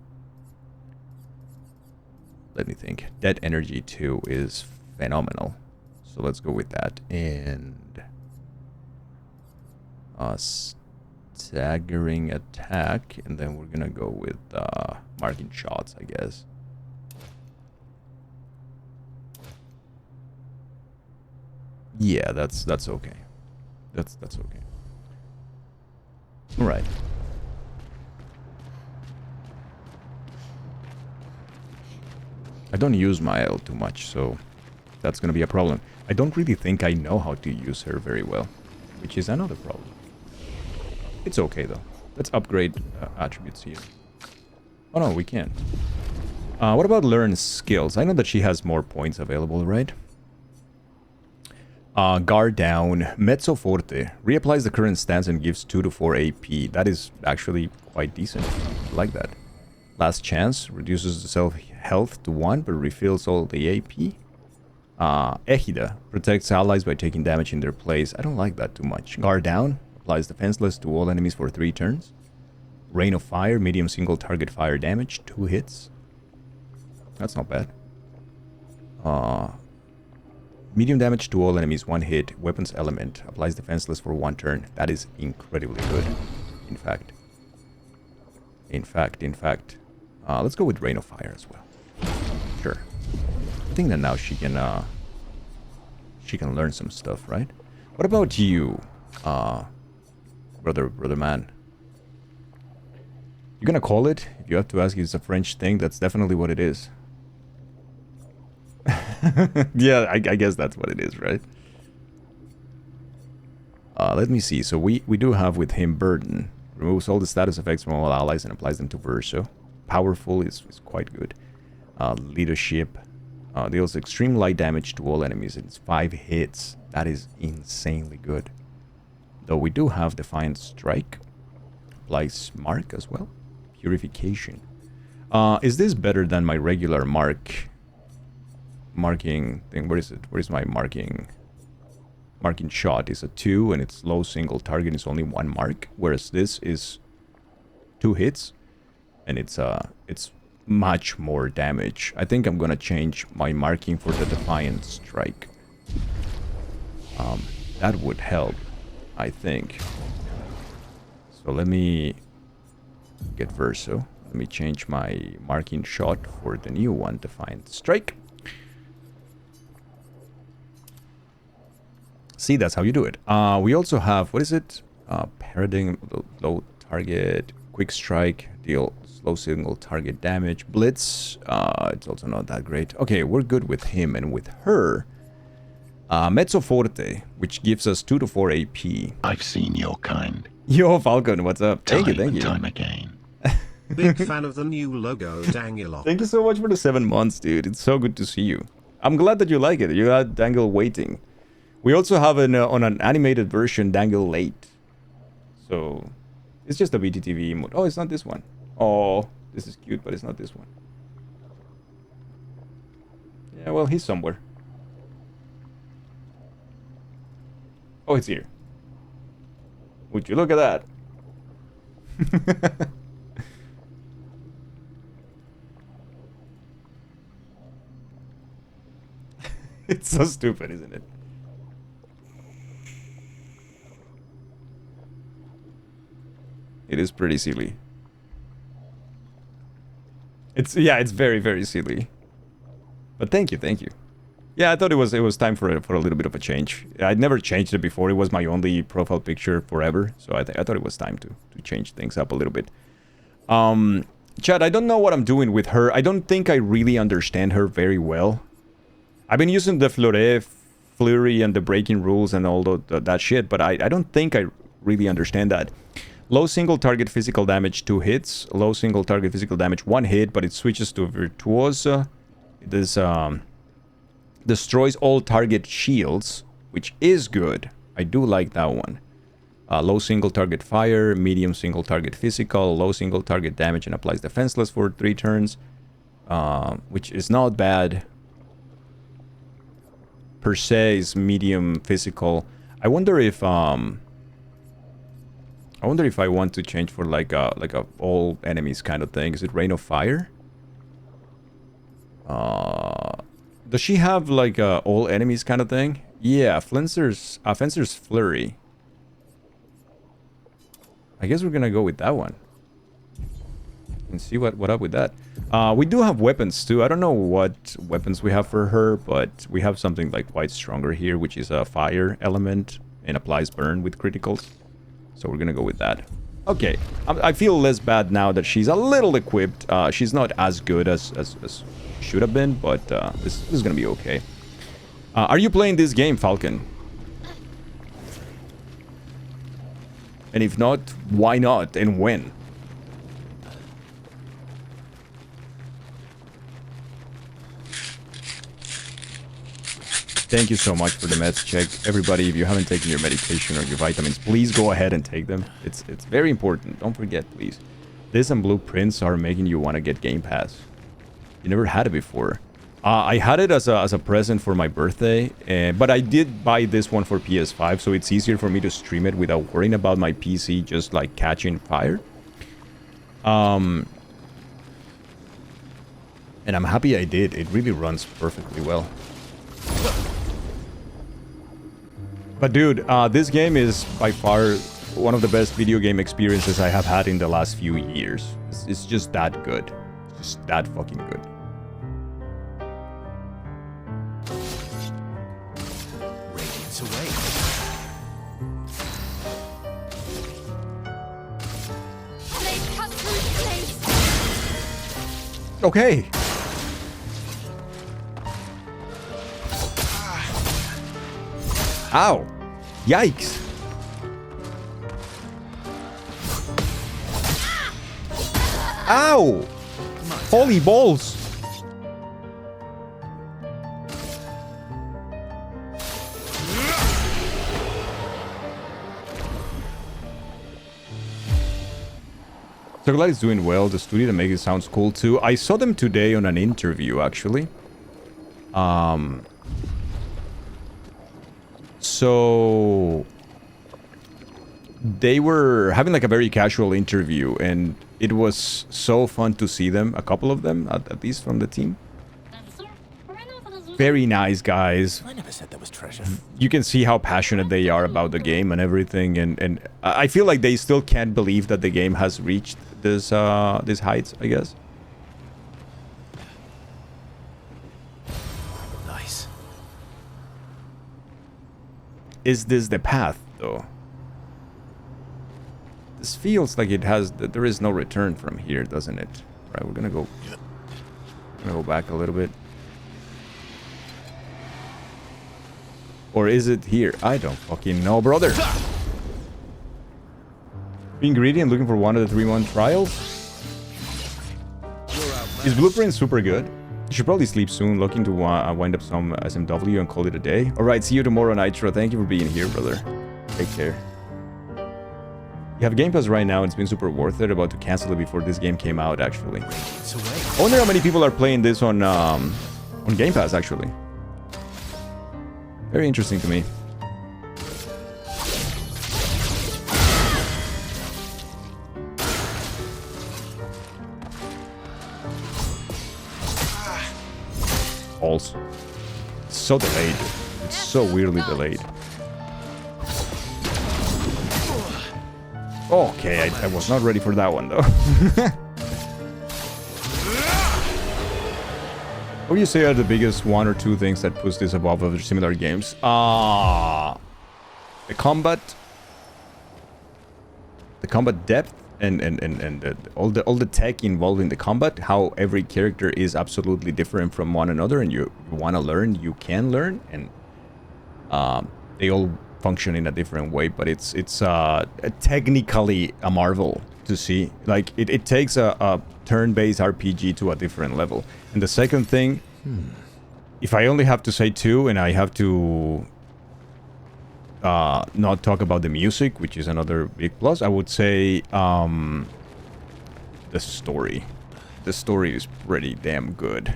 let me think, dead energy 2 is phenomenal, so let's go with that. And staggering attack, and then we're gonna go with marking shots, I guess. Yeah, that's okay. That's okay. All right. I don't use Mael too much, so that's gonna be a problem. I don't really think I know how to use her very well, which is another problem. It's okay though. Let's upgrade attributes here. Oh no, we can't. What about learn skills? I know that she has more points available, right? Guard down, Mezzo Forte. Reapplies the current stance and gives 2 to 4 AP. That is actually quite decent. I like that. Last chance. Reduces the self-health to 1, but refills all the AP. Ejida. Protects allies by taking damage in their place. I don't like that too much. Guard down. Applies defenseless to all enemies for 3 turns. Rain of Fire. Medium single target fire damage. 2 hits. That's not bad. Medium damage to all enemies, 1 hit. Weapons element. Applies defenseless for 1 turn. That is incredibly good. In fact. Let's go with Rain of Fire as well. I think that now she can learn some stuff, right? What about you, brother man? You're gonna call it? If you have to ask, it's a French thing. That's definitely what it is. Yeah, I guess that's what it is, right? Let me see. So we do have with him Burden. Removes all the status effects from all allies and applies them to Verso. Powerful is quite good. Leadership. Deals extreme light damage to all enemies. It's 5 hits. That is insanely good. Though we do have Defiant Strike. Applies Mark as well. Purification. Is this better than my regular marking thing? Where is it? Where is my marking shot? Is a 2 and it's low single target. It's only 1 mark. Whereas this is 2 hits and it's much more damage. I think I'm gonna change my marking for the Defiant Strike. That would help, I think. So let me get Verso. Let me change my marking shot for the new one, Defiant Strike. See, that's how you do it. We also have, what is it? Paradigm, low target, quick strike, deal slow single target damage. Blitz, it's also not that great. Okay, we're good with him, and with her, Mezzo Forte, which gives us 2 to 4 AP. I've seen your kind. Yo, Falcon, what's up? Thank you. Time again. Big fan of the new logo, Dangilok. Thank you so much for the 7 months, dude. It's so good to see you. I'm glad that you like it. You got Dangle waiting. We also have on an animated version, Dangle late. So, it's just a BTTV emote. Oh, it's not this one. Oh, this is cute, but it's not this one. Yeah, well, he's somewhere. Oh, it's here. Would you look at that? It's so stupid, isn't it? It is pretty silly. It's very, very silly. But thank you. Yeah, I thought it was time for a little bit of a change. I'd never changed it before. It was my only profile picture forever, so I thought it was time to change things up a little bit. Chad, I don't know what I'm doing with her. I don't think I really understand her very well. I've been using the flurry and the breaking rules and all that shit, but I don't think I really understand that. Low single target physical damage 2 hits. Low single target physical damage 1 hit, but it switches to Virtuosa. This destroys all target shields, which is good. I do like that one. Low single target fire, medium single target physical, low single target damage, and applies defenseless for 3 turns, which is not bad. Per se is medium physical. I wonder if I want to change for like a all enemies kind of thing. Is it Rain of Fire? Does she have like a all enemies kind of thing? Yeah, Fencer's Flurry. I guess we're gonna go with that one. And see what up with that. We do have weapons too. I don't know what weapons we have for her, but we have something like quite stronger here, which is a fire element and applies burn with criticals. So we're gonna go with that. Okay, I feel less bad now that she's a little equipped. She's not as good as should have been, but this is gonna be okay. Are you playing this game, Falcon? And if not, why not and when? Thank you so much for the meds check. Everybody, if you haven't taken your medication or your vitamins, please go ahead and take them. It's very important. Don't forget, please. This and blueprints are making you want to get Game Pass. You never had it before. I had it as a present for my birthday, but I did buy this one for PS5, so it's easier for me to stream it without worrying about my PC just like catching fire. And I'm happy I did. It really runs perfectly well. But dude, this game is by far one of the best video game experiences I have had in the last few years. It's just that good. Just that fucking good. Okay. Ow. Yikes. Ow. Holy balls. So glad it's doing well. The studio that makes it sounds cool too. I saw them today on an interview actually. So they were having like a very casual interview and it was so fun to see them, a couple of them, at least from the team. Very nice guys. I never said there was treasure. You can see how passionate they are about the game and everything, and I feel like they still can't believe that the game has reached this these heights, I guess. Nice. Is this the path, though? This feels like it has that there is no return from here, doesn't it? All right, we're gonna go back a little bit. Or is it here? I don't fucking know, brother. Being greedy and looking for one of the 3-1 trials. His blueprint super good. You should probably sleep soon. Looking to wind up some SMW and call it a day. Alright, see you tomorrow, Nitro. Thank you for being here, brother. Take care. You have Game Pass right now, and it's been super worth it. About to cancel it before this game came out, actually. I wonder how many people are playing this on Game Pass, actually. Very interesting to me. Also, it's so delayed. It's so weirdly delayed. Okay, I was not ready for that one, though. What would you say are the biggest 1 or 2 things that push this above other similar games? The combat depth, and all the tech involved in the combat. How every character is absolutely different from one another, and you want to learn, you can learn, and they all function in a different way. But it's technically a marvel to see. Like it takes a turn-based RPG to a different level. And the second thing, if I only have to say 2, and I have to not talk about the music, which is another big plus, I would say the story. The story is pretty damn good.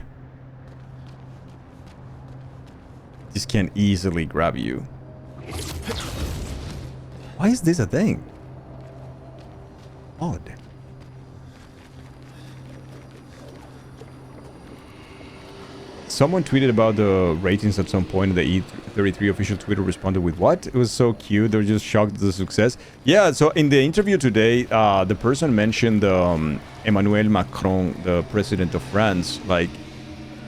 This can easily grab you. Why is this a thing? Odd. Someone tweeted about the ratings at some point. The E33 official Twitter responded with what? It was so cute. They were just shocked at the success. Yeah, so in the interview today, the person mentioned Emmanuel Macron, the president of France, like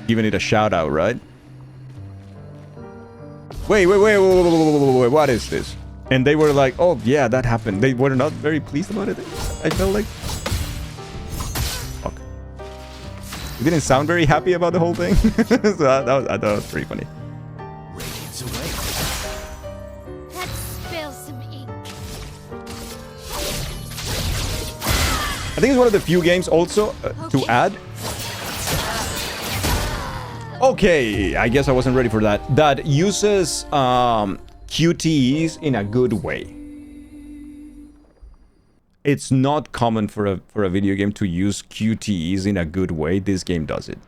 giving it a shout out, right? Wait, what is this? And they were like, oh yeah, that happened. They were not very pleased about it. I felt like... Fuck. You didn't sound very happy about the whole thing. So I thought it was pretty funny. Let's spill some ink. I think it's one of the few games also to add. Okay, I guess I wasn't ready for that. That uses QTEs in a good way. It's not common for a video game to use QTEs in a good way. This game does it.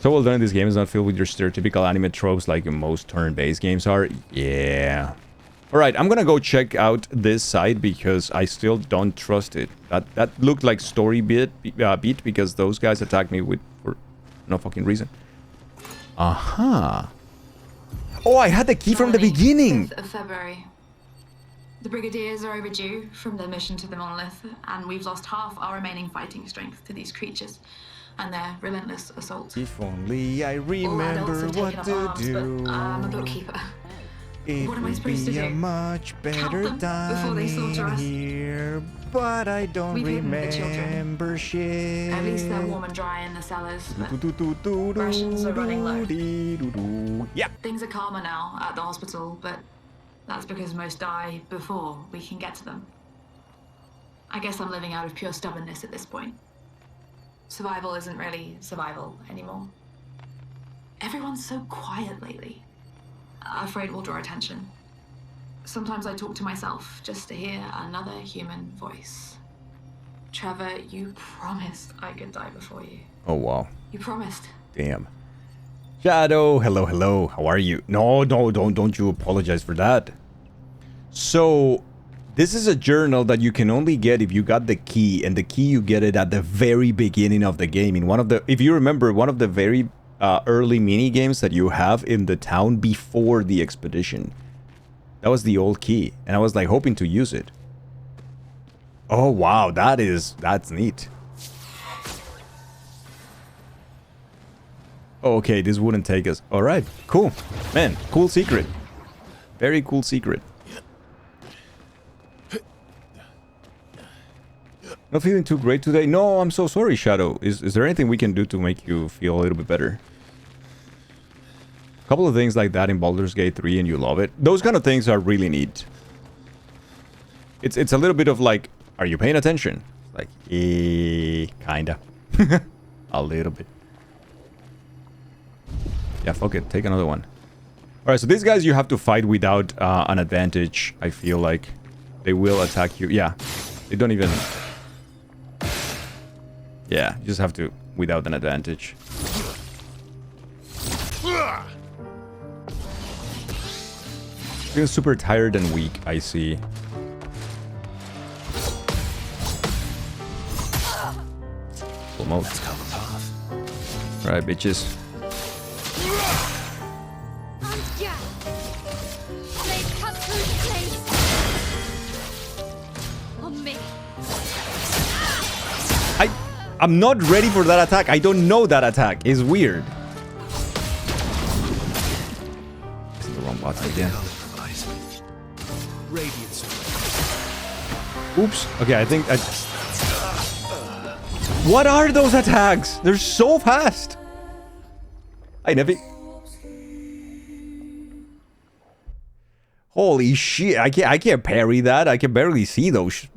So well done. This game is not filled with your stereotypical anime tropes like most turn-based games are. Yeah. Alright, I'm gonna go check out this side because I still don't trust it. That looked like story beat because those guys attacked me for no fucking reason. Aha. Oh, I had the key from the beginning. 5th of February. The Brigadiers are overdue from their mission to the Monolith, and we've lost half our remaining fighting strength to these creatures and their relentless assault. If only I All adults remember have what taken up to arms, do. but I'm a bookkeeper. It What am I would supposed to be a do? much Count better them before they slaughter time us? here, but I don't We've hidden the children. remember shit. At least they're warm and dry in the cellars, but rations are running low. Yeah. Things are calmer now at the hospital, but that's because most die before we can get to them. I guess I'm living out of pure stubbornness at this point. Survival isn't really survival anymore. Everyone's so quiet lately. Afraid we'll draw attention. Sometimes I talk to myself just to hear another human voice. Trevor, you promised I could die before you. Oh, wow. You promised. Damn. Shadow, hello, hello. How are you? No, don't you apologize for that. So, this is a journal that you can only get if you got the key, and the key you get it at the very beginning of the game. In one of the, if you remember, one of the very early mini games that you have in the town before the expedition. That was the old key, and I was like hoping to use it. Oh wow, that's neat. Oh, okay, this wouldn't take us. All right, cool, man, cool secret. Very cool secret. Not feeling too great today? No, I'm so sorry, Shadow. Is there anything we can do to make you feel a little bit better? A couple of things like that in Baldur's Gate 3 and you love it. Those kind of things are really neat. It's a little bit of like, are you paying attention? Like, kinda. A little bit. Yeah, fuck it. Take another one. Alright, so these guys you have to fight without an advantage, I feel like. They will attack you. Yeah. They don't even... Yeah, you just have to without an advantage. Feeling super tired and weak, I see. Full mode. Right, bitches. I'm not ready for that attack. I don't know that attack. It's weird. It's the wrong button again. Oops. Okay, I think I... What are those attacks? They're so fast. Hi, Nevi. Holy shit. I can't parry that. I can barely see those.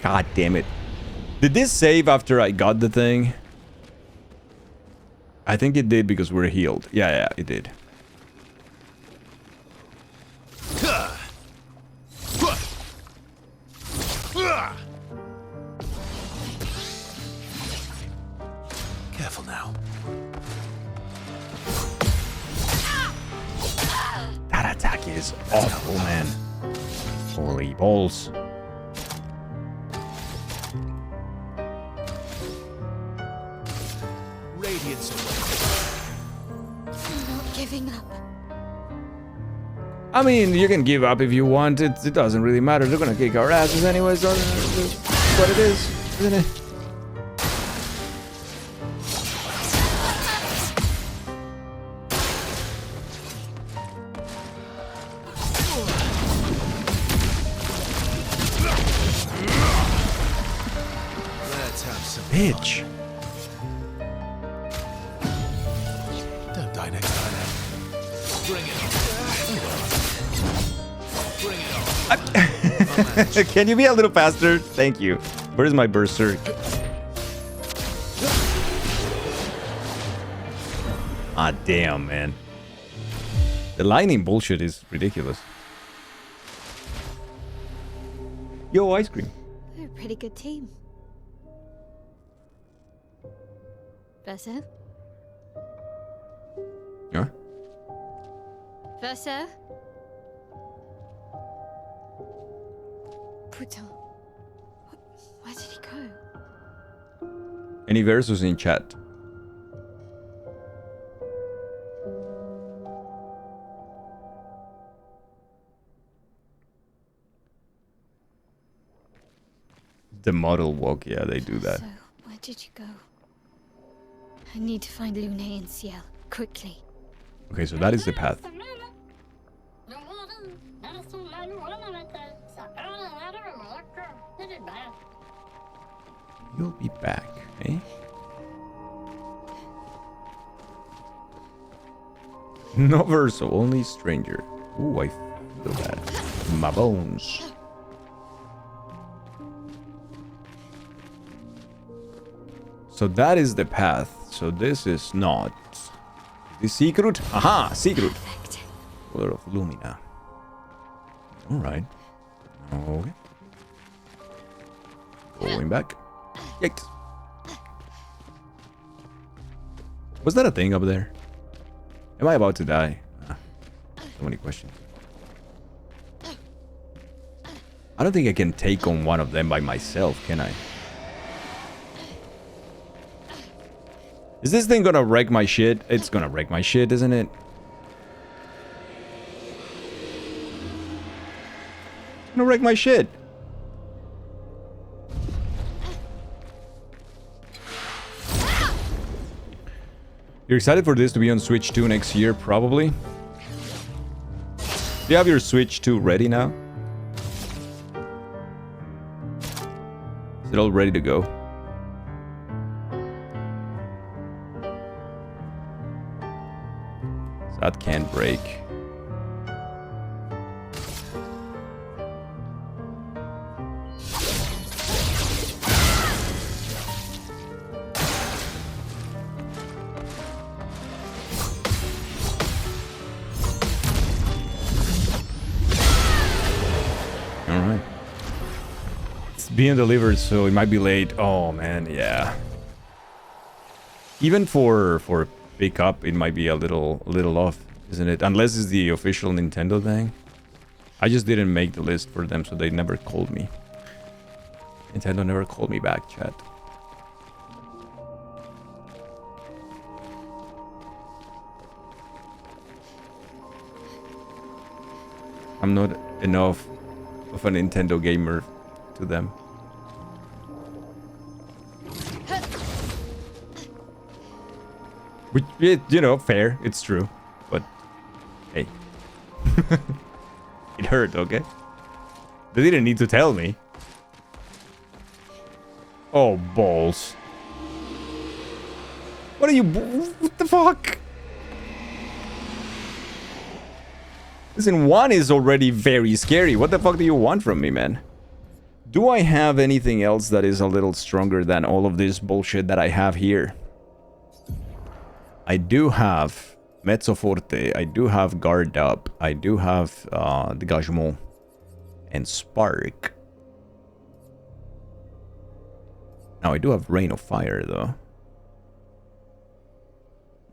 God damn it. Did this save after I got the thing? I think it did because we're healed. Yeah, it did. Careful now. That attack is awful, man. Holy balls. I'm not giving up. I mean, you can give up if you want. It doesn't really matter. They're gonna kick our asses anyways. So that's what it is, isn't it? Let's have some Bitch. Don't die next time. Bring it on. Bring it on. Can you be a little faster? Thank you. Where's my berserk? Ah, damn, man. The lightning bullshit is ridiculous. Yo, ice cream. They're a pretty good team. Verso? Yeah? Verso? Putain. Where did he go? Any verses in chat? The model walk, yeah, they do that. So, where did you go? I need to find Lune and Ciel, quickly. Okay, so that is the path. will be back, eh? No verso, only stranger. Ooh, I feel that. My bones. So that is the path. So this is not. The secret? Aha! Secret! Color of Lumina. Alright. Okay. Going back. Yikes. Was that a thing up there? Am I about to die? So many questions. I don't think I can take on one of them by myself, can I? Is this thing gonna wreck my shit? It's gonna wreck my shit, isn't it? It's gonna wreck my shit. You're excited for this to be on Switch 2 next year, probably? Do you have your Switch 2 ready now? Is it all ready to go? So that can't break. Being delivered, so it might be late. Oh man, yeah. Even for pickup, it might be a little off, isn't it? Unless it's the official Nintendo thing. I just didn't make the list for them, so they never called me. Nintendo never called me back, chat. I'm not enough of a Nintendo gamer to them. Which, you know, fair. It's true. But, hey. It hurt, okay? They didn't need to tell me. Oh, balls. What are you... What the fuck? Listen, one is already very scary. What the fuck do you want from me, man? Do I have anything else that is a little stronger than all of this bullshit that I have here? I do have Mezzo Forte, I do have Guard Up, I do have Dégagement and Spark. Now I do have Rain of Fire though.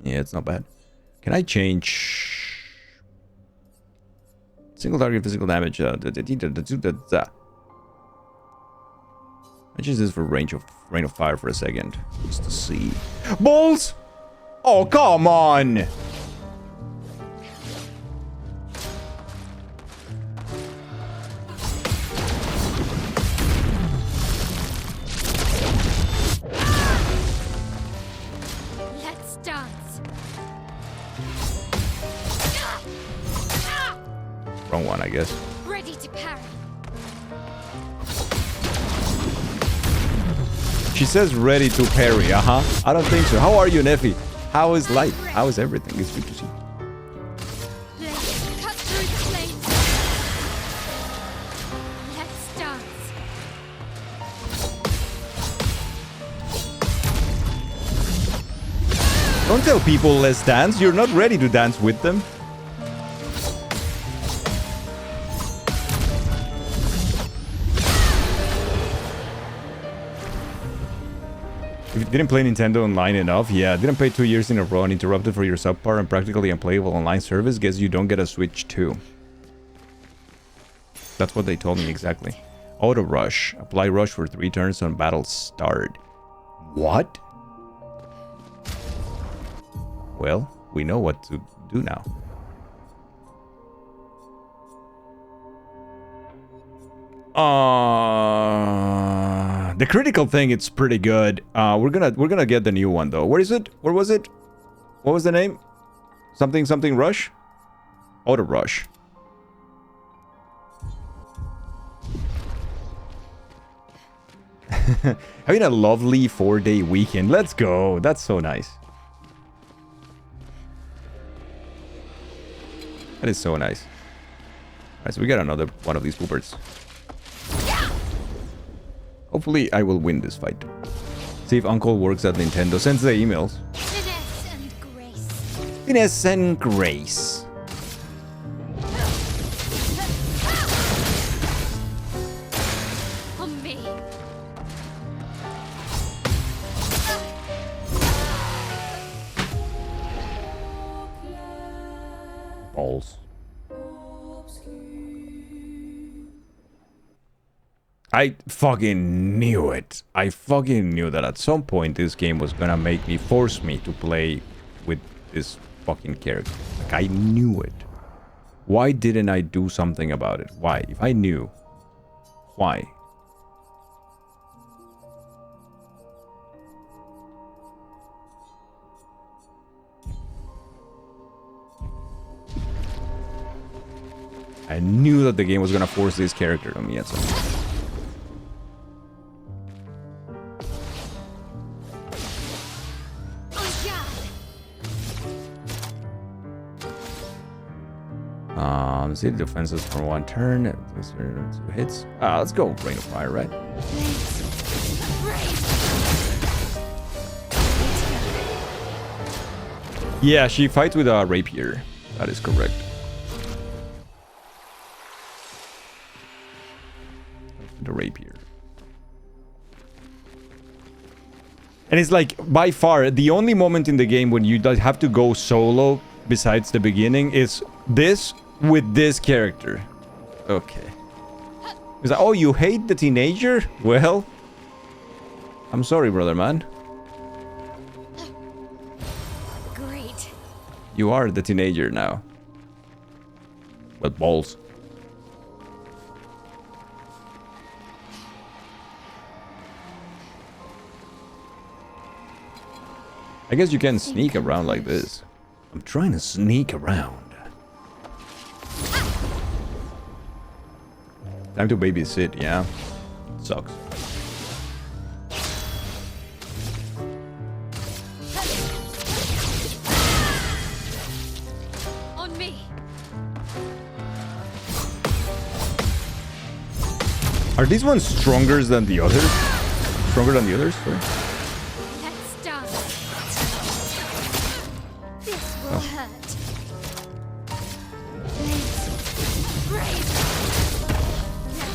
Yeah, it's not bad. Can I change single target physical damage? I change this for Rain of Fire for a second, just to see. Balls! Oh, come on! Let's dance. Wrong one, I guess. Ready to parry. She says ready to parry, I don't think so. How are you, Neffy? How is life? How is everything? It's good to see. Let's cut through the flames. Let's dance. Don't tell people let's dance. You're not ready to dance with them. If you didn't play Nintendo Online enough, yeah, didn't play 2 years in a row and interrupted for your subpar and practically unplayable online service, guess you don't get a Switch 2. That's what they told me exactly. Auto Rush. Apply Rush for 3 turns on battle start. What? Well, we know what to do now. The critical thing, it's pretty good. We're gonna get the new one though. Where is it? Where was it? What was the name? Something Rush? Auto Rush. Having a lovely 4-day weekend. Let's go. That's so nice. That is so nice. Alright, so we got another one of these poopers. Hopefully I will win this fight. See if Uncle works at Nintendo. Sends the emails. Finesse and grace. Finesse and grace. On me. Balls. I fucking knew it. I fucking knew that at some point this game was gonna force me to play with this fucking character. Like, I knew it. Why didn't I do something about it? Why? If I knew. Why? I knew that the game was gonna force this character on me at some point. See the defenses for 1 turn. 2 hits. Let's go Rain of Fire, right? Yeah, she fights with a rapier. That is correct. The rapier. And it's like, by far, the only moment in the game when you have to go solo, besides the beginning, is this with this character. Okay. Is that, oh, you hate the teenager? Well, I'm sorry, brother man. Great. You are the teenager now. But balls. I guess you can sneak around like this. I'm trying to sneak around. Time to babysit, yeah. Sucks. On me. Are these ones stronger than the others? Stronger than the others? Sorry. Let's start. This will hurt.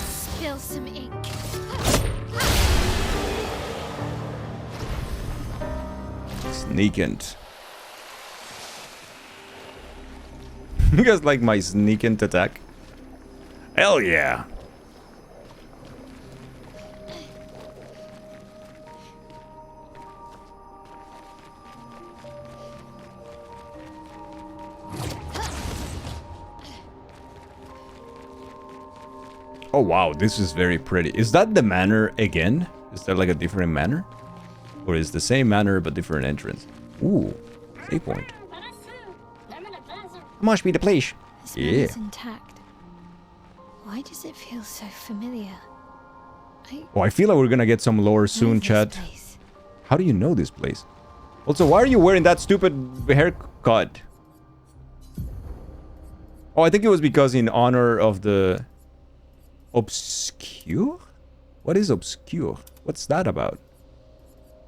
Spill some ink. Sneakant. You guys like my sneakant attack? Hell yeah. Oh wow, this is very pretty. Is that the manor again? Is that like a different manor? Or is the same manor but different entrance? Ooh, save point. Must be the place. This Yeah. is intact. Why does it feel so familiar? Oh, I feel like we're gonna get some lore soon, chat. How do you know this place? Also, why are you wearing that stupid haircut? Oh, I think it was because in honor of the... Obscur? What is Obscur? What's that about?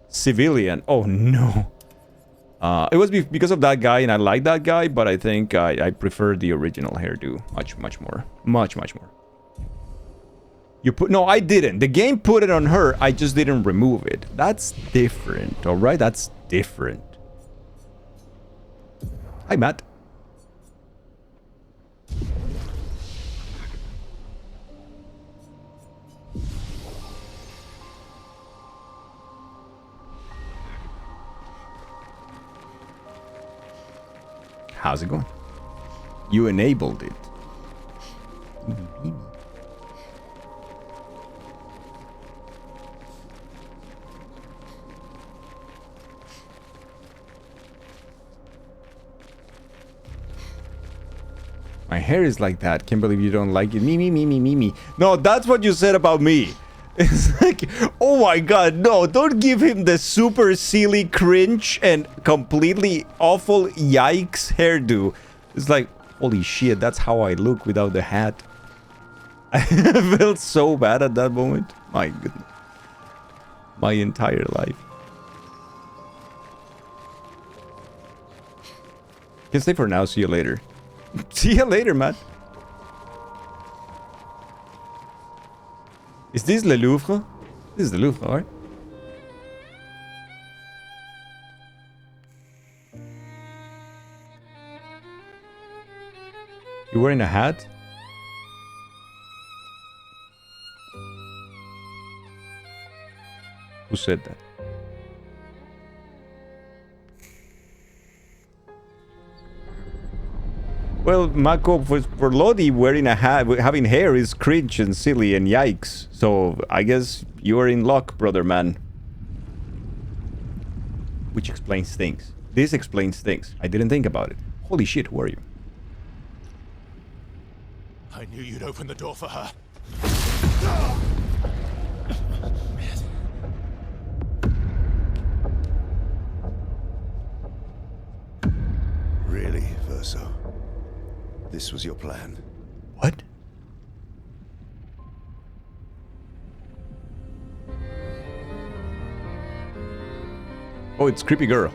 Civilian. Oh, no. It was because of that guy, and I like that guy, but I think I prefer the original hairdo much more. Much more. You put... No, I didn't. The game put it on her. I just didn't remove it. That's different, alright? That's different. Hi, Matt. How's it going? You enabled it. My hair is like that. Can't believe you don't like it. Me. No, that's what you said about me. It's like, oh my god, no, don't give him the super silly cringe and completely awful yikes hairdo. It's like, holy shit, that's how I look without the hat. I felt so bad at that moment. My goodness. My entire life. Can stay for now, see you later. See you later, man. Is this Le Louvre? This is the Louvre, right? You wearing a hat? Who said that? Well, Mako, for Lodi, wearing a hat, having hair is cringe and silly and yikes. So I guess you are in luck, brother man. Which explains things. This explains things. I didn't think about it. Holy shit, who are you? I knew you'd open the door for her. Really, Verso? This was your plan? What? Oh, it's creepy girl.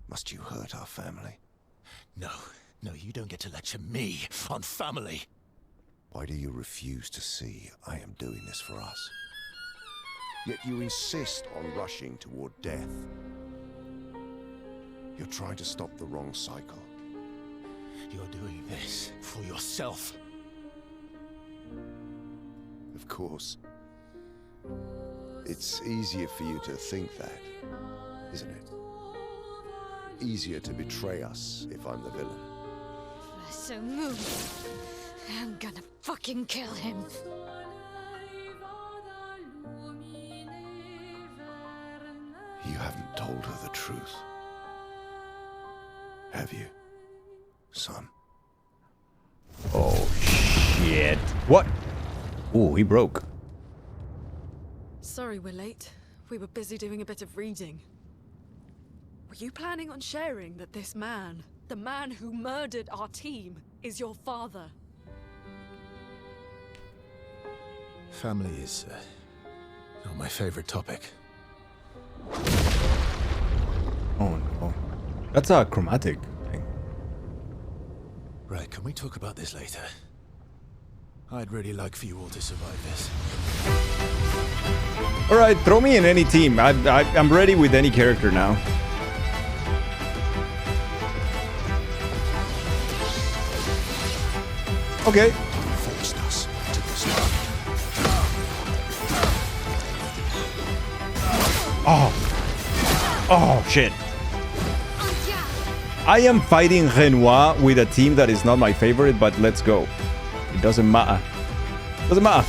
Must you hurt our family? No, you don't get to lecture me on family. Why do you refuse to see I am doing this for us? Yet you insist on rushing toward death. You're trying to stop the wrong cycle. You're doing this for yourself. Of course. It's easier for you to think that, isn't it? Easier to betray us if I'm the villain. So move. I'm gonna fucking kill him. You haven't told her the truth. Have you, son? Oh, shit. What? Oh, he broke. Sorry we're late. We were busy doing a bit of reading. Were you planning on sharing that this man, the man who murdered our team, is your father? Family is not my favorite topic. Oh no. That's a chromatic thing. Right, can we talk about this later? I'd really like for you all to survive this. Alright, throw me in any team. I'm ready with any character now. Okay. Forced us to this. Oh, shit. I am fighting Renoir with a team that is not my favorite, but let's go. It doesn't matter. Doesn't matter.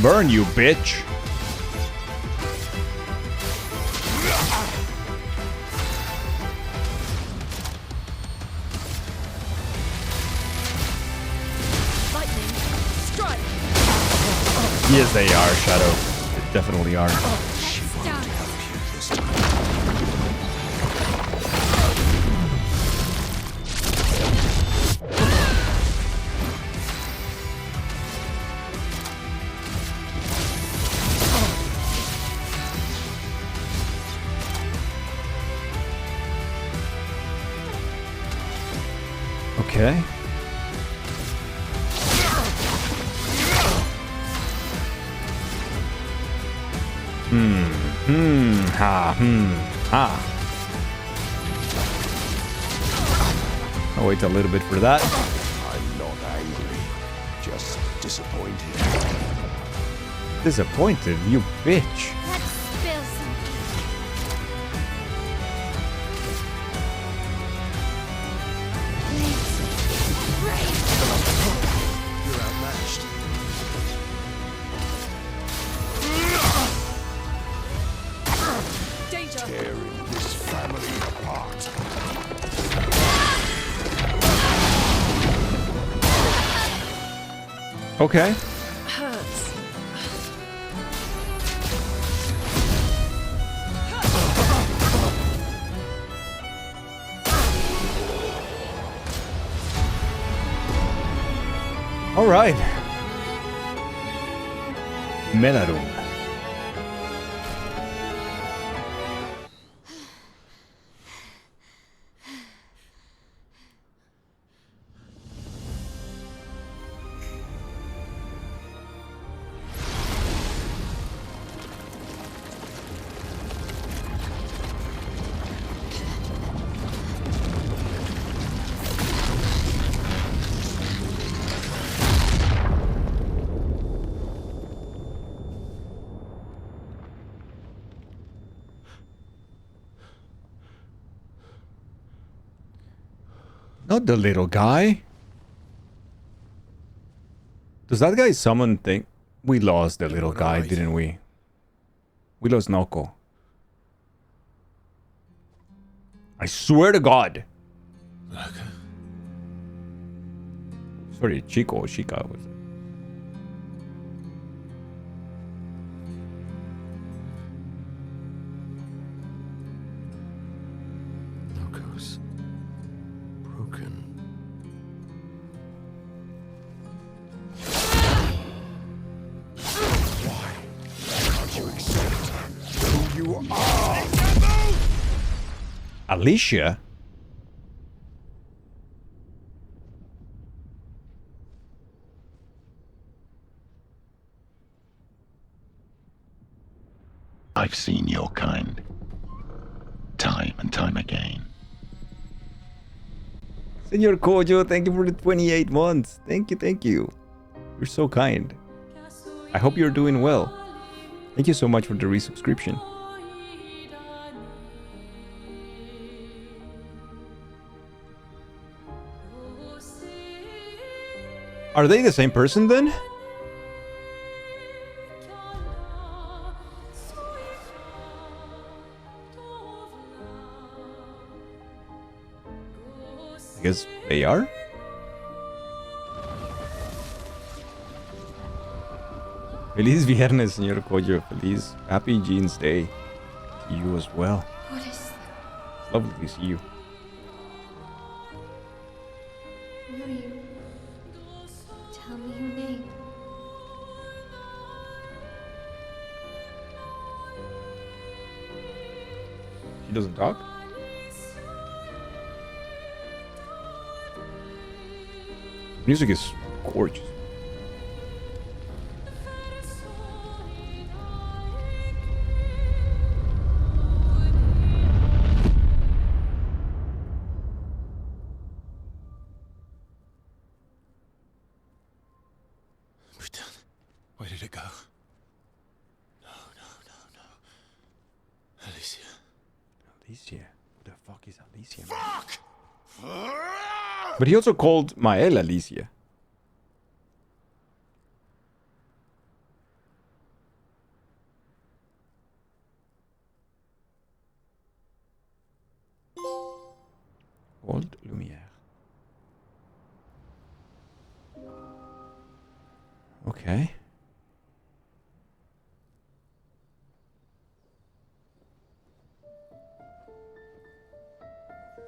Burn, you bitch. Yes, they are, Shadow. They definitely are. She won't help you this time. Okay. I'll wait a little bit for that. I'm not angry, just disappointed. Disappointed, you bitch. Let's spill something. You're outmatched. Danger! Tearing this family apart. Okay. Hurts. All right. Melarum. Not the little guy. Does that guy summon thing? We lost the little guy, didn't we? We lost Noko. I swear to God. Sorry, Chico or Chica was it? Noko's broken. Why can't you accept who you are? Alicia? I've seen your kind. Time and time again. Senor Kojo, thank you for the 28 months. Thank you, thank you. You're so kind. I hope you're doing well. Thank you so much for the resubscription. Are they the same person then? I guess they are? Feliz Viernes, Señor Kojo. Feliz Happy Jeans Day to you as well. What is It's lovely to see you. Who are you? Tell me your name. She doesn't talk? Music is gorgeous. Where did it go? No. Alicia. Alicia? Who the fuck is Alicia? Fuck! But he also called Mael Alicia. Old Lumiere. Okay.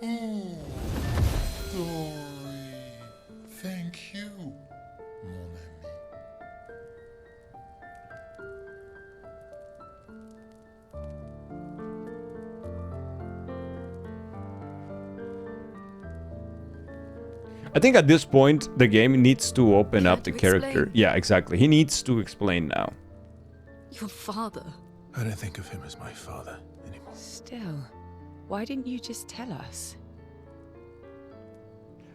Oh, Dory. Thank you, mon ami. I think at this point, the game needs to open up the to character. explain. Yeah, exactly. He needs to explain now. Your father. I don't think of him as my father anymore. Still, why didn't you just tell us?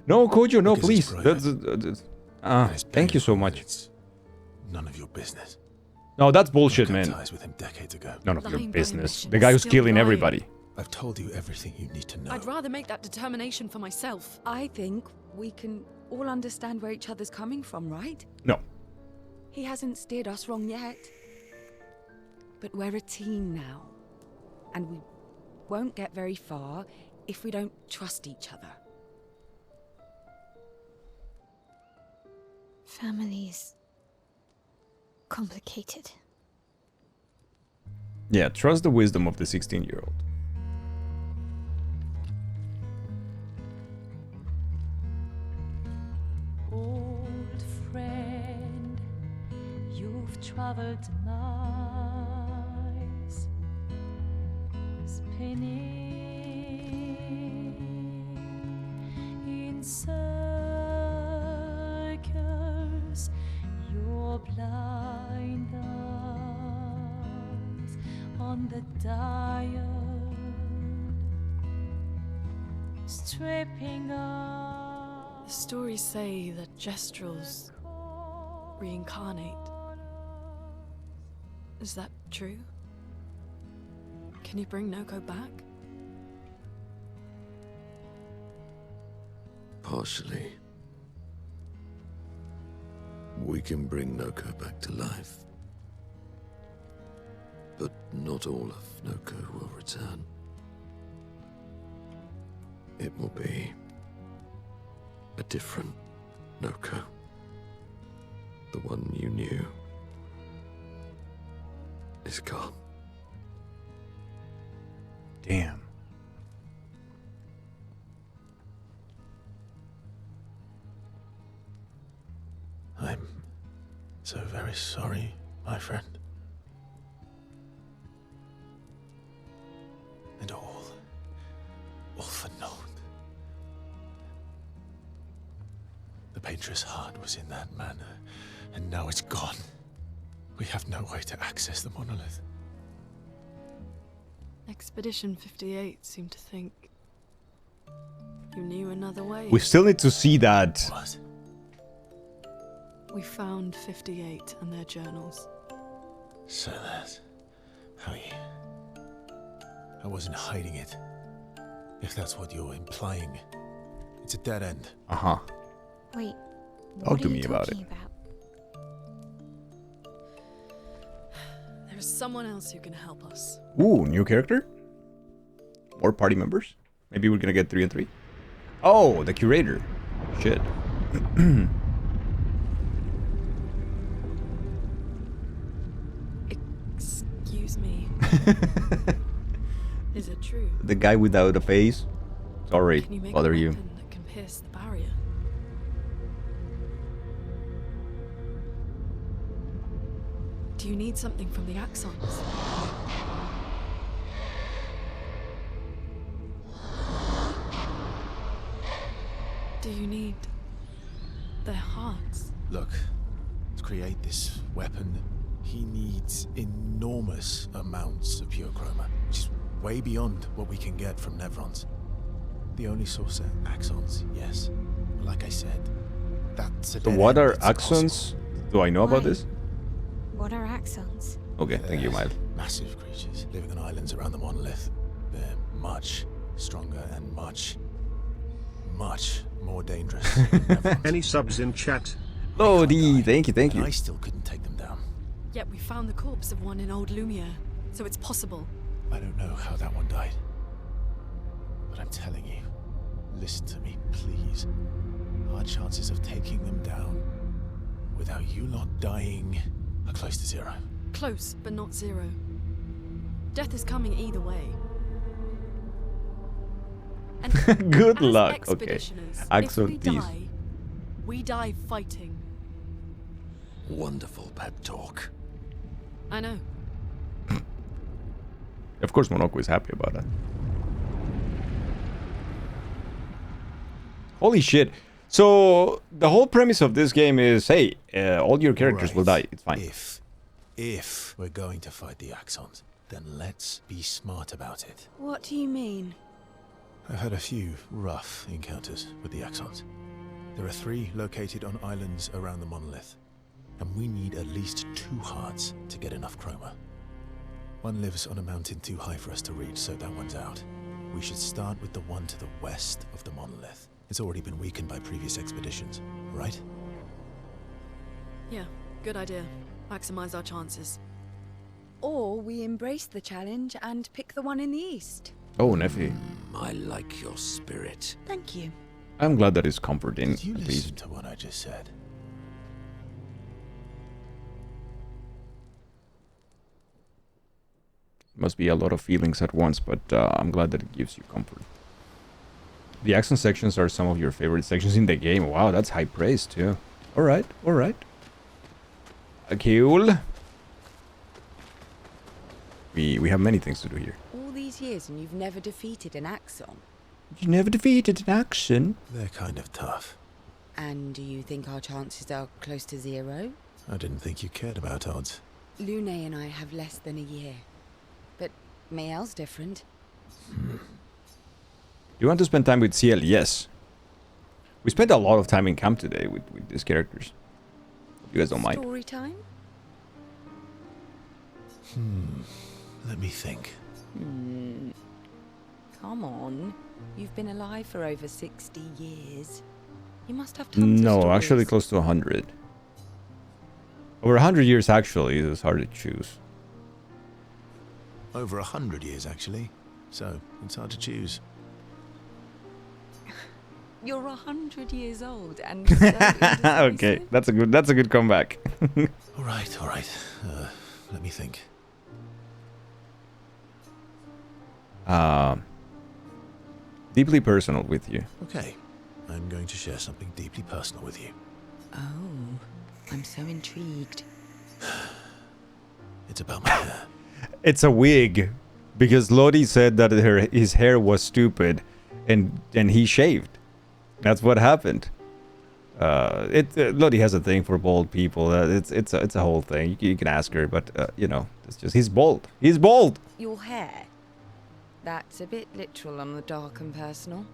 No, Kojo, no, Because it's please. private. Thank you so much. It's none of your business. No, that's bullshit, I cut man. ties with him decades ago. None of your Lying by business. omission The is guy who's still killing lying. everybody. I've told you everything you need to know. I'd rather make that determination for myself. I think we can all understand where each other's coming from, right? No. He hasn't steered us wrong yet. But we're a team now. And we won't get very far if we don't trust each other. Family's complicated. Yeah, trust the wisdom of the 16-year-old. Old friend, you've traveled miles, spinning in circles, your blind eyes on the dial, stripping off. The stories say that Gestrels reincarnate. Is that true? Can you bring Noko back? Partially. We can bring Noko back to life. But not all of Noko will return. It will be a different Noko. The one you knew is gone. Damn. I'm so very sorry, my friend. And all for naught. The Painter's heart was in that manor, and now it's gone. We have no way to access the monolith. Expedition 58 seemed to think you knew another way. We still need to see that. What? We found 58 and their journals. So that's how you... I wasn't hiding it. If that's what you're implying. It's a dead end. Uh-huh. Wait, Talk what to are me you about talking it. about? There is someone else who can help us. Ooh, new character? More party members? Maybe we're gonna get 3 and 3? Oh, the curator. Shit. Excuse me. Is it true? The guy without a face? Sorry, Can you make bother a you. weapon that can pierce the barrier? Do you need something from the Axons? Do you need their hearts? Look, to create this weapon, he needs enormous amounts of pure chroma, which is way beyond what we can get from Nevrons. The only source are axons, yes. But like I said, that's a So dead what end. are It's axons? Do I know about Why? this? What are axons? Okay, thank you, Miles. Massive creatures living on islands around the monolith. They're much stronger and much more dangerous. than Nevrons. Any subs in chat? Lodi, thank you, thank And you. I still couldn't take them down. Yet we found the corpse of one in Old Lumiere, so it's possible. I don't know how that one died. But I'm telling you, listen to me, please. Our chances of taking them down without you lot dying are close to zero. Close, but not zero. Death is coming either way. And Good as luck. Okay. expeditioners, if Axon we thieves. die, we die fighting. Wonderful pep talk. I know. Of course, Monoko is happy about that. Holy shit. So, the whole premise of this game is, hey, all your characters will die. It's fine. If we're going to fight the Axons, then let's be smart about it. What do you mean? I've had a few rough encounters with the Axons. There are 3 located on islands around the monolith, and we need at least 2 hearts to get enough chroma. One lives on a mountain too high for us to reach, so that one's out. We should start with the one to the west of the monolith. It's already been weakened by previous expeditions, right? Yeah, good idea. Maximize our chances. Or we embrace the challenge and pick the one in the east. Oh, Nephi. I like your spirit. Thank you. I'm glad that is comforting. Did you at listen least. to what I just said? Must be a lot of feelings at once, but I'm glad that it gives you comfort. The action sections are some of your favorite sections in the game. Wow, that's high praise too. Alright, alright. Cool. We have many things to do here. All these years and you've never defeated an Axon. You never defeated an Axon? They're kind of tough. And do you think our chances are close to 0? I didn't think you cared about odds. Lune and I have less than a year. But Mael's different. You want to spend time with CL? Yes. We spent a lot of time in camp today with these characters. You guys don't mind. Story time? Let me think. Come on. You've been alive for over 60 years. You must have tons of No, stories. actually close to 100. Over 100 years actually, it's hard to choose. Over 100 years, actually. So, it's hard to choose. You're 100 years old and so Okay, that's a good comeback. All right. Let me think. Deeply personal with you. Okay, I'm going to share something deeply personal with you. Oh, I'm so intrigued. It's about my hair. It's a wig, because Lodi said that his hair was stupid, and he shaved. That's what happened. Lodi has a thing for bald people. It's a whole thing. You can ask her, but you know, it's just he's bald. He's bald. Your hair? That's a bit literal on the dark and personal.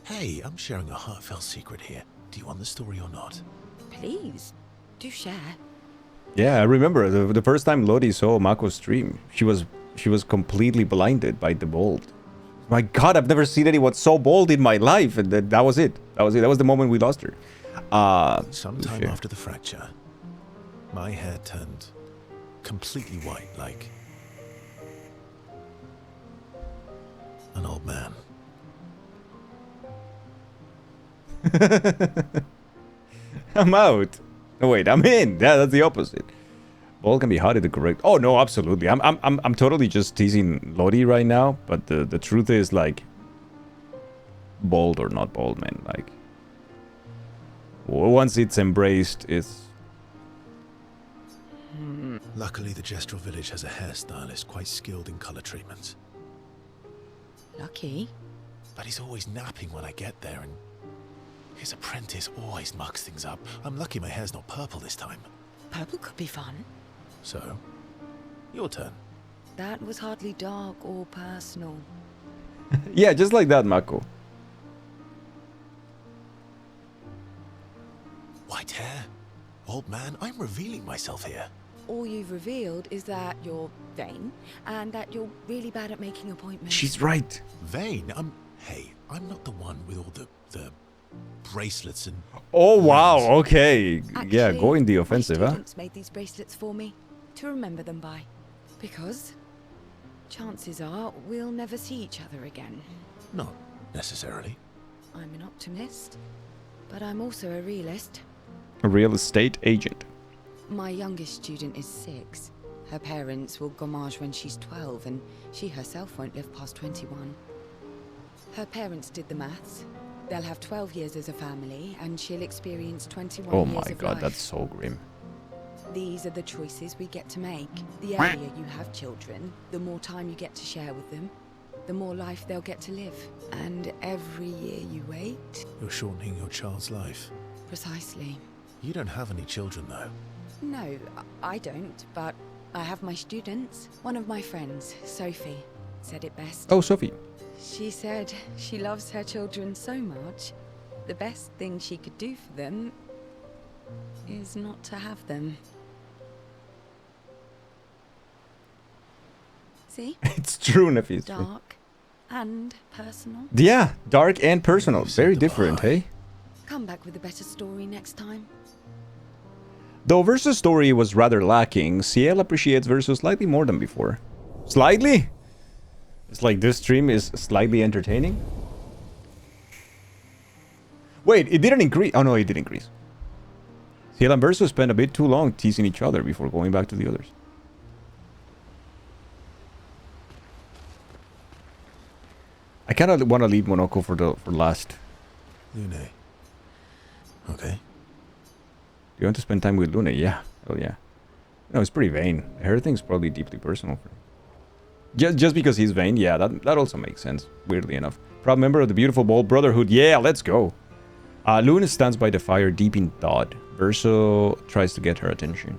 Hey, I'm sharing a heartfelt secret here. Do you want the story or not? Please, do share. Yeah, I remember the first time Lodi saw Mako's stream. She was completely blinded by the bald. My God, I've never seen anyone so bold in my life, and that was it. That was the moment we lost her. Sometime after the fracture, my hair turned completely white, like an old man. I'm out. No, wait, I'm in. Yeah, that's the opposite. Bald can be harder to correct. Oh no, absolutely. I'm totally just teasing Lodi right now, but the truth is, like, bald or not bald, man. Like, once it's embraced, it's. Luckily, the Gestural village has a hairstylist quite skilled in color treatments. Lucky? But he's always napping when I get there, and his apprentice always mucks things up. I'm lucky my hair's not purple this time. Purple could be fun. So, your turn. That was hardly dark or personal. Yeah, just like that, Mako. White hair? Old man, I'm revealing myself here. All you've revealed is that you're vain, and that you're really bad at making appointments. She's right. Vain? Hey, I'm not the one with all the bracelets and... Oh, wow, okay. Actually, yeah, go in the offensive, my huh? students made these bracelets for me, to remember them by. Because chances are we'll never see each other again. Not necessarily. I'm an optimist, but I'm also a realist. A real estate agent. My youngest student is 6. Her parents will gommage when she's 12, and she herself won't live past 21. Her parents did the maths. They'll have 12 years as a family, and she'll experience 21 Oh years my of God, life. that's so grim. These are the choices we get to make. The earlier you have children, the more time you get to share with them, the more life they'll get to live. And every year you wait... You're shortening your child's life. Precisely. You don't have any children, though. No, I don't, but I have my students. One of my friends, Sophie, said it best. Oh, Sophie. She said she loves her children so much, the best thing she could do for them is not to have them. See? It's true, nephew. Dark and personal. Yeah, dark and personal. Very different, hey? Come back with a better story next time. Though Verso's story was rather lacking, Ciel appreciates Verso slightly more than before. Slightly? It's like this stream is slightly entertaining? Wait, it didn't increase. Oh no, it did increase. Ciel and Verso spent a bit too long teasing each other before going back to the others. I kind of want to leave Monoko for last. Lune. Okay. Do you want to spend time with Lune? Yeah. Oh yeah. No, it's pretty vain. Her thing's probably deeply personal for him. Just because he's vain, yeah, that also makes sense, weirdly enough. Proud member of the beautiful bold brotherhood, yeah, let's go. Lune stands by the fire deep in thought. Verso tries to get her attention.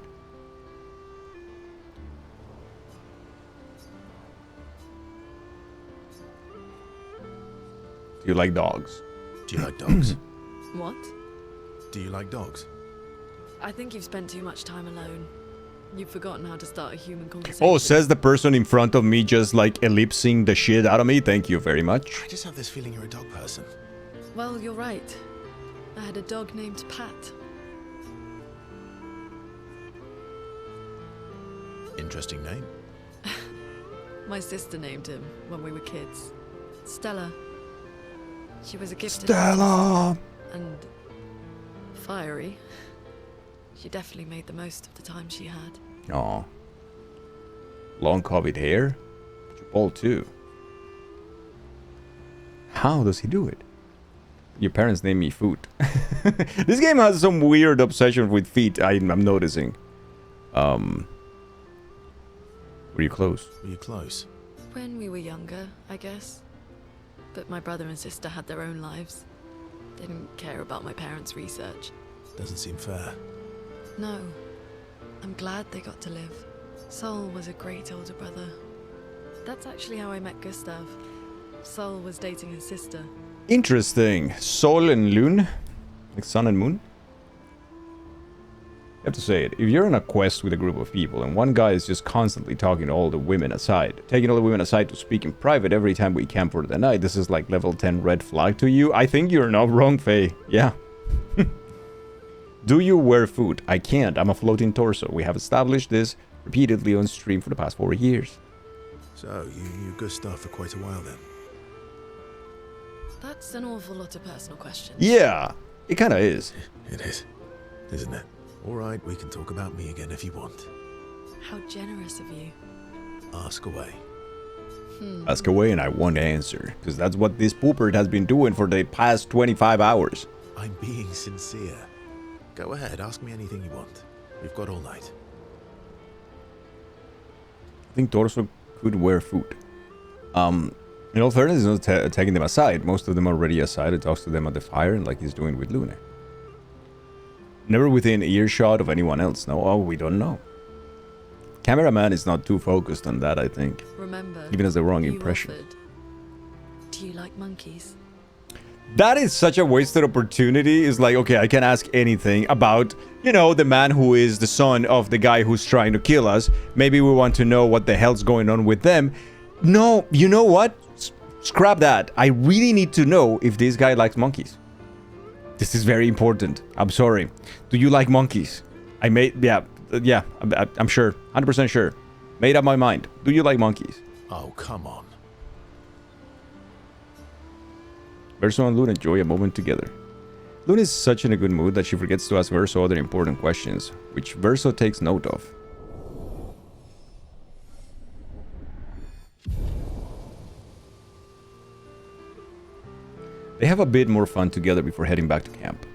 Do you like dogs? Do you like dogs? What? Do you like dogs? I think you've spent too much time alone. You've forgotten how to start a human conversation. Oh, says the person in front of me just like ellipsing the shit out of me. Thank you very much. I just have this feeling you're a dog person. Well, you're right. I had a dog named Pat. Interesting name. My sister named him when we were kids. Stella. She was a gifted Stella! artist and fiery. She definitely made the most of the time she had. Aw. Long covered hair? But you're bald too. How does he do it? Your parents named me Foot. This game has some weird obsession with feet, I'm noticing. Were you close? Were you close? When we were younger, I guess. But my brother and sister had their own lives. They didn't care about my parents' research. Doesn't seem fair. No. I'm glad they got to live. Sol was a great older brother. That's actually how I met Gustav. Sol was dating his sister. Interesting. Sol and Lune? Like sun and moon? I have to say it. If you're on a quest with a group of people and one guy is just constantly talking all the women aside, taking all the women aside to speak in private every time we camp for the night, this is like level 10 red flag to you. I think you're not wrong, Faye. Yeah. Do you wear food? I can't. I'm a floating torso. We have established this repeatedly on stream for the past 4 years. So, you knew Gustav for quite a while then? That's an awful lot of personal questions. Yeah, it kind of is. It is, isn't it? Alright, we can talk about me again if you want. How generous of you. Ask away. Ask away and I won't answer, because that's what this poopert has been doing for the past 25 hours. I'm being sincere. Go ahead, ask me anything you want. We've got all night. I think Torso could wear food. In all fairness, he's not taking them aside. Most of them are already aside. He talks to them at the fire, like he's doing with Lune. Never within earshot of anyone else. No, oh, we don't know. Cameraman is not too focused on that, I think. Remember, even as the wrong impression. Offered. Do you like monkeys? That is such a wasted opportunity. It's like, okay, I can ask anything about, you know, the man who is the son of the guy who's trying to kill us. Maybe we want to know what the hell's going on with them. No, you know what? Scrap that. I really need to know if this guy likes monkeys. This is very important. I'm sorry. Do you like monkeys? I'm sure. 100% sure. Made up my mind. Do you like monkeys? Oh, come on. Verso and Lune enjoy a moment together. Lune is such in a good mood that she forgets to ask Verso other important questions, which Verso takes note of. They have a bit more fun together before heading back to camp.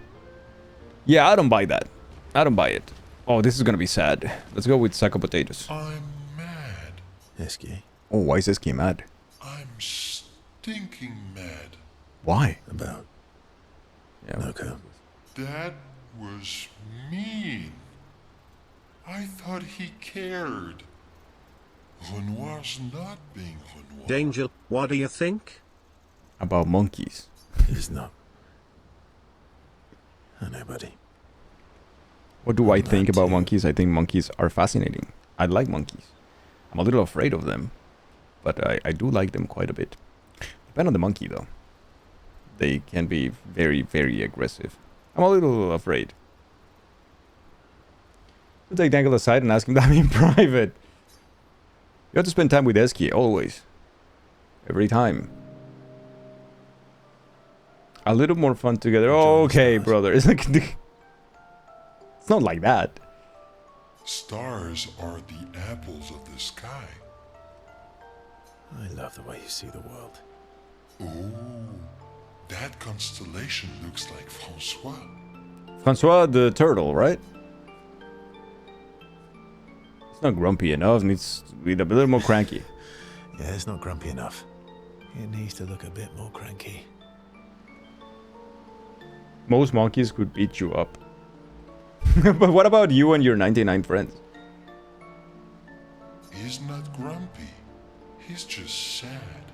Yeah, I don't buy that. I don't buy it. Oh, this is gonna be sad. Let's go with sack of potatoes. I'm mad. Eski. Oh, why is Eski mad? I'm stinking mad. Why? About? Yeah, okay. That was mean. I thought he cared. Renoir's not being Renoir. Danger, what do you think? About monkeys. He's not. I know, buddy. What do I think about monkeys? I think monkeys are fascinating. I like monkeys. I'm a little afraid of them, but I do like them quite a bit. Depend on the monkey, though. They can be very, very aggressive. I'm a little afraid. We'll take Dangle aside and ask him that in private. You have to spend time with Esky, always. Every time. A little more fun together. Oh, okay, brother. It's like... It's not like that. Stars are the apples of the sky. I love the way you see the world. Oh, that constellation looks like Francois. Francois the turtle, right? It's not grumpy enough. Needs to be a little more cranky. Yeah, it's not grumpy enough. It needs to look a bit more cranky. Most monkeys could beat you up. But what about you and your 99 friends? He's not grumpy. He's just sad.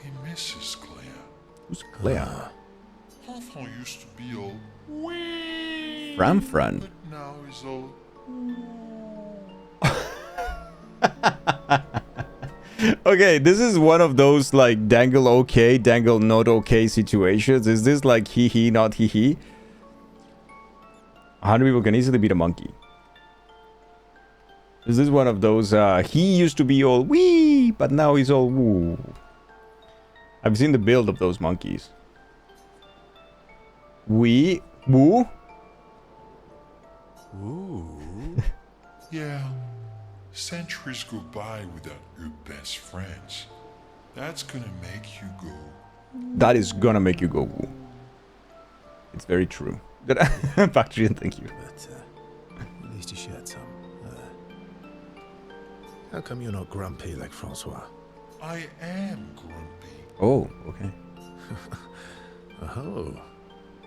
He misses Clair. Who's Clair? Franfran used to be all wee. Franfran? But now he's all Okay, this is one of those like dangle okay, dangle not okay situations. Is this like hee not hee? 100 people can easily beat a monkey. Is this one of those he used to be all wee, but now he's all woo? I've seen the build of those monkeys. Wee, woo? Ooh. Yeah. Centuries go by without your best friends. That's gonna make you go. That is gonna make you go woo. It's very true. Bactrian, thank you. But at least you shared some. How come you're not grumpy like Francois? I am grumpy. Oh, okay. Oh,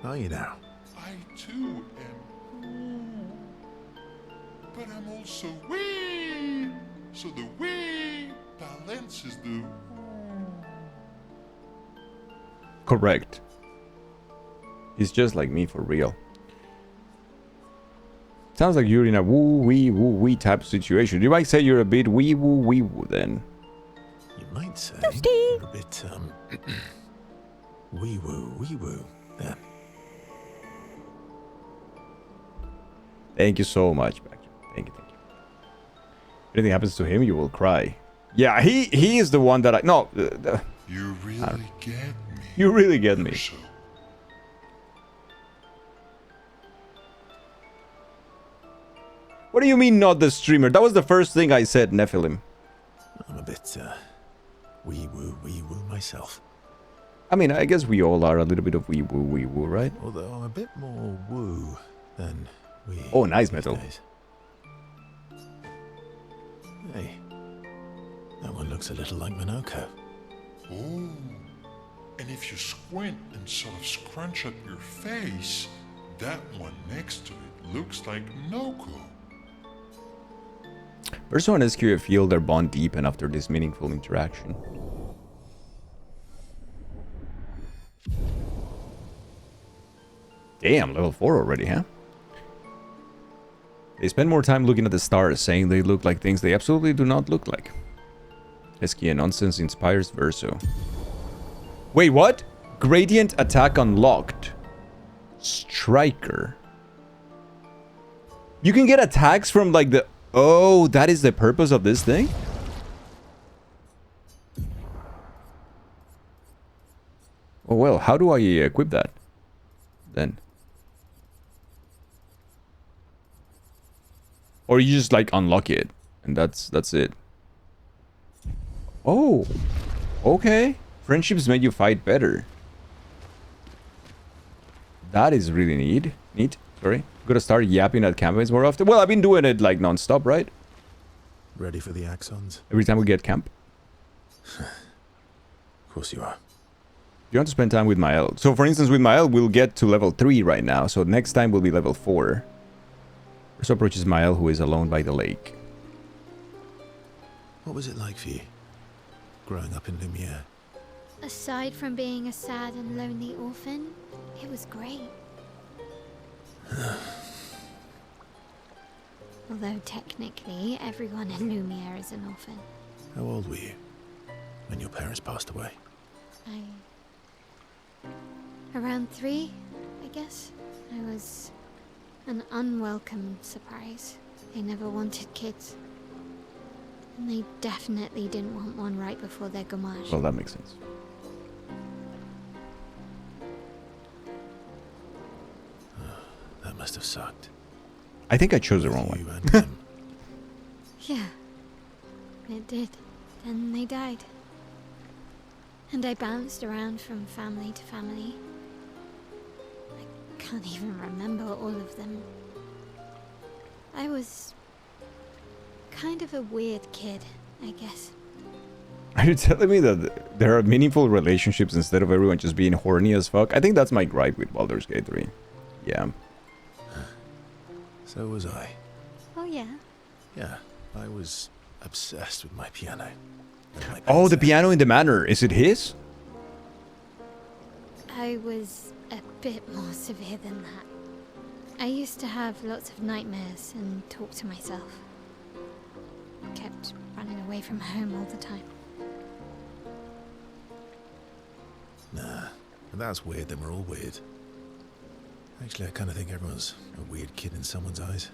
are you now? I too am. But I'm also wee. So the wee balances the. Correct. He's just like me for real. Sounds like you're in a woo-wee type situation. You might say you're a bit wee-woo then. You might say you're a bit, wee-woo. Yeah. Thank you so much, Baxter. Thank you. If anything happens to him, you will cry. Yeah, he is the one that I... No. You really get me. You really get me. So. What do you mean not the streamer? That was the first thing I said, Nephilim. I'm a bit, wee-woo myself. I mean, I guess we all are a little bit of wee-woo, right? Although I'm a bit more woo than wee. Oh, nice metal. Hey, that one looks a little like Minoko. Oh, and if you squint and sort of scrunch up your face, that one next to it looks like Minoko. Verso and SQ feel their bond deepen after this meaningful interaction. Damn, level 4 already, huh? They spend more time looking at the stars, saying they look like things they absolutely do not look like. Eskia nonsense inspires Verso. Wait, what? Gradient attack unlocked. Striker. You can get attacks from like the... Oh, that is the purpose of this thing? Oh well, how do I equip that? Then. Or you just like unlock it and that's it. Oh. Okay. Friendships make you fight better. That is really neat. Sorry. Gotta start yapping at campaigns more often. Well, I've been doing it like non-stop, right? Ready for the axons? Every time we get camp. Of course you are. You want to spend time with Mael. So for instance, with Mael, we'll get to level 3 right now. So next time will be level 4. First approaches Mael, who is alone by the lake. What was it like for you? Growing up in Lumiere? Aside from being a sad and lonely orphan, it was great. Although technically, everyone in Lumiere is an orphan. How old were you when your parents passed away? Around 3, I guess. I was an unwelcome surprise. They never wanted kids. And they definitely didn't want one right before their gommage. Well, that makes sense. That must have sucked. I think I chose the wrong one. Yeah, it did. Then they died. And I bounced around from family to family. I can't even remember all of them. I was kind of a weird kid, I guess. Are you telling me that there are meaningful relationships instead of everyone just being horny as fuck? I think that's my gripe with Baldur's Gate 3. Yeah. So was I. Oh yeah? Yeah, I was obsessed with my piano. Oh, the piano in the manor. Is it his? I was a bit more severe than that. I used to have lots of nightmares and talk to myself. Kept running away from home all the time. Nah, if that's weird, then we're all weird. Actually, I kind of think everyone's a weird kid in someone's eyes.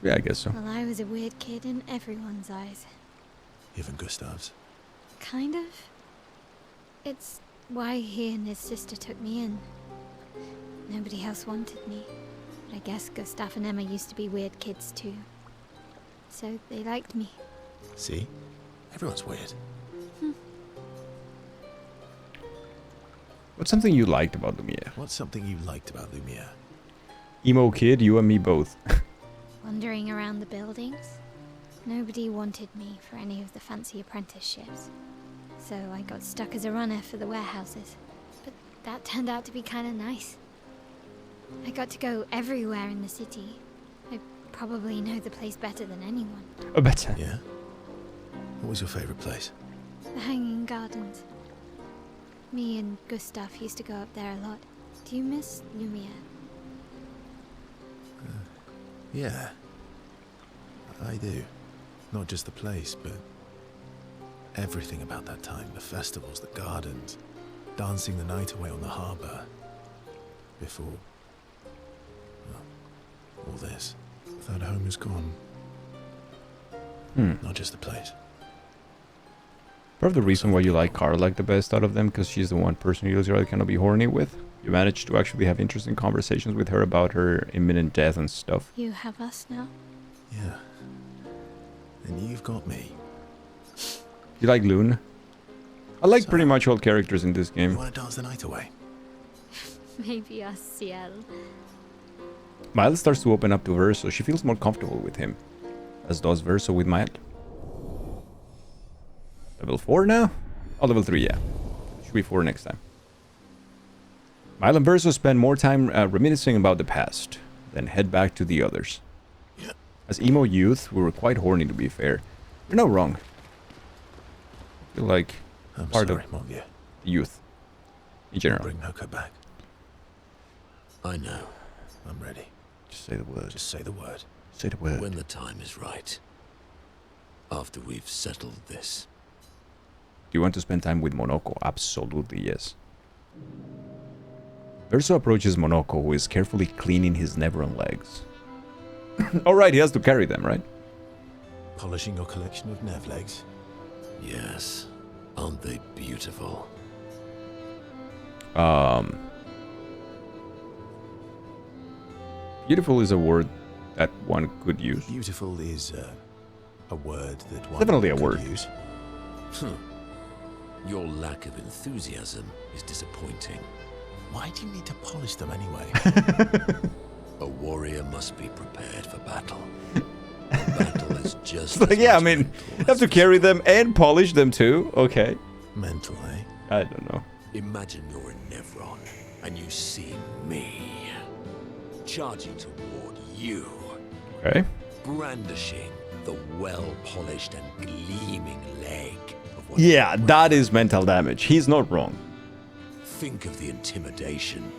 Yeah, I guess so. Well, I was a weird kid in everyone's eyes. Even Gustav's. Kind of. It's why he and his sister took me in. Nobody else wanted me. But I guess Gustav and Emma used to be weird kids too. So they liked me. See? Everyone's weird. What's something you liked about Lumiere? What's something you liked about Lumiere? Emo kid, you and me both. Wandering around the buildings. Nobody wanted me for any of the fancy apprenticeships. So I got stuck as a runner for the warehouses. But that turned out to be kind of nice. I got to go everywhere in the city. I probably know the place better than anyone. Oh, better. Yeah? What was your favorite place? The Hanging Gardens. Me and Gustav used to go up there a lot. Do you miss Lumiere? Yeah. I do. Not just the place, but everything about that time. The festivals, the gardens, dancing the night away on the harbour. Before... well, all this. That home is gone. Not just the place. Part of the reason why you like Karlak the best out of them, because she's the one person you really kind of be horny with. You managed to actually have interesting conversations with her about her imminent death and stuff. You have us now? Yeah. And you've got me. You like Loon? I like pretty much all characters in this game. You want to dance the night away? Maybe us, Ciel. Miles starts to open up to Verso. She feels more comfortable with him. As does Verso with Miles. Level 4 now? Oh, level 3, yeah. Should be 4 next time. Miles and Verso spend more time reminiscing about the past, then head back to the others. As emo youth, we were quite horny, to be fair. You're not wrong. I feel like part of youth in general. Bring Noko back. I know. I'm ready. Just say the word. Just say the word. Say the word. When the time is right. After we've settled this. Do you want to spend time with Monoko? Absolutely, yes. Verso approaches Monoko, who is carefully cleaning his Neveron legs. Alright, he has to carry them, right? Polishing your collection of Nev legs? Yes. Aren't they beautiful? Beautiful is a word that one could use. Beautiful is a word that one Definitely a could word. use. Your lack of enthusiasm is disappointing. Why do you need to polish them anyway? A warrior must be prepared for battle. Battle is just Like, yeah, I mean, you have to carry them and polish them too. Okay. Mental, eh? I don't know. Imagine you're in Nevron and you see me charging toward you. Okay. Brandishing the well-polished and gleaming leg of Yeah, that is mental damage. He's not wrong. Think of the intimidation.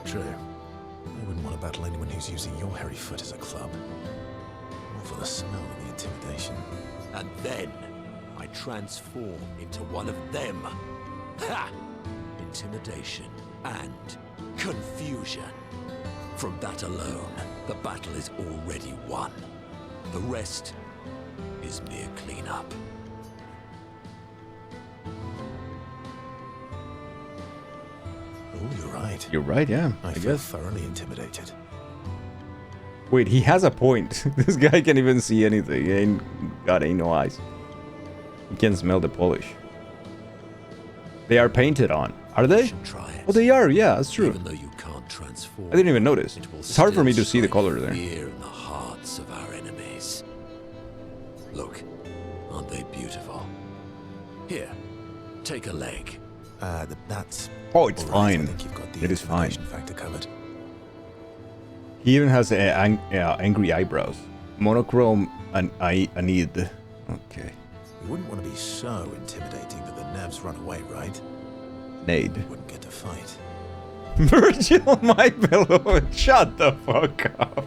True. I wouldn't want to battle anyone who's using your hairy foot as a club. Or for the smell of the intimidation. And then I transform into one of them. Ha! Intimidation and confusion. From that alone, the battle is already won. The rest is mere cleanup. Oh, you're right. You're right, yeah. I feel thoroughly intimidated. Wait, he has a point. This guy can't even see anything. He ain't no eyes. He can smell the polish. They are painted on. Are they? Oh, they are. Yeah, that's true. Even though you can't transform, I didn't even notice. It's hard for me to see the color there. Fear in the hearts of our enemies. Look, aren't they beautiful? Here, take a leg. That's... Oh, it's right. fine. I think you've got the It is fine. intimidation factor covered. He even has angry eyebrows. Monochrome and Anid. Okay. You wouldn't want to be so intimidating that the Nevs run away, right? Nade. You wouldn't get to fight. Virgil, my beloved, shut the fuck up.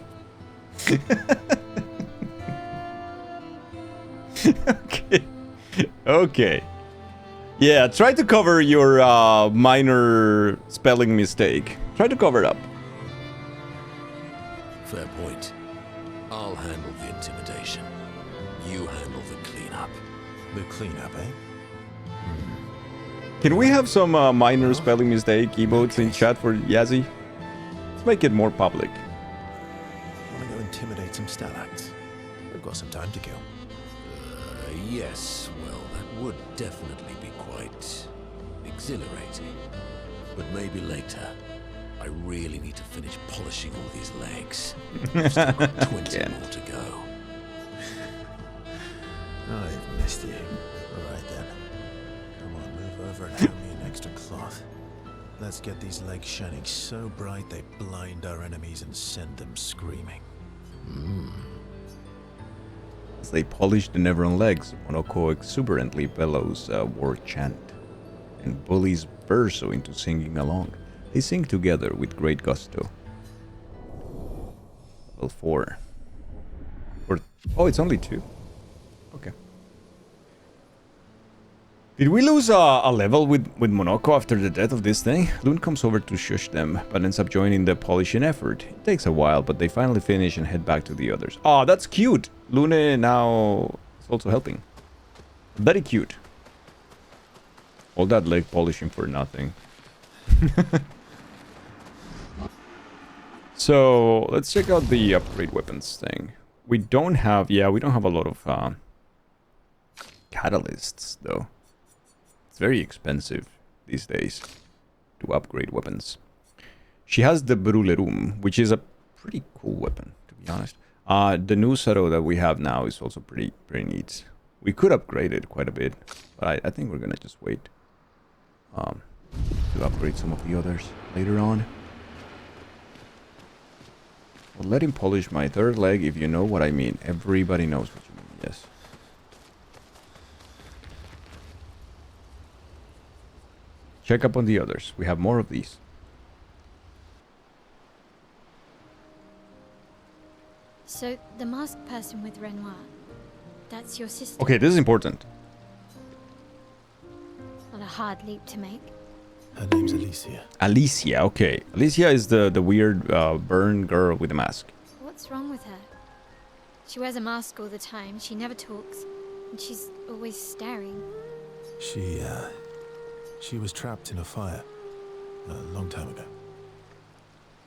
Okay. Okay. Yeah, try to cover your minor spelling mistake. Try to cover it up. Fair point. I'll handle the intimidation. You handle the cleanup. The cleanup, eh? Can we have some minor spelling mistake emotes in chat for Yazzie? Let's make it more public. Want to go intimidate some stalacts? We've got some time to kill. Yes, well, that would definitely be quite exhilarating. But maybe later. I really need to finish polishing all these legs. I've still got 20 more to go. I've missed you. Alright then. Come on, move over and hand me an extra cloth. Let's get these legs shining so bright they blind our enemies and send them screaming. As they polish the Neveron legs, Monoko exuberantly bellows a war chant and bullies Verso into singing along. They sing together with great gusto. Level 4. Oh, it's only 2. Okay. Did we lose a level with Monoko after the death of this thing? Lune comes over to shush them, but ends up joining the polishing effort. It takes a while, but they finally finish and head back to the others. Oh, that's cute! Lune now is also helping. Very cute. All that leg polishing for nothing. So, let's check out the upgrade weapons thing. We don't have a lot of catalysts, though. It's very expensive these days to upgrade weapons. She has the Brulerum, which is a pretty cool weapon, to be honest. The new Saro that we have now is also pretty neat. We could upgrade it quite a bit, but I think we're gonna just wait to upgrade some of the others later on. Well, let him polish my third leg, if you know what I mean. Everybody knows what you mean, yes. Check up on the others. We have more of these. So, the masked person with Renoir, that's your sister? Okay, this is important. Not a hard leap to make. Her name's Alicia. Alicia, okay. Alicia is the weird burn girl with the mask. What's wrong with her? She wears a mask all the time, she never talks, and she's always staring. She was trapped in a fire a long time ago.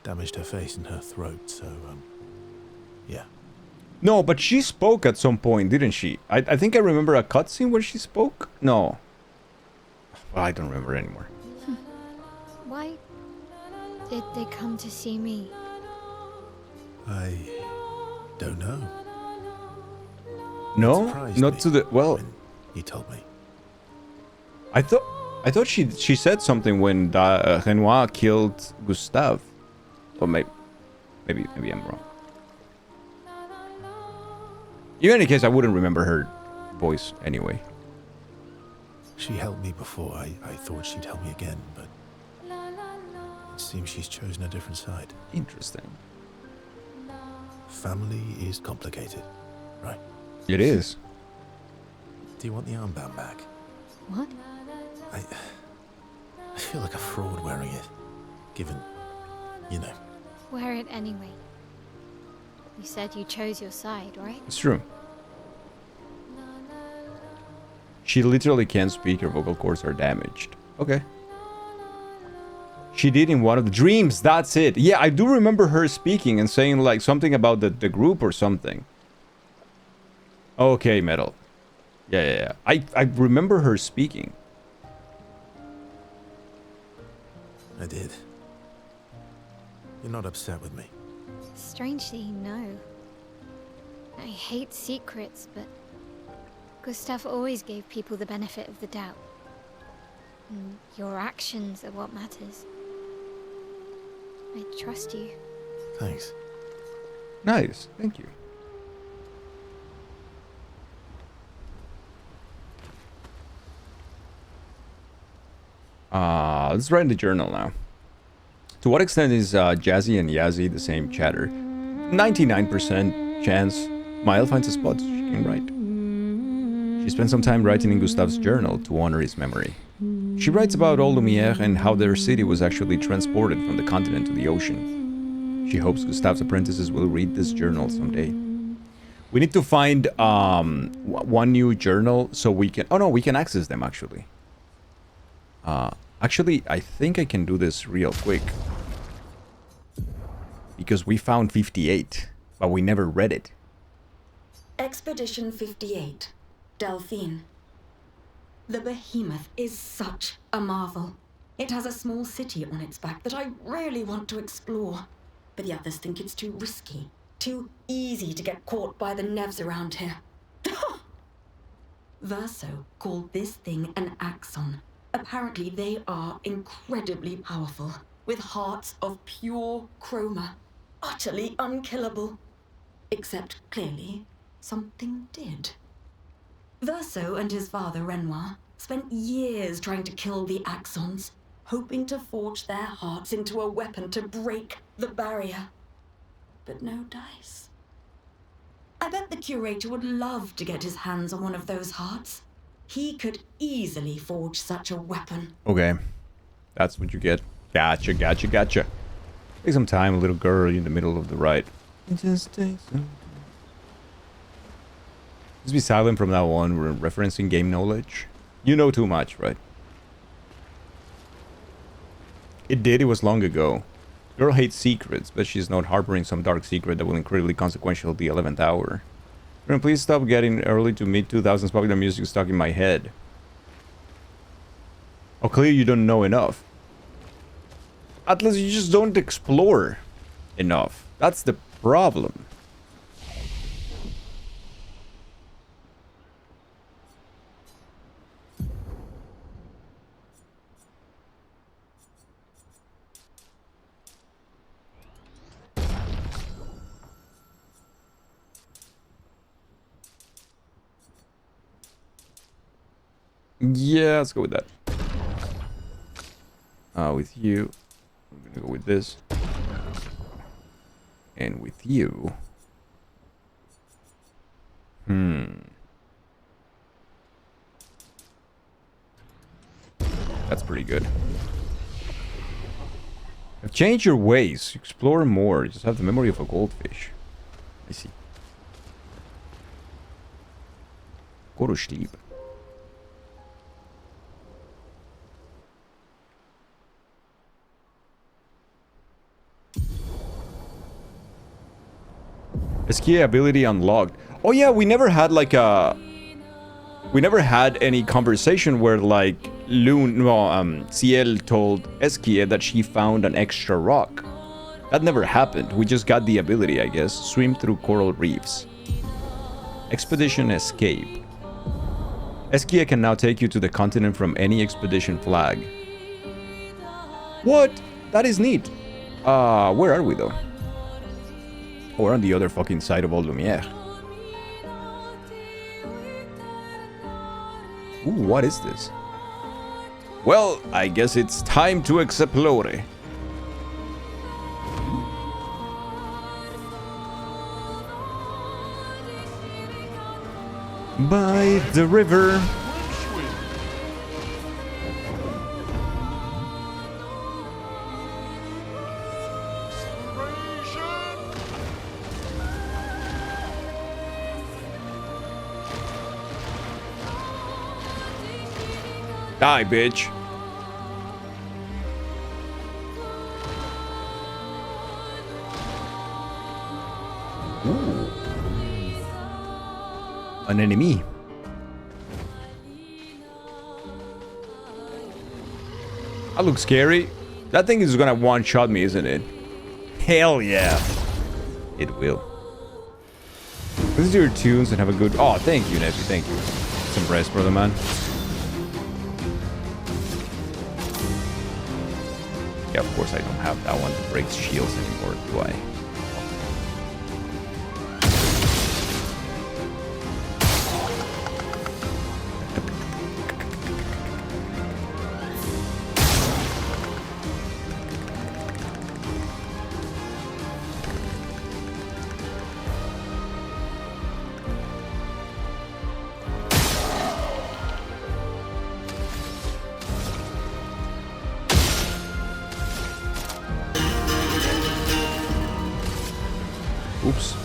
Damaged her face and her throat, so, yeah. No, but she spoke at some point, didn't she? I think I remember a cutscene where she spoke? No. Well, I don't remember anymore. Why did they come to see me? I don't know. No? Not to the... Well... He told me. I thought she said something when Renoir killed Gustave. Or maybe I'm wrong. In any case, I wouldn't remember her voice anyway. She helped me before. I thought she'd help me again, but it seems she's chosen a different side. Interesting. Family is complicated, right? It is. Do you want the armband back? What? I feel like a fraud wearing it, given, you know. Wear it anyway. You said you chose your side, right? It's true. She literally can't speak, her vocal cords are damaged. Okay. She did in one of the dreams, that's it. Yeah, I do remember her speaking and saying like something about the group or something. Okay, Metal. Yeah. I remember her speaking. I did. You're not upset with me. Strangely, no. I hate secrets, but Gustav always gave people the benefit of the doubt. And your actions are what matters. I trust you. Thanks. Nice, thank you. Let's write in the journal now. To what extent is Jazzy and Yazzie the same chatter? 99% chance Mael finds a spot she can write. She spent some time writing in Gustav's journal to honor his memory. She writes about old Lumière and how their city was actually transported from the continent to the ocean. She hopes Gustav's apprentices will read this journal someday. We need to find one new journal so we can... Oh no, we can access them actually. Actually, I think I can do this real quick. Because we found 58, but we never read it. Expedition 58, Delphine. The behemoth is such a marvel. It has a small city on its back that I really want to explore. But the others think it's too risky, too easy to get caught by the nevs around here. Verso called this thing an axon. Apparently they are incredibly powerful, with hearts of pure chroma, utterly unkillable. Except, clearly, something did. Verso and his father, Renoir, spent years trying to kill the axons, hoping to forge their hearts into a weapon to break the barrier. But no dice. I bet the curator would love to get his hands on one of those hearts. He could easily forge such a weapon. Okay. That's what you get. Gotcha. Take some time, little girl in the middle of the ride. Just take some... Just be silent from now on. We're referencing game knowledge. You know too much, right? It was long ago. Girl hates secrets, but she's not harboring some dark secret that will incredibly consequential at the 11th hour. Please stop getting early to mid-2000s popular music stuck in my head. Oh, clearly you don't know enough. Atlas, you just don't explore enough. That's the problem. Yeah, let's go with that. With you, I'm gonna go with this. And with you... That's pretty good. Change your ways. Explore more. You just have the memory of a goldfish. I see. Go to sleep. Escape ability unlocked. Oh yeah, we never had like a... We never had any conversation where like Ciel told Eskia that she found an extra rock. That never happened. We just got the ability, I guess. Swim through coral reefs. Expedition escape. Eskia can now take you to the continent from any expedition flag. What? That is neat. Where are we though? Or on the other fucking side of Old Lumière. Ooh, what is this? Well, I guess it's time to explore. By the river. Die, bitch. Ooh. An enemy. That looks scary. That thing is gonna one-shot me, isn't it? Hell yeah. It will. Listen to your tunes and have a good... Oh, thank you, nephew. Thank you. It's impressed, brother, man. Yeah, of course I don't have that one that breaks shields anymore, do I? Oops.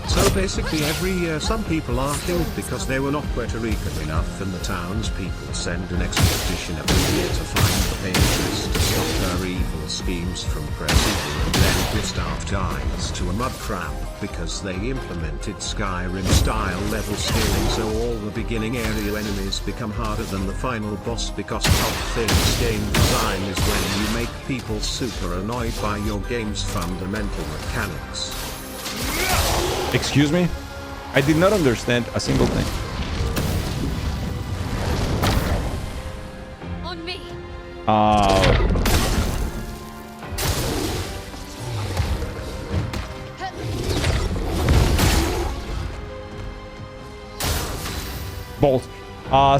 So basically every year some people are killed because they were not Puerto Rican enough, and the townspeople send an expedition every year to find the paintress to stop her evil schemes from proceeding, and then Gustav dies to a mud crab because they implemented Skyrim style level scaling, so all the beginning area enemies become harder than the final boss, because top things game design is when you make people super annoyed by your game's fundamental mechanics. Excuse me? I did not understand a single thing. On me. Bolt.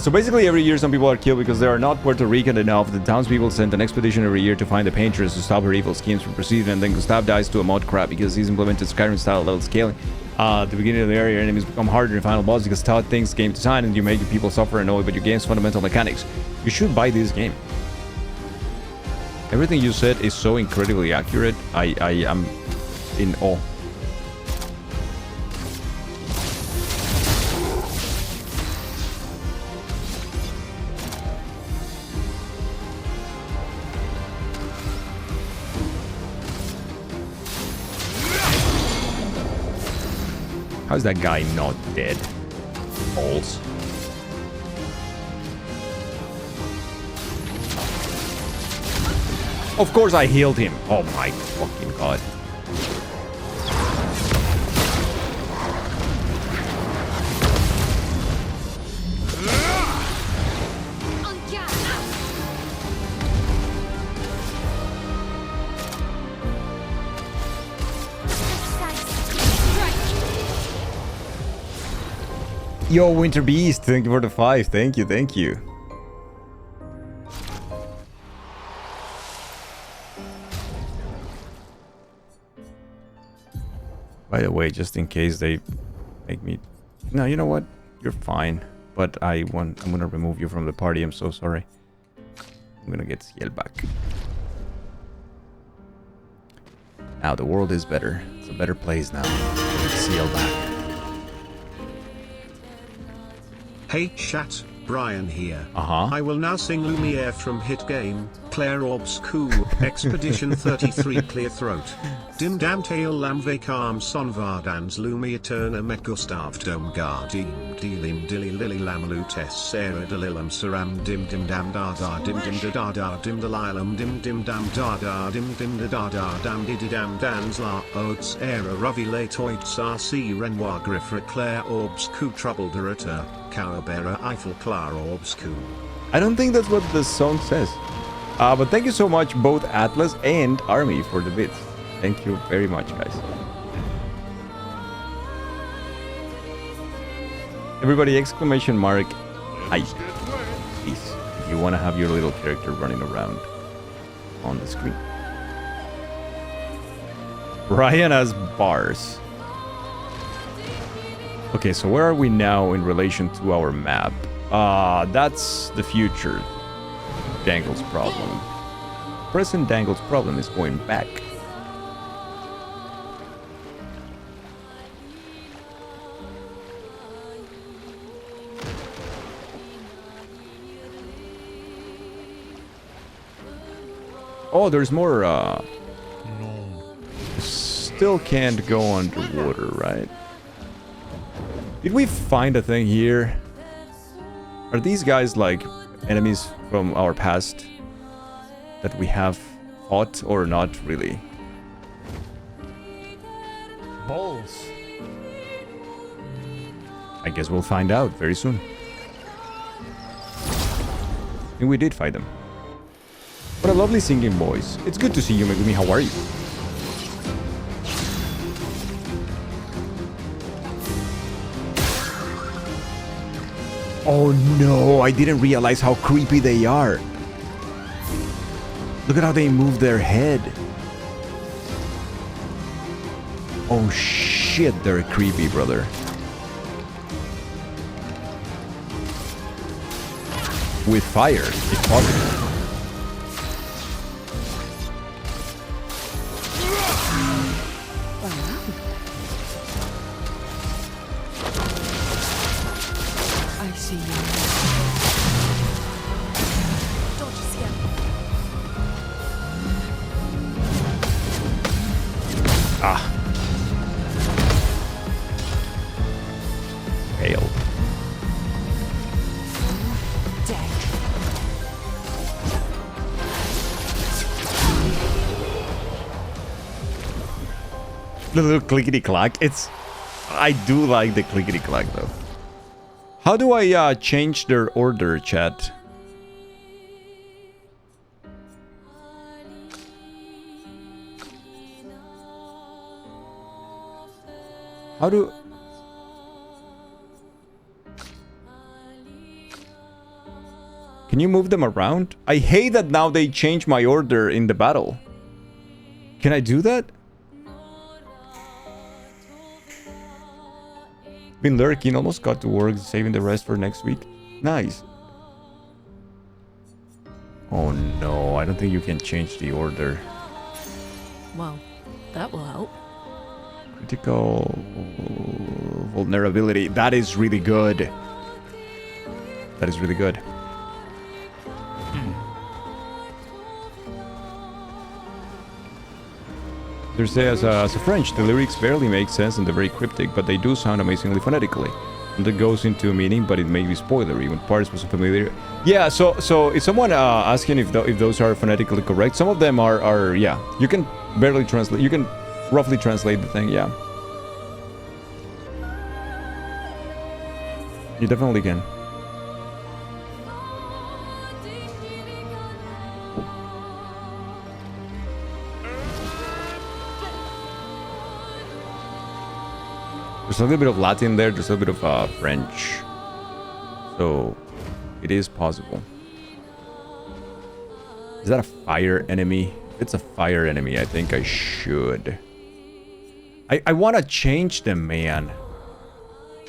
So basically every year some people are killed because they are not Puerto Rican enough. The townspeople send an expedition every year to find the paintress to stop her evil schemes from proceeding, and then Gustav dies to a mud crab because he's implemented Skyrim style level scaling. At the beginning of the area, enemies become harder in the final boss because Todd thinks game design, and you make people suffer and annoyed by your game's fundamental mechanics. You should buy this game. Everything you said is so incredibly accurate. I am in awe. How's that guy not dead? Balls. Of course I healed him. Oh my fucking god. Yo, Winter Beast, thank you for the 5. Thank you, thank you. By the way, just in case they make me... No, you know what? You're fine. But I'm gonna remove you from the party. I'm so sorry. I'm gonna get Ciel back. Now the world is better. It's a better place now. Ciel back. Hey chat, Brian here. I will now sing Lumiere from hit game, Clair Obscur, Expedition 33 Clear Throat. Dim dam tail lam vacam son vardans Lumiere turna met Gustav dom gardim dilim dilly lily lam lutes sera delilam saram dim dim dam da da dim dim da da dim dalilam dim dim dam da da dim dim da da dam di dam dans la oats era ravi latoits rc renoir griffre Clair Obscur trouble director. Cowabera Eiffel Clair Obscur. I don't think that's what the song says. But thank you so much, both Atlas and Army, for the bits. Thank you very much, guys. Everybody, exclamation mark Hi. Please, if you want to have your little character running around on the screen. Ryan has bars. Okay, so where are we now in relation to our map? That's the future. Dangle's problem. Present Dangle's problem is going back. Oh, there's more, No. Still can't go underwater, right? Did we find a thing here? Are these guys like enemies from our past that we have fought or not really? Balls. I guess we'll find out very soon. And we did fight them. What a lovely singing voice. It's good to see you, Megumi. How are you? Oh no, I didn't realize how creepy they are. Look at how they move their head. Oh shit, they're creepy, brother. With fire, if possible. I see you. Dodge scale. Ah. Failed. The little clickety clack. I do like the clickety clack though. How do I change their order, chat? How do... Can you move them around? I hate that now they change my order in the battle. Can I do that? Been lurking, almost got to work, saving the rest for next week. Nice. Oh no, I don't think you can change the order. Well, that will help. Critical vulnerability. That is really good. That is really good. They say as a French, the lyrics barely make sense and they're very cryptic, but they do sound amazingly phonetically. And that goes into a meaning, but it may be spoilery when parts wasn't familiar. Yeah, so is someone asking if those are phonetically correct? Some of them are yeah. You can barely translate. You can roughly translate the thing, yeah. You definitely can. There's a little bit of Latin there, there's a little bit of French. So, it is possible. Is that a fire enemy? If it's a fire enemy, I think I should. I want to change them, man.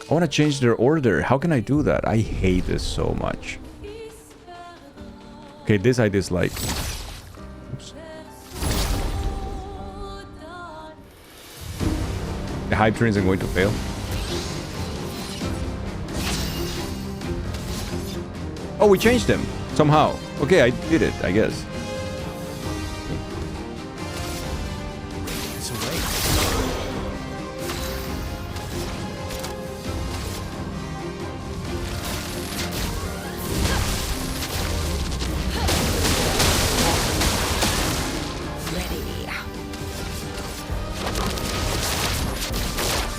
I want to change their order. How can I do that? I hate this so much. Okay, this I dislike. Oops. The hype trains are going to fail. Oh, we changed them somehow. Okay, I did it, I guess. It's a way.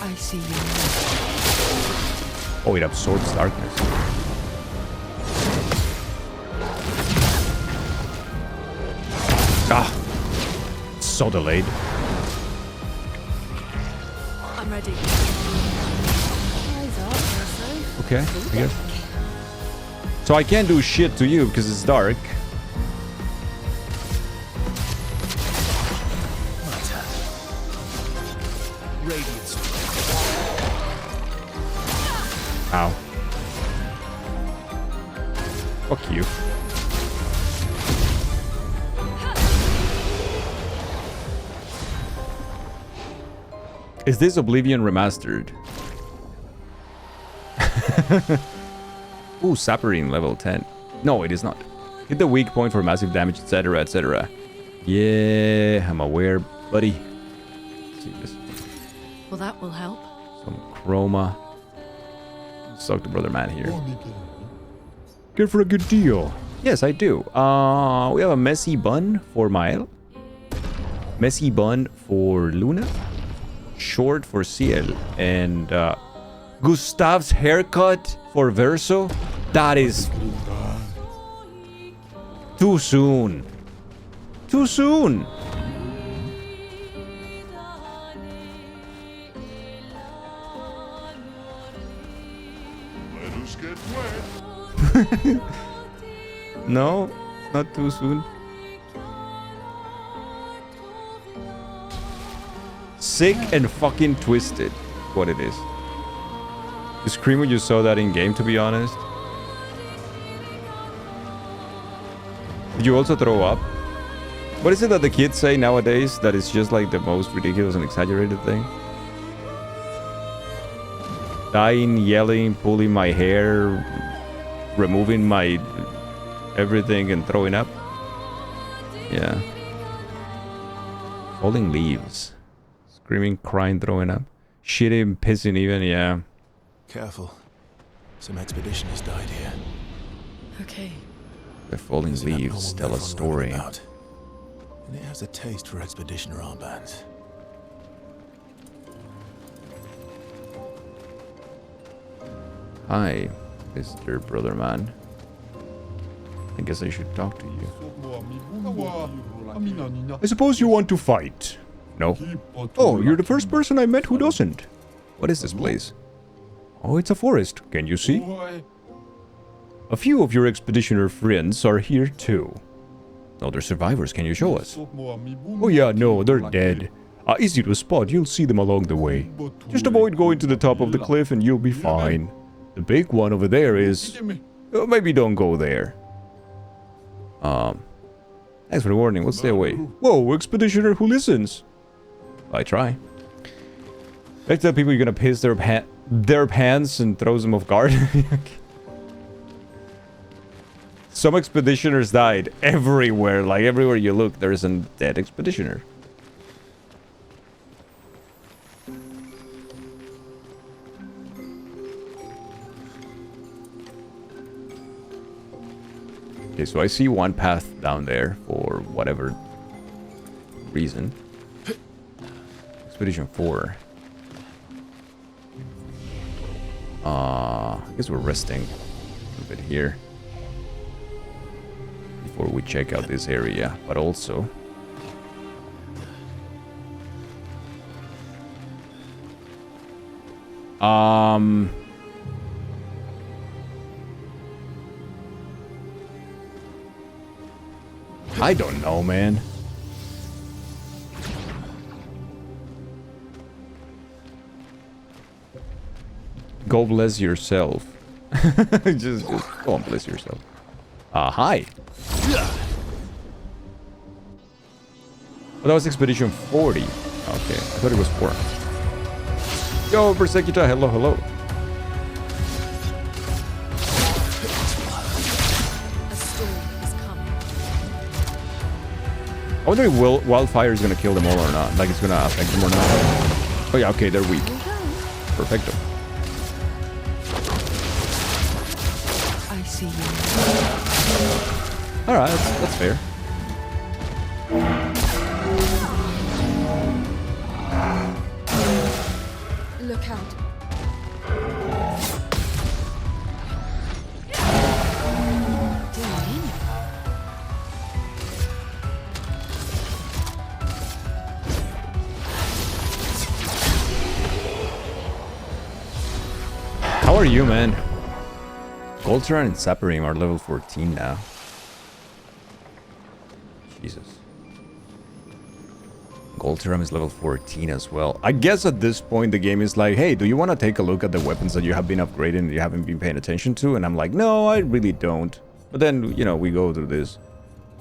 I see you. Oh, it absorbs darkness. Ah! So delayed. I'm ready. Okay, I guess. So I can't do shit to you because it's dark. Ow. Fuck you. Is this Oblivion remastered? Ooh, Sappering level 10. No, it is not. Hit the weak point for massive damage, etc, etc. Yeah, I'm aware, buddy. Let's see this. Well, that will help. Some chroma. Suck the brother man here. Good for a good deal. Yes, I do. We have a messy bun for Mael. Messy bun for Luna. Short for Ciel. And Gustav's haircut for Verso. That is too soon. Too soon. Let us get wet. No, not too soon. Sick and fucking twisted. What it is. You scream when you saw that in game, to be honest. Did you also throw up? What is it that the kids say nowadays that is just like the most ridiculous and exaggerated thing? Dying, yelling, pulling my hair, removing my everything and throwing up? Yeah. Falling leaves. Screaming, crying, throwing up. Shitting, pissing even, yeah. Careful. Some expeditioners died here. Okay. The falling leaves tell a story. And it has a taste for expeditioner armbands. Hi, Mr. Brother Man. I guess I should talk to you. I suppose you want to fight. No. Oh, you're the first person I met who doesn't. What is this place? Oh, it's a forest. Can you see? A few of your expeditioner friends are here too. Other survivors, can you show us? Oh yeah, no, they're dead. Easy to spot, you'll see them along the way. Just avoid going to the top of the cliff and you'll be fine. The big one over there is... maybe don't go there. Thanks for the warning, we'll stay away. Whoa, expeditioner who listens? I try. Like that people you're gonna piss their pants and throws them off guard. Some expeditioners died everywhere. Like everywhere you look, there's a dead expeditioner. Okay, so I see one path down there for whatever reason. Expedition 4. I guess we're resting a little bit here before we check out this area, but also I don't know, man. Go bless yourself. just go and bless yourself. Hi. Oh, that was Expedition 40. Okay, I thought it was 4. Yo, Persecutor, hello, hello. A storm is coming. I wonder if wildfire is gonna kill them all or not. Like it's gonna affect them or not. Oh yeah, okay, they're weak. Perfecto. I see you. Alright, that's fair. Look out. How are you, man? Golteron and Saparim are level 14 now. Jesus. Golteron is level 14 as well. I guess at this point the game is like, hey, do you want to take a look at the weapons that you have been upgrading and you haven't been paying attention to? And I'm like, no, I really don't. But then, you know, we go through this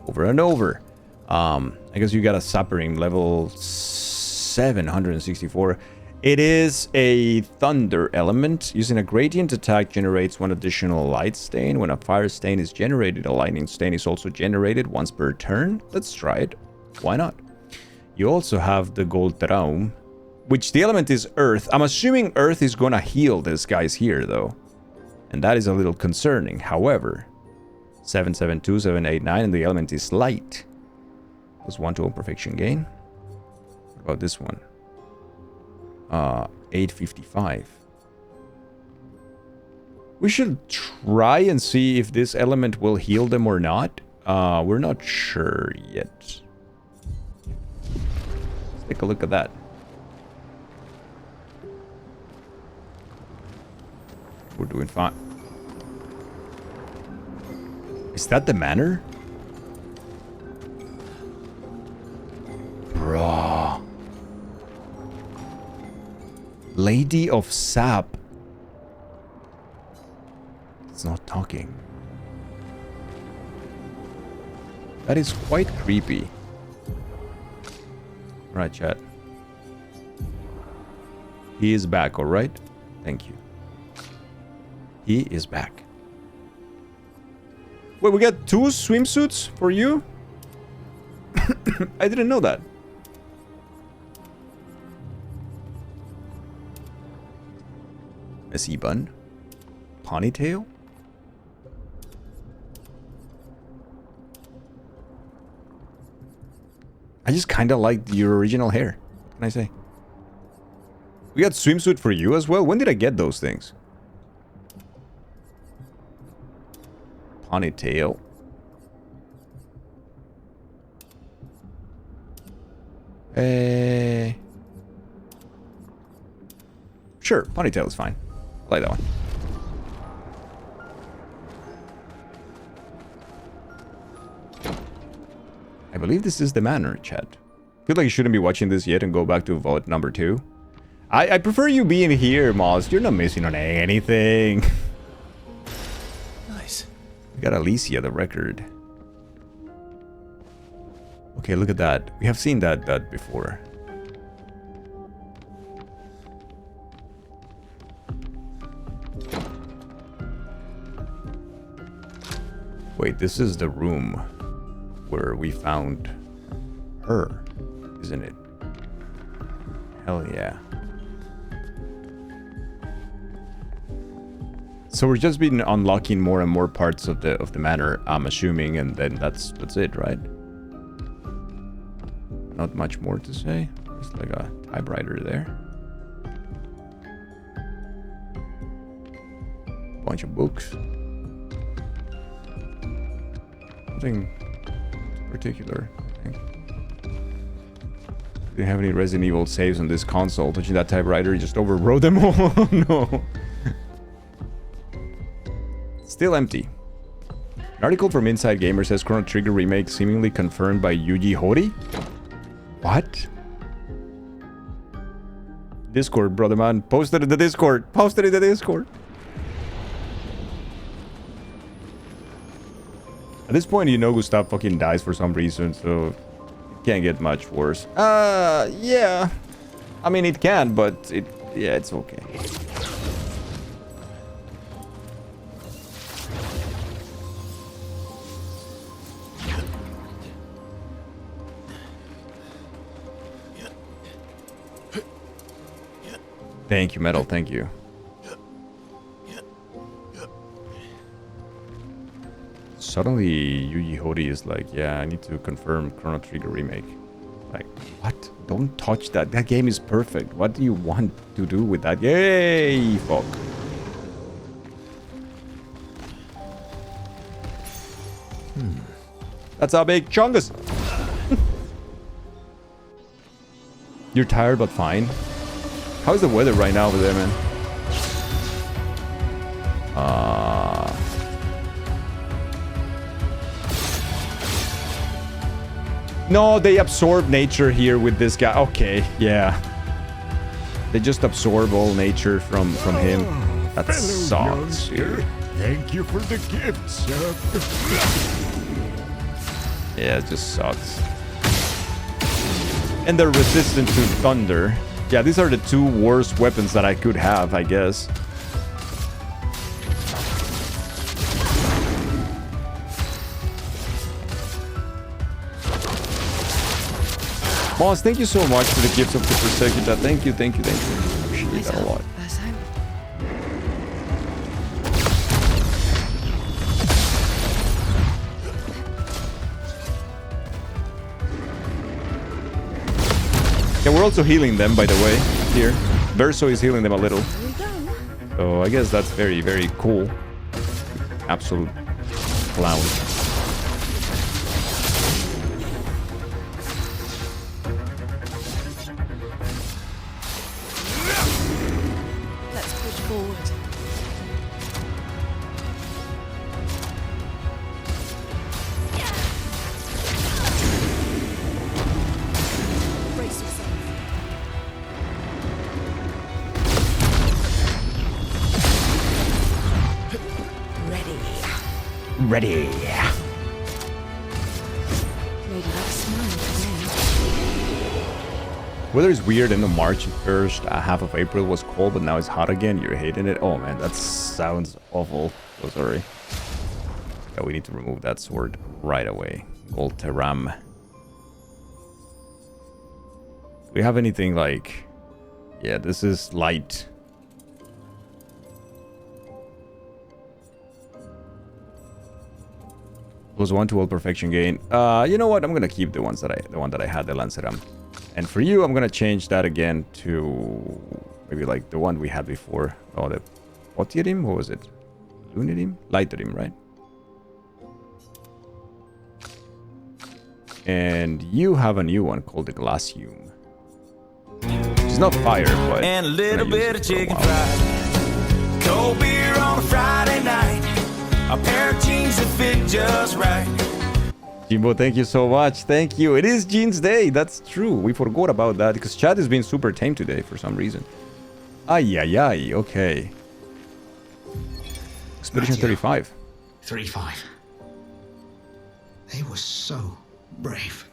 over and over. I guess you got a Saparim level 764. It is a thunder element. Using a gradient attack generates one additional light stain. When a fire stain is generated, a lightning stain is also generated once per turn. Let's try it. Why not? You also have the Golteron, which the element is earth. I'm assuming earth is gonna heal these guys here though. And that is a little concerning. However, 772, 789, and the element is light. Plus 1 to all perfection gain. What about this one? 855. We should try and see if this element will heal them or not. We're not sure yet. Let's take a look at that. We're doing fine. Is that the manor? Bruh. Lady of Sap. It's not talking. That is quite creepy. Right, chat. He is back, alright? Thank you. He is back. Wait, we got 2 swimsuits for you? I didn't know that. Messy bun? Ponytail? I just kind of like your original hair. What can I say? We got swimsuit for you as well? When did I get those things? Ponytail. Sure, ponytail is fine. I like that one. I believe this is the manor, chat. I feel like you shouldn't be watching this yet and go back to vote number 2. I prefer you being here, Moss. You're not missing on anything. Nice. We got Alicia, the record. Okay, look at that. We have seen that before. Wait, this is the room where we found her, isn't it? Hell yeah. So we're just been unlocking more and more parts of the manor, I'm assuming, and then that's it, right? Not much more to say. Just like a typewriter there. Bunch of books. Nothing particular, I think. Didn't have any Resident Evil saves on this console. Touching that typewriter, you just overrode them all. No. Still empty. An article from Inside Gamer says Chrono Trigger remake seemingly confirmed by Yuji Horii. What? Discord, brother man. Post it in the Discord. Post it in the Discord. At this point, you know Gustav fucking dies for some reason, so it can't get much worse. Yeah. I mean, it can, but yeah, it's okay. Thank you, Metal. Thank you. Suddenly, Yuji Horii is like, yeah, I need to confirm Chrono Trigger remake. Like, what? Don't touch that. That game is perfect. What do you want to do with that? Yay, fuck. That's a big chungus. You're tired but fine. How's the weather right now over there, man? No, they absorb nature here with this guy. Okay, yeah. They just absorb all nature from him. That sucks, dude. Thank you for the gifts. Yeah, it just sucks. And they're resistant to thunder. Yeah, these are the two worst weapons that I could have, I guess. Boss, thank you so much for the gifts of the Persecutor. Thank you, thank you, thank you. Appreciate that a lot. Yeah, we're also healing them, by the way, here. Verso is healing them a little. So I guess that's very, very cool. Absolute clown. Let's push forward. Brace yourself. Ready. Weather is weird in the March 1st, half of April was cold, but now it's hot again. You're hating it? Oh man, that sounds awful. So sorry. Yeah, we need to remove that sword right away. Gold Teram. Do we have anything like... Yeah, this is light. +1 to all perfection gain. You know what? I'm gonna keep the one that I had, the Lanceram. And for you, I'm gonna change that again to maybe like the one we had before. Oh, the Otirim? What was it? Lunirim? Lightorim, right? And you have a new one called the Glacium. It's not fire, but and a little bit of chicken fried. Cold beer on a Friday night. A pair of jeans that fit just right. Jimbo, thank you so much. Thank you. It is Jean's Day. That's true. We forgot about that because Chad has been super tame today for some reason. Ay, ay, ay. Okay. Expedition 35. 35. They were so brave.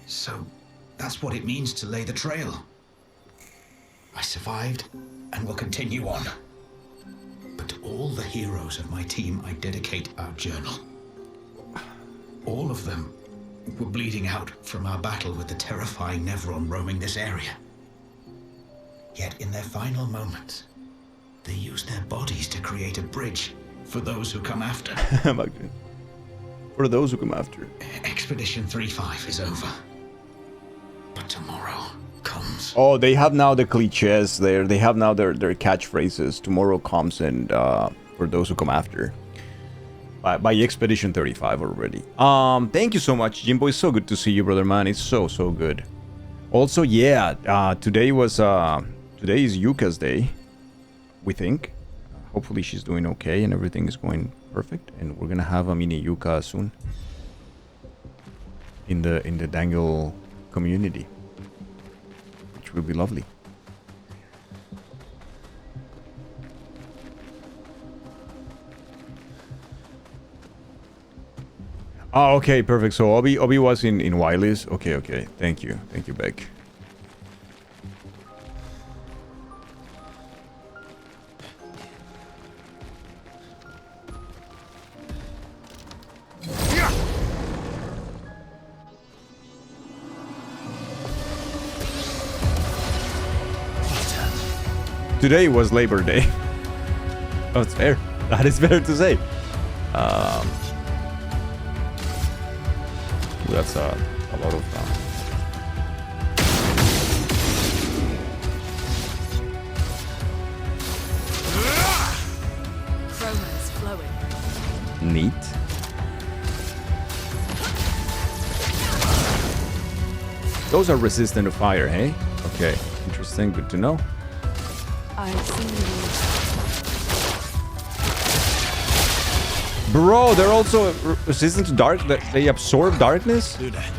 So that's what it means to lay the trail. I survived and will continue on. But to all the heroes of my team, I dedicate our journal. All of them were bleeding out from our battle with the terrifying Nevron roaming this area. Yet in their final moments, they used their bodies to create a bridge for those who come after. For those who come after. Expedition 35 is over. But tomorrow comes. Oh, they have now the cliches there. They have now their catchphrases. Tomorrow comes and for those who come after. By Expedition 35 already. Thank you so much, Jimbo. It's so good to see you, brother man. It's so good. Also, yeah, today is Yuka's day. We think. Hopefully she's doing okay and everything is going perfect. And we're gonna have a mini Yuka soon. In the Dangle community. Which will be lovely. Oh, okay, perfect. So Obi was in Wiley's. Okay. Thank you, Beck. Today was Labor Day. Oh, it's fair. That is fair to say. That's a lot of Chroma is flowing. Neat. Those are resistant to fire, hey? Okay, interesting. Good to know. I see. Bro, they're also resistant to dark. They absorb darkness. Do that.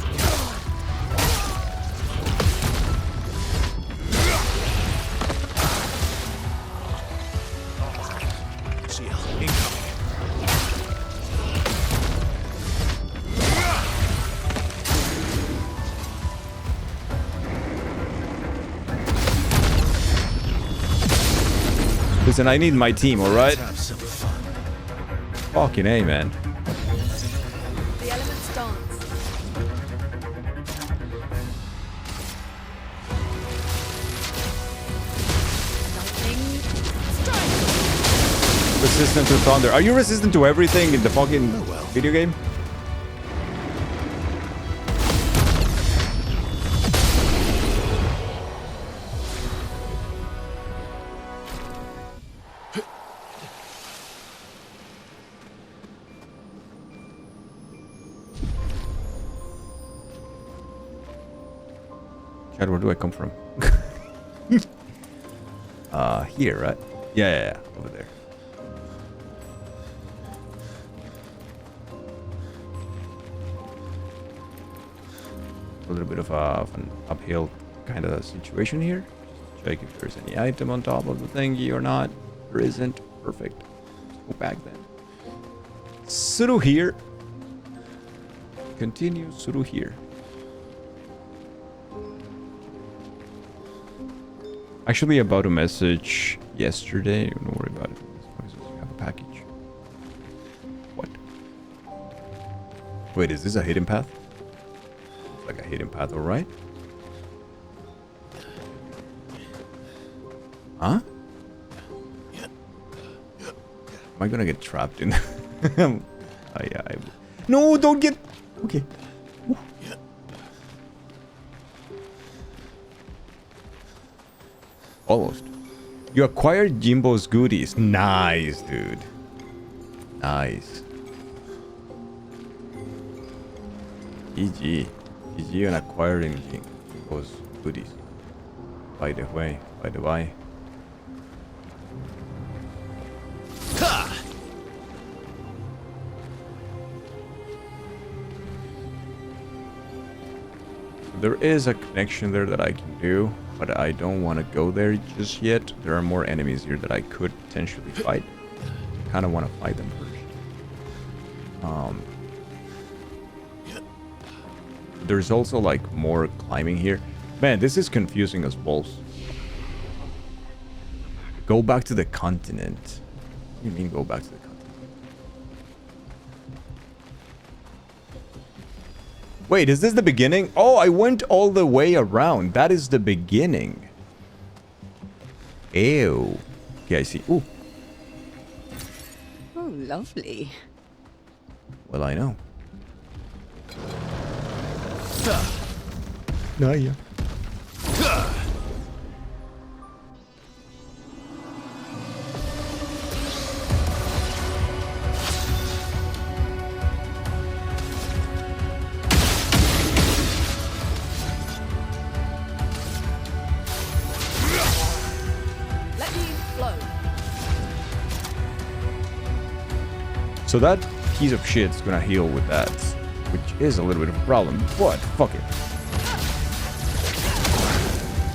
Listen, I need my team, alright? Fucking A, man. The elements dance. Lightning strike. Resistant to thunder. Are you resistant to everything in the fucking video game? Chad, where do I come from? Here, right? Yeah, over there. A little bit of an uphill kind of situation here. Just check if there's any item on top of the thingy or not. There isn't. Perfect. Let's go back then. Through here. Continue through here. Actually, about a message yesterday. Don't worry about it. I have a package. What? Wait, is this a hidden path? It's like a hidden path, alright? Huh? Am I gonna get trapped in? Oh yeah. No, don't get. Okay. Ooh. Almost. You acquired Jimbo's goodies. Nice, dude. Nice. GG. GG on acquiring Jimbo's goodies. By the way. There is a connection there that I can do, but I don't want to go there just yet. There are more enemies here that I could potentially fight. I kind of want to fight them first. There's also like more climbing here. Man, this is confusing as balls. Go back to the continent. What do you mean go back to the continent? Wait, is this the beginning? Oh, I went all the way around. That is the beginning. Ew. Okay, I see. Ooh. Oh, lovely. Well, I know. No, yeah. So that piece of shit's gonna heal with that, which is a little bit of a problem, but fuck it.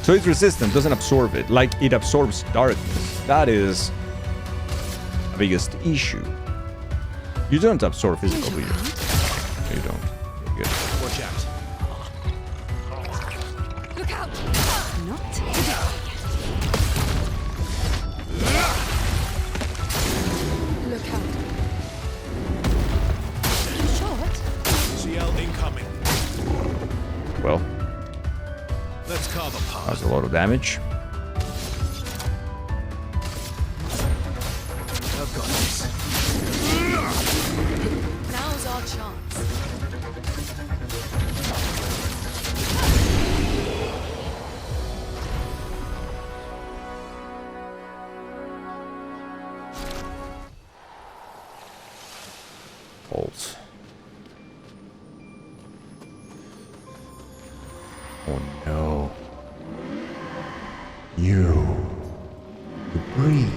So it's resistant, doesn't absorb it, like it absorbs darkness. That is the biggest issue. You don't absorb physical, do you? No, you don't. Okay, good. Watch out. Look out! Not today. Look out. CL incoming. Well, let's carve a path. that's a lot of damage. I've got this. Now's our chance. Bolts. Oh no. You breathe.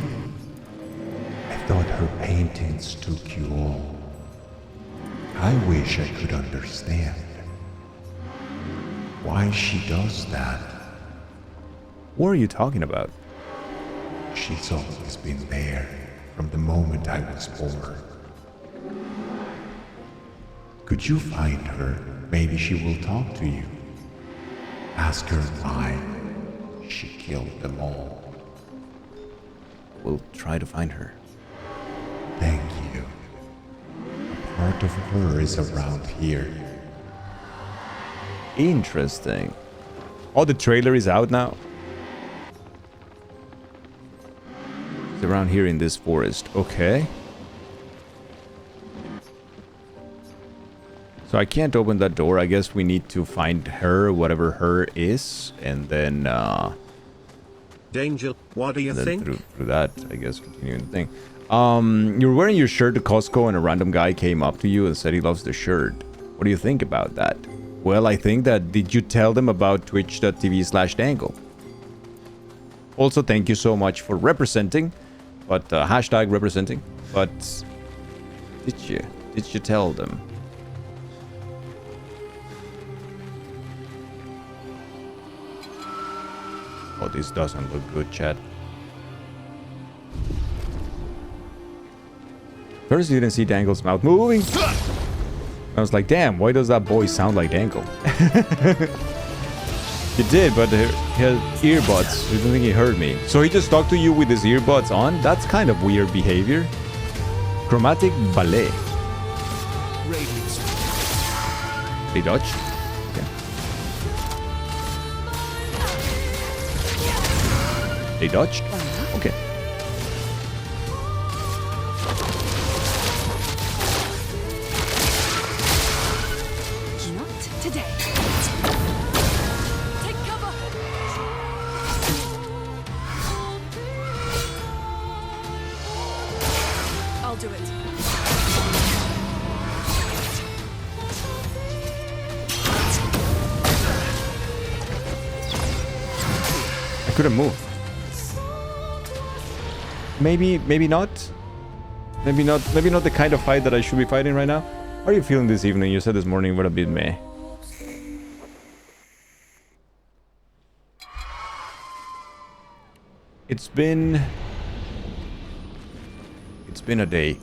I thought her paintings took you all. I wish I could understand why she does that. What are you talking about? She's always been there from the moment I was born. Could you find her? Maybe she will talk to you. Ask her why she killed them all. We'll try to find her. Thank you. A part of her is around here. Interesting. Oh, the trailer is out now? It's around here in this forest. Okay. So I can't open that door. I guess we need to find her, whatever her is, and then Danger, what do you think? Through that, I guess, continuing the thing. You're wearing your shirt to Costco and a random guy came up to you and said he loves the shirt. What do you think about that? Well, I think that, did you tell them about twitch.tv/dangle? Also, thank you so much for representing, but hashtag representing, but did you tell them? Oh, this doesn't look good, chat. First, you didn't see Dangle's mouth moving. I was like, damn, why does that boy sound like Dangle? He did, but he had earbuds. I don't think he heard me. So he just talked to you with his earbuds on? That's kind of weird behavior. Chromatic ballet. They dodged? Okay. They dodged? Okay. Couldn't move. Maybe not. Maybe not the kind of fight that I should be fighting right now. How are you feeling this evening? You said this morning you were a bit meh. It's been a day.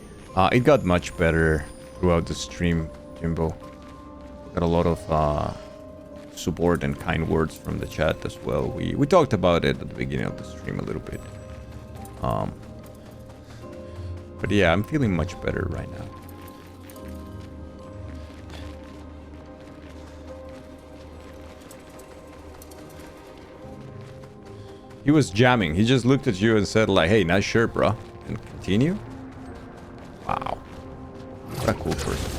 It got much better throughout the stream, Jimbo. Got a lot of support and kind words from the chat as well. We talked about it at the beginning of the stream a little bit. But yeah, I'm feeling much better right now. He was jamming. He just looked at you and said like, hey, nice shirt, bro. And continue? Wow. What a cool person.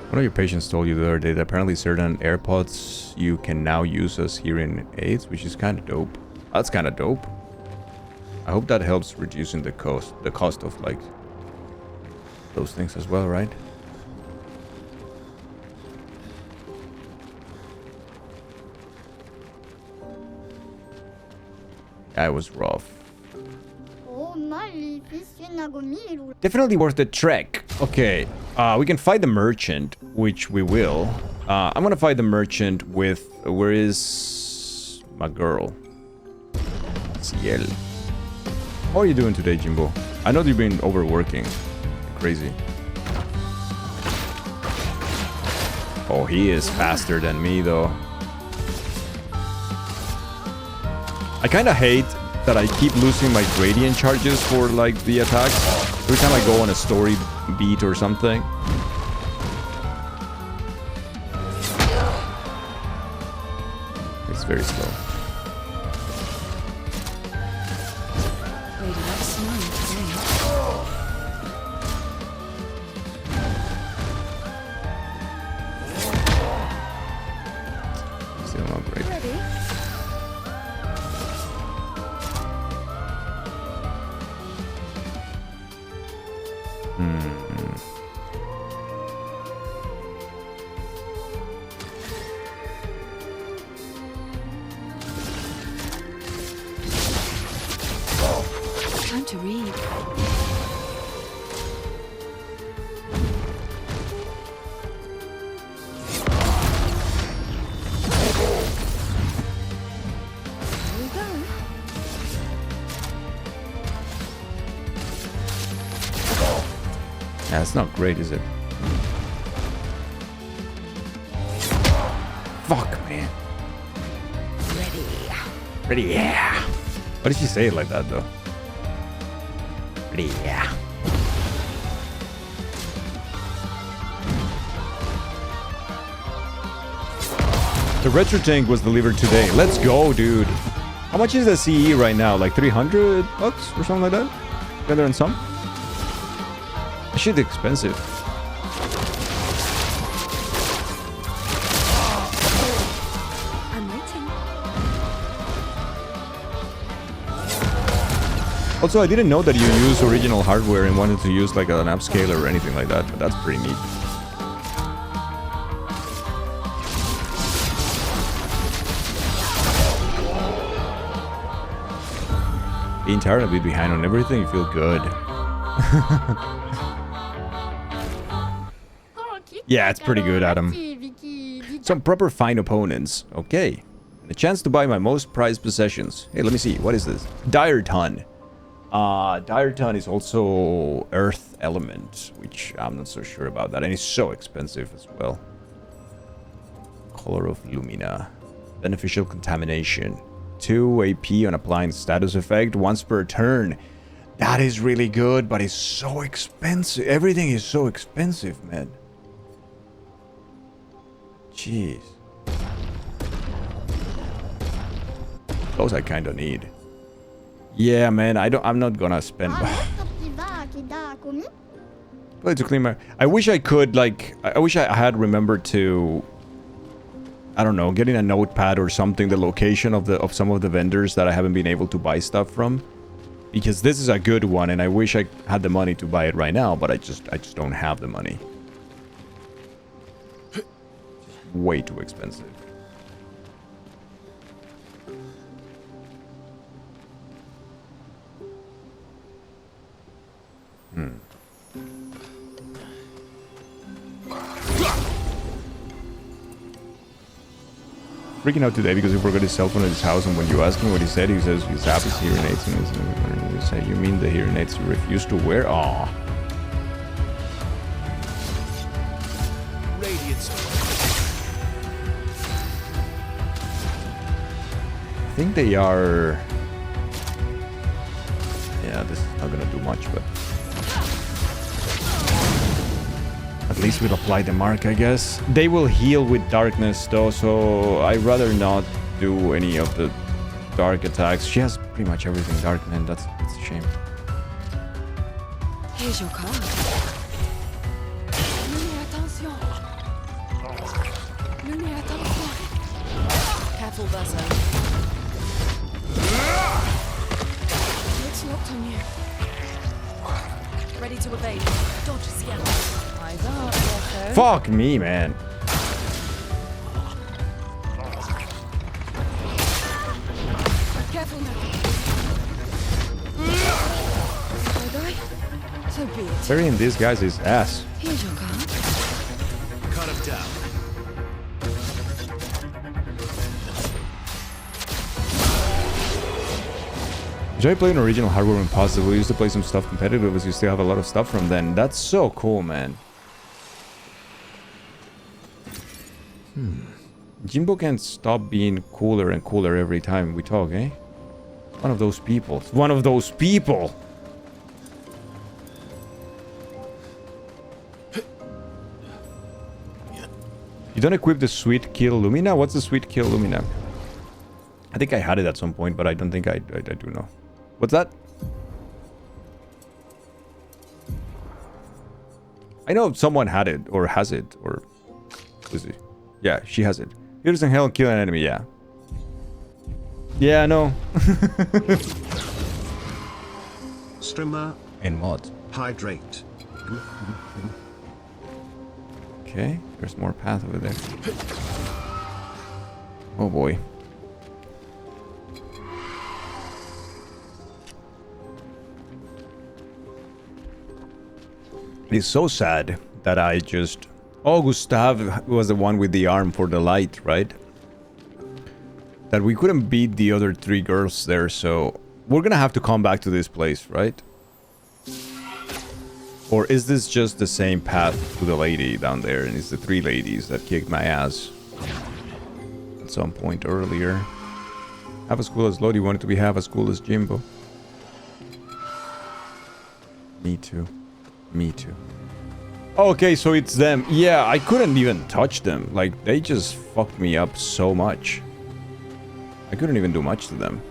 One of your patients told you the other day that apparently certain AirPods you can now use as hearing aids, which is kind of dope. That's kind of dope. I hope that helps reducing the cost of like those things as well, right? That was rough. Definitely worth the trek. Okay, we can fight the merchant, which we will. I'm gonna fight the merchant with... Where is my girl? Ciel. How are you doing today, Jimbo? I know you've been overworking. Crazy. Oh, he is faster than me, though. I kind of hate that I keep losing my gradient charges for like the attacks every time I go on a story beat or something. It's very slow. Still not great. Time to read. Yeah, it's not great, is it? Fuck, man. Ready, yeah. Why did she say it like that, though? Ready, yeah. The retro tank was delivered today. Let's go, dude. How much is the CE right now? Like 300 bucks or something like that? 300 and some? That shit's expensive. I'm waiting. Also, I didn't know that you use original hardware and wanted to use like an upscaler or anything like that, but that's pretty neat. Being tired a bit behind on everything, you feel good. Yeah, it's pretty good, Adam. Some proper fine opponents. Okay. And a chance to buy my most prized possessions. Hey, let me see. What is this? Dire Ton. Dire Ton is also Earth Element, which I'm not so sure about that. And it's so expensive as well. Color of Lumina. Beneficial Contamination. 2 AP on applying status effect once per turn. That is really good, but it's so expensive. Everything is so expensive, man. Jeez. Those I kind of need. Yeah, man, I'm not gonna spend. Play to clean my. I wish I could, like, I wish I had remembered to, I don't know, getting a notepad or something, the location of some of the vendors that I haven't been able to buy stuff from, because this is a good one, and I wish I had the money to buy it right now, but I just don't have the money. It's way too expensive. Freaking out today because he forgot his cell phone at his house, and when you ask him what he said, he says his app is hearing aids, and you say, you mean the hearing aids you refuse to wear? Aw. I think they are... Yeah, this is not gonna do much, but... At least we'll apply the mark, I guess. They will heal with darkness, though, so I'd rather not do any of the dark attacks. She has pretty much everything dark, man. That's a shame. Here's your card. Lumiere, attention. Lumiere, attention. Careful, Verso. Looks locked on you. Ready to evade. Dodge, scout. Eyes up, Verso. Fuck me, man. Careful now. I die? So be it. Burying these guys is ass. Here's your card. Cut him down. Enjoy playing original hardware when possible. We used to play some stuff competitive as you still have a lot of stuff from then. That's so cool, man. Jimbo can't stop being cooler and cooler every time we talk, eh? One of those people. One of those people! You don't equip the Sweet Kill Lumina? What's the Sweet Kill Lumina? I think I had it at some point, but I don't think I do know. What's that? I know someone had it, or has it, or... Is it? Yeah, she has it. Here's in hell, kill an enemy, yeah. Yeah, I know. Streamer. And mod. Hydrate. Okay, there's more path over there. Oh boy. It's so sad that I just... Oh, Gustav was the one with the arm for the light, right? That we couldn't beat the other 3 girls there, so... We're gonna have to come back to this place, right? Or is this just the same path to the lady down there, and it's the 3 ladies that kicked my ass at some point earlier? Half as cool as Lodi wanted to be half as cool as Jimbo. Me too. Me too. Okay, so it's them. Yeah, I couldn't even touch them. Like, they just fucked me up so much. I couldn't even do much to them.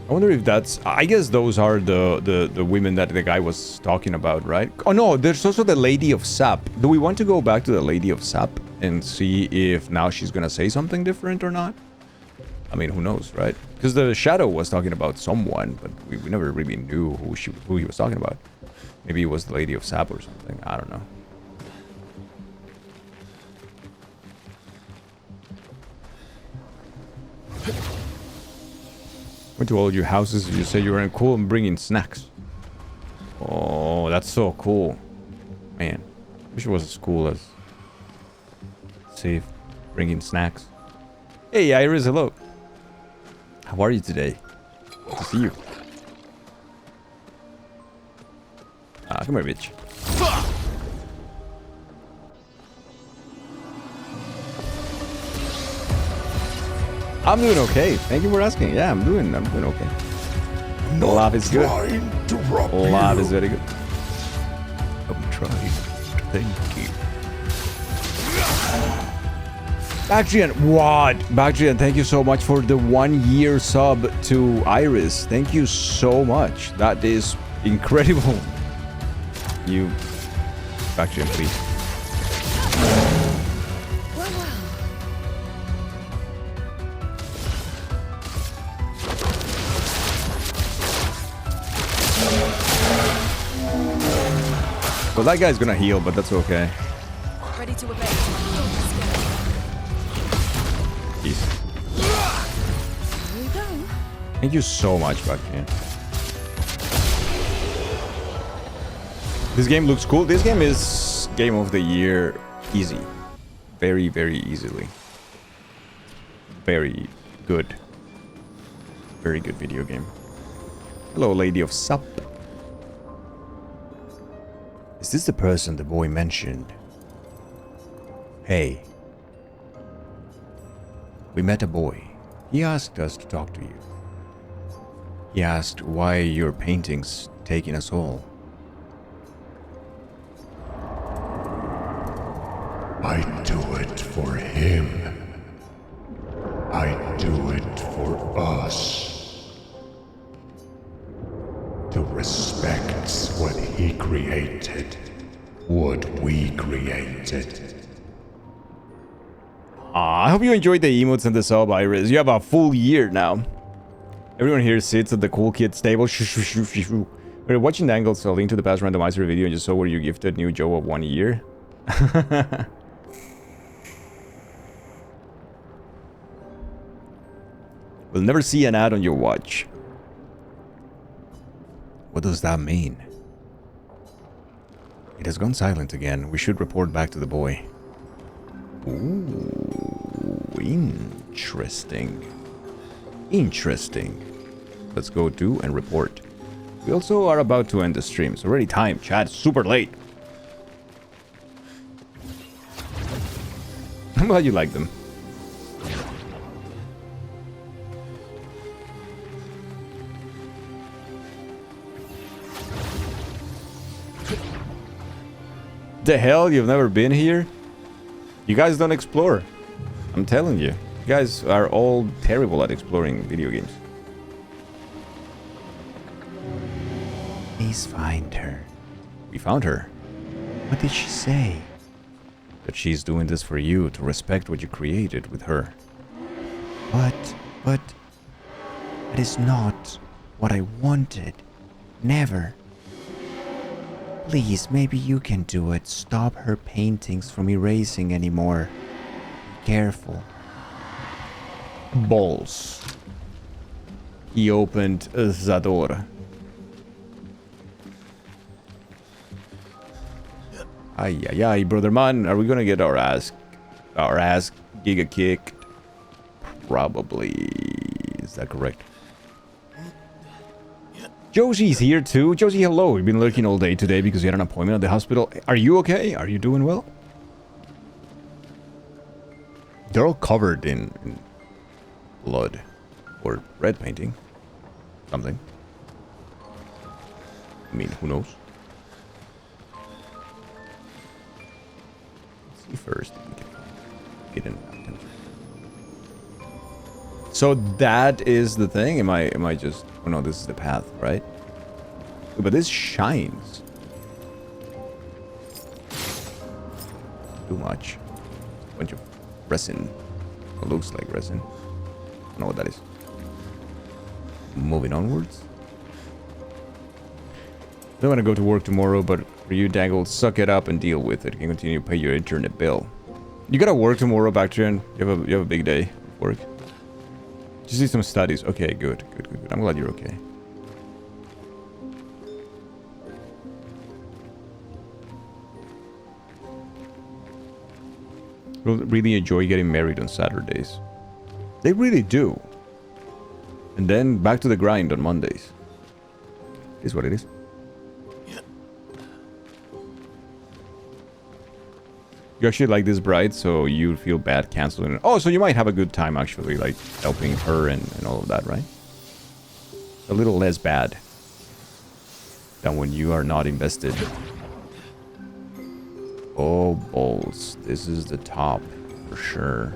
I wonder if that's... I guess those are the women that the guy was talking about, right? Oh no, there's also the Lady of Sap. Do we want to go back to the Lady of Sap and see if now she's gonna say something different or not? I mean, who knows, right? Because the Shadow was talking about someone, but we never really knew who he was talking about. Maybe it was the Lady of Sap or something. I don't know. Went to all your houses. You said you were in cool and bringing snacks. Oh, that's so cool. Man, wish it was as cool as safe bringing snacks. Hey, Iris, hello. How are you today? Good to see you. Come here, bitch. I'm doing okay. Thank you for asking. Yeah, I'm doing okay. Love is good. Love is very good. I'm trying. Thank you. Bactrian, what? Bactrian, thank you so much for the 1-year sub to Iris. Thank you so much. That is incredible. You, Bactrian, please. Well, that guy's gonna heal, but that's okay. Ready to evade. Peace. Here you go. Thank you so much, Bactrian. This game looks cool. This game is Game of the Year easy. Very, very easily. Very good. Very good video game. Hello, Lady of Sup. Is this the person the boy mentioned? Hey. We met a boy. He asked us to talk to you. He asked why your painting's taking us all. I do it for him. I do it for us. To respect what he created, what we created. I hope you enjoyed the emotes and the sub, Iris. You have a full year now. Everyone here sits at the cool kids table. We're watching the angles, so link to the past randomizer video and just saw where you gifted new Joe of 1 year. We'll never see an ad on your watch. What does that mean? It has gone silent again. We should report back to the boy. Ooh, interesting. Interesting. Let's go do and report. We also are about to end the stream. It's already time, chat. Super late. I'm glad you like them. The hell? You've never been here? You guys don't explore. I'm telling you. You guys are all terrible at exploring video games. Please find her. We found her. What did she say? That she's doing this for you, to respect what you created with her. But that is not what I wanted. Never. Please, maybe you can do it. Stop her paintings from erasing anymore. Be careful. Balls. He opened the door. Ay, ay, ay, brother man. Are we gonna get our ass giga kicked? probably. Is that correct? Josie's here too. Josie, hello. You've been lurking all day today because you had an appointment at the hospital. Are you okay? Are you doing well? They're all covered in blood or red painting. Something. I mean, who knows? Let's see first. Get in. So that is the thing. Am I just? Oh no, this is the path, right? But this shines. Too much. Bunch of resin. It looks like resin. I don't know what that is. Moving onwards. Don't want to go to work tomorrow, but for you, Dangle, suck it up and deal with it. You can continue to pay your internet bill. You gotta work tomorrow, Bactrian. You have a big day of work. Just do some studies. Okay, good. I'm glad you're okay. Really enjoy getting married on Saturdays. They really do. And then back to the grind on Mondays. Is what it is. You actually like this bride, so you feel bad canceling it. Oh, so you might have a good time actually, like helping her and all of that, right? A little less bad than when you are not invested. Oh, balls. This is the top for sure.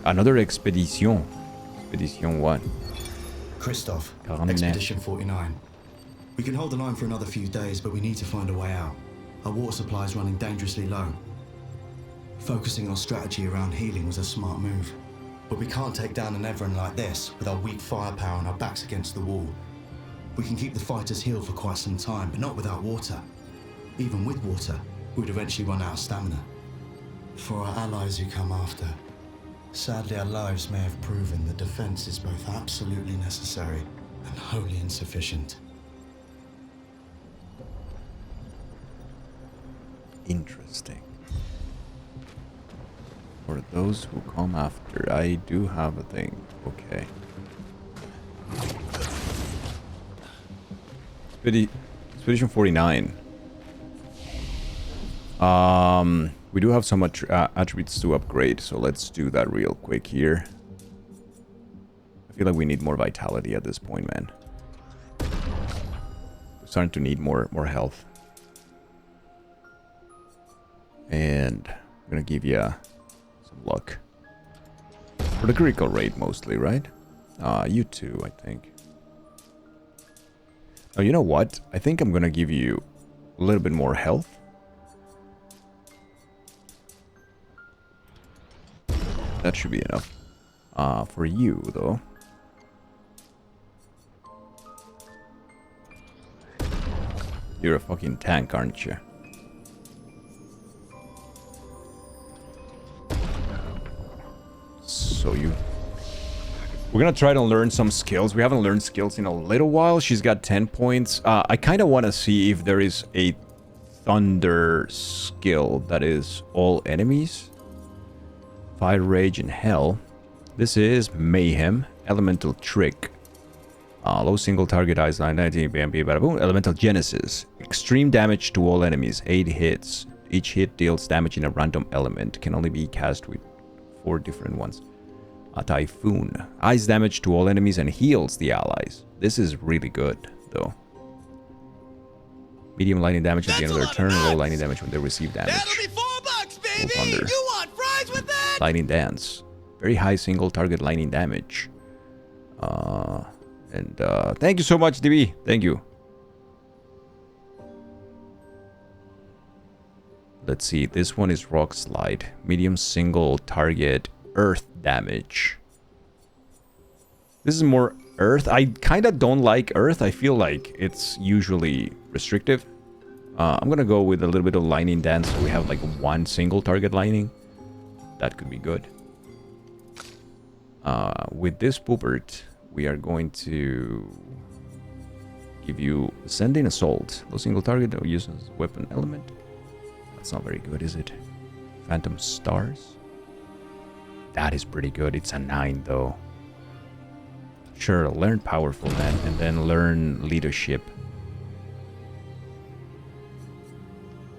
Another expedition. Expedition what? Christoph, 49. Expedition 49. We can hold the line for another few days, but we need to find a way out. Our water supply is running dangerously low. Focusing our strategy around healing was a smart move. But we can't take down an Everin like this with our weak firepower and our backs against the wall. We can keep the fighters healed for quite some time, but not without water. Even with water, we'd eventually run out of stamina. For our allies who come after, sadly our lives may have proven the defense is both absolutely necessary and wholly insufficient. Interesting. For those who come after, I do have a thing. Okay. Expedition 49. We do have some attributes to upgrade, so let's do that real quick here. I feel like we need more vitality at this point, man. We're starting to need more health. And I'm gonna give you some luck. For the critical rate mostly, right? You too, I think. Oh, you know what? I think I'm gonna give you a little bit more health. That should be enough. For you, though. You're a fucking tank, aren't you? So we're gonna try to learn some skills. We haven't learned skills in a little while. She's got 10 points. I kind of want to see if there is a thunder skill that is all enemies. Fire, rage, and hell. This is mayhem. Elemental trick. Low single target eyes 990 BMP bada boom. Elemental genesis. Extreme damage to all enemies. 8 hits. Each hit deals damage in a random element. Can only be cast with 4 different ones. A typhoon. Ice damage to all enemies and heals the allies. This is really good, though. Medium lightning damage at the end of their turn. Low lightning damage when they receive damage. That'll be $4, baby! Thunder. You want fries with that? Lightning dance. Very high single target lightning damage. Thank you so much, DB. Thank you. Let's see. This one is rock slide. Medium single target earth damage. This is more earth. I kind of don't like earth. I feel like it's usually restrictive. I'm gonna go with a little bit of lightning dance. So we have like 1 single target lightning. That could be good. With this poopert, we are going to give you ascending assault. No single target that uses weapon element. That's not very good, is it? Phantom stars. That is pretty good. It's a 9 though. Sure, learn powerful then, and then learn leadership.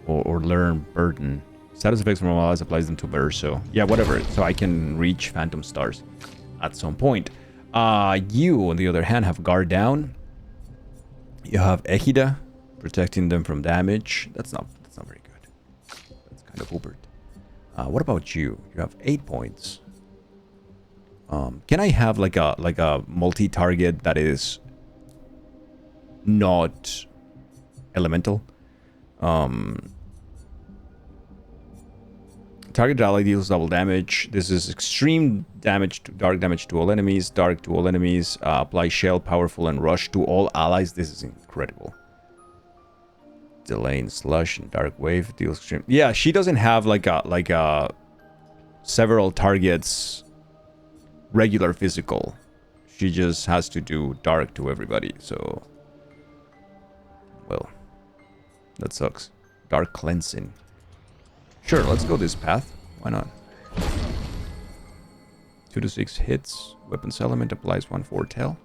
Or learn burden. Status effects from allies applies them to Verso. Yeah, whatever. So I can reach Phantom Stars at some point. You, on the other hand, have Guard Down. You have Ejida, protecting them from damage. That's not very good. That's kind of Hubert. What about you? You have 8 points. Can I have like a multi-target that is not elemental? Target ally deals double damage. This is extreme damage to dark damage to all enemies. Dark to all enemies. Apply shell, powerful, and rush to all allies. This is incredible. Delay in slush and dark wave deals extreme. Yeah, she doesn't have like a several targets regular physical. She just has to do dark to everybody. So, well, that sucks. Dark cleansing. Sure, let's go this path. Why not? 2 to 6 hits. Weapons element applies 1 foretell.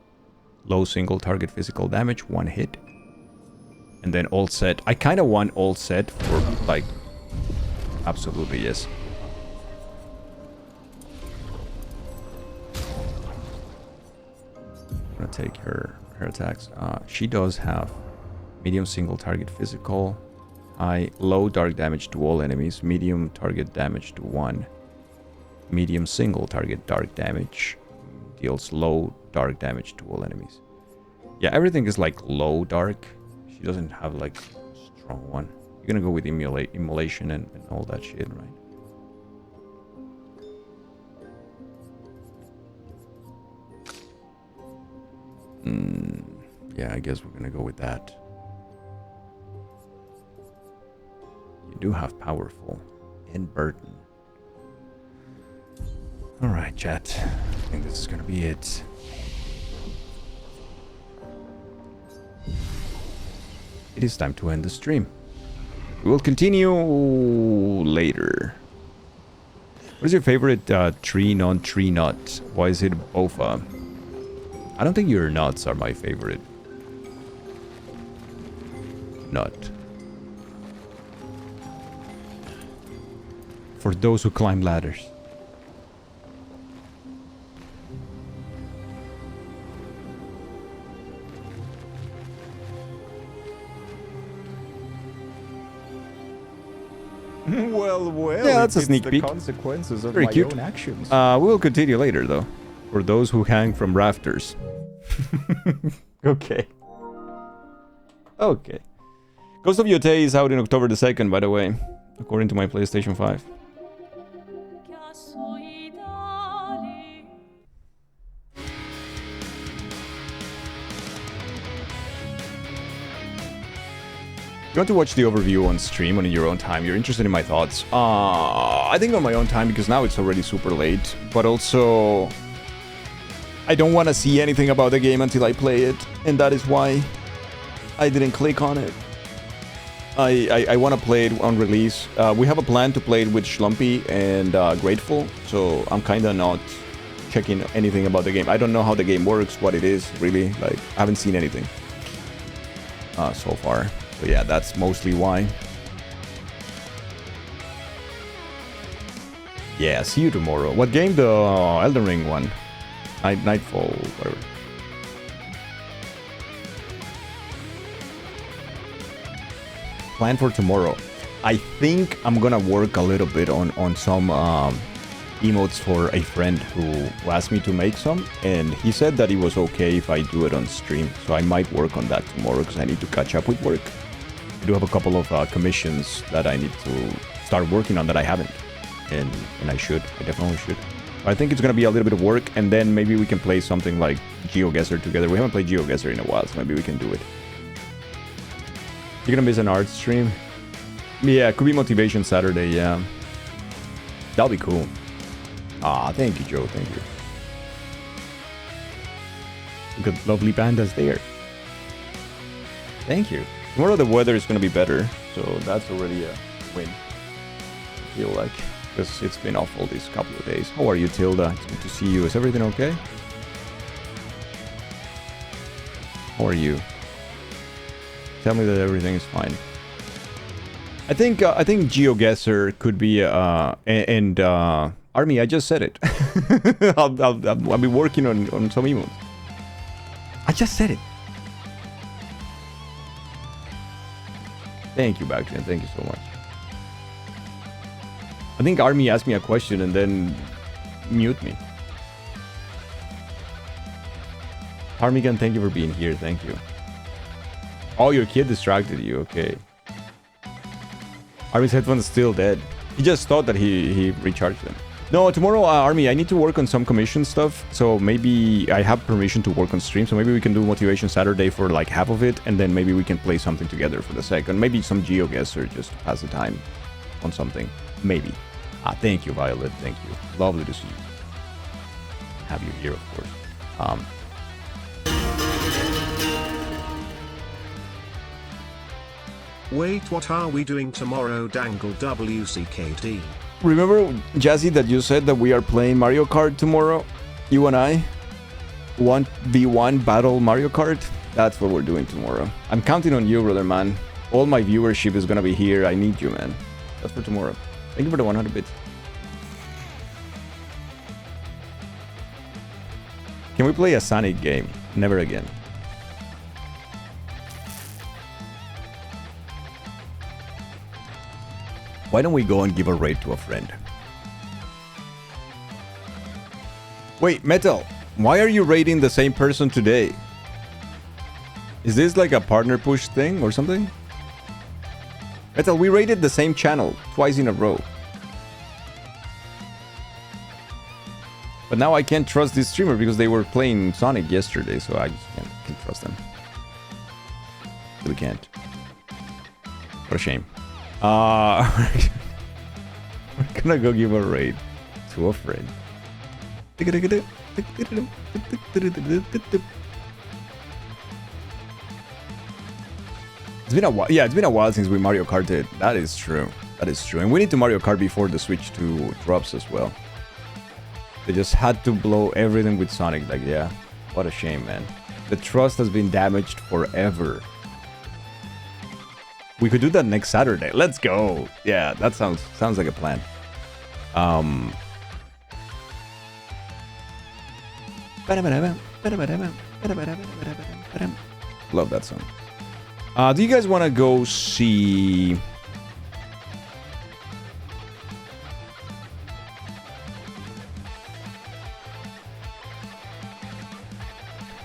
Low single target physical damage, 1 hit. And then all set. I kind of want all set for like... Absolutely, yes. I'm gonna take her attacks. She does have medium single target physical. High, low dark damage to all enemies, medium target damage to 1, medium single target dark damage, deals low dark damage to all enemies. Yeah, everything is like low dark. She doesn't have like strong one. You're gonna go with immolation and all that shit, right? Yeah, I guess we're gonna go with that. You do have powerful and burden. Alright, chat. I think this is gonna be it. It is time to end the stream. We will continue later. What is your favorite tree, non-tree nut? Why is it Bofa? I don't think your nuts are my favorite nut. For those who climb ladders. Well. Yeah, that's a sneak peek. Consequences of Very my cute. own actions. We will continue later, though. For those who hang from rafters. Okay. Okay. Ghost of Yotei is out in October the 2nd, by the way, according to my PlayStation 5. You want to watch the overview on stream on your own time? You're interested in my thoughts? I think on my own time because now it's already super late. But also, I don't want to see anything about the game until I play it, and that is why I didn't click on it. I want to play it on release. We have a plan to play it with Schlumpy and Grateful, so I'm kind of not checking anything about the game. I don't know how the game works, what it is, really. Like, I haven't seen anything so far. So yeah, that's mostly why. Yeah, see you tomorrow. What game? The Elden Ring one. Nightfall, whatever. Plan for tomorrow. I think I'm gonna work a little bit on some emotes for a friend who asked me to make some, and he said that it was okay if I do it on stream. So I might work on that tomorrow because I need to catch up with work. I do have a couple of commissions that I need to start working on that I haven't, and I should. I definitely should. I think it's gonna be a little bit of work, and then maybe we can play something like GeoGuessr together. We haven't played GeoGuessr in a while, so maybe we can do it. You're gonna miss an art stream? Yeah, it could be Motivation Saturday, yeah. That'll be cool. Ah, thank you, Joe, thank you. Look at lovely pandas there. Thank you. Tomorrow the weather is gonna be better, so that's already a win. I feel like. because it's been awful these couple of days. How are you, Tilda? It's good to see you. Is everything okay? How are you? Tell me that everything is fine. I think GeoGuessr could be Army. I just said it. I'll be working on some emotes. I just said it. Thank you, Bactrian. Thank you so much. I think Army asked me a question and then mute me. Armigan, thank you for being here. Thank you. Oh, your kid distracted you. Okay. Army's headphones still dead. He just thought that he recharged them. No, tomorrow, Army, I need to work on some commission stuff. So maybe I have permission to work on stream. So maybe we can do Motivation Saturday for like half of it. And then maybe we can play something together for the second. Maybe some GeoGuessr just to pass the time on something. Maybe. Thank you, Violet. Thank you. Lovely to see you. Have you here, of course. Wait, what are we doing tomorrow, Dangle WCKD? Remember, Jazzy, that you said that we are playing Mario Kart tomorrow? You and I? 1v1 battle Mario Kart? That's what we're doing tomorrow. I'm counting on you, brother, man. All my viewership is gonna be here. I need you, man. That's for tomorrow. Thank you for the 100 bits. Can we play a Sonic game? Never again. Why don't we go and give a raid to a friend? Wait, Metal, why are you raiding the same person today? Is this like a partner push thing or something? Metal, we raided the same channel twice in a row. But now I can't trust this streamer because they were playing Sonic yesterday, so I just can't trust them. Really can't. What a shame. We're gonna go give a raid to a friend. It's been a while. Yeah, it's been a while since we Mario Karted. That is true. That is true. And we need to Mario Kart before the Switch 2 drops as well. They just had to blow everything with Sonic. Like, yeah, what a shame, man. The trust has been damaged forever. We could do that next Saturday. Let's go. Yeah, that sounds like a plan. Love that song. Do you guys want to go see...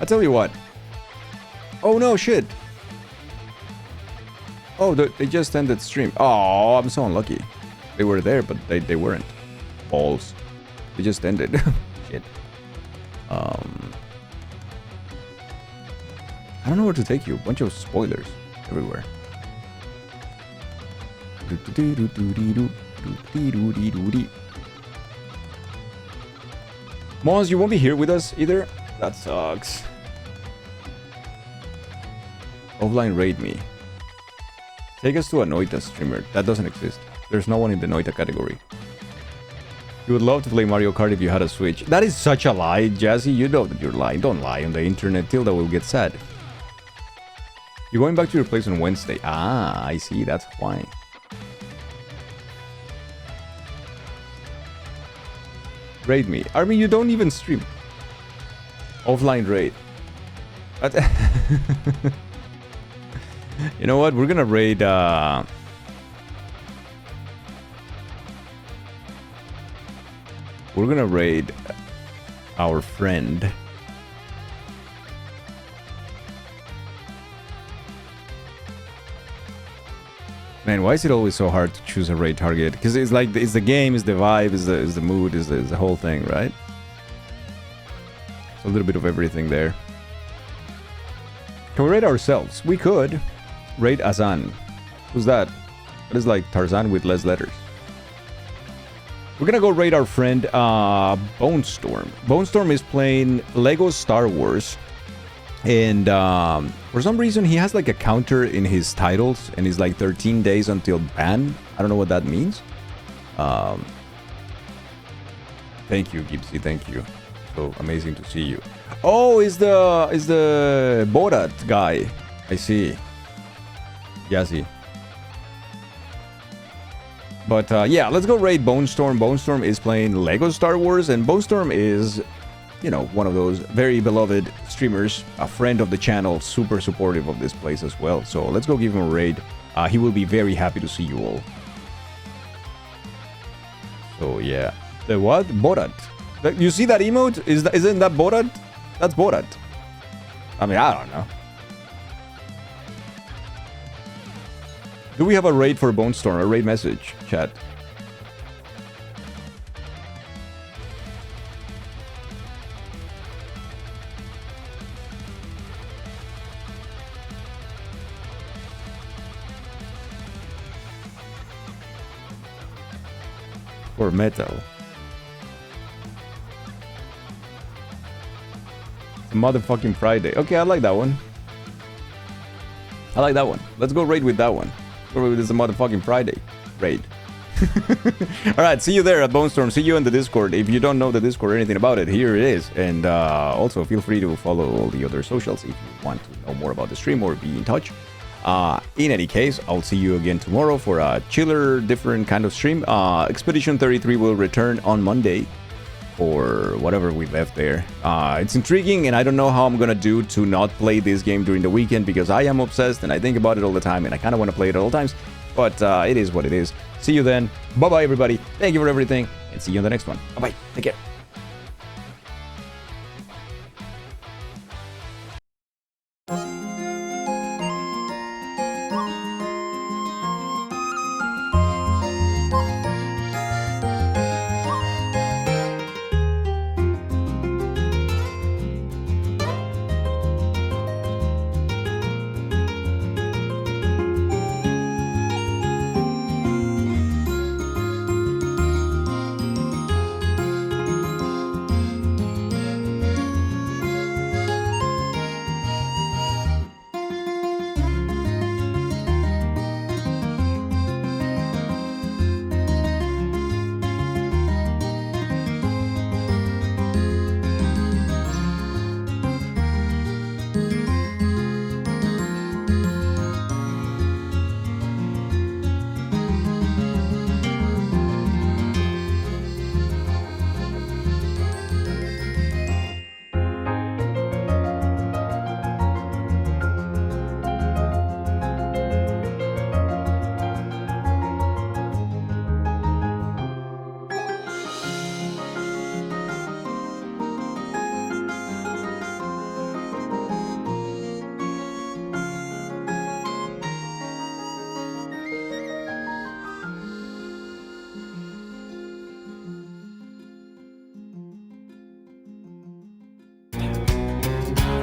I'll tell you what. Oh no, shit. Oh, they just ended stream. Oh, I'm so unlucky. They were there, but they weren't. Balls. They just ended. Shit. I don't know where to take you. A bunch of spoilers everywhere. Mons, you won't be here with us either? That sucks. Offline raid me. Take us to a Noita streamer. That doesn't exist. There's no one in the Noita category. You would love to play Mario Kart if you had a Switch. That is such a lie, Jazzy. You know that you're lying. Don't lie on the internet. Tilda will get sad. You're going back to your place on Wednesday. Ah, I see. That's why. Raid me. Army, you don't even stream. Offline raid. What? You know what? We're gonna raid... We're gonna raid our friend. Man, why is it always so hard to choose a raid target? Because it's like it's the game, it's the vibe, it's the mood, it's the whole thing, right? It's a little bit of everything there. Can we raid ourselves? We could. Raid Azan. Who's that? That is like Tarzan with less letters. We're gonna go raid our friend Bone Storm. Bone Storm is playing Lego Star Wars. And for some reason he has like a counter in his titles. And he's like 13 days until ban. I don't know what that means. Thank you, Gipsy. Thank you. So amazing to see you. Oh, is the Borat guy? I see. Yazzie. But yeah, let's go raid Bonestorm. Bonestorm is playing Lego Star Wars, and Bonestorm is, you know, one of those very beloved streamers, a friend of the channel, super supportive of this place as well. So let's go give him a raid. He will be very happy to see you all. So yeah, the what? Borat. You see that emote? Isn't that Borat? That's Borat. I mean, I don't know. Do we have a raid for Bonestorm? A raid message, chat. Or metal. It's a motherfucking Friday. Okay, I like that one. I like that one. Let's go raid with that one. This is a motherfucking Friday raid. Alright, see you there at Bonestorm. See you in the Discord. If you don't know the Discord or anything about it, here it is. And also feel free to follow all the other socials if you want to know more about the stream or be in touch. In any case, I'll see you again tomorrow for a chiller, different kind of stream. Expedition 33 will return on Monday or whatever we left there. It's intriguing, and I don't know how I'm gonna do to not play this game during the weekend because I am obsessed and I think about it all the time and I kind of want to play it at all times. But it is what it is. See you then. Bye-bye, everybody. Thank you for everything, and see you in the next one. Bye-bye. Take care.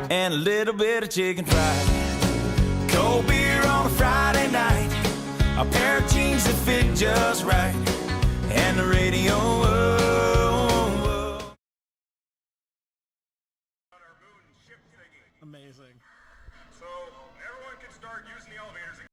And a little bit of chicken fried. Cold beer on a Friday night. A pair of jeans that fit just right. And the radio. Amazing. So everyone can start using the elevators again.